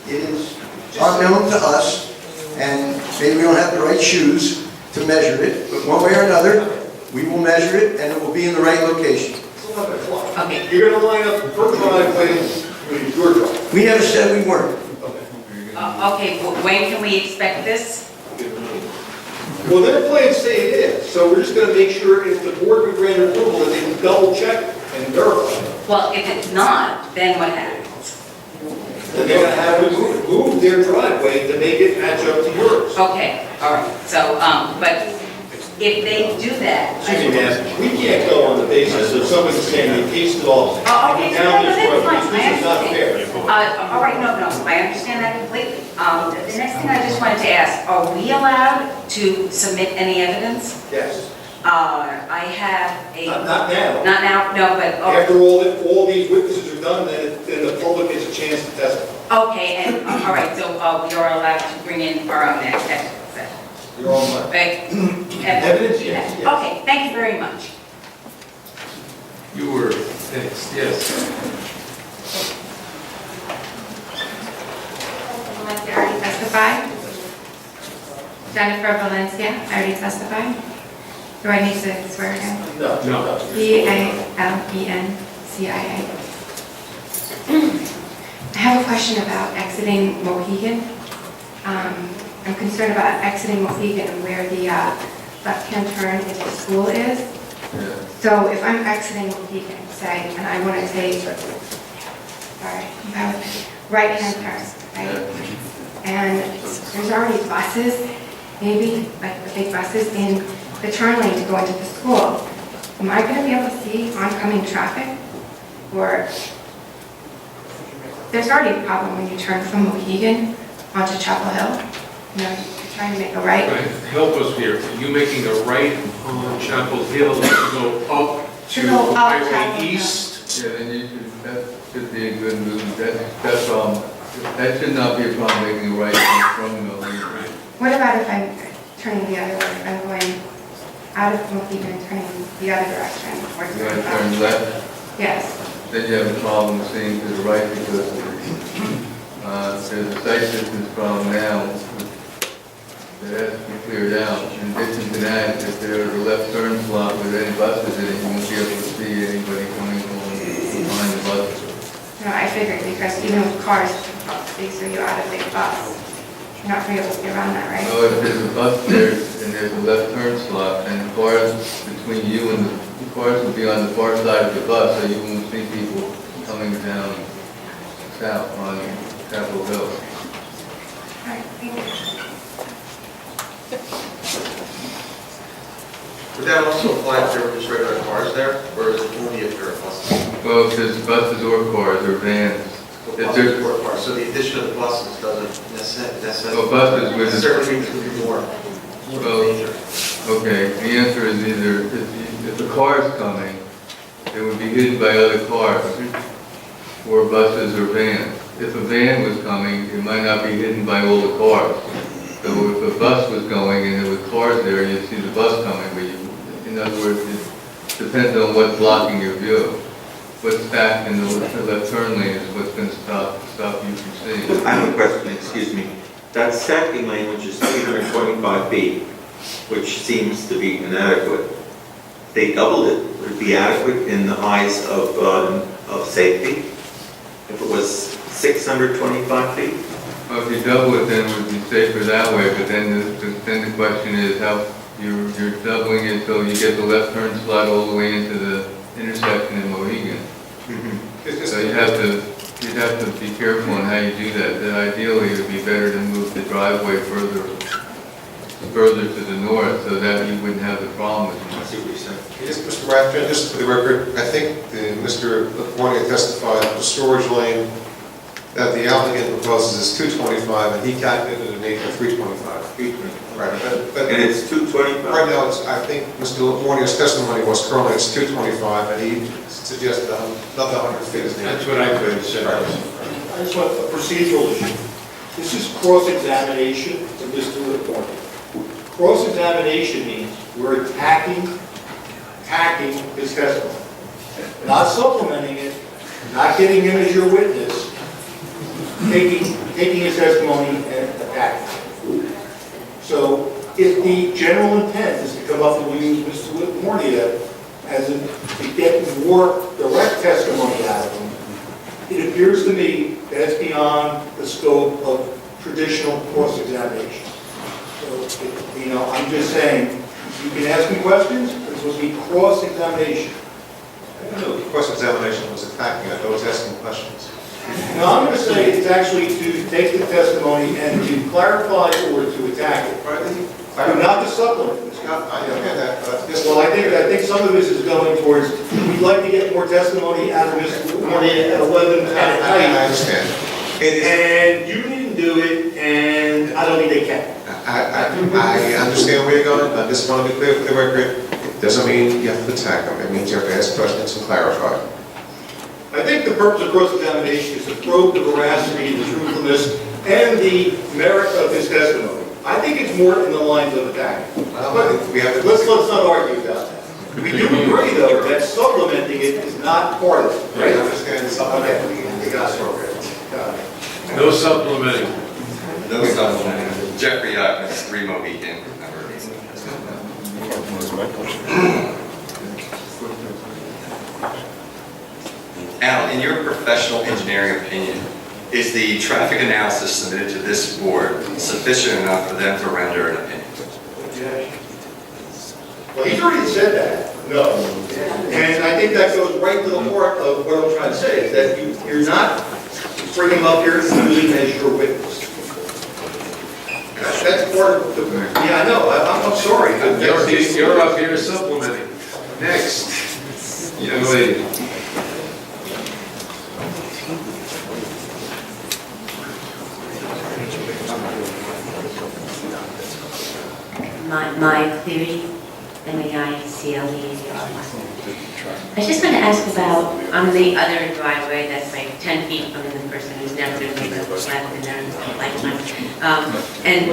it is unknown to us, and maybe we don't have the right shoes to measure it, but one way or another, we will measure it, and it will be in the right location. Okay. You're going to line up her driveway with your driveway. We never said we weren't. Okay, well, when can we expect this? Well, their plans say it is, so we're just going to make sure if the board would grant approval, that they can double check and verify. Well, if it's not, then what happens? Then they're going to have to move their driveway to make it match up to yours. Okay, all right, so, but if they do that. Excuse me, ma'am, we can't go on the basis of somebody saying they cased it off. Oh, okay, so down that's this road. fine, This is not I fair. understand. All right, no, I understand that completely. The next thing I just wanted to ask, are we allowed to submit any evidence? Yes. I have a. Not now. Not now, no, but. After all these witnesses are done, then the public gets a chance to testify. Okay, and, all right, so we are allowed to bring in our own evidence. You're on my. Right? Evidence, yes. Okay, thank you very much. You were next, yes. Valencia already testified. Jennifer Valencia, I already testified. Do I need to swear again? No. V-A-L-E-N-C-I-A. I have a question about exiting Mohegan. I'm concerned about exiting Mohegan and where the left-hand turn into the school is. So if I'm exiting Mohegan, say, and I want to take, right-hand turn, right? And there's already buses, maybe, like the big buses in the turn lane to go into the school. Am I going to be able to see oncoming traffic? Or there's already a problem when you turn from Mohegan onto Chapel Hill. You know, you're trying to make a right. Help us here. Are you making a right on Chapel Hill to go up to go up Highway Chapel Yeah, East? then that should be a good move. That should not be a problem making a right from Milton. What about if I'm turning the other way? I'm going out of Mohegan and turning the other direction. You want to turn left? Yes. Then you have a problem seeing to the right because there's a sight distance problem now that has to be cleared out. In addition to that, if there are left turn slot with any buses in it, you won't be able to see anybody coming along figured, because even with cars, they throw you out of the bus. You're not going to be able to get around that, right? Well, if there's a bus there and there's a left turn slot, and the cars between you and the cars will be on the far side of the bus, so you won't see people coming down south on Capitol Hill. All right, thank you. Would that also apply if there were just regular cars there, or is it only if there are buses? Well, if there's buses or cars or vans. If there's, So the addition of the buses doesn't well, buses with, necessarily mean there's going to be more. well, okay, the answer is either, if the car is coming, it would be hidden by other cars, or buses or vans. If a van was coming, it might not be hidden by all the cars. So if a bus was going and there were cars there, you'd see the bus coming, but you, in other words, it depends on what's blocking your view. What's stacked in the left turn lane is what's going to stop you from seeing. I have a question, excuse me. That stacking lane, which is 325 feet, which seems to be inadequate, if they doubled it, would it be adequate in the eyes of safety? If it was 625 feet? Well, if you double it, then it would be safer that way, but then the question is how you're doubling it so you get the left turn slot all the way into the intersection in Mohegan. So you'd have to be careful on how you do that. That ideally, it would be better to move the driveway further to the north so that you wouldn't have the problem with I see what you're saying. Yes, Mr. Rathman, just for the record, I think Mr. LaFornia testified the storage lane that the applicant proposes is 225, and he calculated an 8 for 325. Right, but And it's 225? right now, I think Mr. LaFornia's testimony was currently it's 225, and he suggested another 100 feet is needed. That's what I could say. I just want a procedural issue. This is cross-examination of Mr. LaFornia. Cross-examination means we're attacking his testimony, not supplementing it, not getting him as your witness, taking his testimony and attacking it. So if the general intent is to come up and use Mr. LaFornia to get more direct testimony out of him, it appears to me that it's beyond the scope of traditional cross-examination. So, I'm just saying, you can ask me questions, but this will be cross-examination. I don't know if cross-examination was attacking, I was asking questions. Now, I'm going to say it's actually to take the testimony and to clarify or to attack it. Not to supplement this. I get that, but Well, I think some of this is going towards, we'd like to get more testimony out of Mr. LaFornia at 11 at I night. understand. And you didn't do it, and I don't think they can. I understand where you're going, I just want to be clear for the record. It doesn't mean you have to attack them, it means you have to ask questions and clarify. I think the purpose of cross-examination is to probe the veracity, the truthfulness, and the merit of his testimony. I think it's more in the lines of attacking. But let's not argue about that. We do agree, though, that supplementing it is not part of it. I understand supplementing. Okay, you got it. No supplementing. No supplementing. Jeffrey Yackman, 3 Mohegan. Al, in your professional engineering opinion, is the traffic analysis submitted to this board sufficient enough for them to render an opinion? Well, he's already said that, no. And I think that goes right to the heart of what I'm trying to say, is that you're not bringing him up here and using him as your witness. That's part of the, yeah, I know, I'm sorry. You're up here supplementing. Next, young lady. My Cleary, M-A-I-C-L-E. I just want to ask about, on the other driveway that's like 10 feet from the person who's never going to make a left in their lifetime. And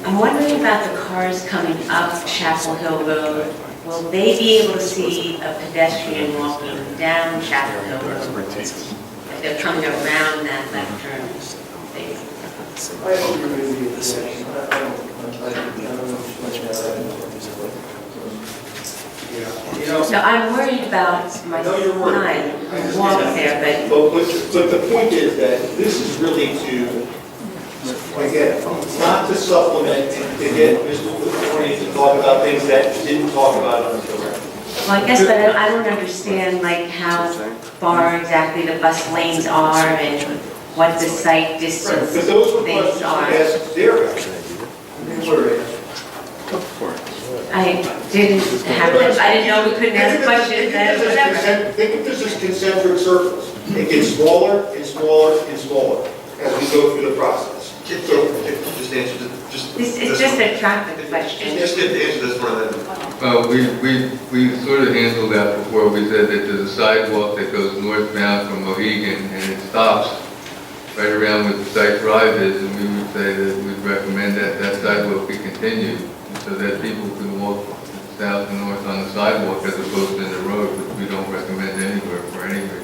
I'm wondering about the cars coming up Chapel Hill Road. Will they be able to see a pedestrian walking down Chapel Hill Road? If they're coming around that left turn phase? I hope you're going to be I don't know. You know, No, I'm worried about my I know you're worried. son who walks there, but But the point is that this is really to, again, not to supplement, to get Mr. Attorney to talk about things that you didn't talk about until. well, I guess, but I don't understand like how far exactly the bus lanes are and what the site distance But those were things questions are. I asked Derek. I didn't have, I didn't know we couldn't ask questions and whatever. Think of this as concentric circles. It gets smaller and smaller and smaller as we go through the process. Just answer, just. It's just a traffic question. Just get the answer this one then. We sort of handled that before. We said that there's a sidewalk that goes northbound from Mohegan, and it stops right around where the site drive is, and we would say that we'd recommend that that sidewalk be continued, so that people can walk south and north on the sidewalk as opposed to in the road, which we don't recommend anywhere for any reason.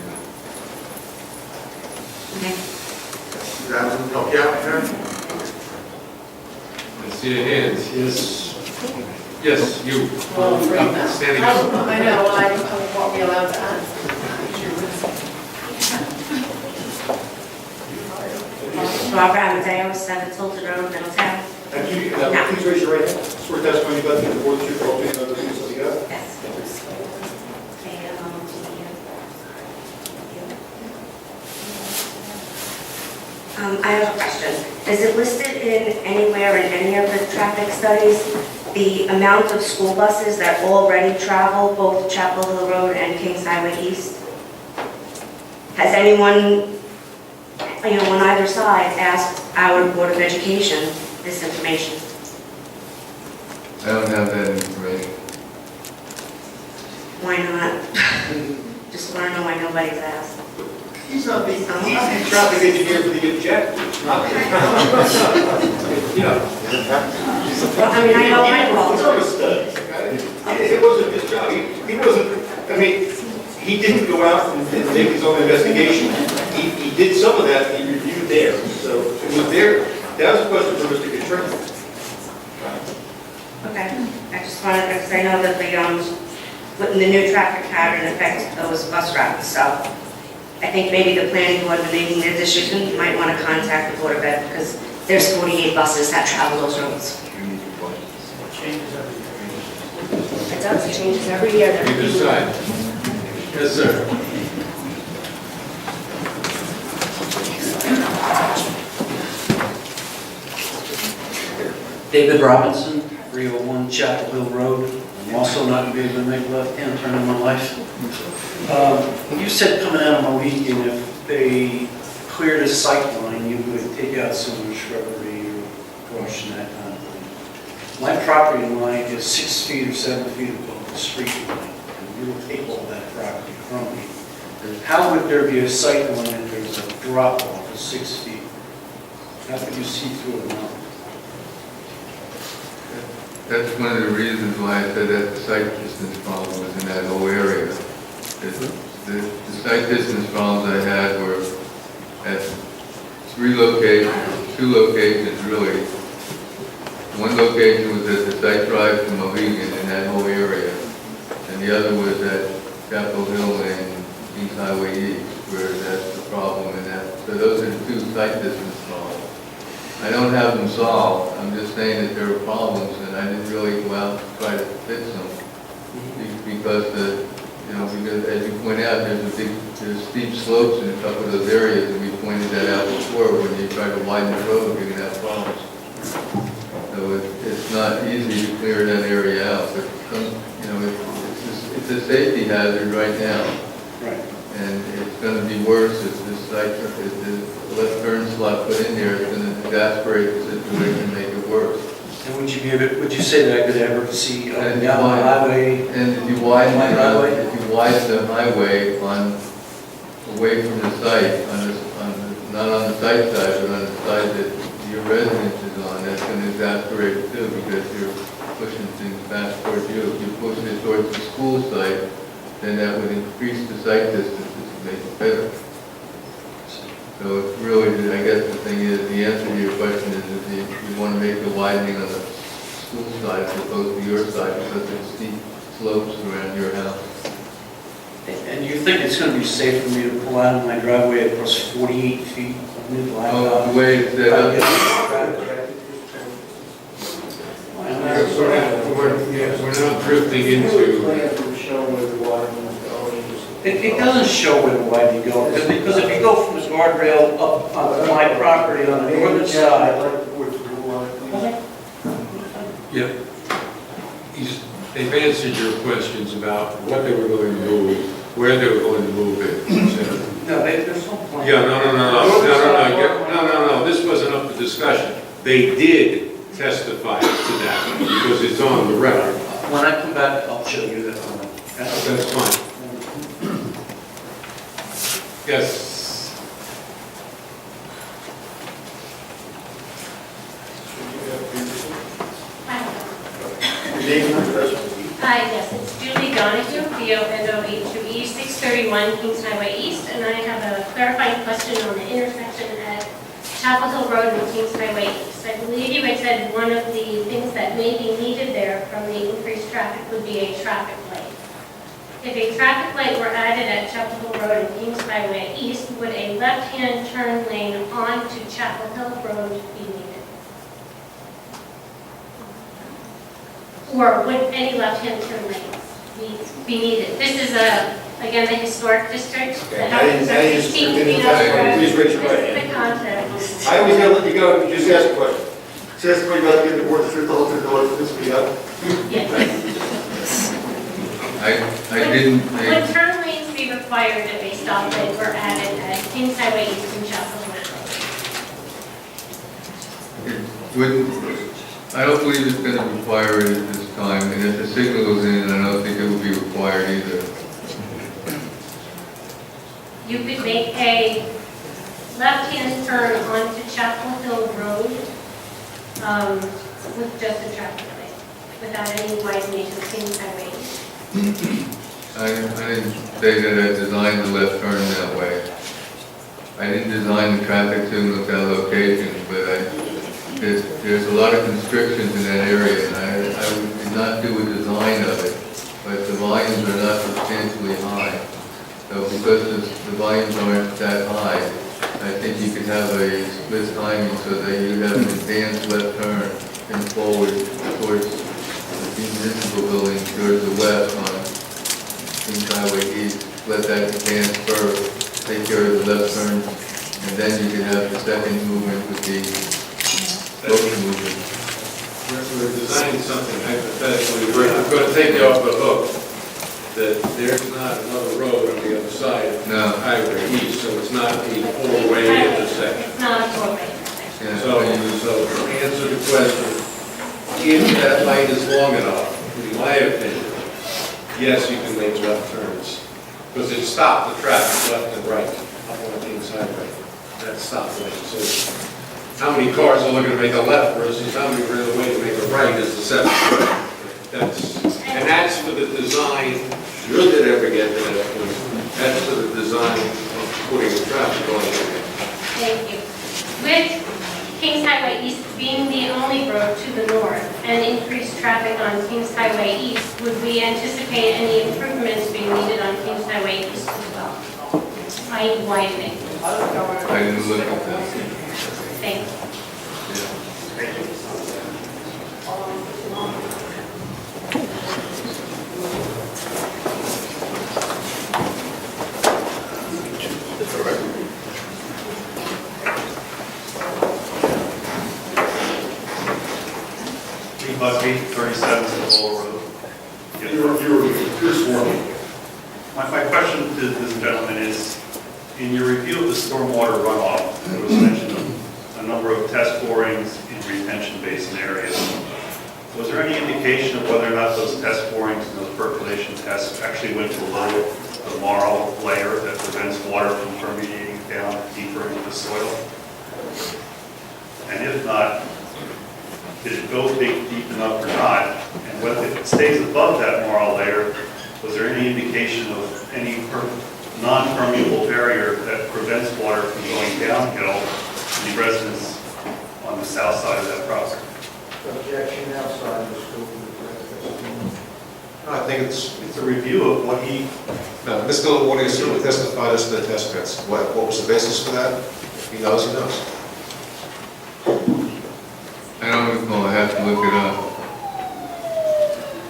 That would help you out, Karen? I see your hands, yes. Yes, you. Standing I up. know, what we allowed to ask. Barbara Amadeo, 7 Tilted Road, Middletown. Have you, please raise your right hand. Swear testimony about the board should go to another piece of the God. Yes. I have a question. Is it listed in anywhere in any of the traffic studies, the amount of school buses that already travel both Chapel Hill Road and Kings Highway East? Has anyone, on either side asked our Board of Education this information? I don't have that information. Why not? Just want to know why nobody's asked. He's not the traffic engineer for the objectives, not the. Well, I mean, I know my role. It wasn't his job. He wasn't, I mean, he didn't go out and make his own investigation. He did some of that, he reviewed there. So it was there. That was a question for Mr. Katrin. Okay, I just wanted, because I know that the new traffic pattern affects those bus routes, so I think maybe the planning board, when making their decision, might want to contact the Board of Ed, because there's 48 buses that travel those roads. It does, it changes every year. Either side. Yes, sir. David Robinson, 301 Chapel Hill Road. I'm also not going to be able to make a left-hand turn in my life. You said coming out of Mohegan, if they cleared a sight line, you would take out some shrubbery or brush and that kind of thing. My property line is 6 feet or 7 feet above the street line, and you will take all that property from me. How would there be a sight line if there's a drop off of 6 feet? How could you see through it now? That's one of the reasons why I said that the site distance problem was in that whole area. The site distance problems I had were at 3 locations, 2 locations really. One location was at the site drive to Mohegan in that whole area, and the other was at Chapel Hill and East Highway East, where that's the problem in that. So those are the 2 site distance problems. I don't have them solved. I'm just saying that there are problems, and I didn't really go out and try to fix them because because as you point out, there's steep slopes in a couple of those areas, and we pointed that out before. When you try to widen the road, you're gonna have problems. So it's not easy to clear that area out, but it's a safety hazard right now. Right. And it's going to be worse if the left turn slot put in there, it's going to exacerbate the situation and make it worse. And would you say that I could ever see up and down the highway? And if you widen the highway away from the site, not on the site side, but on the side that your residence is on, that's going to exacerbate it too, because you're pushing things back towards you. If you push it towards the school site, then that would increase the site distances and make it better. So it's really, I guess the thing is, the answer to your question is if you want to make the widening on the school side as opposed to your side because it's slopes around your house. And you think it's going to be safe for me to pull out of my driveway across 48 feet of new Oh, blacktop? the way it's set up, We're not drifting into, It doesn't show where the widening goes, because if you go from the guardrail up on my property on the northern side. yeah. They've answered your questions about what they were going to move, where they were going to move it, etc. No, there's no plan. Yeah, no, this wasn't up for discussion. They did testify to that, because it's on the record. When I come back, I'll show you that. That's fine. Yes. Hi, yes, it's Julie Donahue, D-O-N-O-H-U-E, 631 Kings Highway East, and I have a clarifying question on the intersection at Chapel Hill Road and Kings Highway East. I believe you had said one of the things that may be needed there from the increased traffic would be a traffic light. If a traffic light were added at Chapel Hill Road and Kings Highway East, would a left-hand turn lane onto Chapel Hill Road be needed? Or would any left-hand turn lanes be needed? This is again, the historic district. Okay, now you just didn't testify. Please raise your right hand. This is the context. I was going to let you go, you just ask a question. Just what you about to get the board to the whole thing, this will be up. Yes. I didn't, Would turn lanes be required if a stoplight were added at Kings Highway East and Chapel Hill Road? wouldn't, I don't believe it's going to require it at this time, and if the signal goes in, I don't think it will be required either. You could make a left-hand turn onto Chapel Hill Road with just a traffic light, without any widening of Kings Highway East. I didn't say that I designed the left turn that way. I didn't design the traffic signal at that location, but there's a lot of constrictions in that area, and I did not do a design of it, but the volumes are not substantially high. So because the volumes aren't that high, I think you could have a split timing so that you have an advanced left turn and forward towards the municipal building towards the west on Kings Highway East. Let that advance first, take care of the left turn, and then you can have the second movement with the motion movement. We're designing something hypothetically, we're going to take you off the hook, that there's not another road on the other side of Highway East, so it's not a four-way intersection. It's not a four-way intersection. Yeah, So to answer the question, if that light is long enough, in my opinion, yes, you can make left turns. Because it stopped the traffic left and right up on Kings Highway. That stopped lane. So how many cars are looking to make a left versus how many are in the way to make a right is the separate question. And that's for the design, should it ever get to that point, that's for the design of putting the traffic on there. Thank you. With Kings Highway East being the only road to the north and increased traffic on Kings Highway East, would we anticipate any improvements being needed on Kings Highway East as well? I.e. widening? I didn't look at that. Thank you. Lee Busby, 37 Civil Road. You're sworn. My question to this gentleman is, in your review of the stormwater runoff, there was mention of a number of test borings in retention basin areas. Was there any indication of whether or not those test borings and those percolation tests actually went to lower the marl layer that prevents water from permeating down deeper into the soil? And if not, did it go deep enough or not? And whether if it stays above that marl layer, was there any indication of any non-permeable barrier that prevents water from going downhill to the residents on the south side of that property? Objection outside the scope of the testimony. I think it's a review of what he, now, Mr. Warner certainly testified as to the test pits. What was the basis for that? If he knows, he knows. I don't recall, I have to look it up.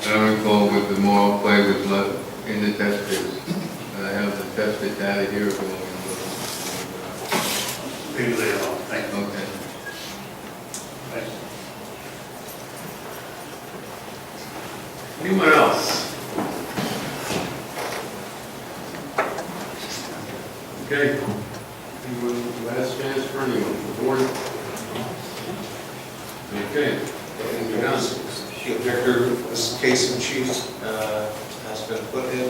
I don't recall what the moral play was left in the test pits. I have the test pit data here if you want me to look. Maybe later on, thank you. Okay. Anyone else? Okay. Anyone, last chance for anyone, the board? Okay. Anything else? The objector, this case in chief has been put in.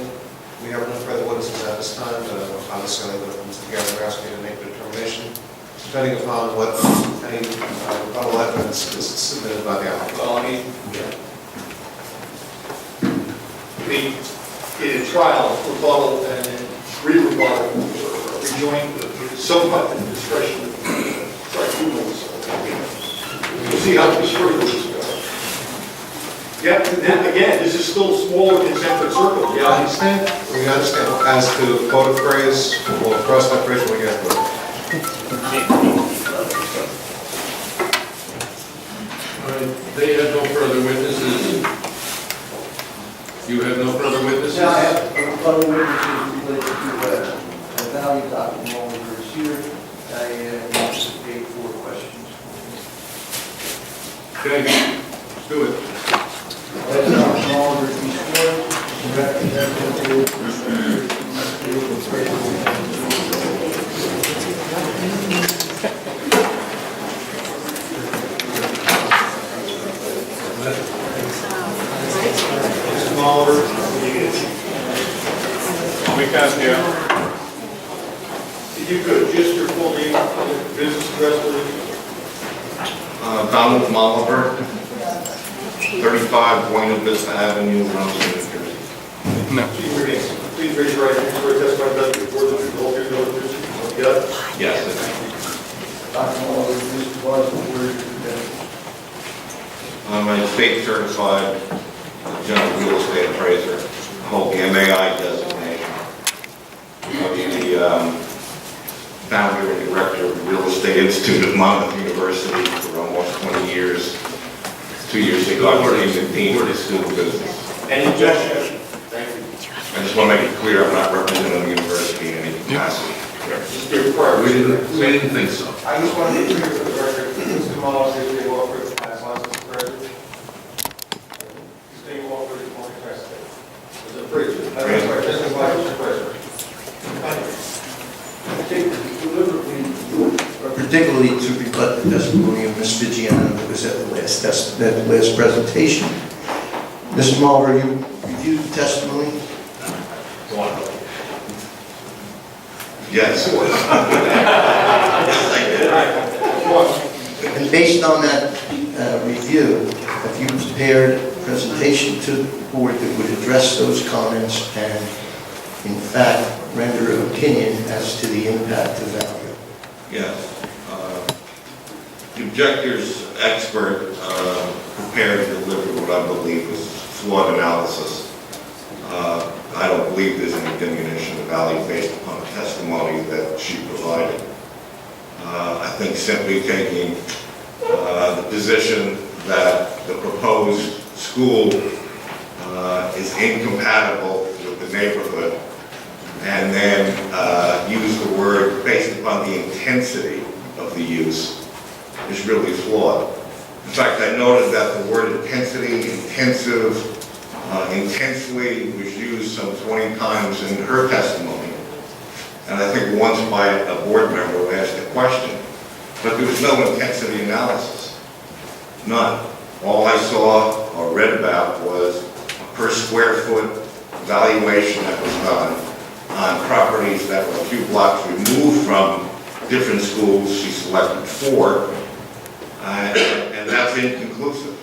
We have no further witnesses at this time. Obviously, I'm going to put together, ask you to make a determination, depending upon what any rebuttal evidence is submitted by the applicant. Well, I mean, in a trial, rebuttal and re-rebuttal, rejoin somewhat in discretion of tribunals. We'll see how this further goes. Yeah, and again, this is still smaller concentric circles. Yeah, I understand. We understand. As to quote a phrase, we'll cross that bridge when we get to it. All right, they have no further witnesses. You have no further witnesses? Yeah, I have other witnesses related to a value document over here. I anticipate 4 questions. Okay, let's do it. Dr. Oliver, be sworn. Representative. Mr. Oliver, if you could, just your full name, business address, please. Donald Molliver, 35 Buena Vista Avenue, Brunswick, New Jersey. Please raise your right hand. Swear to testify that before the truth, the whole truth, and nothing but the truth. Yes? Yes, I think. Dr. Oliver, Mr. Boswell, where is your I'm a state certified general real estate appraiser. I hold the MAI designation. I'll be the founder and director of the Real Estate Institute of Monmouth University for almost 20 years. 2 years ago, I became the dean of the student business. Any objection? Thank you. I just want to make it clear I'm not representing the university in any capacity. Just give prior. We didn't think so. I just want to be clear for the record, Mr. Mullins, is the law for the class license president. State law for the multi-class. Is it free? That's right, business license president. Particularly to rebut the testimony of Ms. Vigiano that was at the last presentation. Mr. Mulver, you reviewed the testimony? Yes. And based on that review, have you prepared a presentation to the board that would address those comments and, in fact, render an opinion as to the impact of value? Yes. The objector's expert prepared and delivered what I believe was flawed analysis. I don't believe there's any diminution of value based upon the testimony that she provided. I think simply taking the position that the proposed school is incompatible with the neighborhood and then use the word based upon the intensity of the use is really flawed. In fact, I noted that the word intensity, intensive, intensely was used some 20 times in her testimony. And I think once by a board member who asked a question, but there was no intensity analysis. None. All I saw or read about was a per square foot valuation that was done on properties that were a few blocks removed from different schools. She selected 4, and that's inconclusive.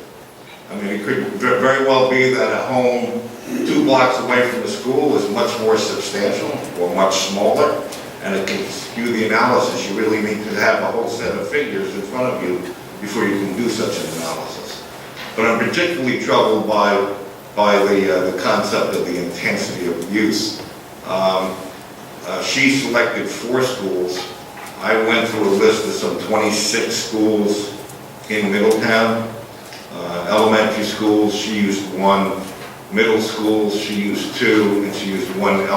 I mean, it could very well be that a home 2 blocks away from the school is much more substantial or much smaller, and it can skew the analysis. You really need to have a whole set of figures in front of you before you can do such an analysis. But I'm particularly troubled by by the concept of the intensity of use. She selected 4 schools. I went through a list of some 26 schools in Middletown. Elementary schools, she used 1. Middle schools, she used 2, and she used 1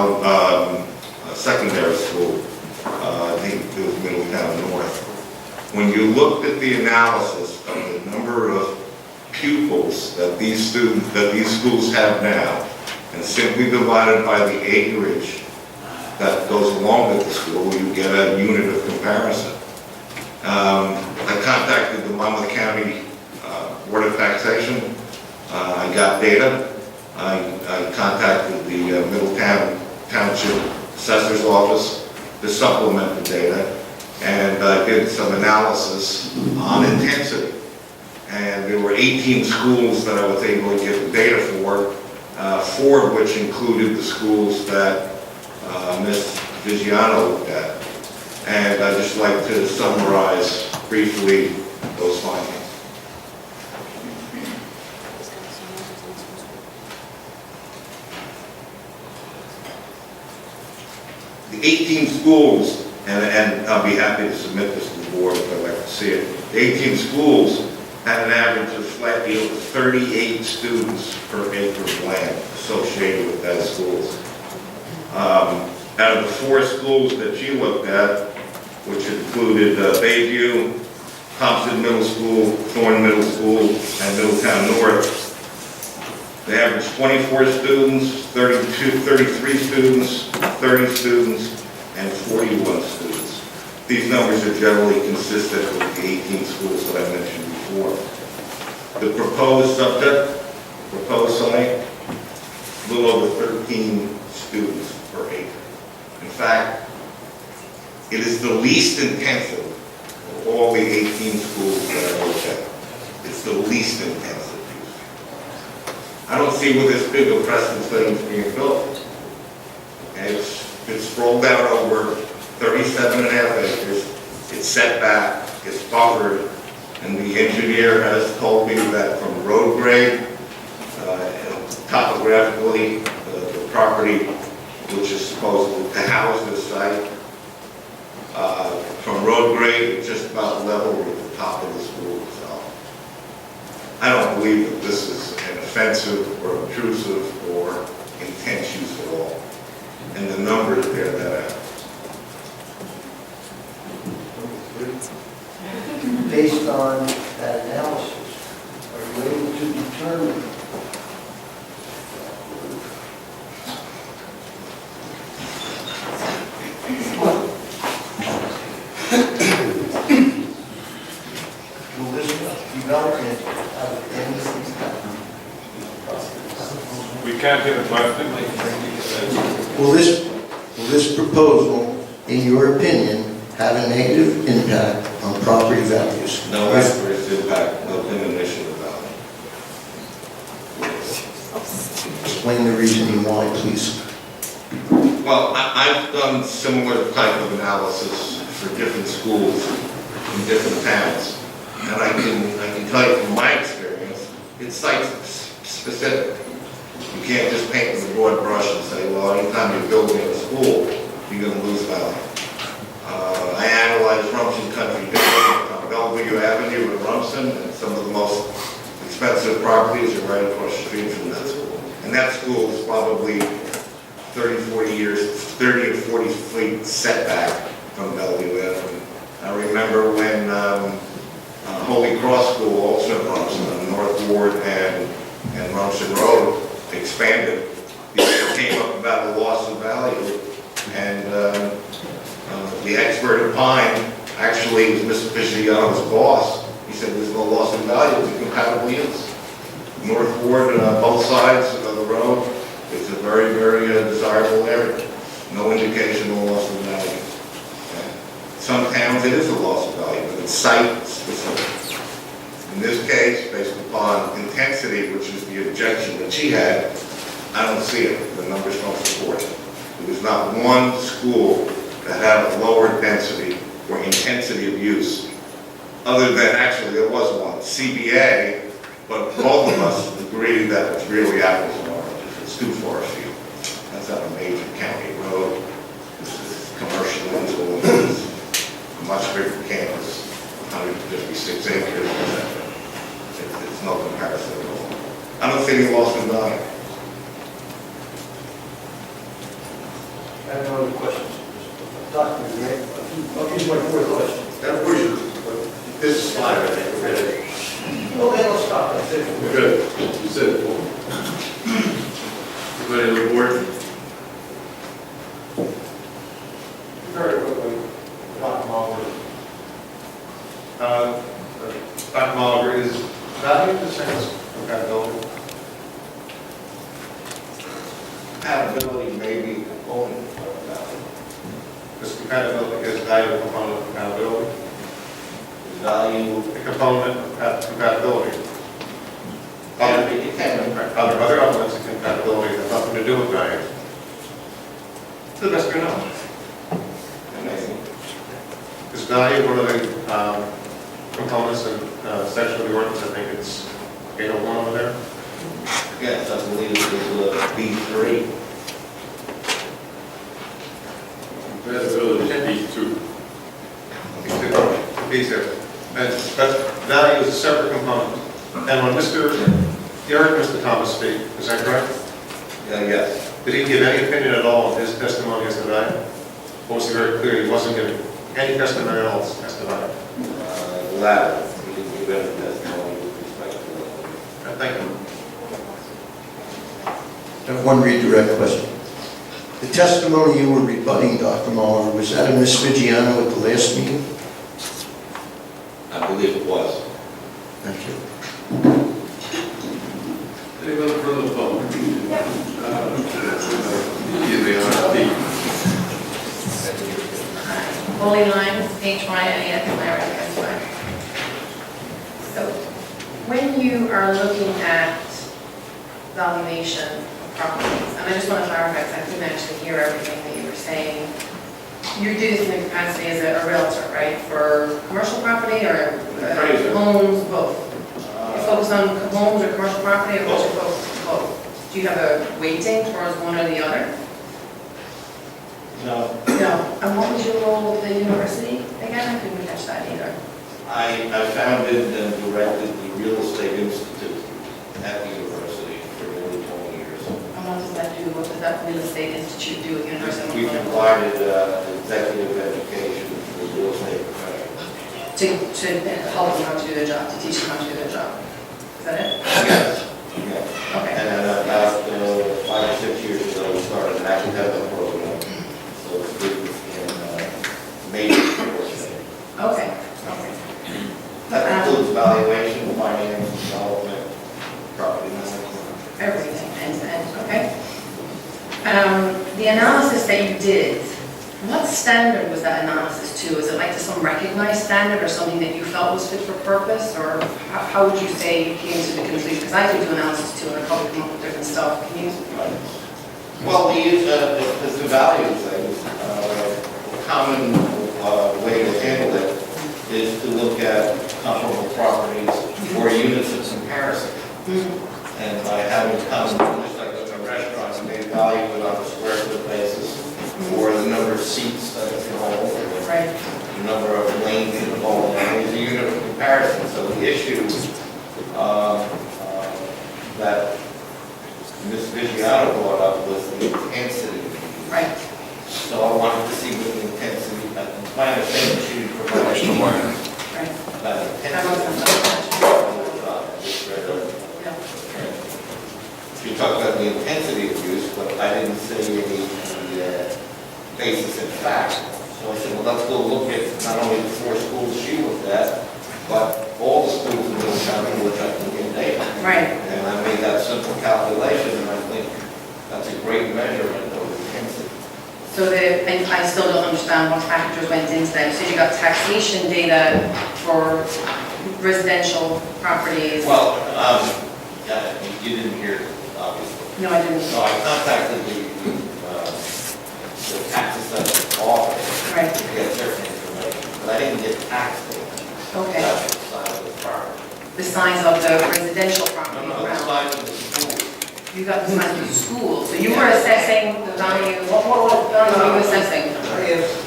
secondary school. I think it was Middletown North. When you looked at the analysis of the number of pupils that these schools have now, and simply divided by the acreage that goes along with the school, you get a unit of comparison. I contacted the Monmouth County Board of Taxation. I got data. I contacted the Middletown Township Assessor's Office to supplement the data, and I did some analysis on intensity. And there were 18 schools that I was able to get the data for, 4 of which included the schools that Ms. Vigiano looked at. And I'd just like to summarize briefly those findings. The 18 schools, and I'll be happy to submit this to the board if I'd like to see it. The 18 schools had an average of slightly over 38 students per acre of land associated with that schools. Out of the 4 schools that she looked at, which included Bayview, Thompson Middle School, Thorne Middle School, and Middletown North, they averaged 24 students, 33 students, 30 students, and 41 students. These numbers are generally consistent with the 18 schools that I mentioned before. The proposed subject, proposed site, a little over 13 students per acre. In fact, it is the least intensive of all the 18 schools that I looked at. It's the least intensive. I don't see where this big of precedent setting is being built. And it's sprawled out over 37.5 acres. It's set back, it's buffered, and the engineer has told me that from road grade, topographically, the property which is supposed to house this site, from road grade, it's just about level with the top of the school itself. I don't believe that this is an offensive or obtrusive or intense use at all. And the numbers bear that out. Based on that analysis, are you able to determine will this development have any We can't get a question. Will this proposal, in your opinion, have a negative impact on property values? No adverse impact, no diminution of value. Explain the reasoning why, please. Well, I've done similar type of analysis for different schools in different towns. And I can tell you from my experience, it's site specific. You can't just paint with a broad brush and say, well, anytime you're building a school, you're going to lose value. I analyzed Rumson Country District on Bellevue Avenue in Rumson, and some of the most expensive properties are right across the street from that school. And that school is probably 30 or 40 feet setback from Bellevue Avenue. I remember when Holy Cross School, also in Rumson, on North Ward and Rumson Road, expanded. It came up about a loss of value, and the expert opined, actually was Mr. Pisciano's boss. He said there's no loss of value, it's a compatible use. North Ward, both sides of the road, it's a very, very desirable area. No indication of loss of value. Okay. Some towns it is a loss of value, but it's site specific. In this case, based upon intensity, which is the objection that she had, I don't see it. The numbers don't support it. There was not one school that had a lower density or intensity of use, other than, actually, there was one, CBA, but both of us, the agree that it's really apples and oranges. It's too far afield. That's on a major county road. This is commercial into a much bigger campus, 156 acres. It's no comparison at all. I don't see any loss in value. I have no other questions. Dr. McGray, I'll use my fourth question. That portion, this is fine, I think, we're ready. Okay, I'll stop. That's it. Good, you said it before. Anybody on the board? Very quickly, Dr. Mulligan. Dr. Mulligan, is value the same as compatibility? Compatibility may be a component of value. Is compatibility, is value a component of compatibility? Value, A component of compatibility. it can be. Are there other elements of compatibility that have nothing to do with value? To the best of your knowledge. Amazing. Is value one of the components in section of the ordinance? I think it's 801 over there. Yes, I believe it was B3. Compatibility is B2. B2. But value is a separate component. And when you heard Mr. Thomas speak, is that correct? Yes. Did he give any opinion at all in his testimony as to value? Or was he very clear he wasn't giving any testimony else as to value? The latter. We didn't give any testimony with respect to that. Thank you. I have one redirect question. The testimony you were rebutting, Dr. Muller, was that of Ms. Vigiano at the last meeting? I believe it was. Thank you. Anyone from the public? Give me RFP. Holy Lines, HYIS, American. So when you are looking at valuation of properties, and I just want to clarify because I couldn't actually hear everything that you were saying, you do this in the capacity as a realtor, right? For commercial property or homes, both? You focus on homes or commercial property, or what's your focus? Both. Do you have a weighting towards one or the other? No. No. And what was your role with the university? Again, I couldn't catch that either. I founded and directed the Real Estate Institute at the university for nearly 20 years. And what does that do? What does that Real Estate Institute do at the university? We provided executive education for real estate professionals. To help them how to do their job, to teach them how to do their job. Is that it? Yes. Yes. Okay. And then about 5 or 6 years ago, we started an academic program. So students in major real estate. Okay. Okay. That includes valuation, finance, development, property management. Everything, end to end, okay. The analysis that you did, what standard was that analysis to? Is it like to some recognized standard or something that you felt was fit for purpose? Or how would you say you came to the conclusion? Because I could do analysis too, and I'd probably come up with different stuff. Can you? Well, we use the value things. A common way to handle it is to look at comparable properties or units of comparison. And by having common, just like in a restaurant, you may value it on a square foot basis, or the number of seats that it's involved with, Right. the number of lanes involved, and it's a unit of comparison. So the issue that Ms. Vigiano brought up was the intensity. Right. So I wanted to see what the intensity, my understanding she provided. Right. That you talked about the intensity of use, but I didn't see any basis in fact. So I said, well, let's go look at not only the 4 schools she looked at, but all the schools in Middletown in which I can get data. Right. And I made that simple calculation, and I think that's a great measurement of intensity. So and I still don't understand what factors went into that. So you got taxation data for residential properties. Well, you didn't hear it, obviously. No, I didn't. So I contacted the tax assessor's office Right. to get certain information, but I didn't get tax data. Okay. That's the side of the property. the size of the residential property No, the around. size of the school. You got the size of the school, so you were assessing the value, what value were you assessing? I asked,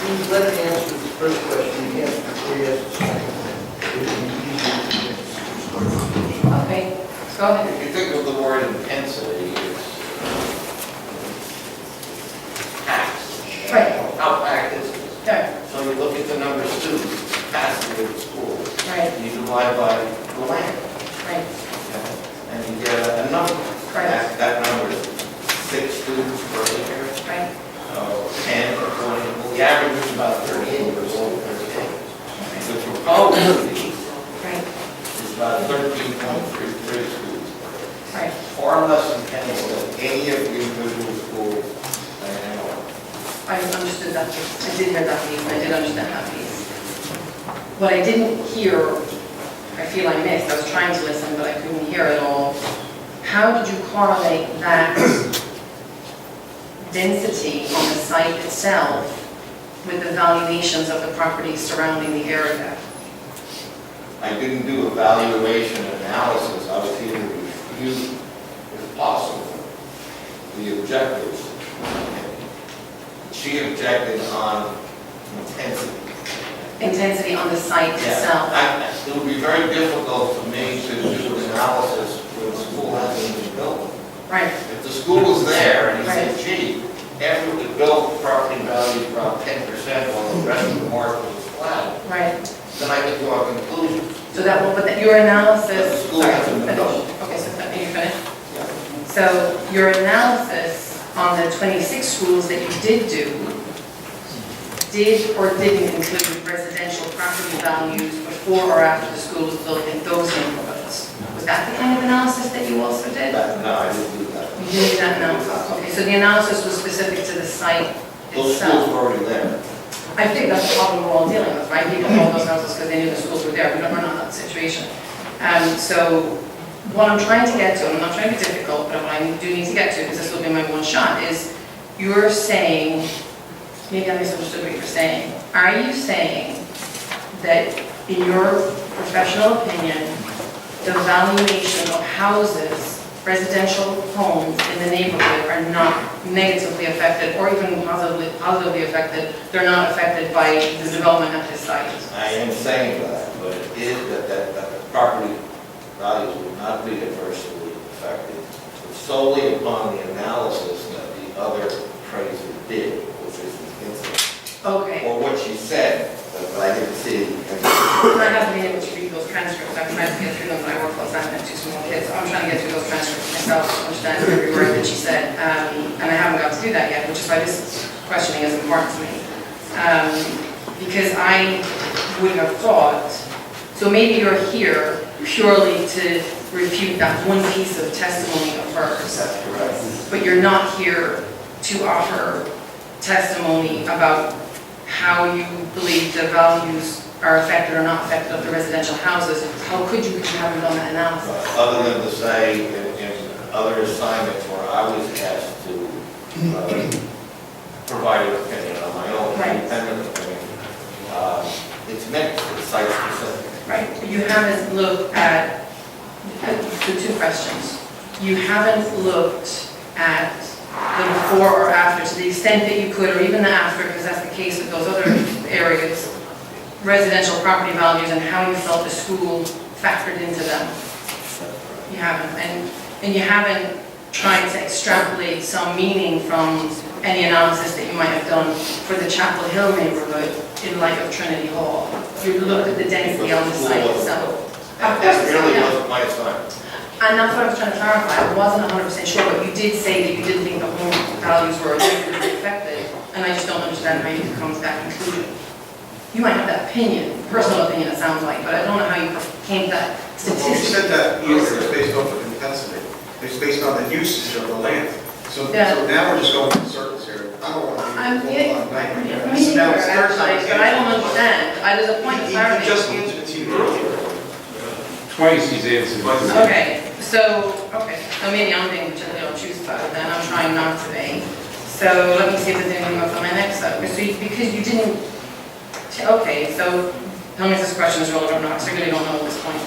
please let me answer the first question again before you ask the second. It would be easier to Okay, go ahead. If you think of the word intensity, it's packed. Right. How packed is it? Yeah, So you look at the number of students, capacity of the school, right, and you divide by the land, right, and you get a number. right, That number is 6 students per acre, right. 10 or 20, well, the average is about 38 or so, 38. The proposed Right, is about 13.33 students, right. far less intense than any of the individual schools I know. I understood that piece. I did hear that piece, and I did understand that piece. What I didn't hear, I feel I missed, I was trying to listen, but I couldn't hear it all. How did you correlate that density on the site itself with the valuations of the properties surrounding the area? I didn't do a valuation analysis, I was here to review, if possible, the objectives. She objected on intensity. Intensity on the site itself? It would be very difficult for me to do an analysis where the school hasn't been built. Right. If the school was there and he said, gee, after it was built, property value dropped 10% while the rest of the market was flat, Right. then I could draw a conclusion. So that, but your analysis... But the school Sorry, hasn't been finish. built. Okay, so are you finished? So your analysis on the 26 schools that you did do, did or didn't include residential property values before or after the school was built in those neighborhoods? Was that the kind of analysis that you also did? No, I didn't do that. You didn't do that analysis? Okay, so the analysis was specific to the site Those schools itself? were already there. I think that's the problem we're all dealing with, right? People bought those houses because they knew the schools were there. We're not in that situation. So what I'm trying to get to, and I'm not trying to be difficult, but what I do need to get to, because this will be my one shot, is you're saying, maybe I misunderstood what you're saying. Are you saying that in your professional opinion, the valuation of houses, residential homes in the neighborhood are not negatively affected or even positively affected? They're not affected by the development at this site? I am saying that, but it is that the property values will not be adversely affected solely upon the analysis that the other appraiser did, which is the incident. Okay. Or what she said, but I didn't see. I haven't been able to read those transcripts. I've tried to get through them, but I work close time and have 2 small kids. So I'm trying to get through those transcripts myself, to understand every word that she said. And I haven't got to do that yet, which is why this questioning is important to me. Because I would have thought, so maybe you're here purely to refute that one piece of testimony of hers. That's correct. But you're not here to offer testimony about how you believe the values are affected or not affected of the residential houses. How could you, if you haven't done that analysis? Other than to say in other assignments where I was asked to provide an opinion on my own, Right. independent opinion, it's mixed, it's site specific. Right, but you haven't looked at, the 2 questions. You haven't looked at the before or after, to the extent that you could, or even the after, because that's the case with those other areas, residential property values and how you felt the school factored into them. You haven't, and you haven't tried to extrapolate some meaning from any analysis that you might have done for the Chapel Hill neighborhood in light of Trinity Hall. You looked at the density on the site itself. Of course, That it's really not. wasn't my assignment. And that's what I was trying to clarify. I wasn't 100% sure, but you did say that you didn't think the home values were negatively affected, and I just don't understand how you can come to that conclusion. You might have that opinion, personal opinion, it sounds like, but I don't know how you came to that Well, you statistic. said that it's based off of intensity. It's based on the usage of the land. So now we're just going in circles here. I don't want to I'm be getting, all night. me neither, actually, but I don't understand. There's a point of clarity. He just answered it to you earlier. Twice he's answered. Okay, so maybe I'm being particularly obtuse about it then, I'm trying not to be. So let me see if there's anything else on my next up. So because you didn't, okay, so tell me if this question is relevant or not, because I really don't know at this point.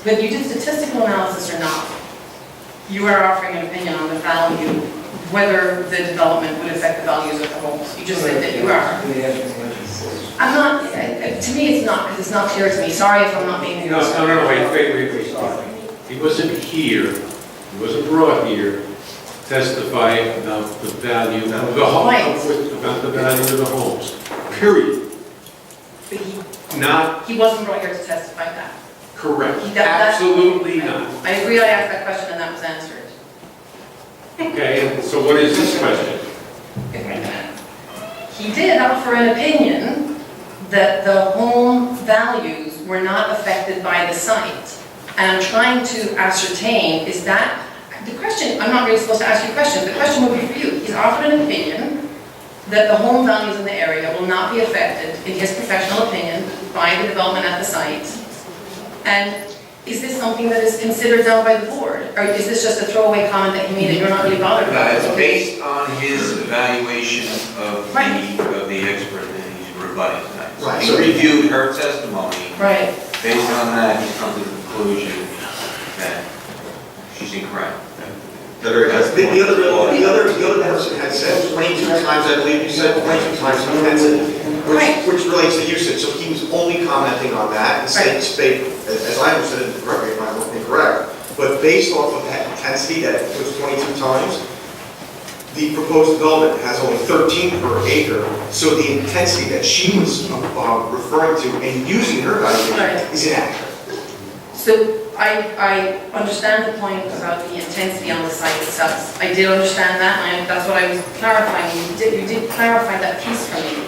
Whether you did statistical analysis or not, you are offering an opinion on the value, whether the development would affect the values of the homes. You just said that you are. I'm not, to me it's not, because it's not clear to me. Sorry if I'm not being... No, wait. He wasn't here, he wasn't brought here to testify about the value of the home, about the value of the homes, period. But Not he wasn't brought here to testify that. correct, That- absolutely not. I agree, I asked that question and that was answered. Okay, and so what is this question? He did offer an opinion that the home values were not affected by the site. And I'm trying to ascertain, is that, the question, I'm not really supposed to ask you questions, the question would be for you. He's offered an opinion that the home values in the area will not be affected, in his professional opinion, by the development at the site. And is this something that is considered down by the board? Or is this just a throwaway comment that he made and you're not really bothered about it? It's based on his evaluation of the expert that he's rebutting tonight. So Right. he reviewed her testimony. Right. Based on that, he's come to the conclusion that she's incorrect. The other person had said 22 times, I believe you said 22 times intensity, which relates to usage, so he was only commenting on that, and saying, as I understood it, correct me if I'm incorrect, but based off of that intensity that it was 22 times, the proposed development has only 13 per acre, so the intensity that she was referring to and using her valuation is inaccurate. So I understand the point about the intensity on the site itself. I did understand that, and that's what I was clarifying. You did clarify that piece for me.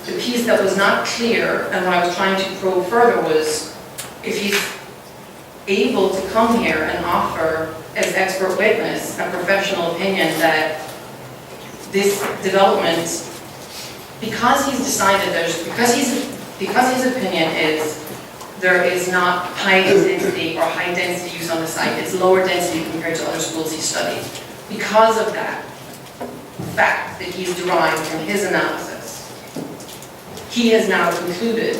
The piece that was not clear, and what I was trying to probe further was, if he's able to come here and offer, as expert witness, a professional opinion that this development, because he's decided because his opinion is there is not high intensity or high density use on the site, it's lower density compared to other schools he's studied. Because of that fact that he's derived from his analysis, he has now concluded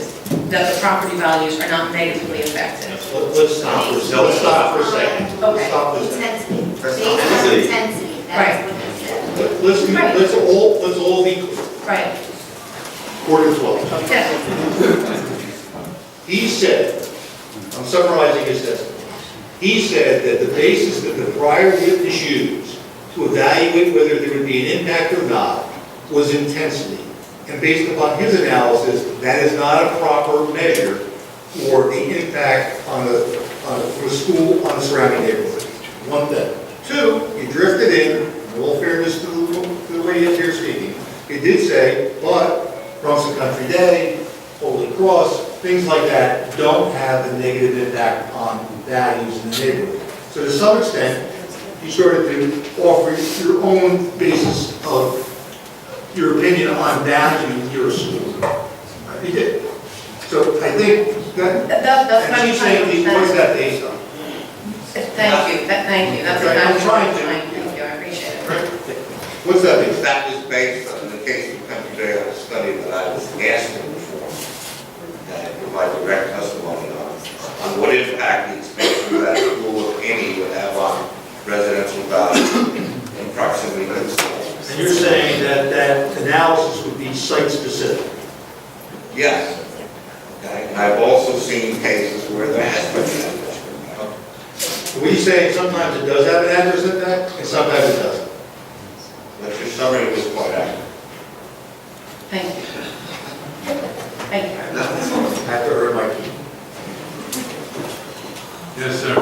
that the property values are not negatively affected. Let's stop for a second. Okay. Intensity. Based on Intensity. intensity, that's what he said. Let's all be clear. Right. Quarter 12. Yeah. He said, I'm summarizing his testimony, he said that the basis that the prior witness used to evaluate whether there would be an impact or not was intensity. And based upon his analysis, that is not a proper measure for the impact on the school on the surrounding neighborhood. One thing. Two, he drifted in all fairness to the way he is here speaking, he did say, but Bronx Country Day, Holy Cross, things like that don't have a negative impact on values in the neighborhood. So to some extent, you started to offer your own basis of your opinion on value in your school. You did. So I think That's and she's saying, what's that based on? Thank you, thank you. That's what I'm trying to. Thank you, I appreciate it. What's that based on? That was based on the case of Country Day, a study that I was asked to perform, that I provide direct testimony on what impact the expansion of that school, if any, would have on residential value in proximity to the school. And you're saying that that analysis would be site-specific? Yes. Okay. And I've also seen cases where there has been an adverse impact. We say sometimes it does have an adverse impact, and sometimes it doesn't. But your summary was quite accurate. Thank you. Thank you. I have to earn my keep. Yes, sir.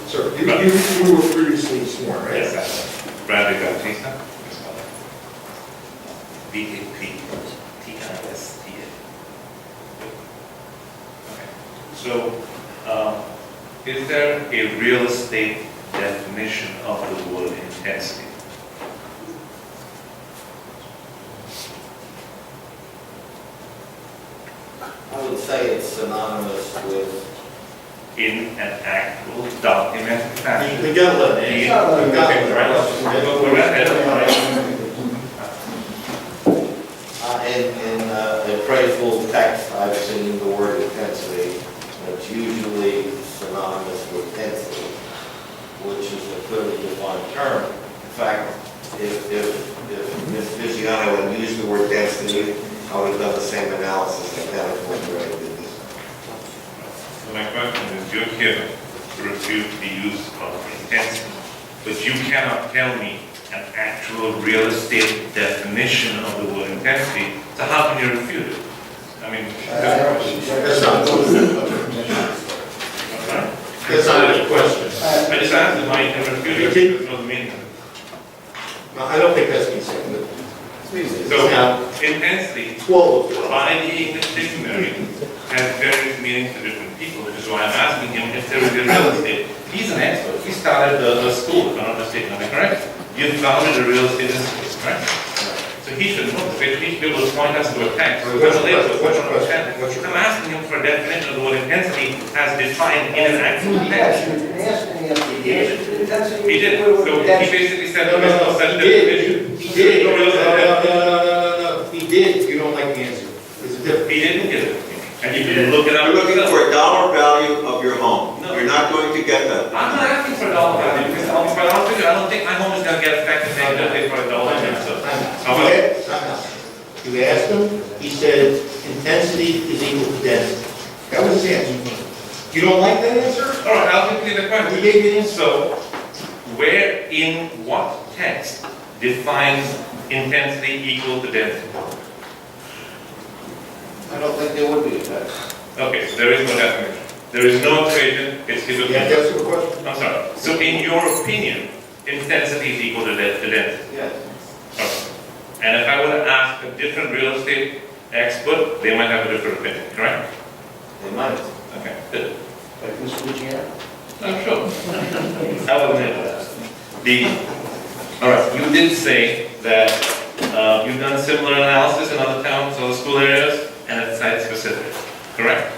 Sir, you were previously sworn, right? Yes, that's Bradley Baptista. BKP, TISTA. Okay. So, is there a real estate definition of the word intensity? I would say it's synonymous with in an actual documented fashion. We got let He- me. got Okay, let. right, we're ahead of time. In phrasal text, I've seen the word intensity, and it's usually synonymous with density, which is a clearly defined term. In fact, if Ms. Vigiano had used the word density, I would have done the same analysis identical to what I did this. So my question is, you're here to refute the use of intensity, but you cannot tell me an actual real estate definition of the word intensity, so how can you refute it? I mean, That's not That's not a question. I just asked if I can refute it, there's no meaning. No, I don't think that's what he's saying, but. So, intensity, by the English dictionary, has various meanings to different people, which is why I'm asking him if there is a real estate. He's an expert. He started a school, if I'm not mistaken, am I correct? You founded a real estate institute, correct? So he should know, he should be able to point us to a text. I'm asking him for a definition of the word intensity as defined in an actual text. He did. So he basically said there is no such definition. He did. No. He did. You don't like the answer. There's a difference. He didn't get it. And you can look it up. You're looking for a dollar value of your home. You're not going to get that. I'm not asking for a dollar value, because I'll be quite honest with you, I don't think my home is gonna get affected negatively for a dollar value, so. How about it? You asked him, he said intensity is equal to density. That was his answer. You don't like that answer? All right, I'll give you the question. He gave you the answer. So, where in what text defines intensity equal to density? I don't think there would be a text. Okay, so there is no definition. There is no equation, it's his opinion. Yeah, that's the question. I'm sorry. So in your opinion, intensity is equal to density? Yes. Okay. And if I were to ask a different real estate expert, they might have a different opinion, correct? They might. Okay, good. Like Ms. Luciano? I'm sure. I will admit that. All right, you did say that you've done similar analysis in other towns or school areas, and it's site specific, correct?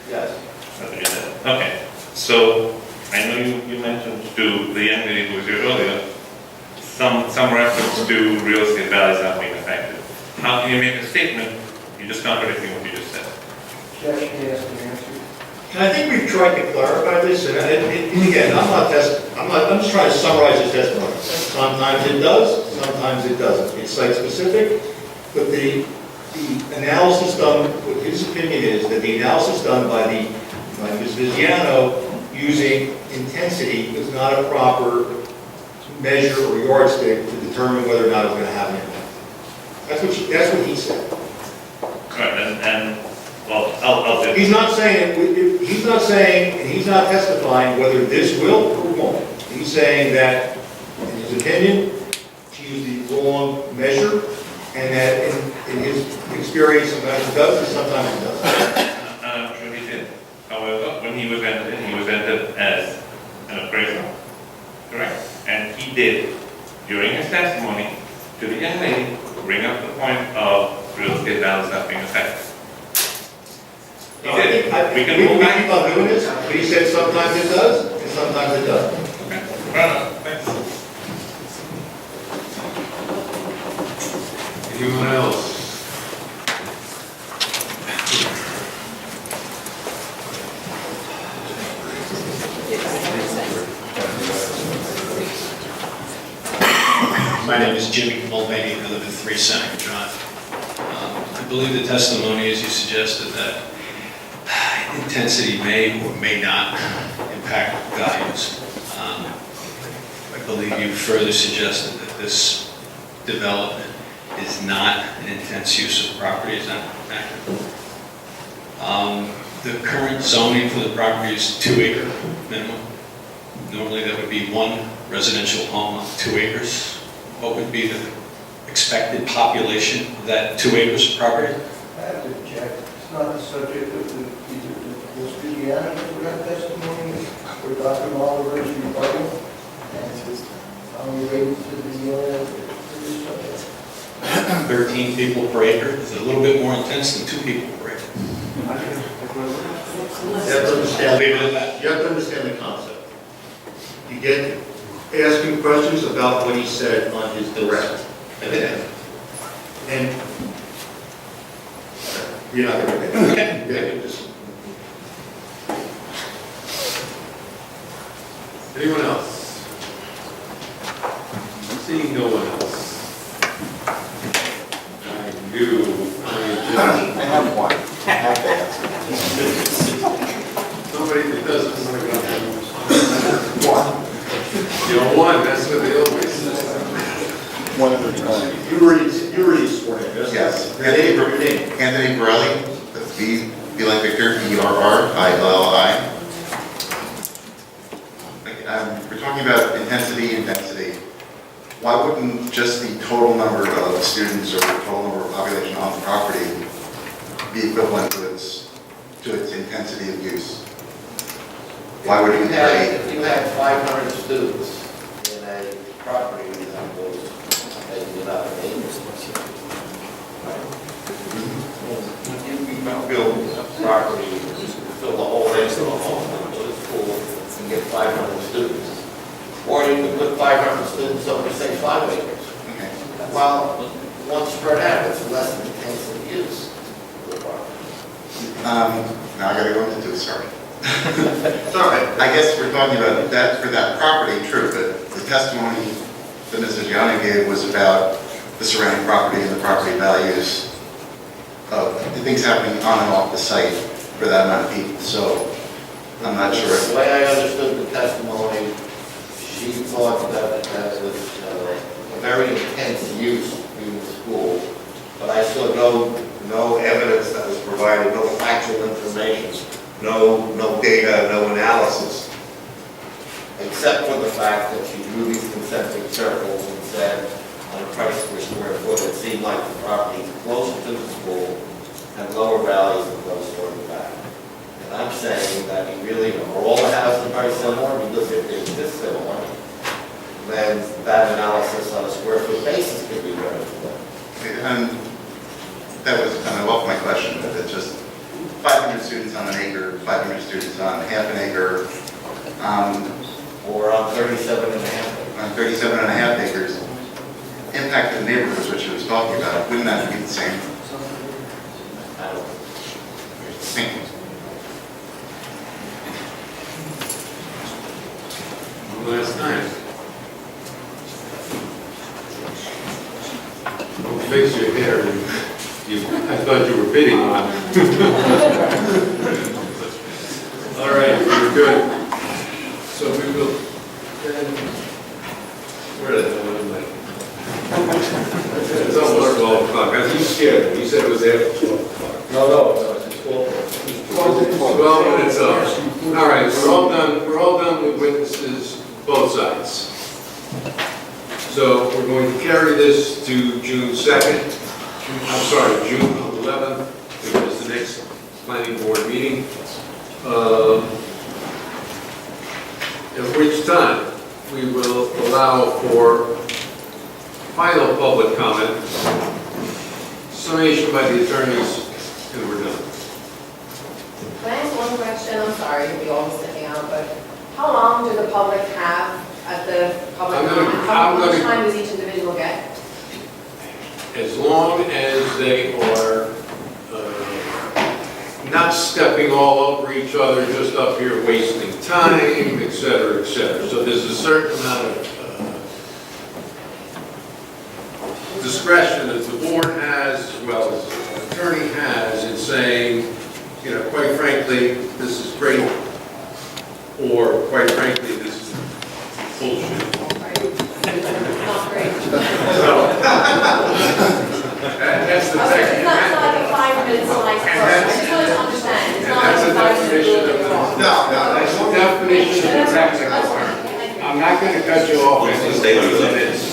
Yes. That's what you said. Okay, so I know you mentioned to the young lady who was here earlier, some reference to real estate values not being affected. How can you make a statement? You're just contradicting what you just said. Judge, can I ask an answer? And I think we've tried to clarify this, and again, I'm just trying to summarize his testimony. Sometimes it does, sometimes it doesn't. It's site specific, but the analysis done, what his opinion is, that the analysis done by Ms. Vigiano using intensity is not a proper measure or yardstick to determine whether or not it's going to have an impact. That's what he said. All right, and well, I'll do. He's not saying, and he's not testifying whether this will or won't. He's saying that, in his opinion, she used the wrong measure, and that in his experience, sometimes it does, and sometimes it doesn't. I'm sure he did. However, when he was entered as an appraiser, correct? And he did, during his testimony to the young lady, bring up the point of real estate values not being affected. He did. We can move back. keep on doing this, but he said sometimes it does, and sometimes it doesn't. Okay, fair enough, thanks. Anyone else? My name is Jimmy Mulvaney, I live at 3 Seneca Drive. I believe the testimony, as you suggested, that intensity may or may not impact values. I believe you further suggested that this development is not an intense use of property, is that accurate? The current zoning for the property is 2 acre minimum. Normally that would be one residential home on 2 acres. What would be the expected population of that 2 acres of property? I have to check. It's not the subject of the Ms. Vigiano for that testimony, or Dr. Oliver's rebuttal, and related to the subject. 13 people per acre is a little bit more intense than 2 people per acre. have to understand, Leave it at that. you have to understand the concept. You get asking questions about what he said on his direct. And you're not going to get it. Anyone else? Seeing no one else. I knew, I have one. I have to answer. somebody that doesn't want to go. One. You know, one, that's what they always say. One at a time. You already swore in. Yes. Your name, your name. Anthony Borelli, that's B like Victor, BRRILLI. We're talking about intensity and density. Why wouldn't just the total number of students or the total number of population on the property be equivalent to its intensity of use? Why would we pay? If you had 500 students in a property that was, maybe not an acre. You build property, fill the whole acre of a home, go to school, and get 500 students. Or you could put 500 students over, say, 5 acres. Okay. Well, once spread out, it's less intensive use of the property. Now I gotta go into it, sorry. It's all right. I guess we're talking about that for that property, true, but the testimony that Mrs. Gianni gave was about the surrounding property and the property values of the things happening on and off the site for that amount of people, so I'm not sure. The way I understood the testimony, she thought that that was a very intense use in the school, but I saw no evidence that was provided, no factual information, no data, no analysis, except for the fact that she drew these concentric circles and said, on a price per square foot, it seemed like the property closer to the school had lower values than those toward the back. And I'm saying that we really, are all the houses very similar? Because if they're this similar, then that analysis on a square foot basis could be very good. And that was kind of off my question, but it's just 500 students on an acre, 500 students on half an acre, or on 37 and a half acres. On 37 and a half acres, impact to the neighborhoods, which she was talking about, wouldn't that be the same? I don't know. Thank you. One last time. Don't fix your hair. I thought you were bidding on it. All right, we're good. So we will then, where the hell am I? It's almost 12 o'clock. I was scared. You said it was after 12 o'clock. No, it's 12 minutes up. All right, we're all done with witnesses, both sides. So we're going to carry this to June 2nd. I'm sorry, June 11th, which is the next planning board meeting. At which time we will allow for final public comment, summation by the attorneys, and we're done. Can I ask one question? I'm sorry to be always sticking out, but how long do the public have at the public comment? How much time does each individual get? As long as they are not stepping all over each other, just up here wasting time, et cetera, et cetera. So there's a certain amount of discretion that the board has, as well as the attorney has, in saying, you know, quite frankly, this is great, or quite frankly, this is bullshit. Not great. That's the Okay, technique. it's not like a 5-minute slide. I just wanted to understand. It's not That's like a a 5-minute definition of rule. that's the definition of technical term. I'm not going to cut you off in 2 minutes,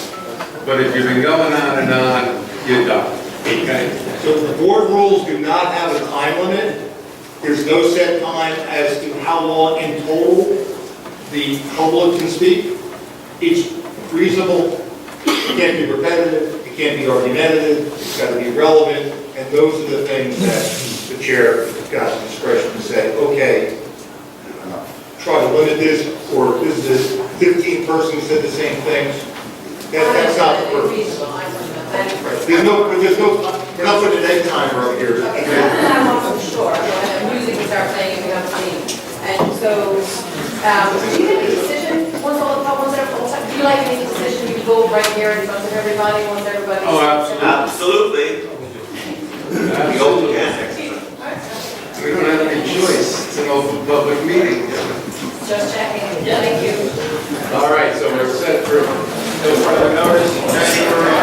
but if you've been going on and on, you're done. Okay? So the board rules do not have a time limit. There's no set time as to how long in total the public can speak. It's reasonable, it can't be repetitive, it can't be argumentative, it's got to be relevant, and those are the things that the chair has got the discretion to say, okay, this, or this is 15 persons said the same thing. That's not the purpose. There's no, we're not putting an egg timer up here. Okay, so that's what I want for sure. Music will start playing if we have a meeting. And so, do you make a decision once all do you like any decision you go right here in front of everybody, once everybody? Oh, absolutely. Absolutely. The old gas. We don't have any choice. It's an open public meeting. Just checking. Thank you. All right, so we're set for no further notice. January